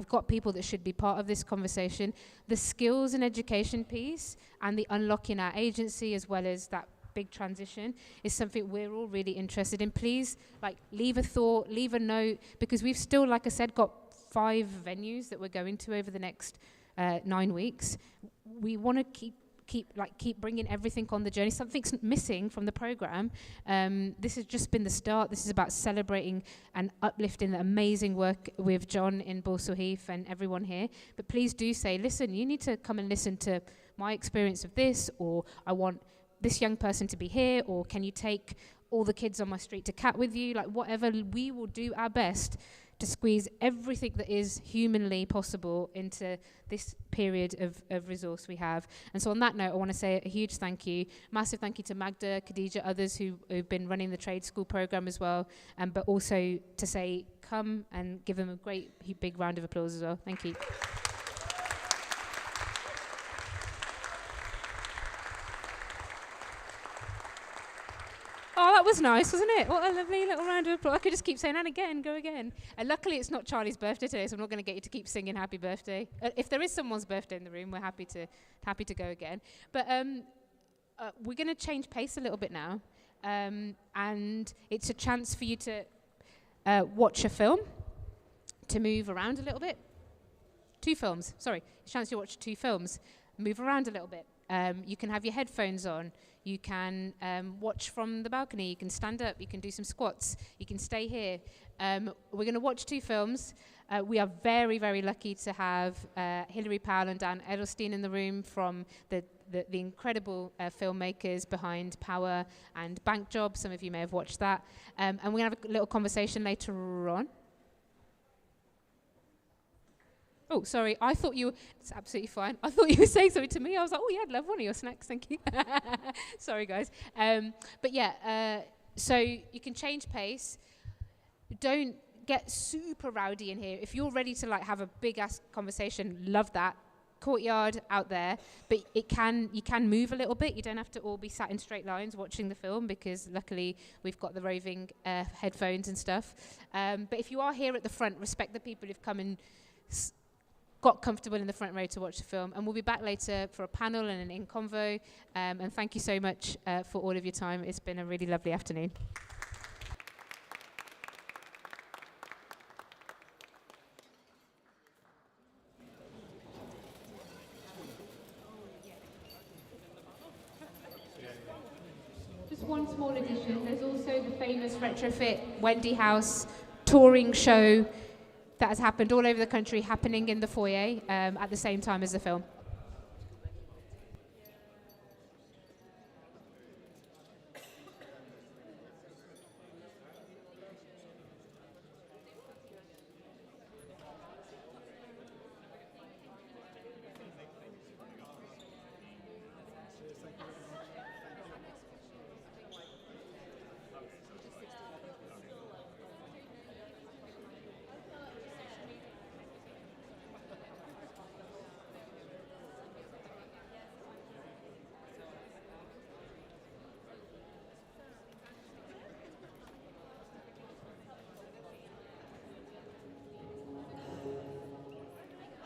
got people that should be part of this conversation. The skills and education piece and the unlocking our agency, as well as that big transition, is something we're all really interested in. Please, like, leave a thought, leave a note, because we've still, like I said, got 5 venues that we're going to over the next 9 weeks. We want to keep bringing everything on the journey. Something's missing from the program. This has just been the start. This is about celebrating and uplifting the amazing work with John in Balsall Heath and everyone here. But please do say, listen, you need to come and listen to my experience of this, or I want this young person to be here, or can you take all the kids on my street to cat with you? Like, whatever, we will do our best to squeeze everything that is humanly possible into this period of resource we have. And so on that note, I want to say a huge thank you, massive thank you to Magda, Khadija, others who've been running the trade school program as well, but also to say, come and give them a great big round of applause as well. Thank you. Oh, that was nice, wasn't it? What a lovely little round of applause. I could just keep saying, and again, go again. And luckily, it's not Charlie's birthday today, so I'm not going to get you to keep singing happy birthday. If there is someone's birthday in the room, we're happy to go again. But we're going to change pace a little bit now. And it's a chance for you to watch a film, to move around a little bit. 2 films, sorry. It's a chance to watch 2 films, move around a little bit. You can have your headphones on. You can watch from the balcony. You can stand up. You can do some squats. You can stay here. We're going to watch 2 films. We are very, very lucky to have Hilary Powell and Dan Edelstein in the room from the incredible filmmakers behind Power and Bank Job. Some of you may have watched that. And we're going to have a little conversation later on. Oh, sorry, I thought you were, it's absolutely fine. I thought you were saying something to me. I was like, oh yeah, I'd love one of your snacks, thank you. Sorry, guys. But yeah, so you can change pace. Don't get super rowdy in here. If you're ready to like have a big ass conversation, love that. Courtyard out there, but you can move a little bit. You don't have to all be sat in straight lines watching the film, because luckily we've got the roving headphones and stuff. But if you are here at the front, respect the people who've come and got comfortable in the front row to watch the film, and we'll be back later for a panel and an in-convo, and thank you so much for all of your time. It's been a really lovely afternoon. Just one small addition, there's also the famous Retrofit Wendy House touring show that has happened all over the country, happening in the foyer at the same time as the film.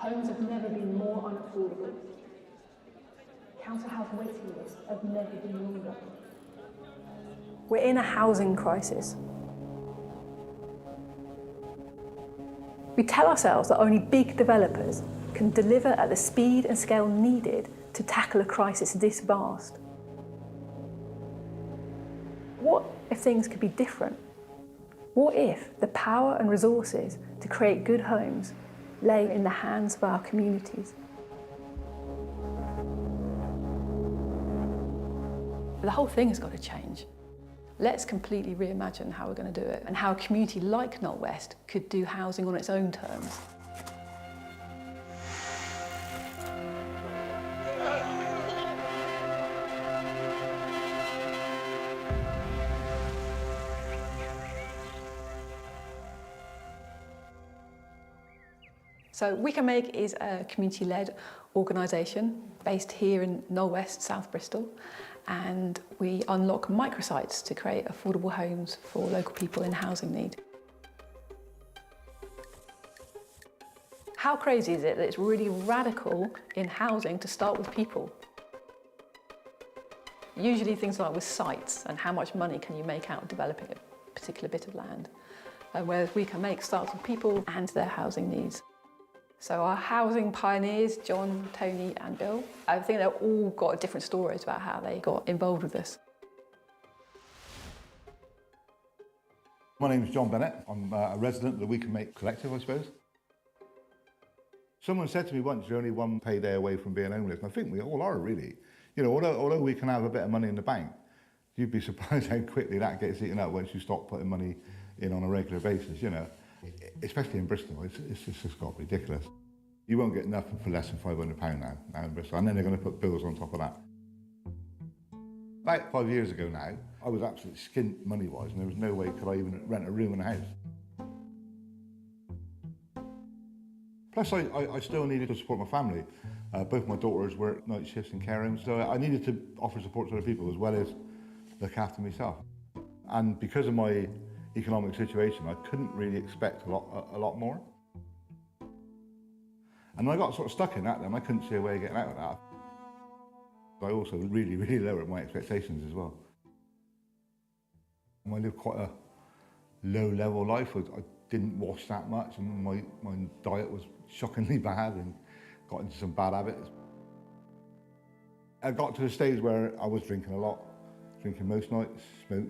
Homes have never been more unaffordable. Council house waiting lists have never been longer. We're in a housing crisis. We tell ourselves that only big developers can deliver at the speed and scale needed to tackle a crisis this vast. What if things could be different? What if the power and resources to create good homes lay in the hands of our communities? The whole thing has got to change. Let's completely reimagine how we're going to do it, and how a community like Knoll West could do housing on its own terms. So We Can Make is a community-led organisation based here in Knoll West, South Bristol, and we unlock microsites to create affordable homes for local people in housing need. How crazy is it that it's really radical in housing to start with people? Usually things like with sites and how much money can you make out of developing a particular bit of land, whereas We Can Make starts with people and their housing needs. So our housing pioneers, John, Tony and Bill, I think they've all got different stories about how they got involved with this. My name is John Bennett. I'm a resident of the We Can Make collective, I suppose. Someone said to me once, you're only one payday away from being homeless, and I think we all are, really. You know, although we can have a bit of money in the bank, you'd be surprised how quickly that gets eaten up once you stop putting money in on a regular basis, you know. Especially in Bristol, it's just got ridiculous. You won't get nothing for less than £500 now in Bristol, and then they're going to put bills on top of that. About 5 years ago now, I was absolutely skint money-wise, and there was no way could I even rent a room in a house. Plus, I still needed to support my family. Both my daughters work night shifts in care homes, so I needed to offer support to other people as well as look after myself. And because of my economic situation, I couldn't really expect a lot more. And I got sort of stuck in that then. I couldn't see a way of getting out of that. I also really, really lowered my expectations as well. I lived quite a low-level life. I didn't wash that much, and my diet was shockingly bad and got into some bad habits. I got to the stage where I was drinking a lot, drinking most nights,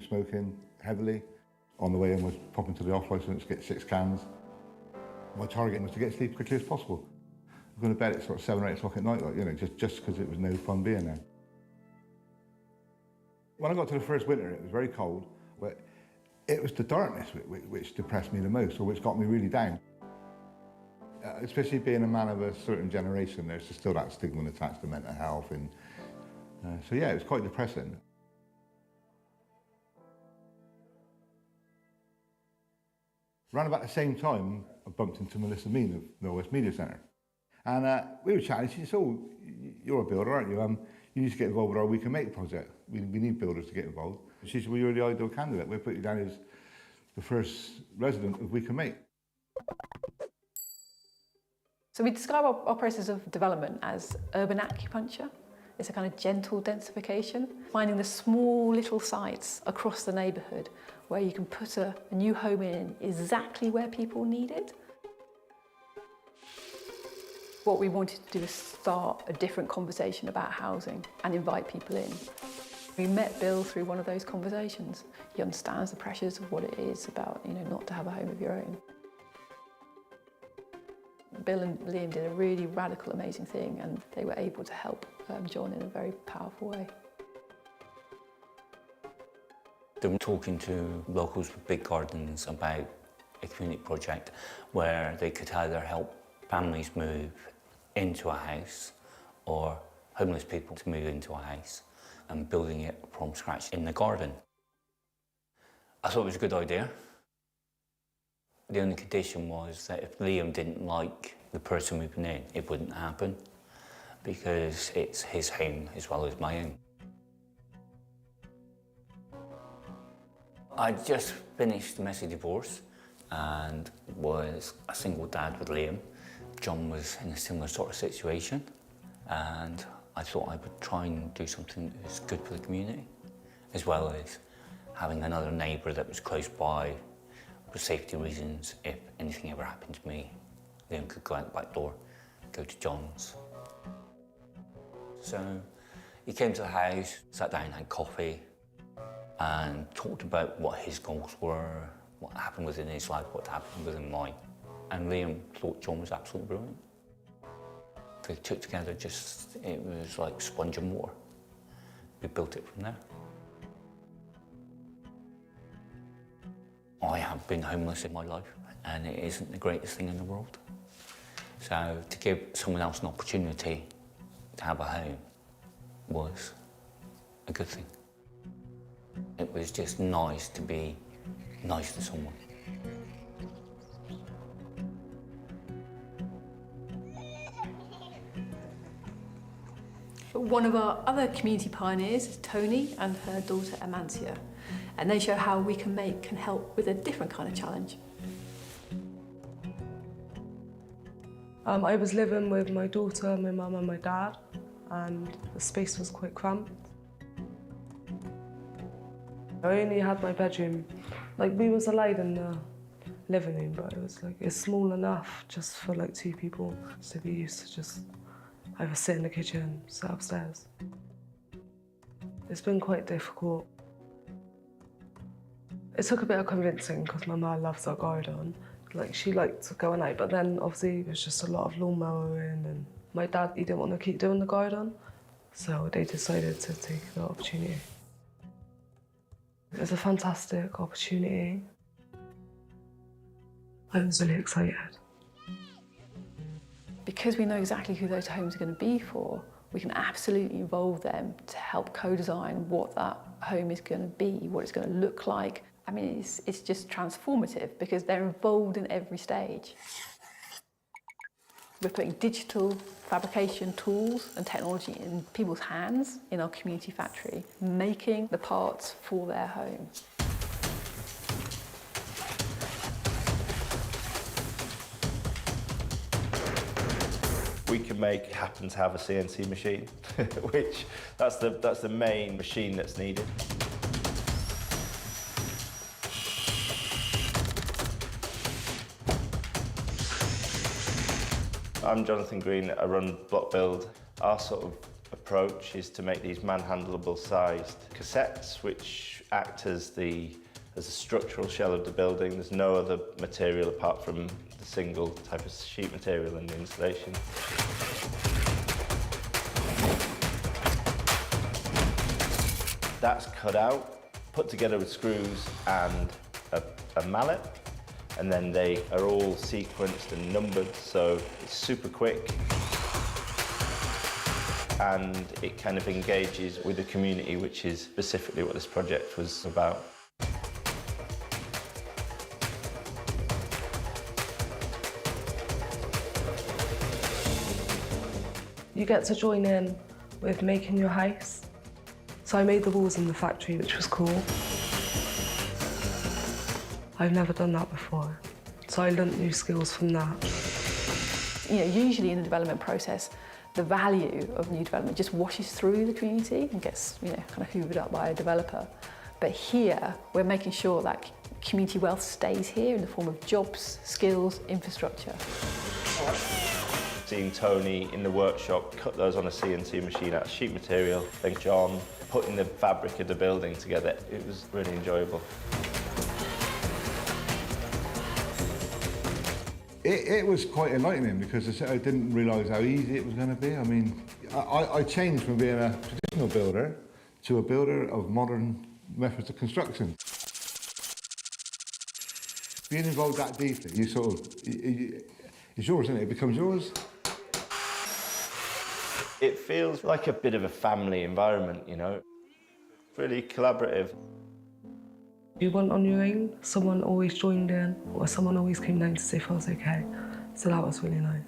smoking heavily. On the way in was popping to the off licence to get 6 cans. My target was to get to sleep as quickly as possible. I was going to bed at sort of 7 or 8 o'clock at night, like, you know, just because it was no fun being there. When I got to the first winter, it was very cold, but it was the darkness which depressed me the most, or which got me really down. Especially being a man of a certain generation, there's still that stigma attached to mental health, and so yeah, it was quite depressing. Around about the same time, I bumped into Melissa Mean of the West Media Centre. And we were chatting, she said, "Oh, you're a builder, aren't you? You need to get involved with our We Can Make project. We need builders to get involved." She said, "Well, you're the ideal candidate. We'll put you down as the first resident of We Can Make." So we describe our process of development as urban acupuncture. It's a kind of gentle densification, finding the small little sites across the neighbourhood where you can put a new home in exactly where people need it. What we wanted to do is start a different conversation about housing and invite people in. We met Bill through one of those conversations. He understands the pressures of what it is about, you know, not to have a home of your own. Bill and Liam did a really radical, amazing thing, and they were able to help John in a very powerful way. They were talking to locals with big gardens about a community project where they could either help families move into a house or homeless people to move into a house, and building it from scratch in the garden. I thought it was a good idea. The only condition was that if Liam didn't like the person moving in, it wouldn't happen, because it's his home as well as my own. I just finished a messy divorce and was a single dad with Liam. John was in a similar sort of situation, and I thought I would try and do something that was good for the community, as well as having another neighbour that was close by for safety reasons. If anything ever happened to me, Liam could go out the back door, go to John's. So he came to the house, sat down, had coffee, and talked about what his goals were, what happened within his life, what happened within mine. And Liam thought John was absolutely brilliant. They took together it was like sponge and water. We built it from there. I have been homeless in my life, and it isn't the greatest thing in the world. So to give someone else an opportunity to have a home was a good thing. It was just nice to be nice to someone. One of our other community pioneers is Tony and her daughter Amancia, and they show how We Can Make can help with a different kind of challenge. I was living with my daughter, my mum and my dad, and the space was quite cramped. I only had my bedroom, like we was allowed in the living room, but it was like, it's small enough just for like 2 people, so we used to just either sit in the kitchen, sit upstairs. It's been quite difficult. It took a bit of convincing because my mum loves our garden. Like, she liked going out, but then obviously it was just a lot of lawn mowing, and my dad, he didn't want to keep doing the garden. So they decided to take the opportunity. It was a fantastic opportunity. I was really excited. Because we know exactly who those homes are going to be for, we can absolutely involve them to help co-design what that home is going to be, what it's going to look like. I mean, it's just transformative because they're involved in every stage. We're putting digital fabrication tools and technology in people's hands in our community factory, making the parts for their home. We can make it happen to have a CNC machine, which that's the main machine that's needed. I'm Jonathan Green, I run Block Build. Our sort of approach is to make these manhandleable sized cassettes which act as a structural shell of the building. There's no other material apart from the single type of sheet material in the installation. That's cut out, put together with screws and a mallet, and then they are all sequenced and numbered, so it's super quick. And it kind of engages with the community, which is specifically what this project was about. You get to join in with making your house. So I made the walls in the factory, which was cool. I've never done that before, so I learnt new skills from that. You know, usually in the development process, the value of new development just washes through the community and gets, you know, kind of hoovered up by a developer. But here, we're making sure that community wealth stays here in the form of jobs, skills, infrastructure. Seeing Tony in the workshop cut those on a CNC machine out of sheet material, then John putting the fabric of the building together, it was really enjoyable. It was quite enlightening because I didn't realise how easy it was going to be. I mean, I changed from being a traditional builder to a builder of modern methods of construction. Being involved that deeply, you sort of, it's yours, isn't it? It becomes yours. It feels like a bit of a family environment, you know, really collaborative. You weren't on your own, someone always joined in, or someone always came down to see if I was okay. So that was really nice.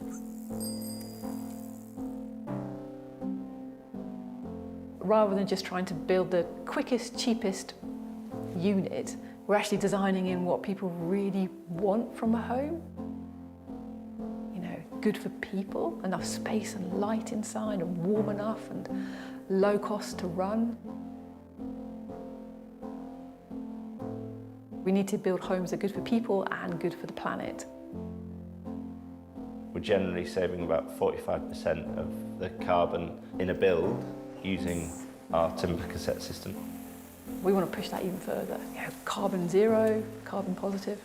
Rather than just trying to build the quickest, cheapest unit, we're actually designing in what people really want from a home. You know, good for people, enough space and light inside, and warm enough and low cost to run. We need to build homes that are good for people and good for the planet. We're generally saving about 45% of the carbon in a build using our timber cassette system. We want to push that even further. You know, carbon zero, carbon positive.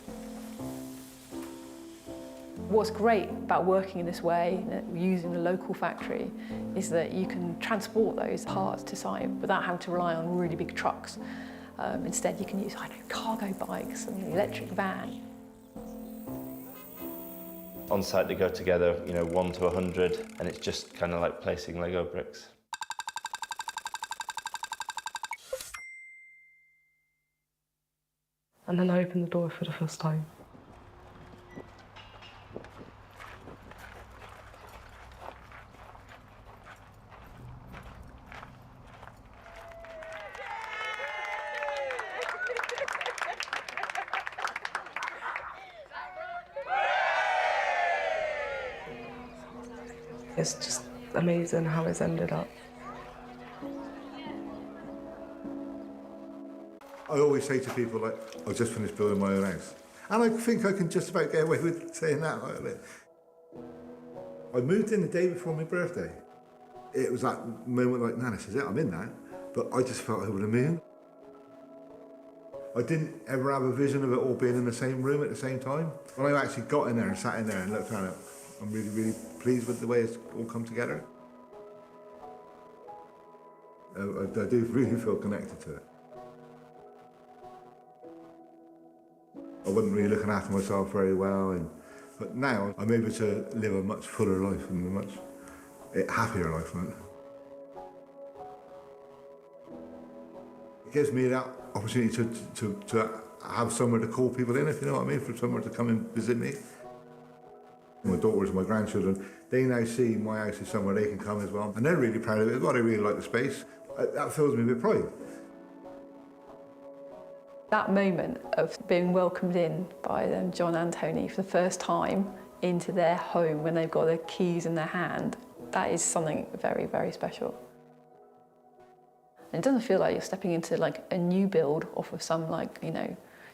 What's great about working in this way, using the local factory, is that you can transport those parts to site without having to rely on really big trucks. Instead, you can use cargo bikes and an electric van. On site, they go together, you know, 1 to 100, and it's just kind of like placing Lego bricks. And then I opened the door for the first time. It's just amazing how it's ended up. I always say to people, like, I've just finished building my own house. And I think I can just about get away with saying that. I moved in the day before my birthday. It was that moment like, Nana says, yeah, I'm in that. But I just felt over the moon. I didn't ever have a vision of it all being in the same room at the same time. When I actually got in there and sat in there and looked at it, I'm really, really pleased with the way it's all come together. I do really feel connected to it. I wasn't really looking after myself very well, but now I'm able to live a much fuller life and a much happier life. Right? It gives me that opportunity to have somewhere to call people in, if you know what I mean, for somewhere to come and visit me. My daughters and my grandchildren, they now see my house is somewhere they can come as well, and they're really proud of it as well. They really like the space. That fills me with pride. That moment of being welcomed in by John and Tony for the first time into their home when they've got their keys in their hand, that is something very, very special. And it doesn't feel like you're stepping into like a new build off of some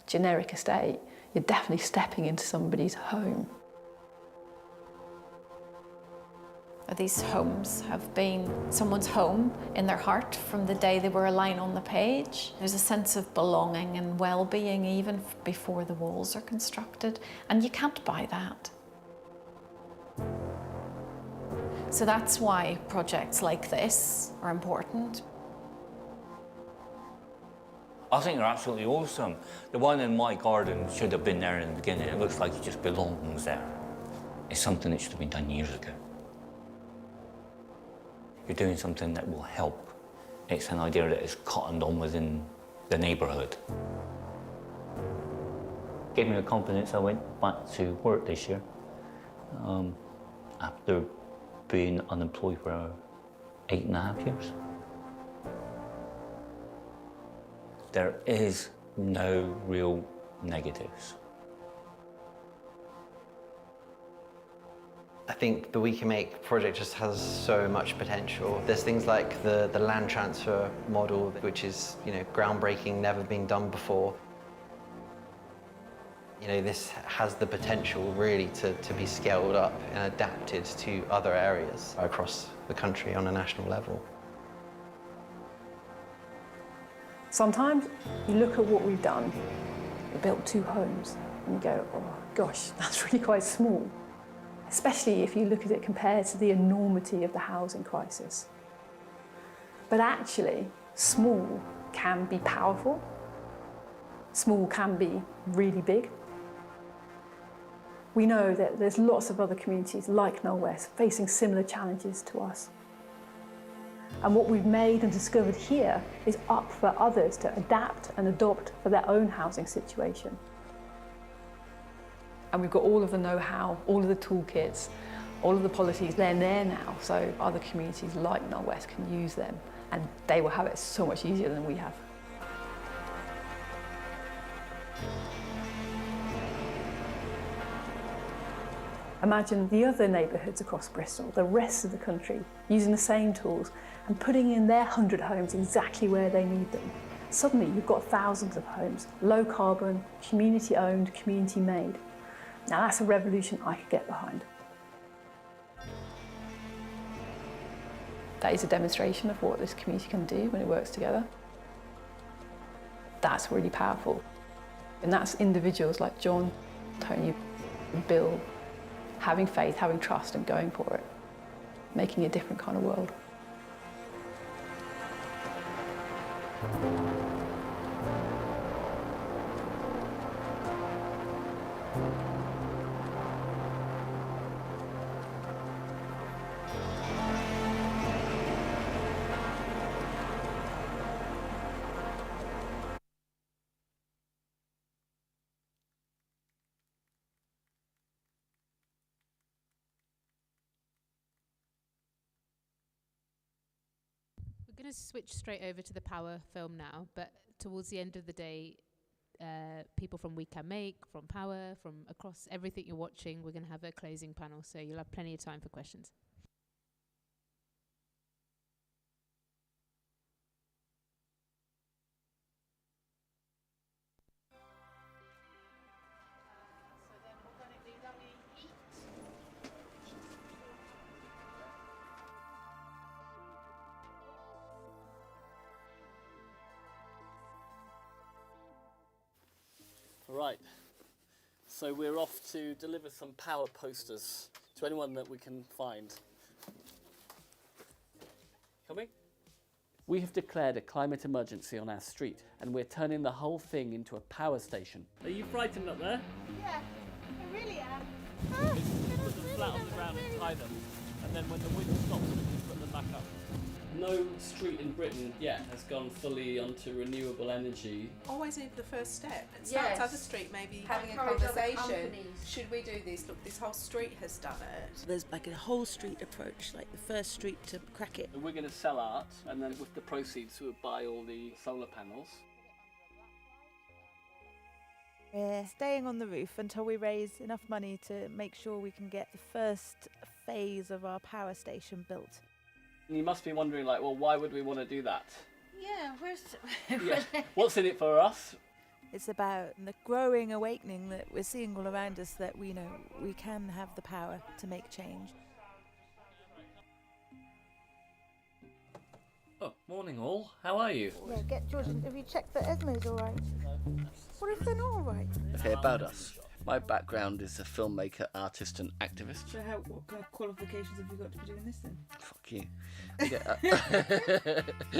generic estate. You're definitely stepping into somebody's home. These homes have been someone's home in their heart from the day they were a line on the page. There's a sense of belonging and well-being even before the walls are constructed, and you can't buy that. So that's why projects like this are important. I think they're absolutely awesome. The one in my garden should have been there in the beginning. It looks like it just belongs there. It's something that should have been done years ago. You're doing something that will help. It's an idea that is cottoned on within the neighbourhood. Gave me the confidence. I went back to work this year after being unemployed for 8.5 years. There is no real negatives. I think the We Can Make project just has so much potential. There's things like the land transfer model, which is groundbreaking, never been done before. This has the potential really to be scaled up and adapted to other areas across the country on a national level. Sometimes you look at what we've done. We built 2 homes and you go, oh gosh, that's really quite small. Especially if you look at it compared to the enormity of the housing crisis. But actually, small can be powerful. Small can be really big. We know that there's lots of other communities like Knoll West facing similar challenges to us. And what we've made and discovered here is up for others to adapt and adopt for their own housing situation. And we've got all of the know-how, all of the toolkits, all of the policies, they're there now, so other communities like Knoll West can use them, and they will have it so much easier than we have. Imagine the other neighbourhoods across Bristol, the rest of the country, using the same tools and putting in their 100 homes exactly where they need them. Suddenly you've got thousands of homes, low carbon, community owned, community made. Now that's a revolution I could get behind. That is a demonstration of what this community can do when it works together. That's really powerful. And that's individuals like John, Tony, Bill, having faith, having trust and going for it, making a different kind of world. We're going to switch straight over to the Power film now, but towards the end of the day, people from We Can Make, from Power, from across everything you're watching, we're going to have a closing panel, so you'll have plenty of time for questions. Right, so we're off to deliver some power posters to anyone that we can find. Coming? We have declared a climate emergency on our street, and we're turning the whole thing into a power station. Are you frightened up there? Yeah, I really am. Put them flat on the ground and tie them, and then when the wind stops, we can put them back up. No street in Britain yet has gone fully onto renewable energy. Always need the first step. It Yes. starts other street, maybe having a Encourage other conversation. companies. Should we do this? Look, this whole street has done it. There's like a whole street approach, like the first street to crack it. We're going to sell art, and then with the proceeds, we'll buy all the solar panels. We're staying on the roof until we raise enough money to make sure we can get the first phase of our power station built. You must be wondering, like, well, why would we want to do that? Yeah, where's... Yeah. What's in it for us? It's about the growing awakening that we're seeing all around us that we know we can have the power to make change. Oh, morning all. How are you? Yeah, get George, have you checked that Esme's all right? What if they're not all right? Okay, about us. My background is a filmmaker, artist and activist. So what kind of qualifications have you got to be doing this then? Fuck you.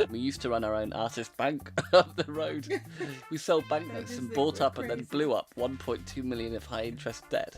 We used to run our own artist bank up the road. We sold banknotes and bought up and then blew up 1.2 million of high interest debt.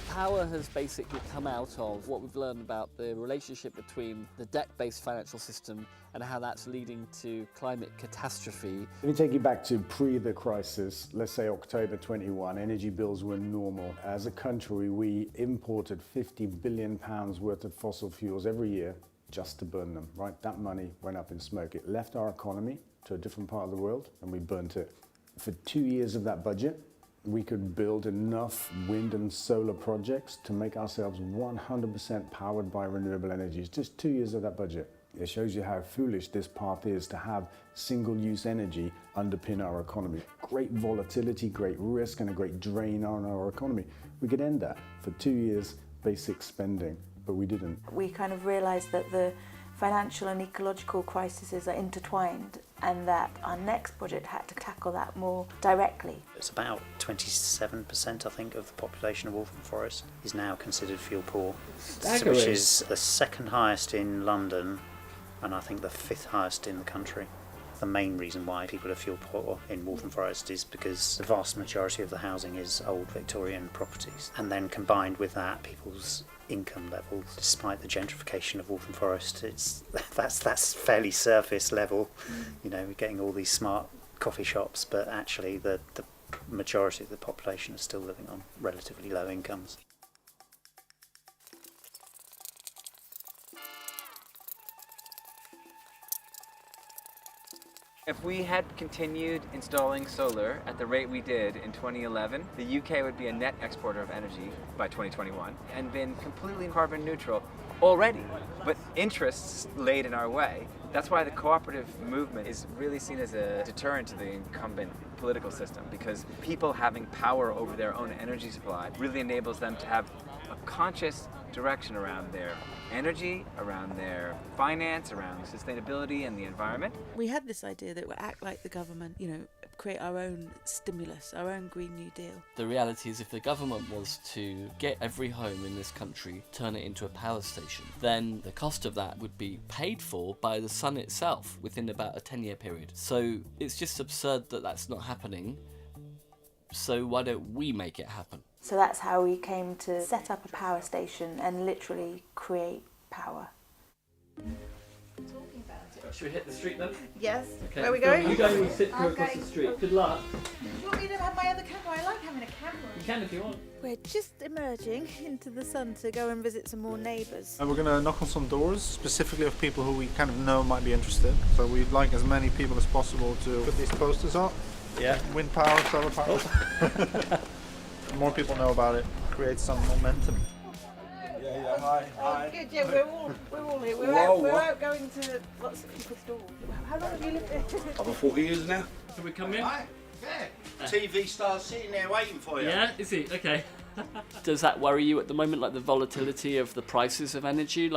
Power has basically come out of what we've learned about the relationship between the debt-based financial system and how that's leading to climate catastrophe. Let me take you back to pre the crisis, let's say October 21, energy bills were normal. As a country, we imported £50 billion worth of fossil fuels every year just to burn them, right? That money went up in smoke. It left our economy to a different part of the world and we burnt it. For 2 years of that budget, we could build enough wind and solar projects to make ourselves 100% powered by renewable energies. Just 2 years of that budget. It shows you how foolish this path is to have single-use energy underpin our economy. Great volatility, great risk, and a great drain on our economy. We could end that for 2 years basic spending, but we didn't. We kind of realised that the financial and ecological crises are intertwined and that our next budget had to tackle that more directly. It's about 27%, I think, of the population of Waltham Forest is now considered fuel poor, Staggering. which is the second highest in London and I think the fifth highest in the country. The main reason why people are fuel poor in Waltham Forest is because the vast majority of the housing is old Victorian properties, and then combined with that, people's income levels, despite the gentrification of Waltham Forest, that's fairly surface level. You know, we're getting all these smart coffee shops, but actually the majority of the population is still living on relatively low incomes. If we had continued installing solar at the rate we did in 2011, the UK would be a net exporter of energy by 2021 and been completely carbon neutral already. But interests laid in our way. That's why the cooperative movement is really seen as a deterrent to the incumbent political system, because people having power over their own energy supply really enables them to have a conscious direction around their energy, around their finance, around sustainability and the environment. We had this idea that we'd act like the government, you know, create our own stimulus, our own Green New Deal. The reality is if the government was to get every home in this country, turn it into a power station, then the cost of that would be paid for by the sun itself within about a 10-year period. So it's just absurd that that's not happening. So why don't we make it happen? So that's how we came to set up a power station and literally create power. Should we hit the street then? Yes. Okay. Where are we going? You go and sit across the street. Good luck. Do you want me to have my other camera? I like having a camera. You can if you want. We're just emerging into the sun to go and visit some more neighbours. And we're going to knock on some doors, specifically of people who we kind of know might be interested. So we'd like as many people as possible to put these posters up. Yeah. Wind power, solar power. The more people know about it, creates some momentum. Yeah, hi. Hi. Good, yeah, we're all here. We're out going to lots of people's doors. How long have you lived there? Over 40 years now. Can we come in? Yeah. TV star's sitting there waiting for you. Yeah, is he? Okay. Does that worry you at the moment, like the volatility of the prices of energy?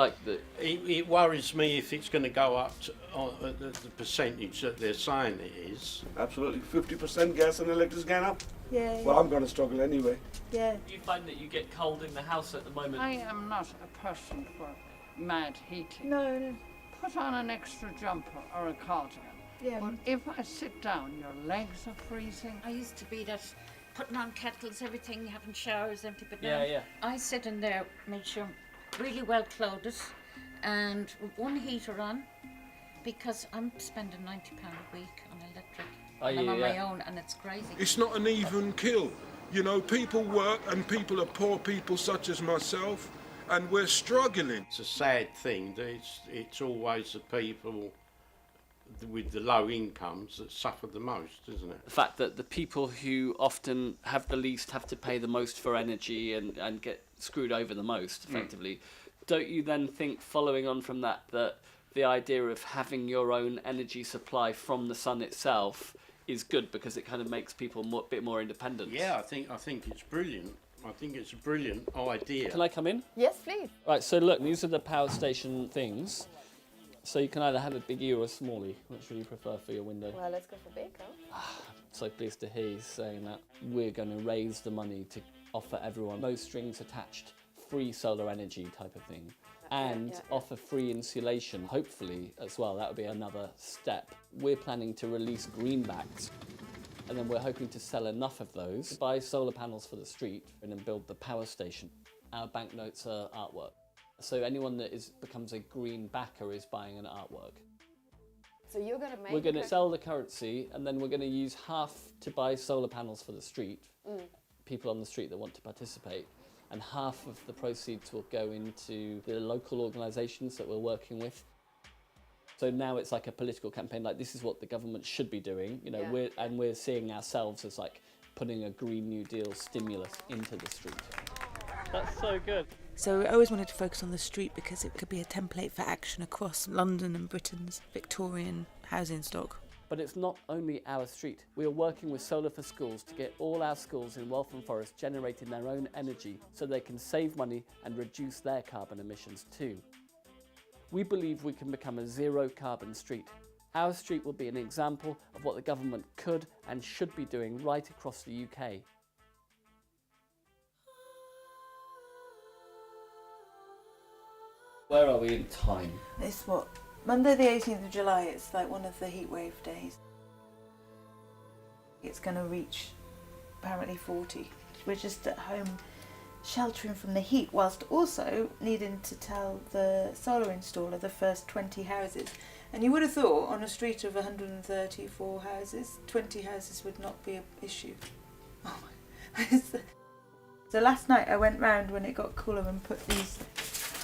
It worries me if it's going to go up to, the percentage that they're saying it is. Absolutely, 50% gas and electric's going up. Yeah. Well, I'm going to struggle anyway. Yeah. Do you find that you get cold in the house at the moment? I am not a person for mad heating. No. Put on an extra jumper or a cardigan. Yeah. But if I sit down, your legs are freezing. I used to be that putting on kettles, everything, having showers, empty, but Yeah, now yeah. I sit in there, make sure I'm really well clothed and with one heater on because I'm spending £90 a week on electric. And I'm on my own and it's crazy. It's not an even kill. You know, people work and people are poor people such as myself and we're struggling. It's a sad thing that it's always the people with the low incomes that suffer the most, isn't it? The fact that the people who often have the least have to pay the most for energy and get screwed over the most, effectively. Don't you then think, following on from that, that the idea of having your own energy supply from the sun itself is good because it kind of makes people a bit more independent? Yeah, I think it's brilliant. I think it's a brilliant idea. Can I come in? Yes, please. Right, so look, these are the power station things. So you can either have a biggie or a smallie. Which would you prefer for your window? Well, let's go for big, So pleased to hear you saying that. We're going to raise the money to offer everyone no strings attached, free solar energy type of thing. And offer free insulation, hopefully, as well. That would be another step. We're planning to release greenbacks, and then we're hoping to sell enough of those, buy solar panels for the street, and then build the power station. Our banknotes are artwork. So anyone that becomes a green backer is buying an artwork. So you're going to make... We're going to sell the currency, and then we're going to use half to buy solar panels for the street, people on the street that want to participate, and half of the proceeds will go into the local organisations that we're working with. So now it's like a political campaign, like this is what the government should be doing, you know, we're seeing ourselves as like putting a Green New Deal stimulus into the street. That's so good. So I always wanted to focus on the street because it could be a template for action across London and Britain's Victorian housing stock. But it's not only our street. We are working with Solar for Schools to get all our schools in Waltham Forest generating their own energy so they can save money and reduce their carbon emissions too. We believe we can become a zero carbon street. Our street will be an example of what the government could and should be doing right across the UK. Where are we in time? It's what? Monday the 18th of July, it's like one of the heatwave days. It's going to reach apparently 40. We're just at home sheltering from the heat whilst also needing to tell the solar installer the first 20 houses. And you would have thought on a street of 134 houses, 20 houses would not be an issue. Oh my. So last night I went round when it got cooler and put these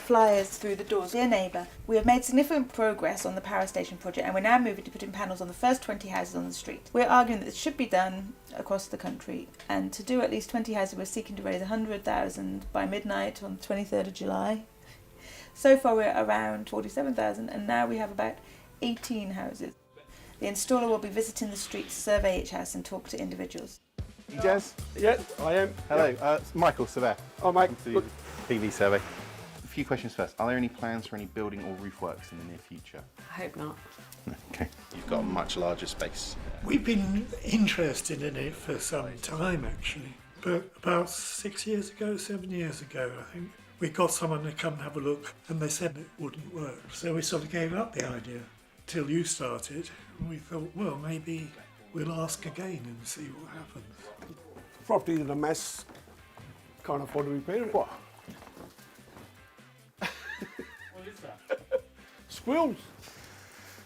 flyers through the doors. Dear neighbour, we have made significant progress on the power station project and we're now moving to putting panels on the first 20 houses on the street. We're arguing that this should be done across the country, and to do at least 20 houses we're seeking to raise 100,000 by midnight on the 23rd of July. So far we're around 47,000 and now we have about 18 houses. The installer will be visiting the street to survey each house and talk to individuals. Jez? Yes, I am. Hello, it's Michael Sever. Oh, Mike. PV survey. A few questions first. Are there any plans for any building or roof works in the near future? I hope not. Okay. You've got a much larger space. We've been interested in it for some time, actually. But about 7 years ago, I think, we got someone to come and have a look, and they said it wouldn't work. So we sort of gave up the idea till you started. And we thought, well, maybe we'll ask again and see what happens. The property is a mess. Can't afford to repair it. What? What is that? Squirrels.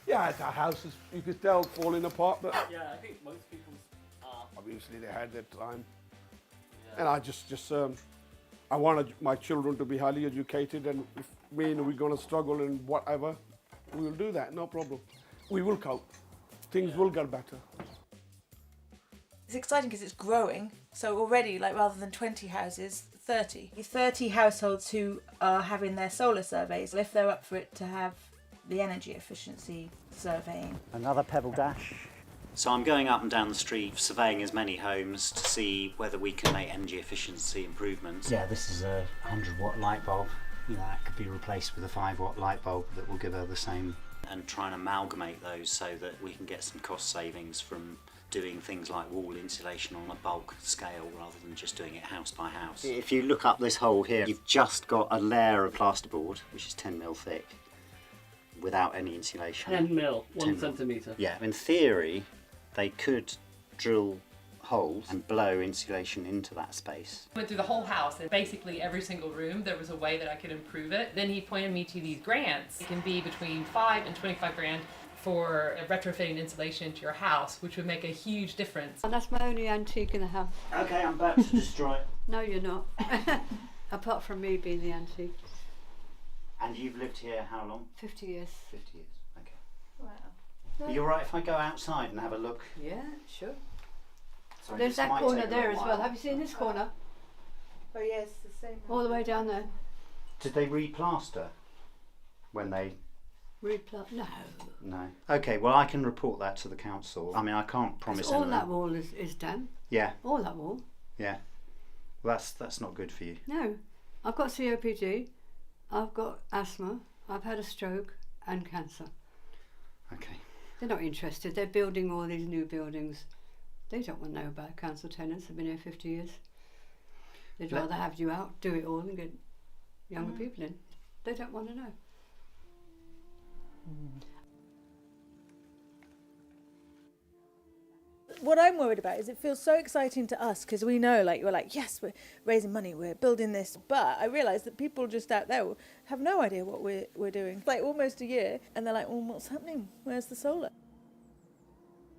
Yeah, the house is, you could tell, falling apart, but Yeah, I think most people are. obviously they had their time. And I just I wanted my children to be highly educated, and if we're going to struggle and whatever, we'll do that, no problem. We will cope. Things will get better. It's exciting because it's growing, so already, like, rather than 20 houses, 30. 30 households who are having their solar surveys, if they're up for it, to have the energy efficiency surveying. Another pebble dash. So I'm going up and down the street surveying as many homes to see whether we can make energy efficiency improvements. Yeah, this is a 100-watt light bulb. You know, that could be replaced with a 5-watt light bulb that will give her the same and try and amalgamate those so that we can get some cost savings from doing things like wall insulation on a bulk scale rather than just doing it house by house. If you look up this hole here, you've just got a layer of plasterboard, which is 10 mil thick, without any insulation. 10 mil, 1 10 mil. centimetre. Yeah, in theory, they could drill holes and blow insulation into that space. I went through the whole house, and basically every single room there was a way that I could improve it. Then he pointed me to these grants. It can be between 5 and 25 grand for retrofitting insulation into your house, which would make a huge difference. And that's my only antique in the house. Okay, I'm about to destroy it. No, you're not. Apart from me being the antique. And you've lived here how long? 50 years. 50 years, okay. Wow. Are you alright if I go outside and have a look? Yeah, sure. Sorry, There's this that might corner take a there as little well. while. Have you seen this corner? Oh yes, the same. All the way down there. Did they replaster when they... No. No. Okay, well I can report that to the council. I mean, I can't promise All anything. that wall is done. Yeah, All that wall. yeah. Well, that's not good for you. No. I've got COPD. I've got asthma. I've had a stroke and cancer. Okay. They're not interested. They're building all these new buildings. They don't want to know about council tenants. They've been here 50 years. They'd rather have you out, do it all, and get younger people in. They don't want to know. What I'm worried about is it feels so exciting to us because we know, like, you're like, yes, we're raising money, we're building this. But I realise that people just out there have no idea what we're doing. It's like almost a year, and they're like, well, what's happening? Where's the solar?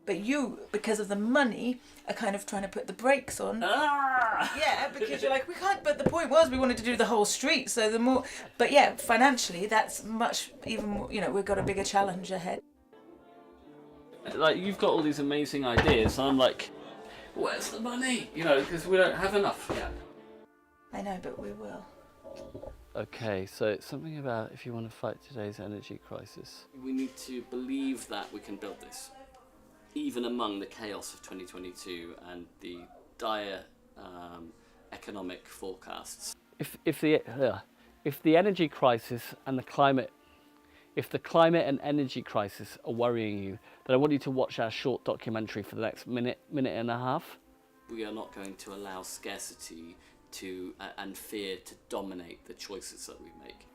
But you, because of the money, are kind of trying to put the brakes on. Yeah, because you're like, we can't. But the point was, we wanted to do the whole street. So the more, but yeah, financially, that's much even more. You know, we've got a bigger challenge ahead. Like, you've got all these amazing ideas, and I'm like, where's the money? You know, because we don't have enough yet. I know, but we will. Okay, so it's something about if you want to fight today's energy crisis. We need to believe that we can build this, even among the chaos of 2022 and the dire economic forecasts. If the energy crisis and the climate, if the climate and energy crisis are worrying you, then I want you to watch our short documentary for the next minute and a half. We are not going to allow scarcity and fear to dominate the choices that we make.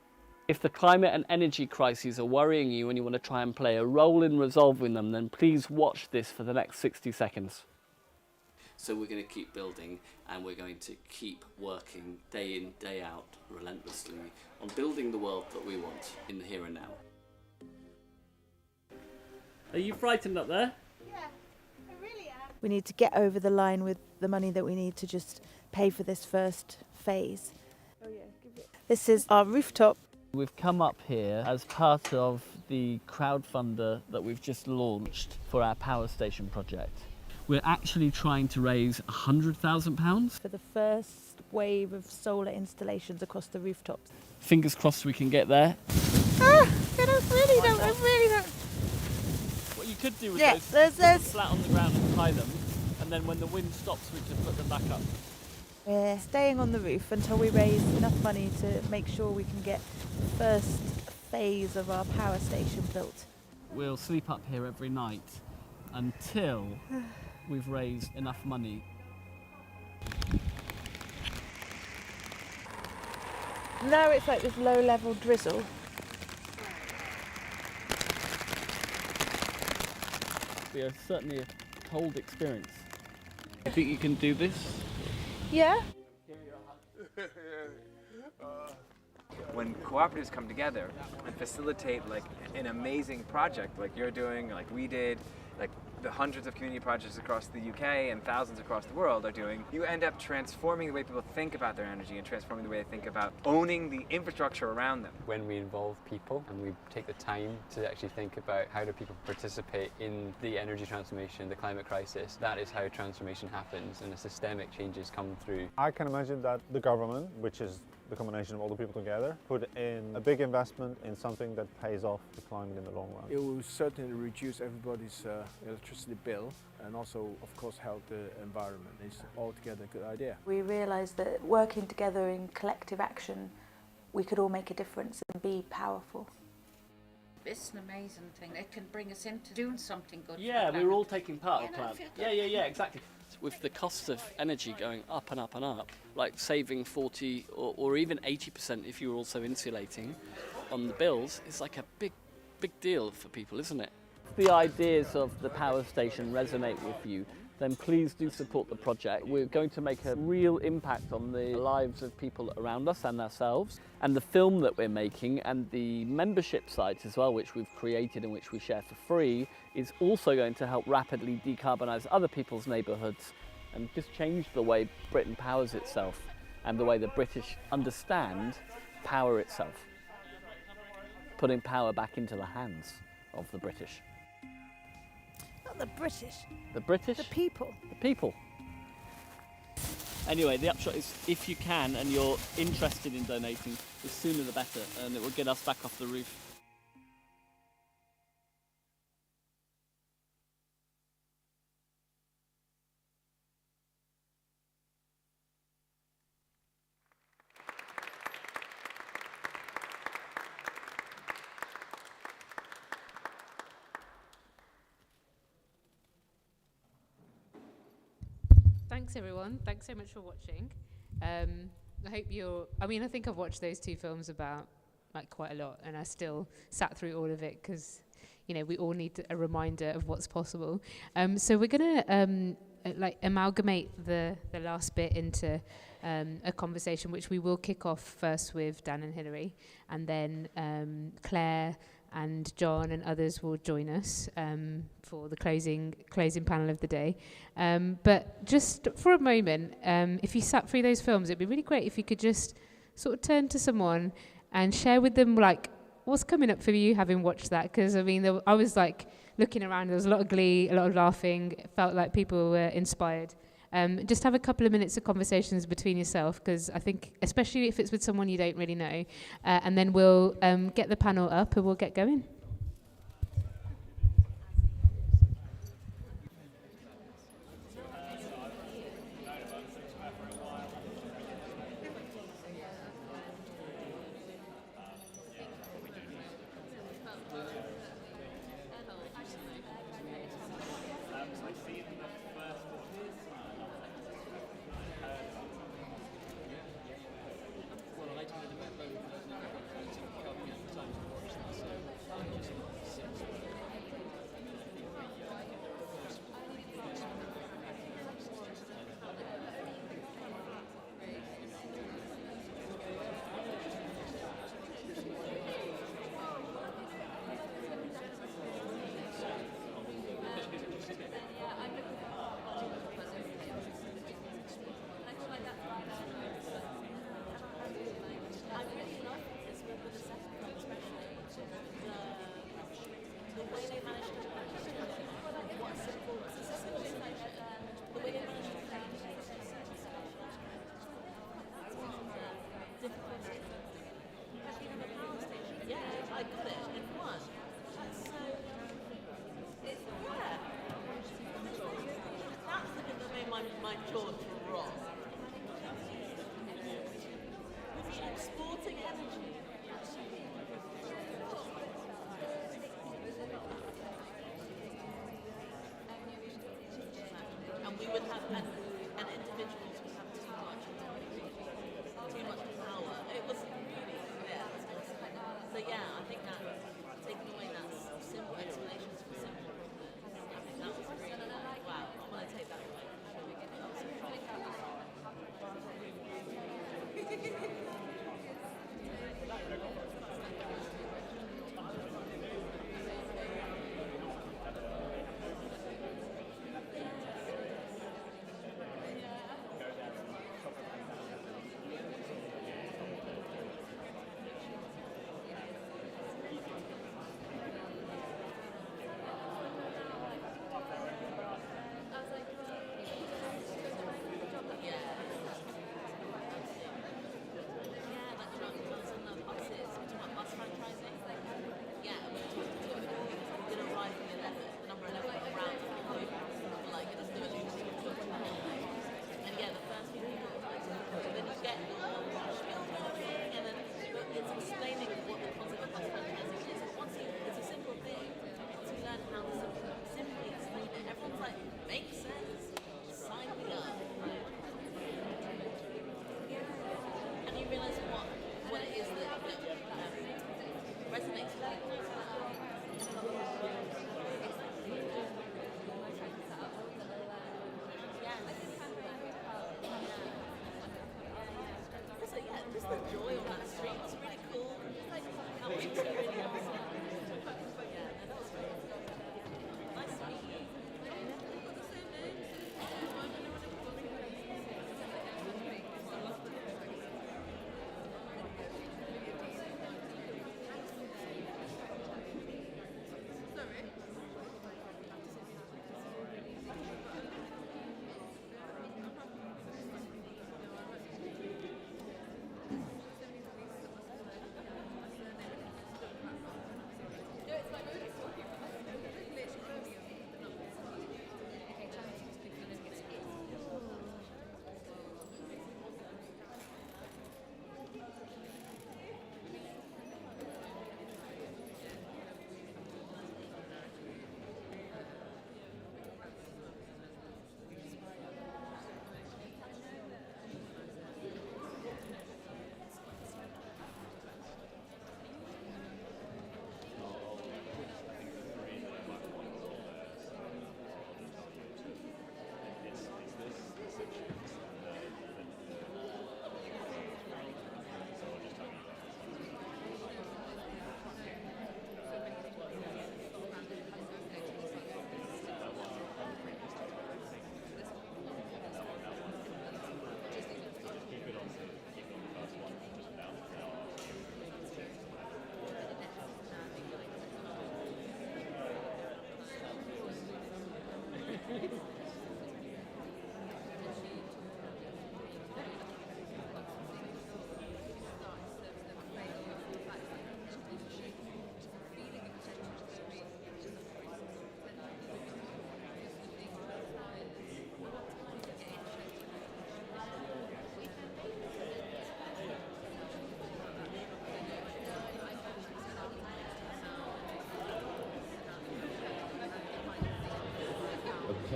If the climate and energy crises are worrying you and you want to try and play a role in resolving them, then please watch this for the next 60 seconds. So we're going to keep building, and we're going to keep working day in, day out, relentlessly on building the world that we want in the here and now. Are you frightened up there? We need to get over the line with the money that we need to just pay for this first phase. Oh yeah, give it. This is our rooftop. We've come up here as part of the crowdfunder that we've just launched for our power station project. We're actually trying to raise £100,000 For the first wave of solar installations across the rooftops. Fingers crossed we can get there. I really don't. What you could do with Yeah, those, there's- put them flat on the ground and tie them, and then when the wind stops we can put them back up. We're staying on the roof until we raise enough money to make sure we can get the first phase of our power station built. We'll sleep up here every night until we've raised enough money. Now it's like this low-level drizzle. It'll be certainly a cold experience. You think you can do this? Yeah. When cooperatives come together and facilitate like an amazing project like you're doing, like we did, like the hundreds of community projects across the UK and thousands across the world are doing, you end up transforming the way people think about their energy and transforming the way they think about owning the infrastructure around them. When we involve people and we take the time to actually think about how do people participate in the energy transformation, the climate crisis, that is how transformation happens and the systemic changes come through. I can imagine that the government, which is the combination of all the people together, put in a big investment in something that pays off the climate in the long run. It will certainly reduce everybody's electricity bill and also, of course, help the environment. It's altogether a good idea. We realised that working together in collective action, we could all make a difference and be powerful. it's an amazing thing. It can bring us into doing something good. Yeah, for the we're all planet. taking part You of the know, plan. feel Yeah, good. exactly. With the cost of energy going up and up and up, like saving 40 or even 80% if you're also insulating on the bills, is like a big deal for people, isn't it? If the ideas of the power station resonate with you, then please do support the project. We're going to make a real impact on the lives of people around us and ourselves. And the film that we're making and the membership site as well, which we've created and which we share for free, is also going to help rapidly decarbonise other people's neighbourhoods and just change the way Britain powers itself and the way the British understand power itself. Putting power back into the hands of the British. Not the British. The British? The people. The people. Anyway, the upshot is if you can and you're interested in donating, the sooner the better, and it will get us back off the roof. Thanks everyone. Thanks so much for watching. I hope I think I've watched those two films about quite a lot, and I still sat through all of it because we all need a reminder of what's possible. So we're gonna amalgamate the last bit into a conversation, which we will kick off first with Dan and Hilary, and then Claire and John and others will join us for the closing panel of the day. But just for a moment, if you sat through those films, it'd be really great if you could just sort of turn to someone and share with them what's coming up for you having watched that. Because I was looking around, there was a lot of glee, a lot of laughing. It felt like people were inspired. Just have a couple of minutes of conversations between yourself, because I think, especially if it's with someone you don't really know, and then we'll get the panel up and we'll get going.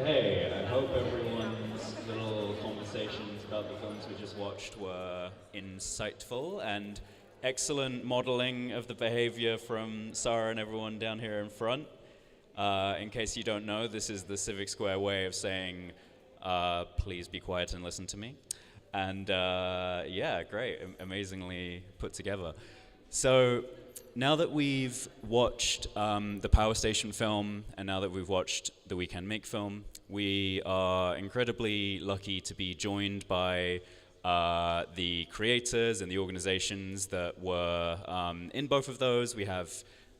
Okay, I hope everyone's little conversations about the films we just watched were insightful and excellent modeling of the behavior from Sarah and everyone down here in front. In case you don't know, this is the Civic Square way of saying, please be quiet and listen to me. And yeah, great, amazingly put together. So now that we've watched the Power Station film, and now that we've watched the We Can Make film, we are incredibly lucky to be joined by the creators and the organizations that were in both of those. We have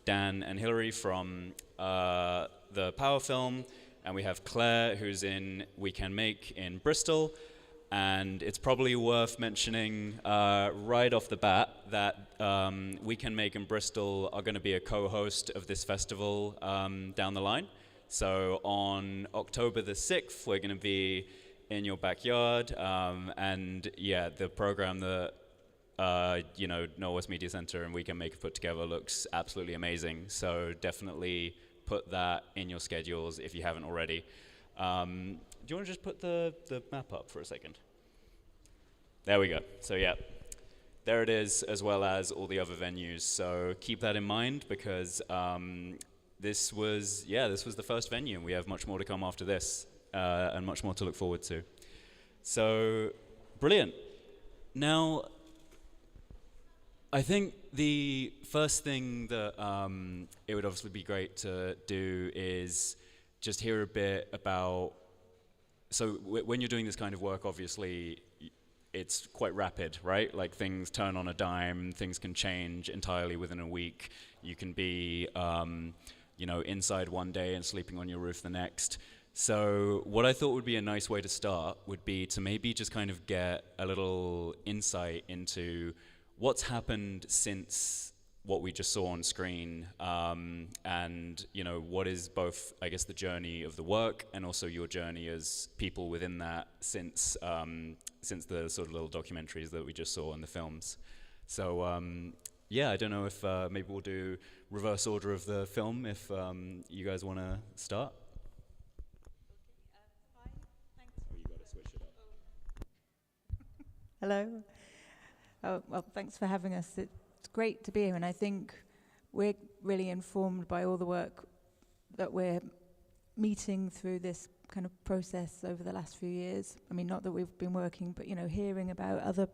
Dan and Hilary from the Power film, and we have Claire, who's in We Can Make in Bristol. And it's probably worth mentioning right off the bat that We Can Make in Bristol are going to be a co-host of this festival down the line. So on October the 6th, we're going to be in your backyard. And yeah, the program that Norwest Media Center and We Can Make put together looks absolutely amazing. So definitely put that in your schedules if you haven't already. Do you want to just put the map up for a second? There we go. So yeah, there it is, as well as all the other venues. So keep that in mind, because this was the first venue, and we have much more to come after this, and much more to look forward to. So brilliant. Now, I think the first thing that it would obviously be great to do is just hear a bit about. So when you're doing this kind of work, obviously, it's quite rapid, right? Like, things turn on a dime, things can change entirely within a week. You can be, inside one day and sleeping on your roof the next. So what I thought would be a nice way to start would be to maybe just kind of get a little insight into what's happened since what we just saw on screen, and what is both, I guess, the journey of the work and also your journey as people within that since the sort of little documentaries that we just saw in the films. So I don't know if maybe we'll do reverse order of the film if you guys want to start. Oh, you got to switch it up. Hello. Oh, well, thanks for having us. It's great to be here, and I think we're really informed by all the work that we're meeting through this kind of process over the last few years. I mean, not that we've been working, but, hearing about other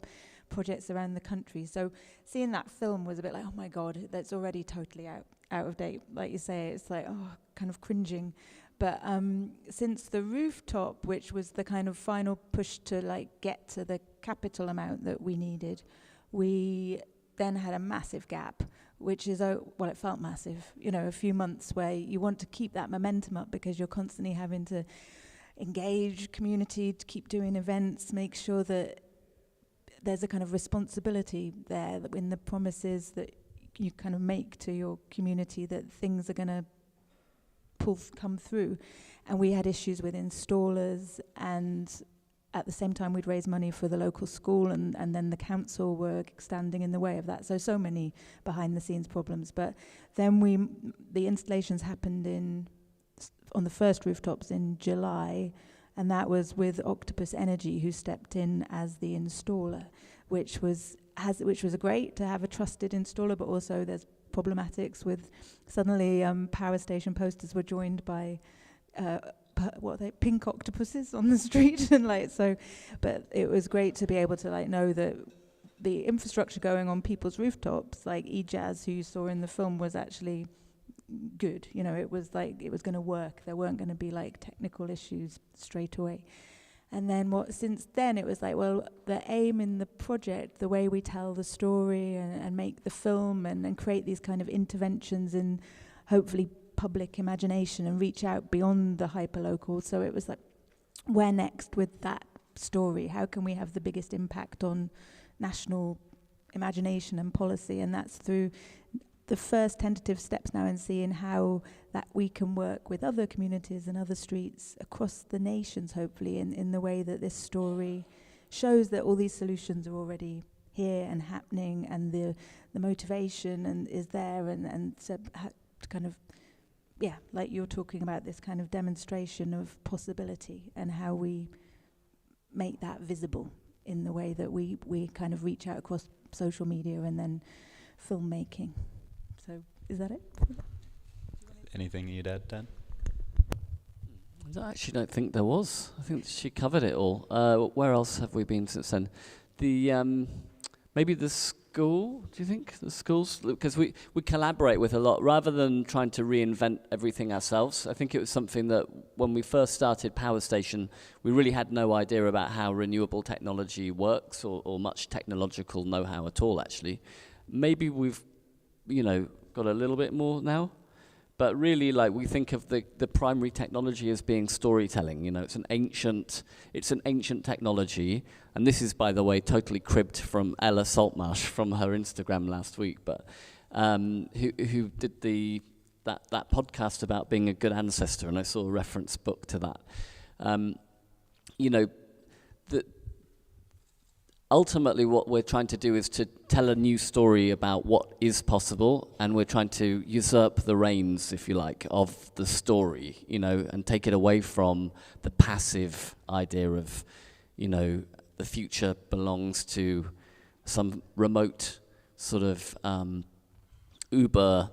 projects around the country. So seeing that film was a bit like, oh my God, that's already totally out of date. Like you say, it's like, oh, kind of cringing. But since the rooftop, which was the kind of final push to get to the capital amount that we needed, we then had a massive gap, which is, it felt massive, a few months where you want to keep that momentum up because you're constantly having to engage community, to keep doing events, make sure that there's a kind of responsibility there that in the promises that you kind of make to your community that things are going to come through. And we had issues with installers, and at the same time we'd raise money for the local school, and then the council were standing in the way of that. So many behind the scenes problems. But then the installations happened on the first rooftops in July, and that was with Octopus Energy, who stepped in as the installer, which was great to have a trusted installer, but also there's problematics with suddenly power station posters were joined by pink octopuses on the street, and but it was great to be able to know that the infrastructure going on people's rooftops, like eJazz, who you saw in the film, was actually good. It was it was going to work. There weren't going to be technical issues straight away. And then since then it was the aim in the project, the way we tell the story and make the film and create these kind of interventions in hopefully public imagination and reach out beyond the hyperlocal. So it was like, where next with that story? How can we have the biggest impact on national imagination and policy? And that's through the first tentative steps now in seeing how that we can work with other communities and other streets across the nations, hopefully, in the way that this story shows that all these solutions are already here and happening, and the motivation and is there, and so kind of, yeah, like you're talking about, this kind of demonstration of possibility and how we make that visible in the way that we kind of reach out across social media and then filmmaking. So is that it? Anything you'd add, Dan? I actually don't think there was. I think she covered it all. Where else have we been since then? The maybe the school. Do you think the schools? Because we collaborate with a lot rather than trying to reinvent everything ourselves. I think it was something that when we first started Power Station, we really had no idea about how renewable technology works or much technological know-how at all. Actually, maybe we've got a little bit more now. But really, like, we think of the primary technology as being storytelling. It's an ancient technology, and this is, by the way, totally cribbed from Ella Saltmarsh from her Instagram last week. But who did that podcast about being a good ancestor, and I saw a reference book to that. Ultimately, what we're trying to do is to tell a new story about what is possible, and we're trying to usurp the reins, if you like, of the story, and take it away from the passive idea of, the future belongs to some remote sort of Uber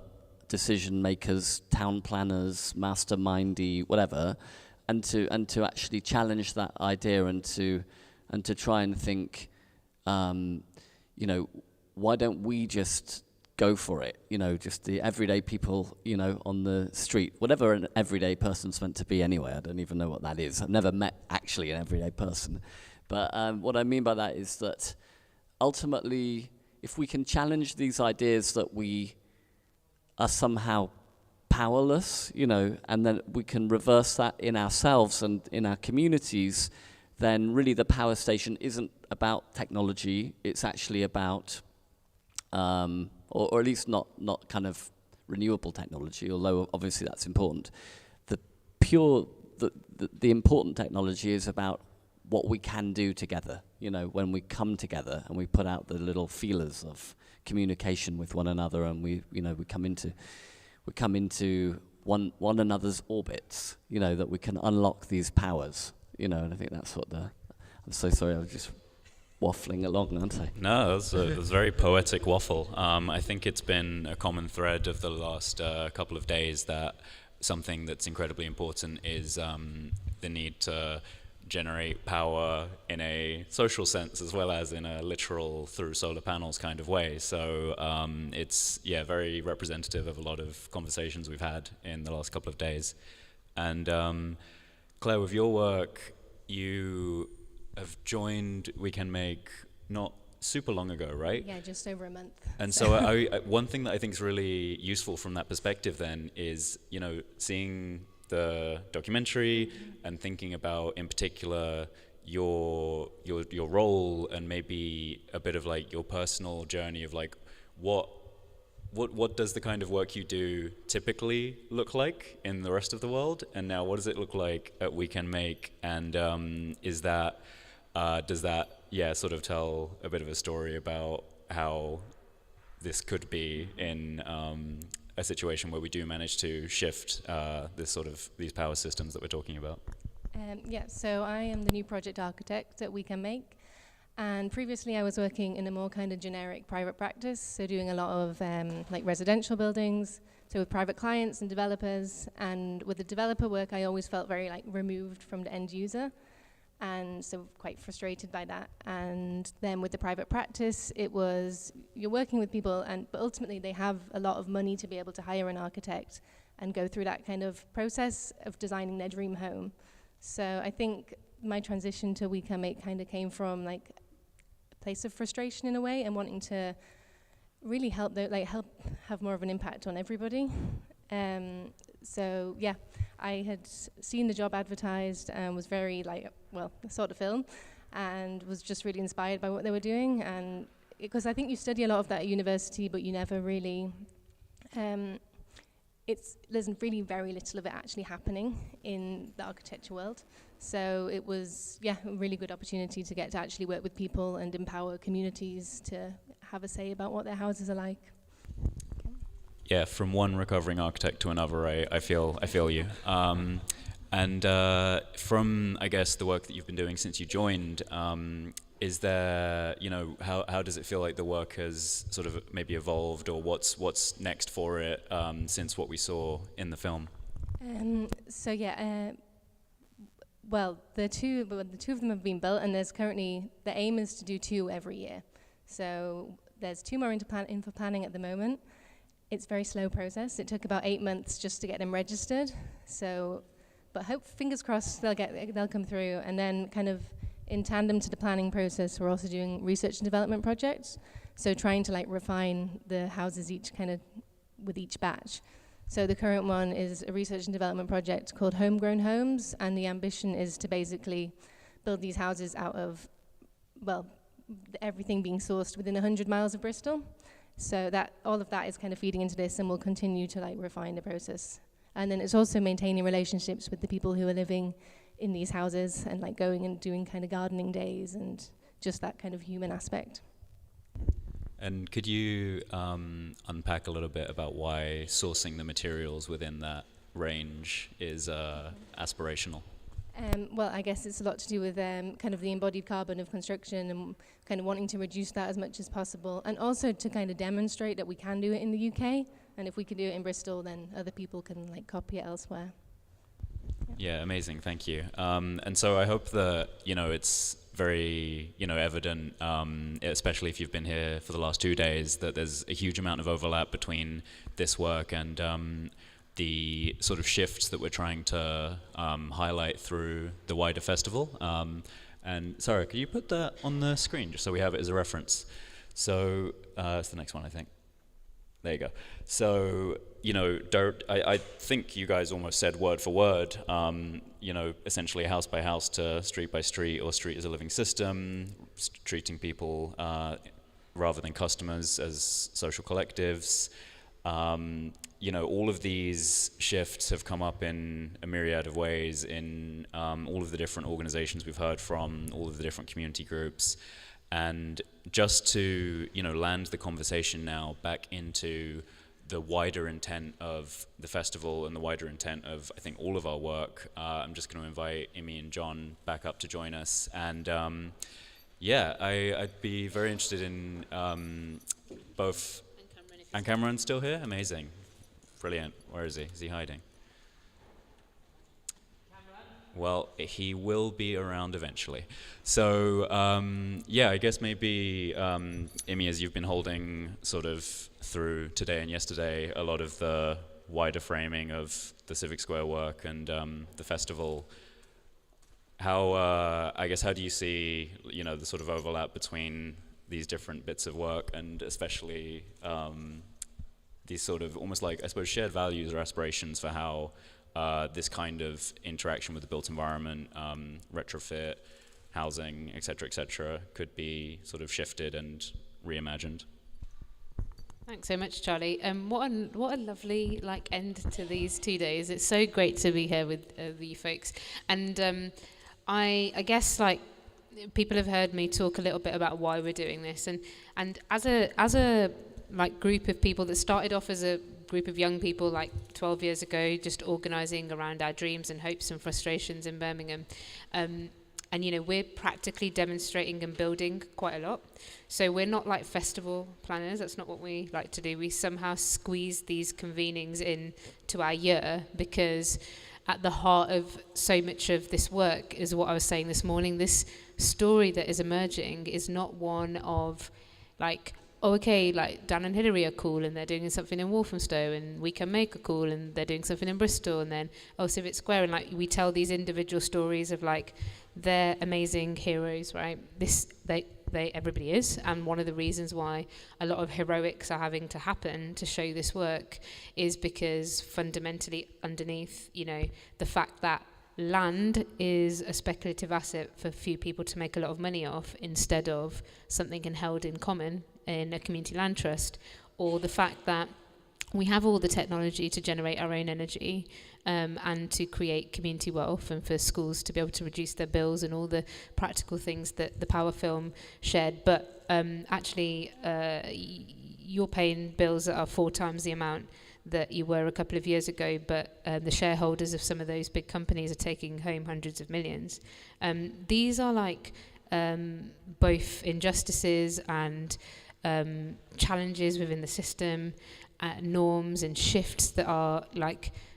decision makers, town planners, mastermindy, whatever, and to actually challenge that idea and to try and think, why don't we just go for it? Just the everyday people, on the street, whatever an everyday person's meant to be anyway. I don't even know what that is. I've never met actually an everyday person. But what I mean by that is that ultimately, if we can challenge these ideas that we are somehow powerless, and then we can reverse that in ourselves and in our communities, then really the Power Station isn't about technology. It's actually about, or at least not kind of renewable technology, although obviously that's important. The important technology is about what we can do together, when we come together and we put out the little feelers of communication with one another, and we come into one another's orbits, that we can unlock these powers. And I think that's what I'm so sorry, I was just waffling along, aren't I? No, it was a very poetic waffle. I think it's been a common thread of the last couple of days that something that's incredibly important is the need to generate power in a social sense as well as in a literal through solar panels kind of way. So it's very representative of a lot of conversations we've had in the last couple of days. And Claire, with your work, you have joined We Can Make not super long ago, right? Yeah, just over a month. And so one thing that I think is really useful from that perspective then is, seeing the documentary and thinking about, in particular, your role and maybe a bit of like your personal journey of like what does the kind of work you do typically look like in the rest of the world, and now what does it look like at We Can Make, and does that sort of tell a bit of a story about how this could be in a situation where we do manage to shift these power systems that we're talking about? So I am the new project architect at We Can Make. And previously I was working in a more kind of generic private practice, so doing a lot of like residential buildings, so with private clients and developers. And with the developer work, I always felt very like removed from the end user, and so quite frustrated by that. And then with the private practice, it was you're working with people, but ultimately they have a lot of money to be able to hire an architect and go through that kind of process of designing their dream home. So I think my transition to We Can Make kind of came from like a place of frustration in a way, and wanting to really help have more of an impact on everybody. So yeah, I had seen the job advertised and was very I saw the film and was just really inspired by what they were doing. And because I think you study a lot of that at university, but you never really, there's really very little of it actually happening in the architecture world. So it was, a really good opportunity to get to actually work with people and empower communities to have a say about what their houses are like. Yeah, from one recovering architect to another, I feel you. And from, I guess, the work that you've been doing since you joined, is there, how does it feel like the work has sort of maybe evolved, or what's next for it since what we saw in the film? Well, the two of them have been built, and there's currently, the aim is to do 2 every year. So there's 2 more in for planning at the moment. It's a very slow process. It took about 8 months just to get them registered. So, but fingers crossed they'll come through. And then kind of in tandem to the planning process, we're also doing research and development projects. So trying to refine the houses with each batch. So the current one is a research and development project called Homegrown Homes, and the ambition is to basically build these houses out of, everything being sourced within 100 miles of Bristol. So that all of that is kind of feeding into this, and we'll continue to refine the process. And then it's also maintaining relationships with the people who are living in these houses, and going and doing kind of gardening days and just that kind of human aspect. And could you unpack a little bit about why sourcing the materials within that range is aspirational? I guess it's a lot to do with kind of the embodied carbon of construction and kind of wanting to reduce that as much as possible, and also to kind of demonstrate that we can do it in the UK, and if we can do it in Bristol, then other people can copy it elsewhere. Yeah, amazing, thank you. And so I hope that, it's very, evident, especially if you've been here for the last 2 days, that there's a huge amount of overlap between this work and the sort of shifts that we're trying to highlight through the wider festival. And Sarah, could you put that on the screen just so we have it as a reference? So it's the next one, I think. There you go. So, I think you guys almost said word for word, essentially house by house to street by street, or street as a living system, treating people rather than customers as social collectives. All of these shifts have come up in a myriad of ways in all of the different organizations we've heard from, all of the different community groups. And just to, land the conversation now back into the wider intent of the festival and the wider intent of, I think, all of our work, I'm just going to invite Imi and John back up to join us. And I'd be very interested in both. And Cameron's still here? Amazing. Brilliant. Where is he? Is he hiding? Well, he will be around eventually. So, I guess maybe, Imi, as you've been holding sort of through today and yesterday a lot of the wider framing of the Civic Square work and the festival, how do you see, the sort of overlap between these different bits of work, and especially these sort of almost I suppose, shared values or aspirations for how this kind of interaction with the built environment, retrofit, housing, et cetera, could be sort of shifted and reimagined. Thanks so much, Charlie. What a lovely end to these 2 days. It's so great to be here with you folks. And I guess people have heard me talk a little bit about why we're doing this, and as a group of people that started off as a group of young people 12 years ago, just organising around our dreams and hopes and frustrations in Birmingham. And we're practically demonstrating and building quite a lot. So we're not like festival planners. That's not what we like to do. We somehow squeeze these convenings in to our year, because at the heart of so much of this work is what I was saying this morning. This story that is emerging is not one of Dan and Hillary are cool and they're doing something in Walthamstow, and We Can Make are cool and they're doing something in Bristol, and then Civic Square, and we tell these individual stories of they're amazing heroes, right? everybody is, and one of the reasons why a lot of heroics are having to happen to show this work is because fundamentally underneath, the fact that land is a speculative asset for few people to make a lot of money off instead of something held in common in a community land trust, or the fact that we have all the technology to generate our own energy and to create community wealth, and for schools to be able to reduce their bills and all the practical things that the Power film shared. But actually, you're paying bills that are 4 times the amount that you were a couple of years ago, but the shareholders of some of those big companies are taking home hundreds of millions. These are like both injustices and challenges within the system, norms and shifts that are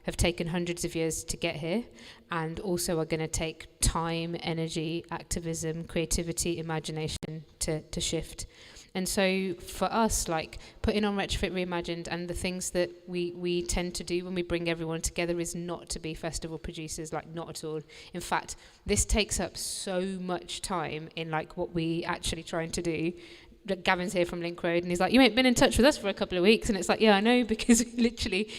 have taken hundreds of years to get here, and also are going to take time, energy, activism, creativity, imagination to shift. And so for us, putting on Retrofit Reimagined, and the things that we tend to do when we bring everyone together is not to be festival producers, not at all. In fact, this takes up so much time in what we actually trying to do. Gavin's here from Link Road, and he's like, you ain't been in touch with us for a couple of weeks. And it's yeah, I know, because literally,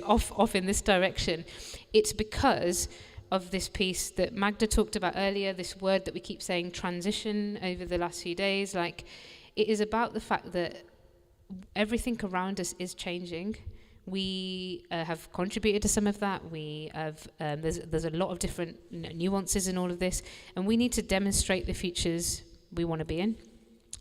off in this direction. It's because of this piece that Magda talked about earlier, this word that we keep saying, transition, over the last few days. It is about the fact that everything around us is changing. We have contributed to some of that. We have there's a lot of different nuances in all of this, and we need to demonstrate the futures we want to be in.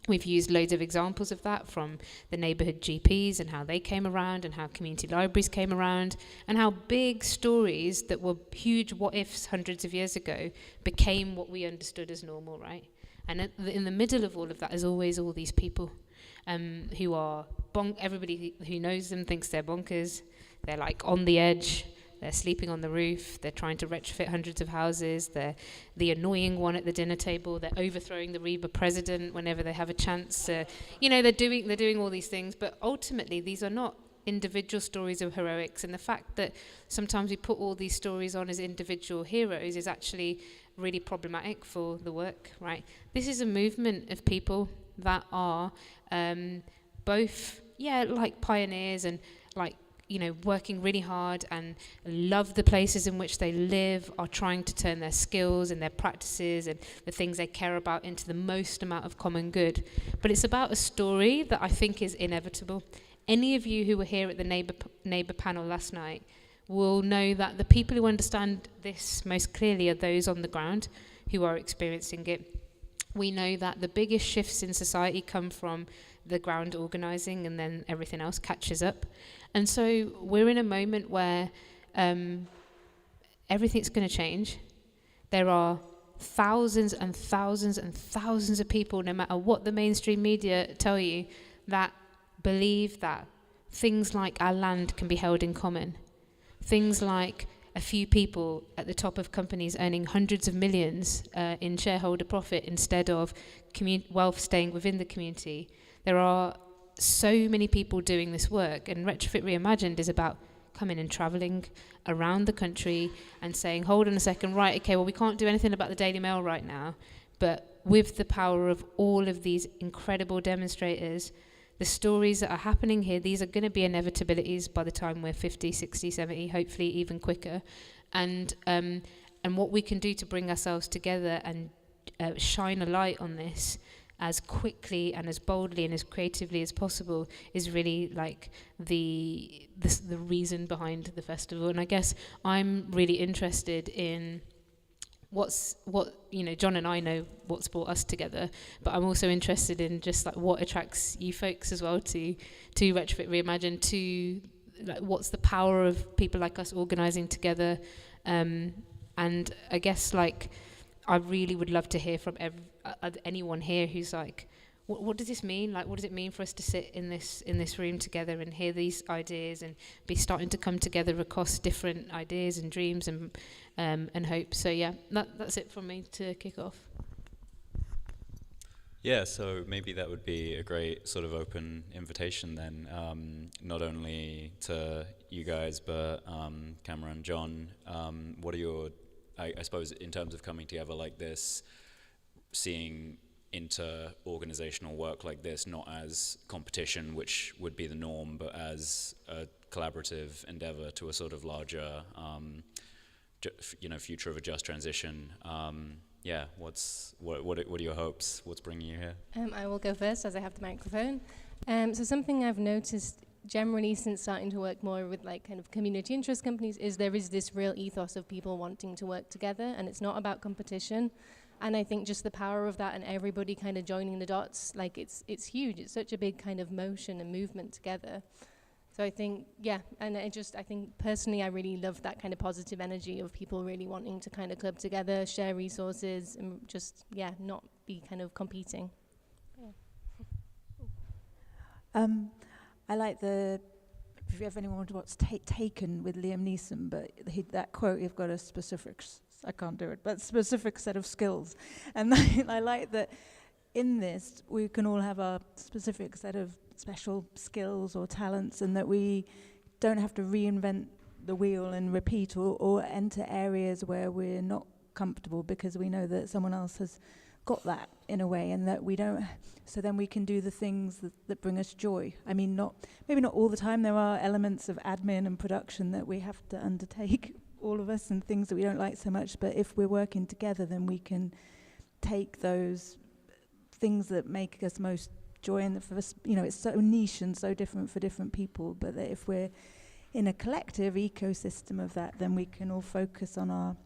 We've used loads of examples of that, from the neighbourhood GPs and how they came around, and how community libraries came around, and how big stories that were huge what-ifs hundreds of years ago became what we understood as normal, right? And in the middle of all of that is always all these people who are everybody who knows them thinks they're bonkers. They're on the edge. They're sleeping on the roof. They're trying to retrofit hundreds of houses. They're the annoying one at the dinner table. They're overthrowing the Reba president whenever they have a chance. They're doing all these things. But ultimately, these are not individual stories of heroics. And the fact that sometimes we put all these stories on as individual heroes is actually really problematic for the work, right? This is a movement of people that are both, pioneers and working really hard and love the places in which they live, are trying to turn their skills and their practices and the things they care about into the most amount of common good. But it's about a story that I think is inevitable. Any of you who were here at the neighbour panel last night will know that the people who understand this most clearly are those on the ground who are experiencing it. We know that the biggest shifts in society come from the ground organising, and then everything else catches up. And so we're in a moment where everything's going to change. There are thousands and thousands and thousands of people, no matter what the mainstream media tell you, that believe that things like our land can be held in common. Things like a few people at the top of companies earning hundreds of millions in shareholder profit instead of wealth staying within the community. There are so many people doing this work, and Retrofit Reimagined is about coming and travelling around the country and saying, hold on a second, right, okay, well, we can't do anything about the Daily Mail right now, but with the power of all of these incredible demonstrators, the stories that are happening here, these are going to be inevitabilities by the time we're 50, 60, 70, hopefully even quicker. And what we can do to bring ourselves together and shine a light on this as quickly and as boldly and as creatively as possible is really the reason behind the festival. And I guess I'm really interested in John and I know what's brought us together, but I'm also interested in just what attracts you folks as well to Retrofit Reimagined, to what's the power of people like us organising together. And I guess I really would love to hear from anyone here who's what does this mean? What does it mean for us to sit in this room together and hear these ideas and be starting to come together across different ideas and dreams and hopes? So yeah, that's it from me to kick off. Yeah, so maybe that would be a great sort of open invitation then, not only to you guys, but Cameron, John, what are your, I suppose, in terms of coming together like this, seeing inter-organizational work like this, not as competition, which would be the norm, but as a collaborative endeavor to a sort of larger, future of a just transition. What are your hopes? What's bringing you here? I will go first as I have the microphone. So something I've noticed generally since starting to work more with like kind of community interest companies is there is this real ethos of people wanting to work together, and it's not about competition. And I think just the power of that and everybody kind of joining the dots, like it's huge. It's such a big kind of motion and movement together. So I think, and I think personally I really love that kind of positive energy of people really wanting to kind of club together, share resources, and just, not be kind of competing. I like if anyone wants to watch Taken with Liam Neeson, but that quote, you've got a specific, I can't do it, but specific set of skills. And I like that in this, we can all have our specific set of special skills or talents, and that we don't have to reinvent the wheel and repeat or enter areas where we're not comfortable, because we know that someone else has got that in a way, and that we don't, so then we can do the things that bring us joy. I mean, maybe not all the time. There are elements of admin and production that we have to undertake, all of us, and things that we don't like so much, but if we're working together, then we can take those things that make us most joy, and for us, it's so niche and so different for different people, but that if we're in a collective ecosystem of that, then we can all focus on our,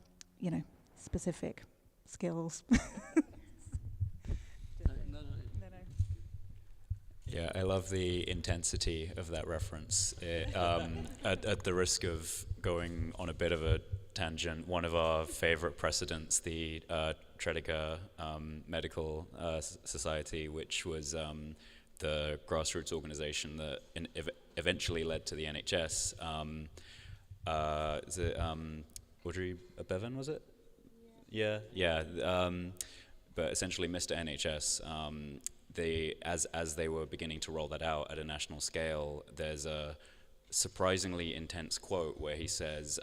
specific skills. Yeah, I love the intensity of that reference. At the risk of going on a bit of a tangent, one of our favorite precedents, the Tredegar Medical Society, which was the grassroots organization that eventually led to the NHS. Is it Audrey Bevan, was it? Yeah. But essentially, Mr. NHS, as they were beginning to roll that out at a national scale, there's a surprisingly intense quote where he says,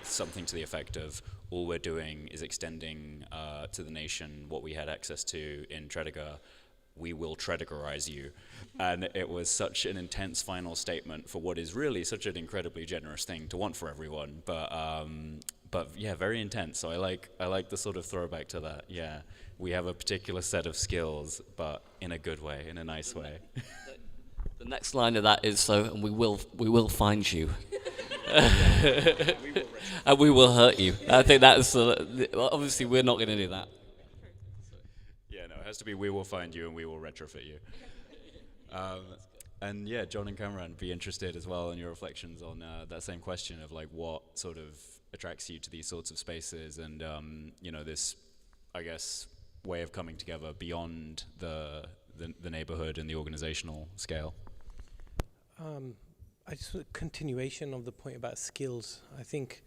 something to the effect of, all we're doing is extending to the nation what we had access to in Tredegar. We will Tredegarize you. And it was such an intense final statement for what is really such an incredibly generous thing to want for everyone. But yeah, very intense. So I like the sort of throwback to that. Yeah, we have a particular set of skills, but in a good way, in a nice way. The next line of that is and we will find you. And we will hurt you. I think that's obviously we're not going to do that. Yeah, no, it has to be we will find you and we will retrofit you. And yeah, John and Cameron, be interested as well in your reflections on that same question of like what sort of attracts you to these sorts of spaces, and this, I guess, way of coming together beyond the neighborhood and the organizational scale. I just a continuation of the point about skills. I think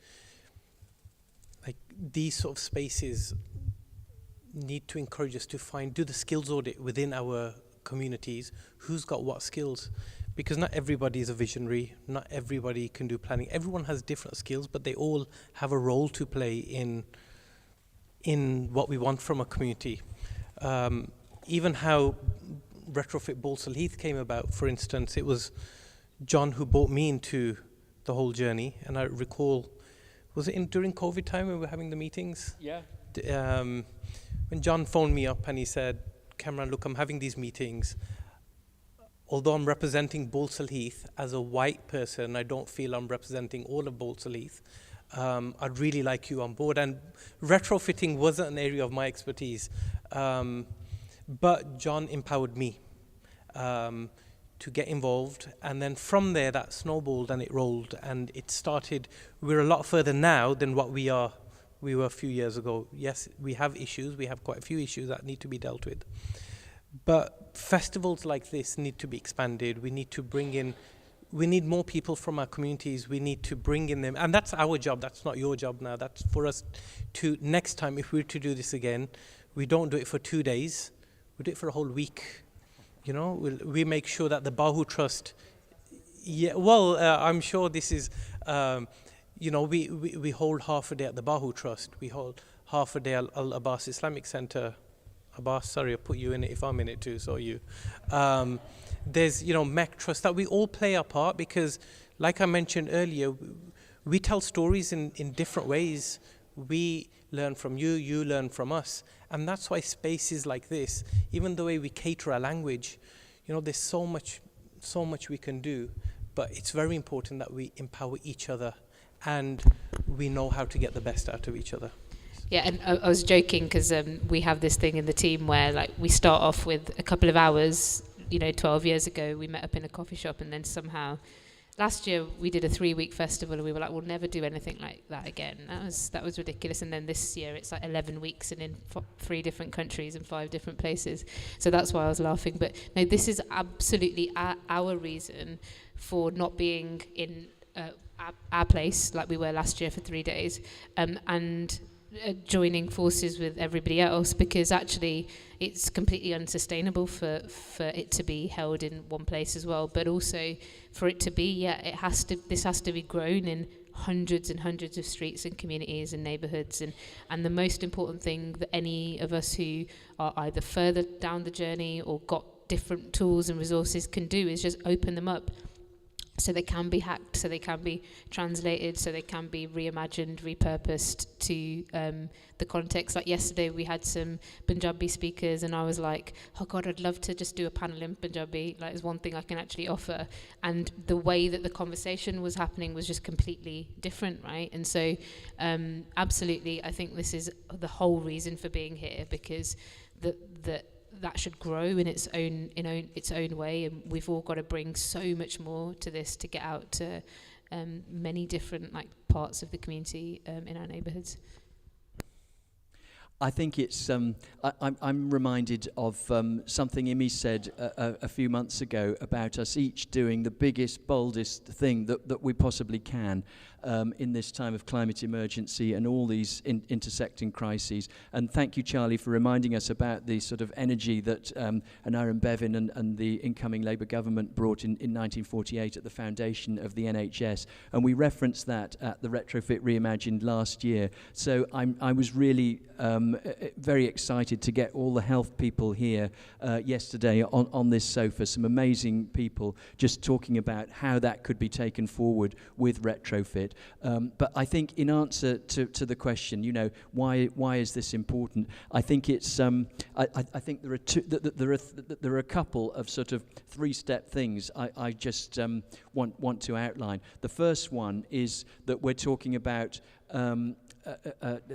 like these sort of spaces need to encourage us to do the skills audit within our communities. Who's got what skills? Because not everybody is a visionary, not everybody can do planning. Everyone has different skills, but they all have a role to play in what we want from a community. Even how Retrofit Balsall Heath came about, for instance, it was John who brought me into the whole journey. And I recall, was it during COVID time when we were having the meetings? Yeah. When John phoned me up and he said, Cameron, look, I'm having these meetings. Although I'm representing Balsall Heath as a white person, I don't feel I'm representing all of Balsall Heath. I'd really like you on board. And retrofitting wasn't an area of my expertise. But John empowered me to get involved. And then from there, that snowballed and it rolled. And it started, we're a lot further now than what we were a few years ago. Yes, we have issues. We have quite a few issues that need to be dealt with. But festivals like this need to be expanded. We need to we need more people from our communities. We need to bring in them. And that's our job. That's not your job now. That's for us to, next time, if we're to do this again, we don't do it for 2 days. We do it for a whole week. We make sure that the Bahu Trust, I'm sure this is, we hold half a day at the Bahu Trust. We hold half a day at Al Abbas Islamic Center Abbas, sorry, I'll put you in it if I'm in it too, so you. There's, MEC Trust, that we all play our part, because, like I mentioned earlier, we tell stories in different ways. We learn from you, you learn from us. And that's why spaces like this, even the way we cater our language, there's so much we can do, but it's very important that we empower each other and we know how to get the best out of each other. Yeah, and I was joking because we have this thing in the team where we start off with a couple of hours. 12 years ago we met up in a coffee shop, and then somehow last year we did a 3-week festival, and we were like, we'll never do anything like that again. That was ridiculous. And then this year it's 11 weeks and in 3 different countries and 5 different places. So that's why I was laughing. But no, this is absolutely our reason for not being in our place like we were last year for 3 days, and joining forces with everybody else, because actually it's completely unsustainable for it to be held in one place as well, but also for it to be, this has to be grown in hundreds and hundreds of streets and communities and neighbourhoods, and the most important thing that any of us who are either further down the journey or got different tools and resources can do is just open them up, so they can be hacked, so they can be translated, so they can be reimagined, repurposed to the context. Like yesterday we had some Punjabi speakers, and I was like, oh God, I'd love to just do a panel in Punjabi. It's one thing I can actually offer. And the way that the conversation was happening was just completely different, right? And so absolutely, I think this is the whole reason for being here, because that should grow in its own way, and we've all got to bring so much more to this to get out to many different parts of the community in our neighbourhoods. I think it's. I'm reminded of something Imi said a few months ago about us each doing the biggest, boldest thing that we possibly can in this time of climate emergency and all these intersecting crises. And thank you, Charlie, for reminding us about the sort of energy that Aneurin Bevan and the incoming Labour government brought in 1948 at the foundation of the NHS. And we referenced that at the Retrofit Reimagined last year. So I was really very excited to get all the health people here yesterday on this sofa, some amazing people just talking about how that could be taken forward with Retrofit. But I think in answer to the question, why is this important? I think it's I think there are a couple of sort of 3-step things I just want to outline. The first one is that we're talking about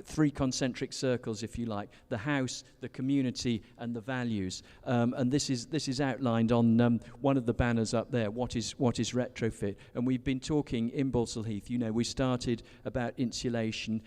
3 concentric circles, if you like: the house, the community, and the values. And this is outlined on one of the banners up there. What is Retrofit? And we've been talking in Balsall Heath. We started about insulation.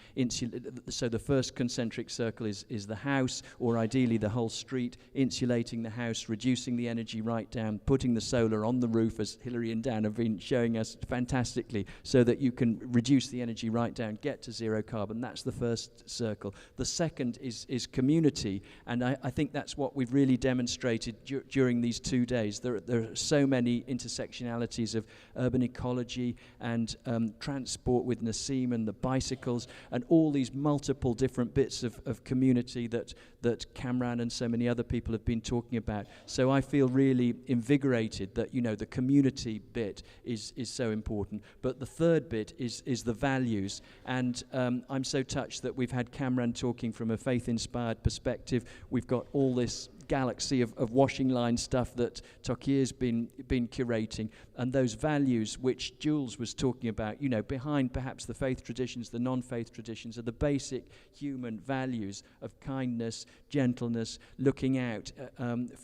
So the first concentric circle is the house, or ideally the whole street. Insulating the house, reducing the energy right down, putting the solar on the roof, as Hilary and Dan have been showing us fantastically, so that you can reduce the energy right down, get to zero carbon. That's the first circle. The second is community, and I think that's what we've really demonstrated during these 2 days. There are so many intersectionalities of urban ecology and transport with Nassim and the bicycles, and all these multiple different bits of community that Kamran and so many other people have been talking about. So I feel really invigorated that the community bit is so important. But the third bit is the values, and I'm so touched that we've had Kamran talking from a faith-inspired perspective. We've got all this galaxy of washing line stuff that Tokir's been curating, and those values which Jules was talking about, behind perhaps the faith traditions, the non-faith traditions, are the basic human values of kindness, gentleness, looking out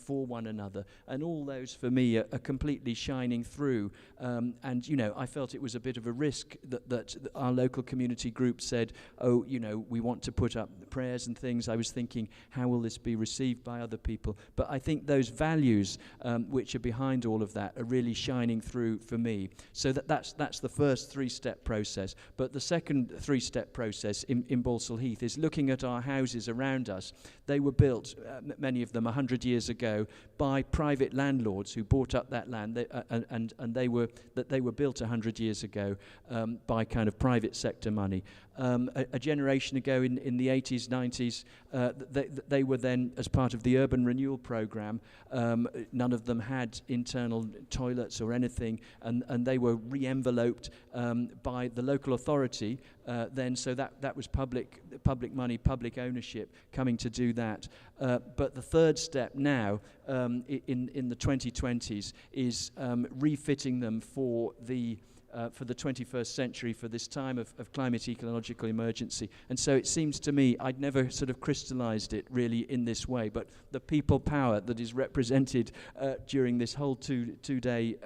for one another, and all those for me are completely shining through. And I felt it was a bit of a risk that our local community group said, we want to put up prayers and things. I was thinking, how will this be received by other people? people. But I think those values which are behind all of that are really shining through for me. So that's the first three-step process. But the second three-step process in Balsall Heath is looking at our houses around us. They were built, many of them 100 years ago, by private landlords who bought up that land, and they were built 100 years ago by kind of private sector money. A generation ago in the 80s, 90s, they were then, as part of the urban renewal program, none of them had internal toilets or anything, and they were re-enveloped by the local authority then, so that was public money, public ownership coming to do that. But the third step now in the 2020s is refitting them for the 21st century, for this time of climate ecological emergency. And so it seems to me, I'd never sort of crystallized it really in this way, but the people power that is represented during this whole two-day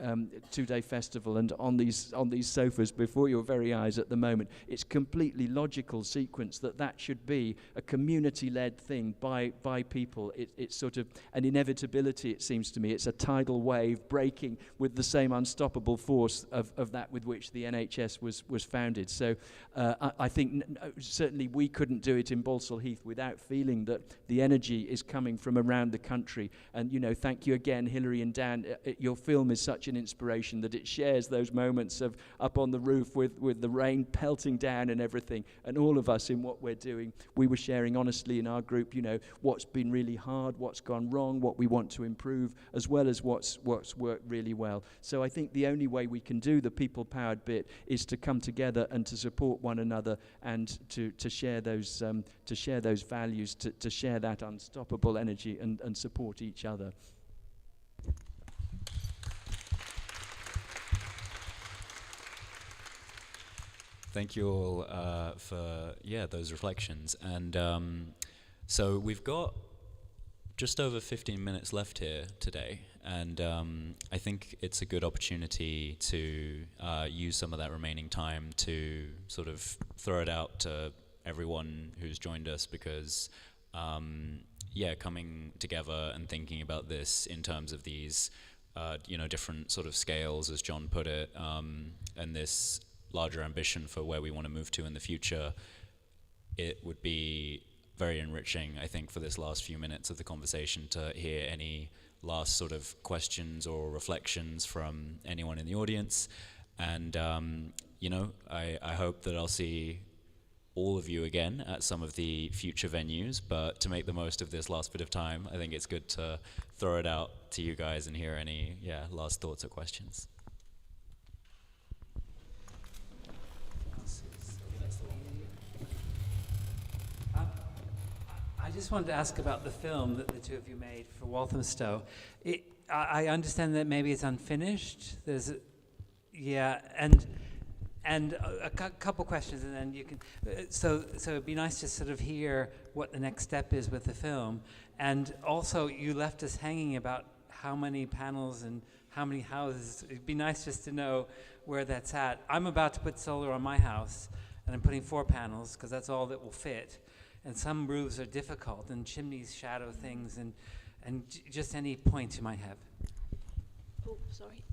festival and on these sofas before your very eyes at the moment, it's completely logical sequence that should be a community-led thing by people. It's sort of an inevitability, it seems to me. It's a tidal wave breaking with the same unstoppable force of that with which the NHS was founded. So I think certainly we couldn't do it in Balsall Heath without feeling that the energy is coming from around the country. And, you know, thank you again, Hilary and Dan. Your film is such an inspiration that it shares those moments of up on the roof with the rain pelting down and everything. And all of us in what we're doing, we were sharing honestly in our group, you know, what's been really hard, what's gone wrong, what we want to improve, as well as what's worked really well. So I think the only way we can do the people-powered bit is to come together and to support one another and to share those values, to share that unstoppable energy and support each other. Thank you all for those reflections. And so we've got just over 15 minutes left here today, and I think it's a good opportunity to use some of that remaining time to sort of throw it out to everyone who's joined us, because coming together and thinking about this in terms of these different sort of scales, as John put it, and this larger ambition for where we want to move to in the future, it would be very enriching, I think, for this last few minutes of the conversation to hear any last sort of questions or reflections from anyone in the audience. And, I hope that I'll see all of you again at some of the future venues, but to make the most of this last bit of time, I think it's good to throw it out to you guys and hear any last thoughts or questions. I just wanted to ask about the film that the two of you made for Walthamstow. I understand that maybe it's unfinished. And a couple questions, and then you can. So it'd be nice to sort of hear what the next step is with the film. And also, you left us hanging about how many panels and how many houses. It'd be nice just to know where that's at. I'm about to put solar on my house, and I'm putting 4 panels because that's all that will fit. And some roofs are difficult, and chimneys shadow things, and just any points you might have. Oh, sorry.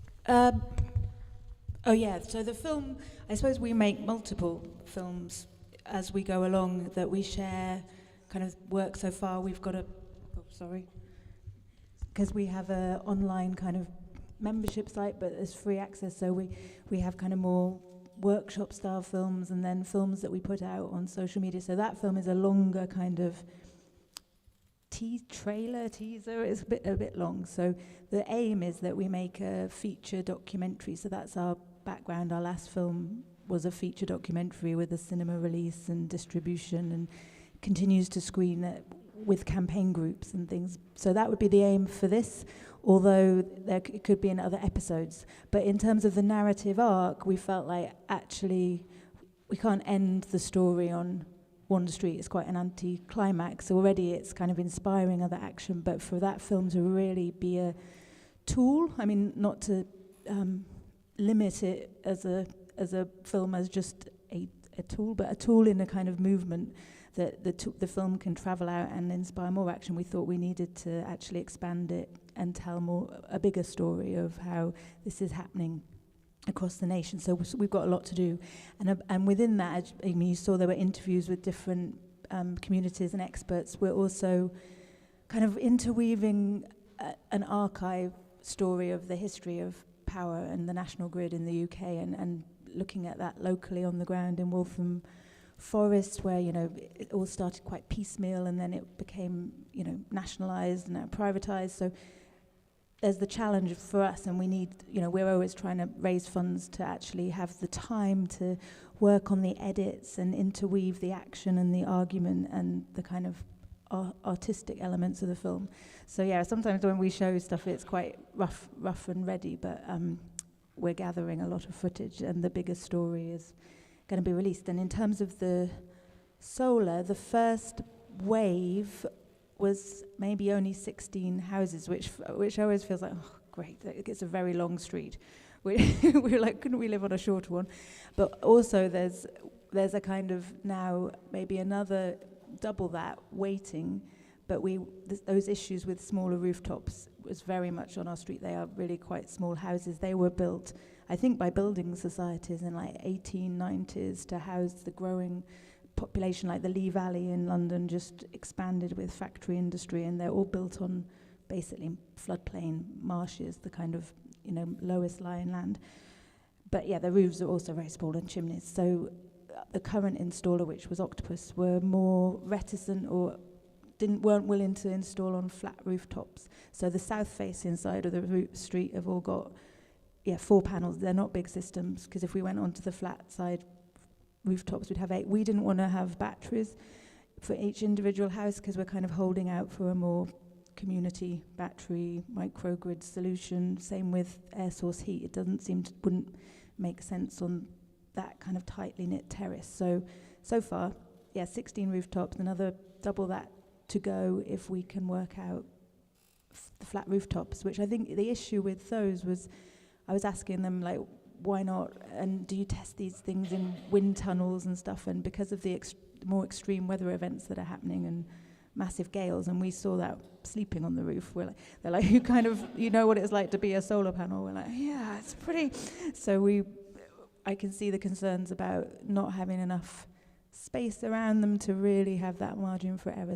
So the film, I suppose we make multiple films as we go along that we share kind of work so far. We've got because we have a online kind of membership site, but there's free access, so we have kind of more workshop style films and then films that we put out on social media. So that film is a longer kind of teaser. It's a bit long. So the aim is that we make a feature documentary. So that's our background. Our last film was a feature documentary with a cinema release and distribution, and continues to screen it with campaign groups and things. So that would be the aim for this, although it could be in other episodes. But in terms of the narrative arc, we felt like actually we can't end the story on one street. It's quite an anti-climax. Already it's kind of inspiring other action, but for that film to really be a tool, I mean, not to limit it as a film as just a tool, but a tool in a kind of movement that the film can travel out and inspire more action. We thought we needed to actually expand it and tell a bigger story of how this is happening across the nation. So we've got a lot to do. And within that, I mean, you saw there were interviews with different communities and experts. We're also kind of interweaving an archive story of the history of power and the national grid in the UK, and looking at that locally on the ground in Waltham Forest, where, you know, it all started quite piecemeal and then it became, you know, nationalised and now privatised. So there's the challenge for us, and we need, you know, we're always trying to raise funds to actually have the time to work on the edits and interweave the action and the argument and the kind of artistic elements of the film. So yeah, sometimes when we show stuff, it's quite rough and ready, but we're gathering a lot of footage, and the bigger story is going to be released. And in terms of the solar, the first wave was maybe only 16 houses, which always feels like, oh, great, it's a very long street. We're like, couldn't we live on a shorter one? But also there's a kind of now maybe another double that waiting, but those issues with smaller rooftops was very much on our street. They are really quite small houses. They were built, I think, by building societies in like 1890s to house the growing population. Like the Lee Valley in London just expanded with factory industry, and they're all built on basically floodplain marshes, the kind of, you know, lowest lying land. But yeah, the roofs are also very small, and chimneys. So the current installer, which was Octopus, were more reticent or weren't willing to install on flat rooftops. So the south-facing side of the street have all got 4 panels. They're not big systems, because if we went onto the flat side rooftops, we'd have 8. We didn't want to have batteries for each individual house, because we're kind of holding out for a more community battery microgrid solution. Same with air source heat. It wouldn't make sense on that kind of tightly knit terrace. So far, 16 rooftops, another double that to go if we can work out the flat rooftops, which I think the issue with those was, I was asking them, like, why not, and do you test these things in wind tunnels and stuff? And because of the more extreme weather events that are happening and massive gales, and we saw that sleeping on the roof, they're like, you know what it's like to be a solar panel. We're like, yeah, it's pretty. So I can see the concerns about not having enough space around them to really have that margin for error.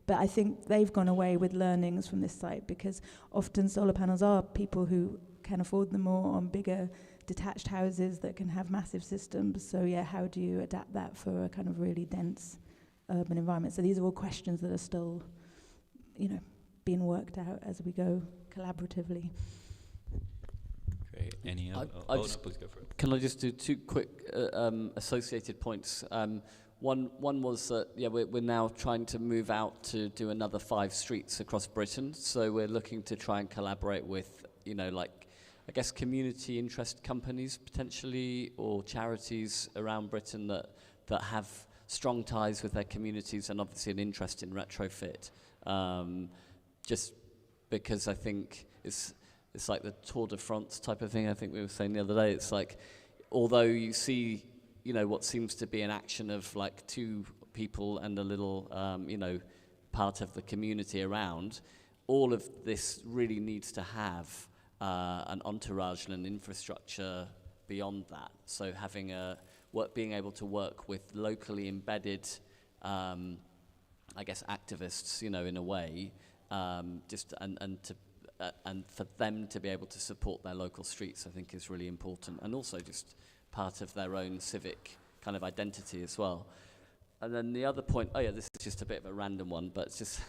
But I think they've gone away with learnings from this site, because often solar panels are people who can afford them more on bigger detached houses that can have massive systems. So yeah, how do you adapt that for a kind of really dense urban environment? So these are all questions that are still, you know, being worked out as we go collaboratively. Great. Any other? Please go for it. Can I just do 2 quick associated points? One was that we're now trying to move out to do another 5 streets across Britain. So we're looking to try and collaborate with, you know, like, I guess, community interest companies potentially, or charities around Britain that have strong ties with their communities and obviously an interest in retrofit. Just because I think it's like the Tour de France type of thing. I think we were saying the other day, it's like, although you see, you know, what seems to be an action of like 2 people and a little, you know, part of the community around, all of this really needs to have an entourage and an infrastructure beyond that. So having being able to work with locally embedded, I guess, activists, you know, in a way, and for them to be able to support their local streets, I think is really important, and also just part of their own civic kind of identity as well. And then the other point, this is just a bit of a random one, but it's just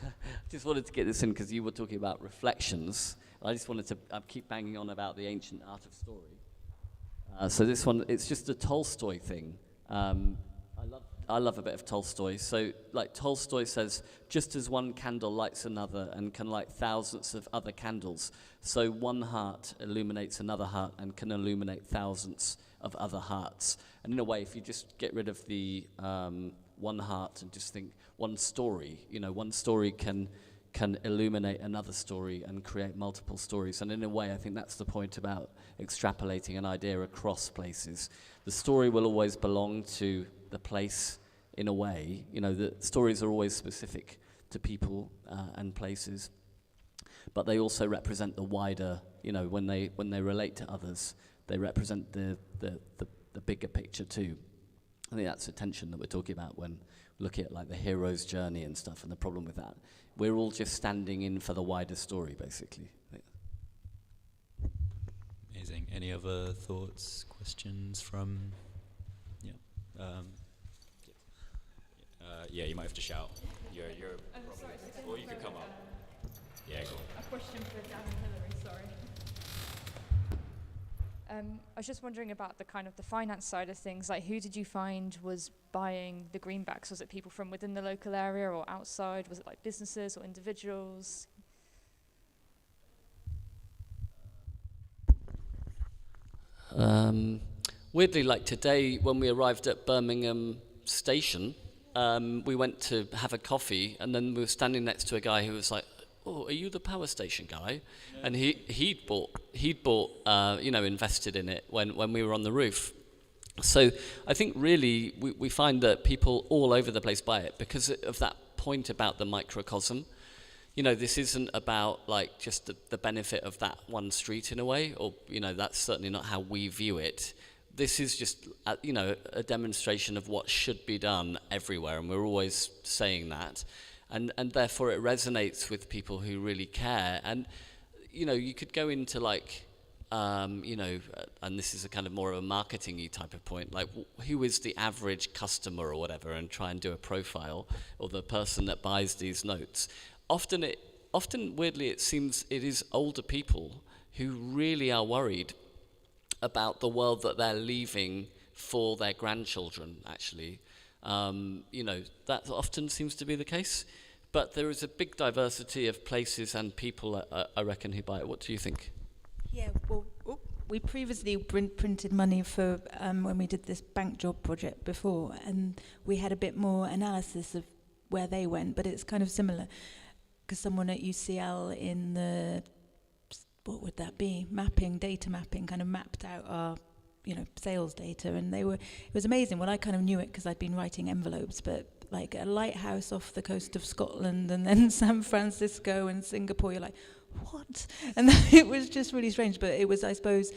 just wanted to get this in because you were talking about reflections. I just wanted to keep banging on about the ancient art of story. So this one, it's just a Tolstoy thing. I love a bit of Tolstoy. So, like, Tolstoy says, just as one candle lights another and can light thousands of other candles, so one heart illuminates another heart and can illuminate thousands of other hearts. And in a way, if you just get rid of the one heart and just think one story, you know, one story can can illuminate another story and create multiple stories. And in a way, I think that's the point about extrapolating an idea across places. The story will always belong to the place in a way. You know, the stories are always specific to people and places, but they also represent the wider, you know, when they relate to others, they represent the bigger picture too. I think that's the tension that we're talking about when looking at like the hero's journey and stuff, and the problem with that. We're all just standing in for the wider story, basically. Amazing. Any other thoughts, questions from? Yeah. Yeah, you might have to shout. You're probably, or you could come up. Yeah, go on. A question for Dan and Hilary, sorry. I was just wondering about the kind of the finance side of things. Like, who did you find was buying the greenbacks? Was it people from within the local area or outside? Was it like businesses or individuals? Weirdly, like today, when we arrived at Birmingham station, we went to have a coffee, and then we were standing next to a guy who was like, "Oh, are you the power station guy?" Yeah. And he'd bought invested in it when we were on the roof. So I think really we find that people all over the place buy it because of that point about the microcosm. You know, this isn't about like just the benefit of that one street in a way, or, you know, that's certainly not how we view it. This is just, a demonstration of what should be done everywhere, and we're always saying that. And therefore it resonates with people who really care. And, you know, you could go into like, and this is a kind of more of a marketing-y type of point, like who is the average customer or whatever, and try and do a profile, or the person that buys these notes. Often weirdly, it seems it is older people who really are worried about the world that they're leaving for their grandchildren, actually. That often seems to be the case. But there is a big diversity of places and people, I reckon, who buy it. What do you think? Yeah, well, we previously printed money for when we did this bank job project before, and we had a bit more analysis of where they went, but it's kind of similar. Because someone at UCL in the, what would that be, data mapping, kind of mapped out our, sales data, and it was amazing. Well, I kind of knew it because I'd been writing envelopes, but like a lighthouse off the coast of Scotland and then San Francisco and Singapore, you're like, what? And it was just really strange, but it was, I suppose,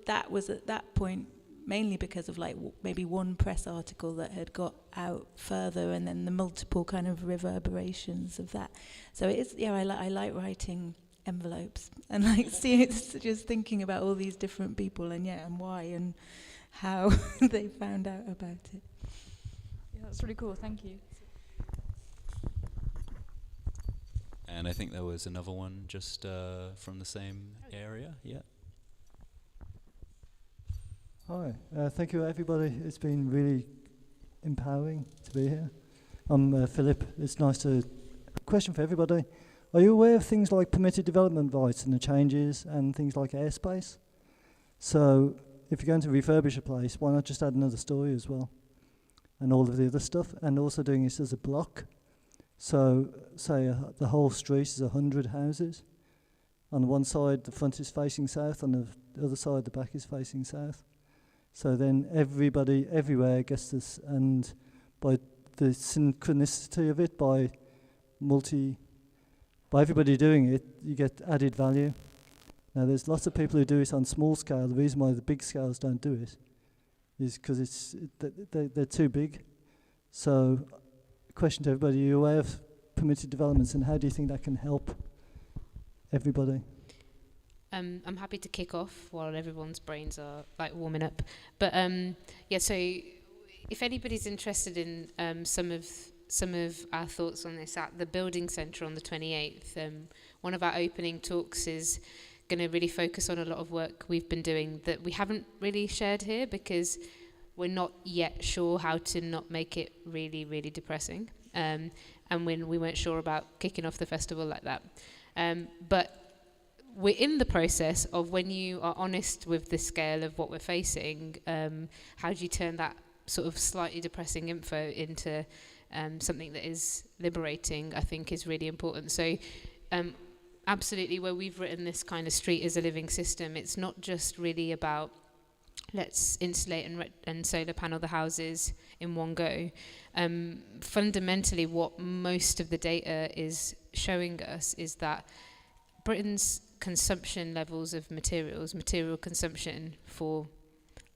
that was at that point mainly because of like maybe one press article that had got out further, and then the multiple kind of reverberations of that. So it is, I like writing envelopes and like just thinking about all these different people and why and how they found out about it. Yeah, that's really cool. Thank you. And I think there was another one just from the same area. Yeah. Hi, thank you everybody. It's been really empowering to be here. I'm Philip. It's nice to... Question for everybody. Are you aware of things like permitted development rights and the changes and things like airspace? So if you're going to refurbish a place, why not just add another story as well? And all of the other stuff, and also doing this as a block. So say the whole street is 100 houses. On one side the front is facing south, on the other side the back is facing south. So then everybody everywhere gets this, and by the synchronicity of it, by everybody doing it, you get added value. Now there's lots of people who do it on small scale. The reason why the big scales don't do it is because they're too big. So, question to everybody, are you aware of permitted developments, and how do you think that can help everybody? I'm happy to kick off while everyone's brains are like warming up. But so if anybody's interested in some of our thoughts on this at the Building Centre on the 28th, one of our opening talks is going to really focus on a lot of work we've been doing that we haven't really shared here because we're not yet sure how to not make it really, really depressing. And when we weren't sure about kicking off the festival like that. But we're in the process of, when you are honest with the scale of what we're facing, how do you turn that sort of slightly depressing info into something that is liberating, I think is really important. So absolutely, where we've written this kind of street as a living system, it's not just really about let's insulate and solar panel the houses in one go. Fundamentally, what most of the data is showing us is that Britain's consumption levels of material consumption for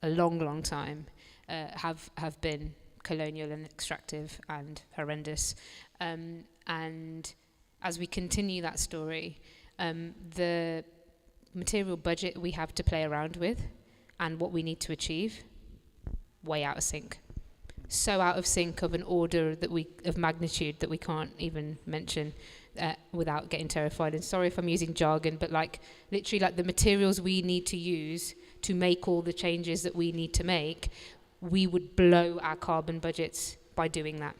a long time have been colonial and extractive and horrendous. And as we continue that story, the material budget we have to play around with and what we need to achieve, way out of sync. So out of sync of an order of magnitude that we can't even mention without getting terrified. And sorry if I'm using jargon, but literally the materials we need to use to make all the changes that we need to make, we would blow our carbon budgets by doing that.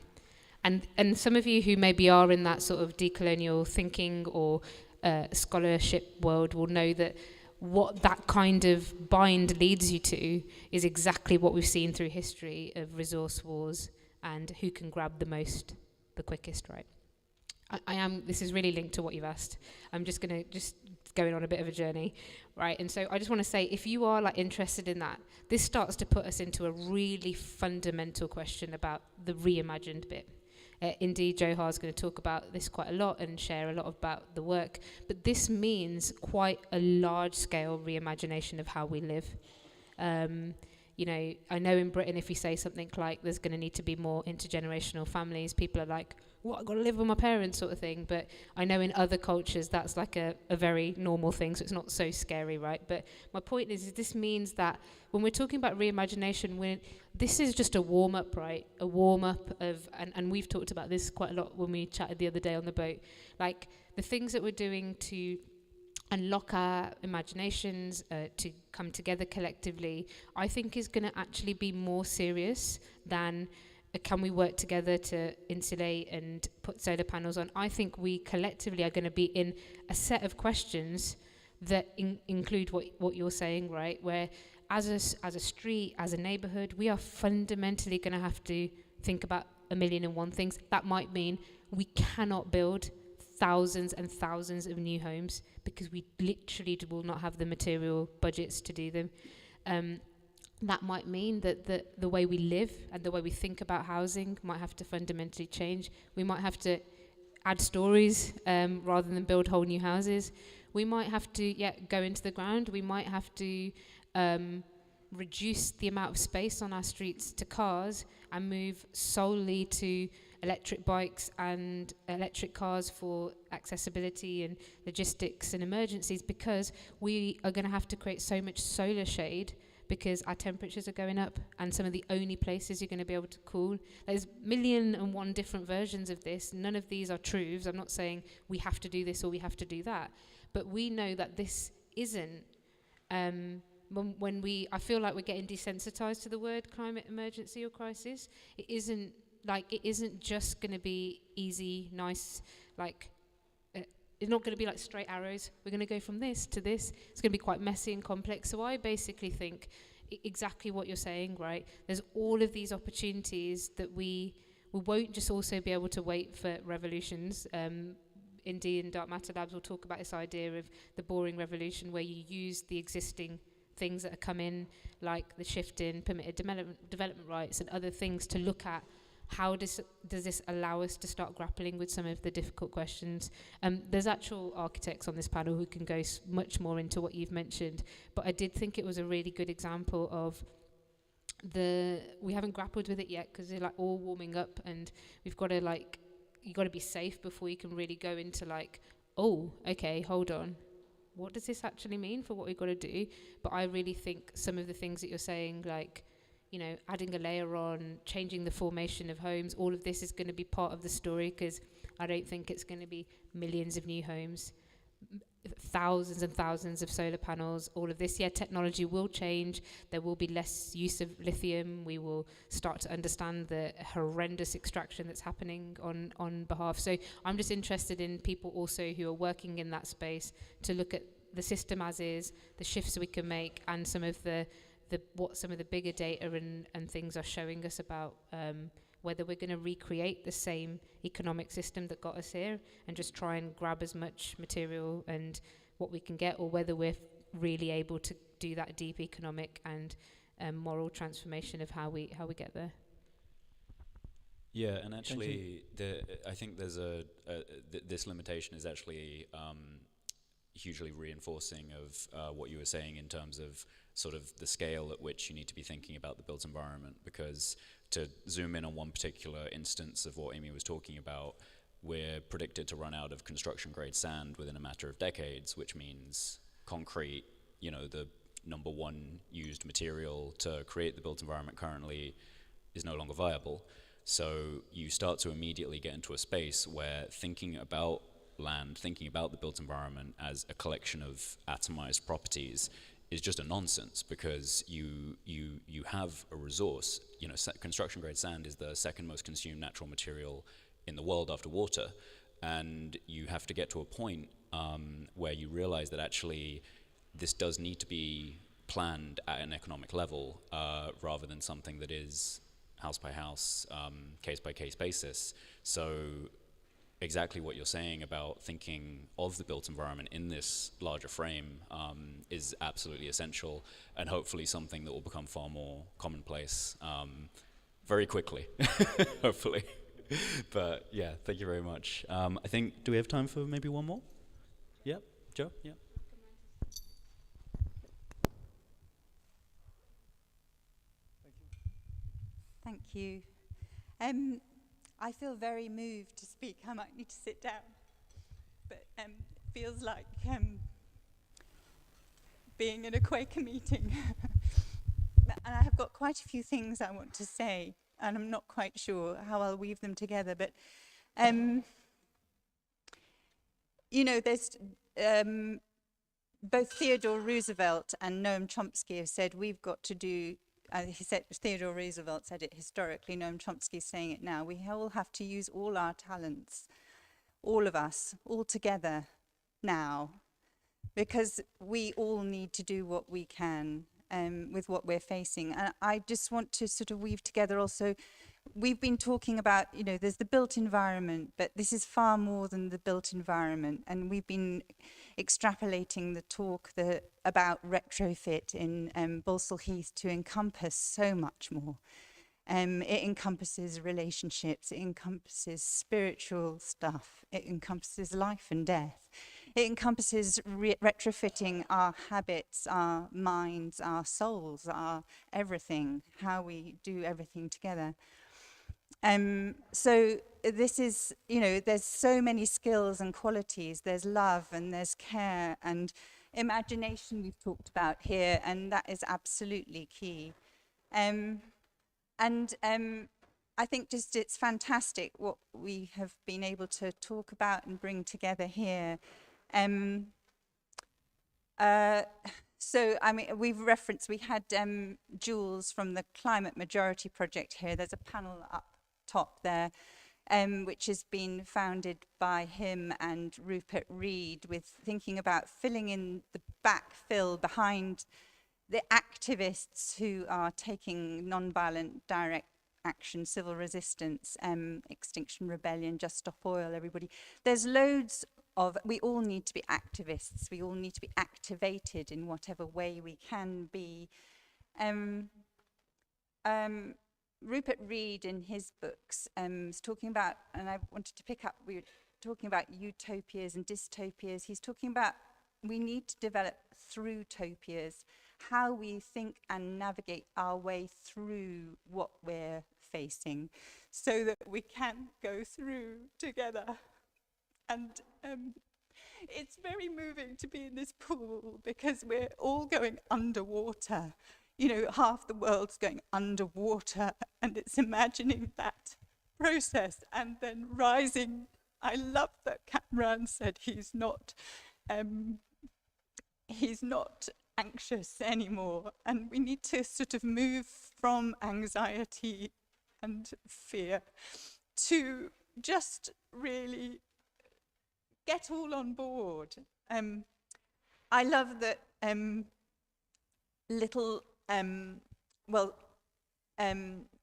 And some of you who maybe are in that sort of decolonial thinking or scholarship world will know that what that kind of bind leads you to is exactly what we've seen through history of resource wars and who can grab the most, the quickest, right? This is really linked to what you've asked. I'm just going on a bit of a journey, right? And so I just want to say, if you are interested in that, this starts to put us into a really fundamental question about the reimagined bit. Indeed, Johar is going to talk about this quite a lot and share a lot about the work, but this means quite a large-scale reimagination of how we live. I know in Britain, if you say something like there's going to need to be more intergenerational families, people are like, what, I've got to live with my parents sort of thing. But I know in other cultures, that's a very normal thing, so it's not so scary, right? But my point is this means that when we're talking about reimagination, this is just a warm-up, right? A warm-up of, and we've talked about this quite a lot when we chatted the other day on the boat, the things that we're doing to unlock our imaginations, to come together collectively, I think is going to actually be more serious than can we work together to insulate and put solar panels on. I think we collectively are going to be in a set of questions that include what you're saying, right? Where as a street, as a neighborhood, we are fundamentally going to have to think about 1,000,001 things. That might mean we cannot build thousands and thousands of new homes because we literally will not have the material budgets to do them. That might mean that the way we live and the way we think about housing might have to fundamentally change. We might have to add stories rather than build whole new houses. We might have to go into the ground. We might have to reduce the amount of space on our streets to cars and move solely to electric bikes and electric cars for accessibility and logistics and emergencies, because we are going to have to create so much solar shade because our temperatures are going up, and some of the only places you're going to be able to cool. There's 1,000,001 different versions of this. None of these are truths. I'm not saying we have to do this or we have to do that, but we know that this isn't. I feel like we're getting desensitized to the word climate emergency or crisis. It isn't just going to be easy, nice, it's not going to be like straight arrows. We're going to go from this to this. It's going to be quite messy and complex. So I basically think exactly what you're saying, right? There's all of these opportunities that we won't just also be able to wait for revolutions. Indeed, in Dark Matter Labs, we'll talk about this idea of the boring revolution, where you use the existing things that have come in, like the shift in permitted development rights and other things, to look at how does this allow us to start grappling with some of the difficult questions. There's actual architects on this panel who can go much more into what you've mentioned, but I did think it was a really good example of we haven't grappled with it yet because they're all warming up, and we've got to you got to be safe before you can really go into oh, okay, hold on, what does this actually mean for what we've got to do? But I really think some of the things that you're saying, adding a layer on, changing the formation of homes, all of this is going to be part of the story, because I don't think it's going to be millions of new homes, thousands and thousands of solar panels, all of this. Technology will change. There will be less use of lithium. We will start to understand the horrendous extraction that's happening on behalf. So I'm just interested in people also who are working in that space to look at the system as is, the shifts we can make, and some of what some of the bigger data and things are showing us about whether we're going to recreate the same economic system that got us here and just try and grab as much material and what we can get, or whether we're really able to do that deep economic and moral transformation of how we get there. Yeah, and actually, I think there's this limitation is actually hugely reinforcing of what you were saying in terms of sort of the scale at which you need to be thinking about the built environment, because to zoom in on one particular instance of what Amy was talking about, we're predicted to run out of construction grade sand within a matter of decades, which means concrete, the number one used material to create the built environment currently, is no longer viable. So you start to immediately get into a space where thinking about land, thinking about the built environment as a collection of atomized properties is just a nonsense, because you have a resource. Construction grade sand is the second most consumed natural material in the world after water, and you have to get to a point where you realize that actually this does need to be planned at an economic level rather than something that is house by house, case by case basis. So exactly what you're saying about thinking of the built environment in this larger frame is absolutely essential, and hopefully something that will become far more commonplace very quickly, hopefully. But yeah, thank you very much. I think, do we have time for maybe one more? Yep, Joe? Yeah. Thank you. I feel very moved to speak. I might need to sit down, but it feels like being in a Quaker meeting. And I have got quite a few things I want to say, and I'm not quite sure how I'll weave them together. But there's both Theodore Roosevelt and Noam Chomsky have said we've got to do. Theodore Roosevelt said it historically, Noam Chomsky is saying it now. We all have to use all our talents, all of us, all together now, because we all need to do what we can with what we're facing. And I just want to sort of weave together also, we've been talking about, there's the built environment, but this is far more than the built environment. And we've been extrapolating the talk about retrofit in Balsall Heath to encompass so much more. It encompasses relationships, it encompasses spiritual stuff, it encompasses life and death. It encompasses retrofitting our habits, our minds, our souls, our everything, how we do everything together. So this is, there's so many skills and qualities. There's love and there's care and imagination we've talked about here, and that is absolutely key. I think just it's fantastic what we have been able to talk about and bring together here. So, we had Jules from the Climate Majority Project here. There's a panel up top there, which has been founded by him and Rupert Reed, with thinking about filling in the backfill behind the activists who are taking non-violent direct action, civil resistance, Extinction Rebellion, Just Stop Oil, everybody. There's loads of, we all need to be activists. We all need to be activated in whatever way we can be. Rupert Reed in his books is talking about, and I wanted to pick up, we were talking about utopias and dystopias. He's talking about we need to develop through-topias, how we think and navigate our way through what we're facing so that we can go through together. And it's very moving to be in this pool because we're all going underwater. Half the world's going underwater, and it's imagining that process and then rising. I love that Cameron said he's not anxious anymore, and we need to sort of move from anxiety and fear to just really get all on board. I love that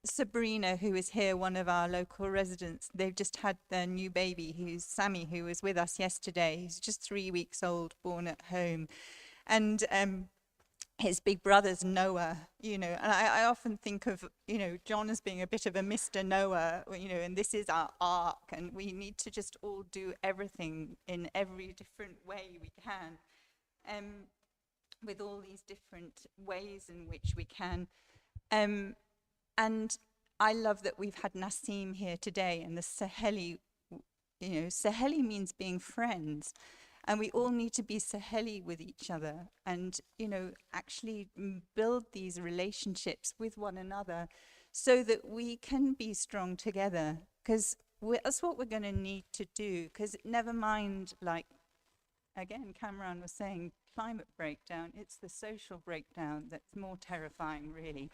Sabrina, who is here, one of our local residents, they've just had their new baby, who's Sammy, who was with us yesterday. He's just 3 weeks old, born at home. And his big brother's Noah, you know, and I often think of, you know, John as being a bit of a Mr. Noah, you know, and this is our ark, and we need to just all do everything in every different way we can, with all these different ways in which we can. And I love that we've had Nassim here today, and the Saheli, you know, Saheli means being friends. And we all need to be Saheli with each other and, you know, actually build these relationships with one another so that we can be strong together. Because that's what we're going to need to do. Because never mind, like, again, Cameron was saying, climate breakdown, it's the social breakdown that's more terrifying, really,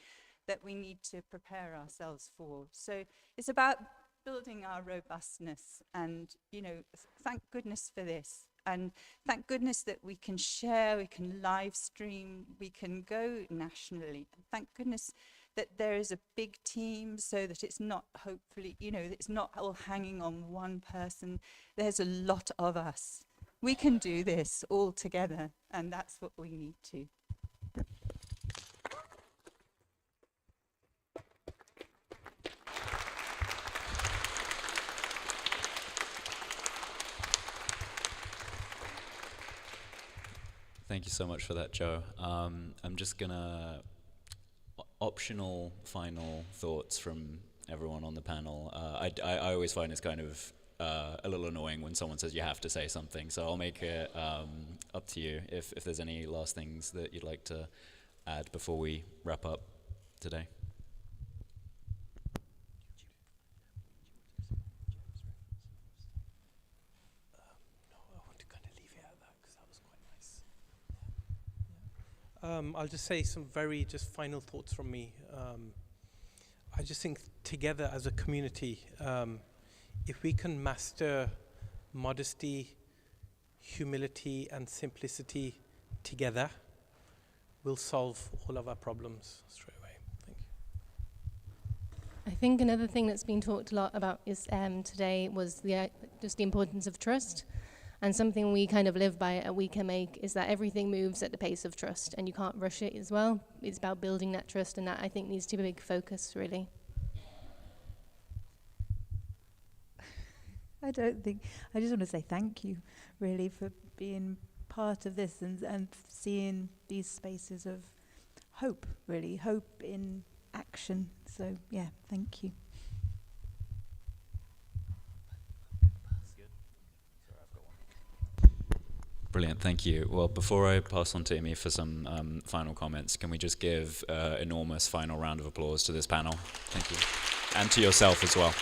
that we need to prepare ourselves for. So it's about building our robustness and, you know, thank goodness for this. And thank goodness that we can share, we can live stream, we can go nationally. And thank goodness that there is a big team so that it's not, hopefully, you know, it's not all hanging on one person. There's a lot of us. We can do this all together, and that's what we need to. Thank you so much for that, Joe. I'm just gonna optional final thoughts from everyone on the panel. I always find it's kind of a little annoying when someone says you have to say something, so I'll make it up to you if there's any last things that you'd like to add before we wrap up today. I'll just say some very just final thoughts from me. I just think together as a community, if we can master modesty, humility, and simplicity together, we'll solve all of our problems straight away. Thank you. I think another thing that's been talked a lot about is today was just the importance of trust. And something we kind of live by at We Can Make is that everything moves at the pace of trust, and you can't rush it as well. It's about building that trust, and that, I think, needs to be a big focus, really. I just want to say thank you, really, for being part of this and seeing these spaces of hope, really, hope in action. So, yeah, thank you. Brilliant, thank you. Well, before I pass on to Imi for some final comments, can we just give an enormous final round of applause to this panel? Thank you. And to yourself as well.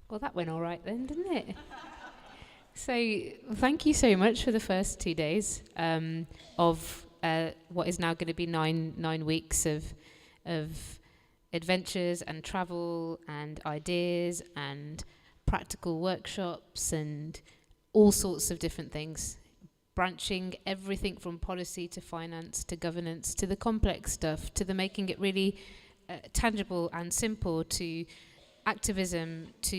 Well, that went all right then, didn't it? So thank you so much for the first 2 days of what is now going to be nine weeks of adventures and travel and ideas and practical workshops and all sorts of different things, branching everything from policy to finance to governance to the complex stuff to the making it really tangible and simple, to activism, to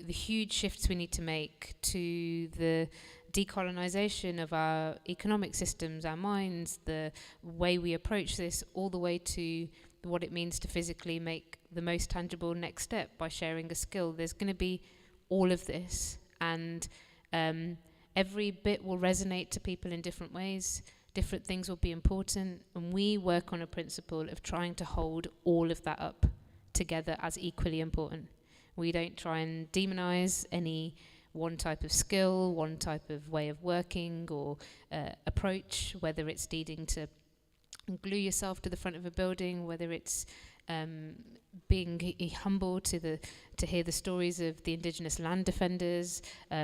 the huge shifts we need to make, to the decolonization of our economic systems, our minds, the way we approach this, all the way to what it means to physically make the most tangible next step by sharing a skill. There's going to be all of this, and every bit will resonate to people in different ways. Different things will be important, and we work on a principle of trying to hold all of that up together as equally important. We don't try and demonize any one type of skill, one type of way of working or approach, whether it's needing to glue yourself to the front of a building, whether it's being humble to hear the stories of the indigenous land defenders,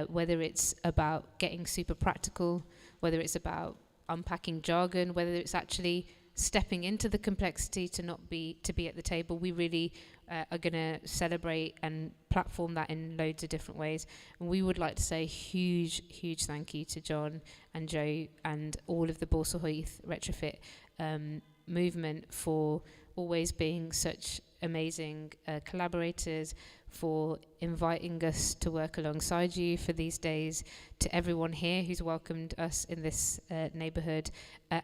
whether it's about getting super practical, whether it's about unpacking jargon, whether it's actually stepping into the complexity to be at the table. We really are going to celebrate and platform that in loads of different ways. And we would like to say huge thank you to John and Joe and all of the Balsall Heath Retrofit movement for always being such amazing collaborators, for inviting us to work alongside you for these days, to everyone here who's welcomed us in this neighbourhood,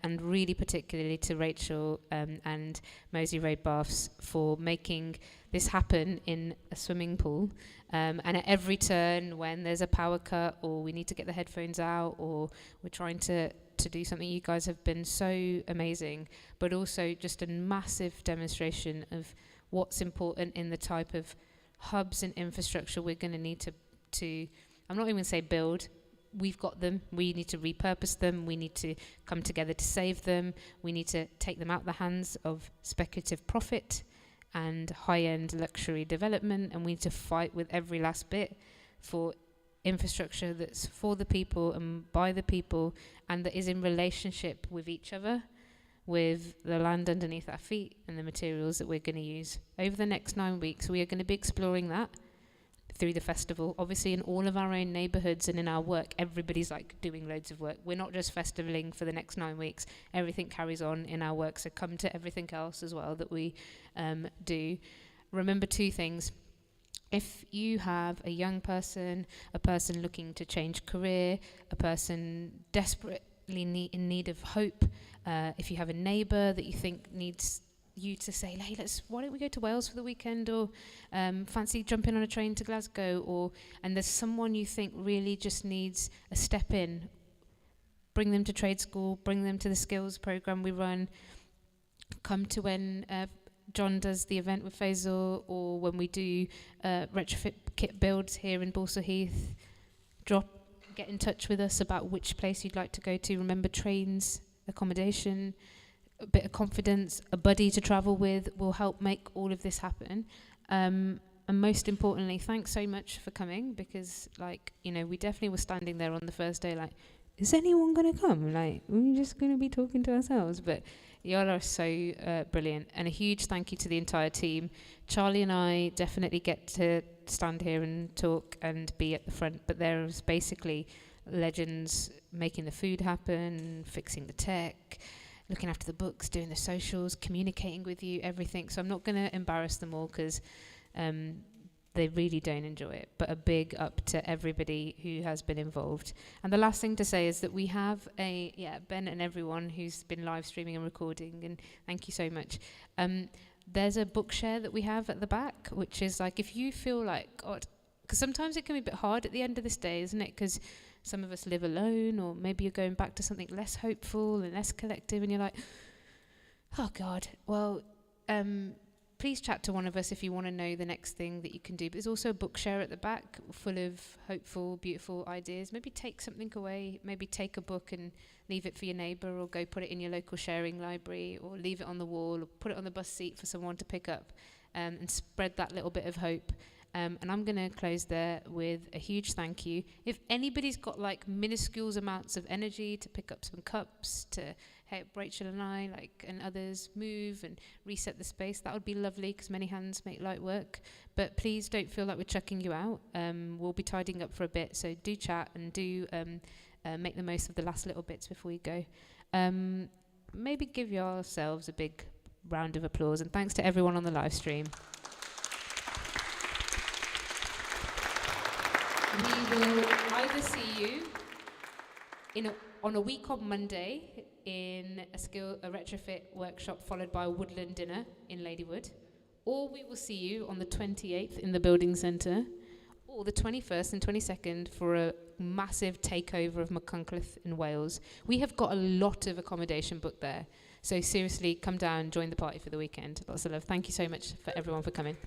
and really particularly to Rachel and Mosey Road Baths for making this happen in a swimming pool. And at every turn, when there's a power cut or we need to get the headphones out or we're trying to do something, you guys have been so amazing, but also just a massive demonstration of what's important in the type of hubs and infrastructure we're going to need to I'm not even going to say build. We've got them. We need to repurpose them. We need to come together to save them. We need to take them out of the hands of speculative profit and high-end luxury development, and we need to fight with every last bit for infrastructure that's for the people and by the people, and that is in relationship with each other, with the land underneath our feet and the materials that we're going to use. Over the next 9 weeks, we are going to be exploring that through the festival. Obviously, in all of our own neighbourhoods and in our work, everybody's like doing loads of work. We're not just festivaling for the next 9 weeks. Everything carries on in our work, so come to everything else as well that we do. Remember 2 things. If you have a young person, a person looking to change career, a person desperately in need of hope, if you have a neighbour that you think needs you to say, hey, why don't we go to Wales for the weekend, or fancy jumping on a train to Glasgow, and there's someone you think really just needs a step in, bring them to trade school, bring them to the skills programme we run, come to when John does the event with Faisal, or when we do retrofit kit builds here in Balsall Heath, get in touch with us about which place you'd like to go to. Remember, trains, accommodation, a bit of confidence, a buddy to travel with will help make all of this happen. And most importantly, thanks so much for coming, because we definitely were standing there on the first day is anyone going to come? We're just going to be talking to ourselves. But y'all are so brilliant. And a huge thank you to the entire team. Charlie and I definitely get to stand here and talk and be at the front, but there's basically legends making the food happen, fixing the tech, looking after the books, doing the socials, communicating with you, everything. So I'm not going to embarrass them all, because they really don't enjoy it. But a big up to everybody who has been involved. And the last thing to say is that we have Ben and everyone who's been live streaming and recording, and thank you so much. There's a book share that we have at the back, which is if you feel God, because sometimes it can be a bit hard at the end of this day, isn't it? Because some of us live alone, or maybe you're going back to something less hopeful and less collective, and you're like, oh God. Well, please chat to one of us if you want to know the next thing that you can do. But there's also a book share at the back full of hopeful, beautiful ideas. Maybe take something away. Maybe take a book and leave it for your neighbour, or go put it in your local sharing library, or leave it on the wall, or put it on the bus seat for someone to pick up, and spread that little bit of hope. And I'm going to close there with a huge thank you. If anybody's got minuscule amounts of energy to pick up some cups, to help Rachel and I and others move and reset the space, that would be lovely, because many hands make light work. But please don't feel like we're chucking you out. We'll be tidying up for a bit, so do chat and do make the most of the last little bits before you go. Maybe give yourselves a big round of applause, and thanks to everyone on the live stream. We will either see you on a week on Monday in a retrofit workshop, followed by a woodland dinner in Ladywood, or we will see you on the 28th in the building centre, or the 21st and 22nd for a massive takeover of Machynlleth in Wales. We have got a lot of accommodation booked there, so seriously, come down, join the party for the weekend. Lots of love. Thank you so much for everyone for coming.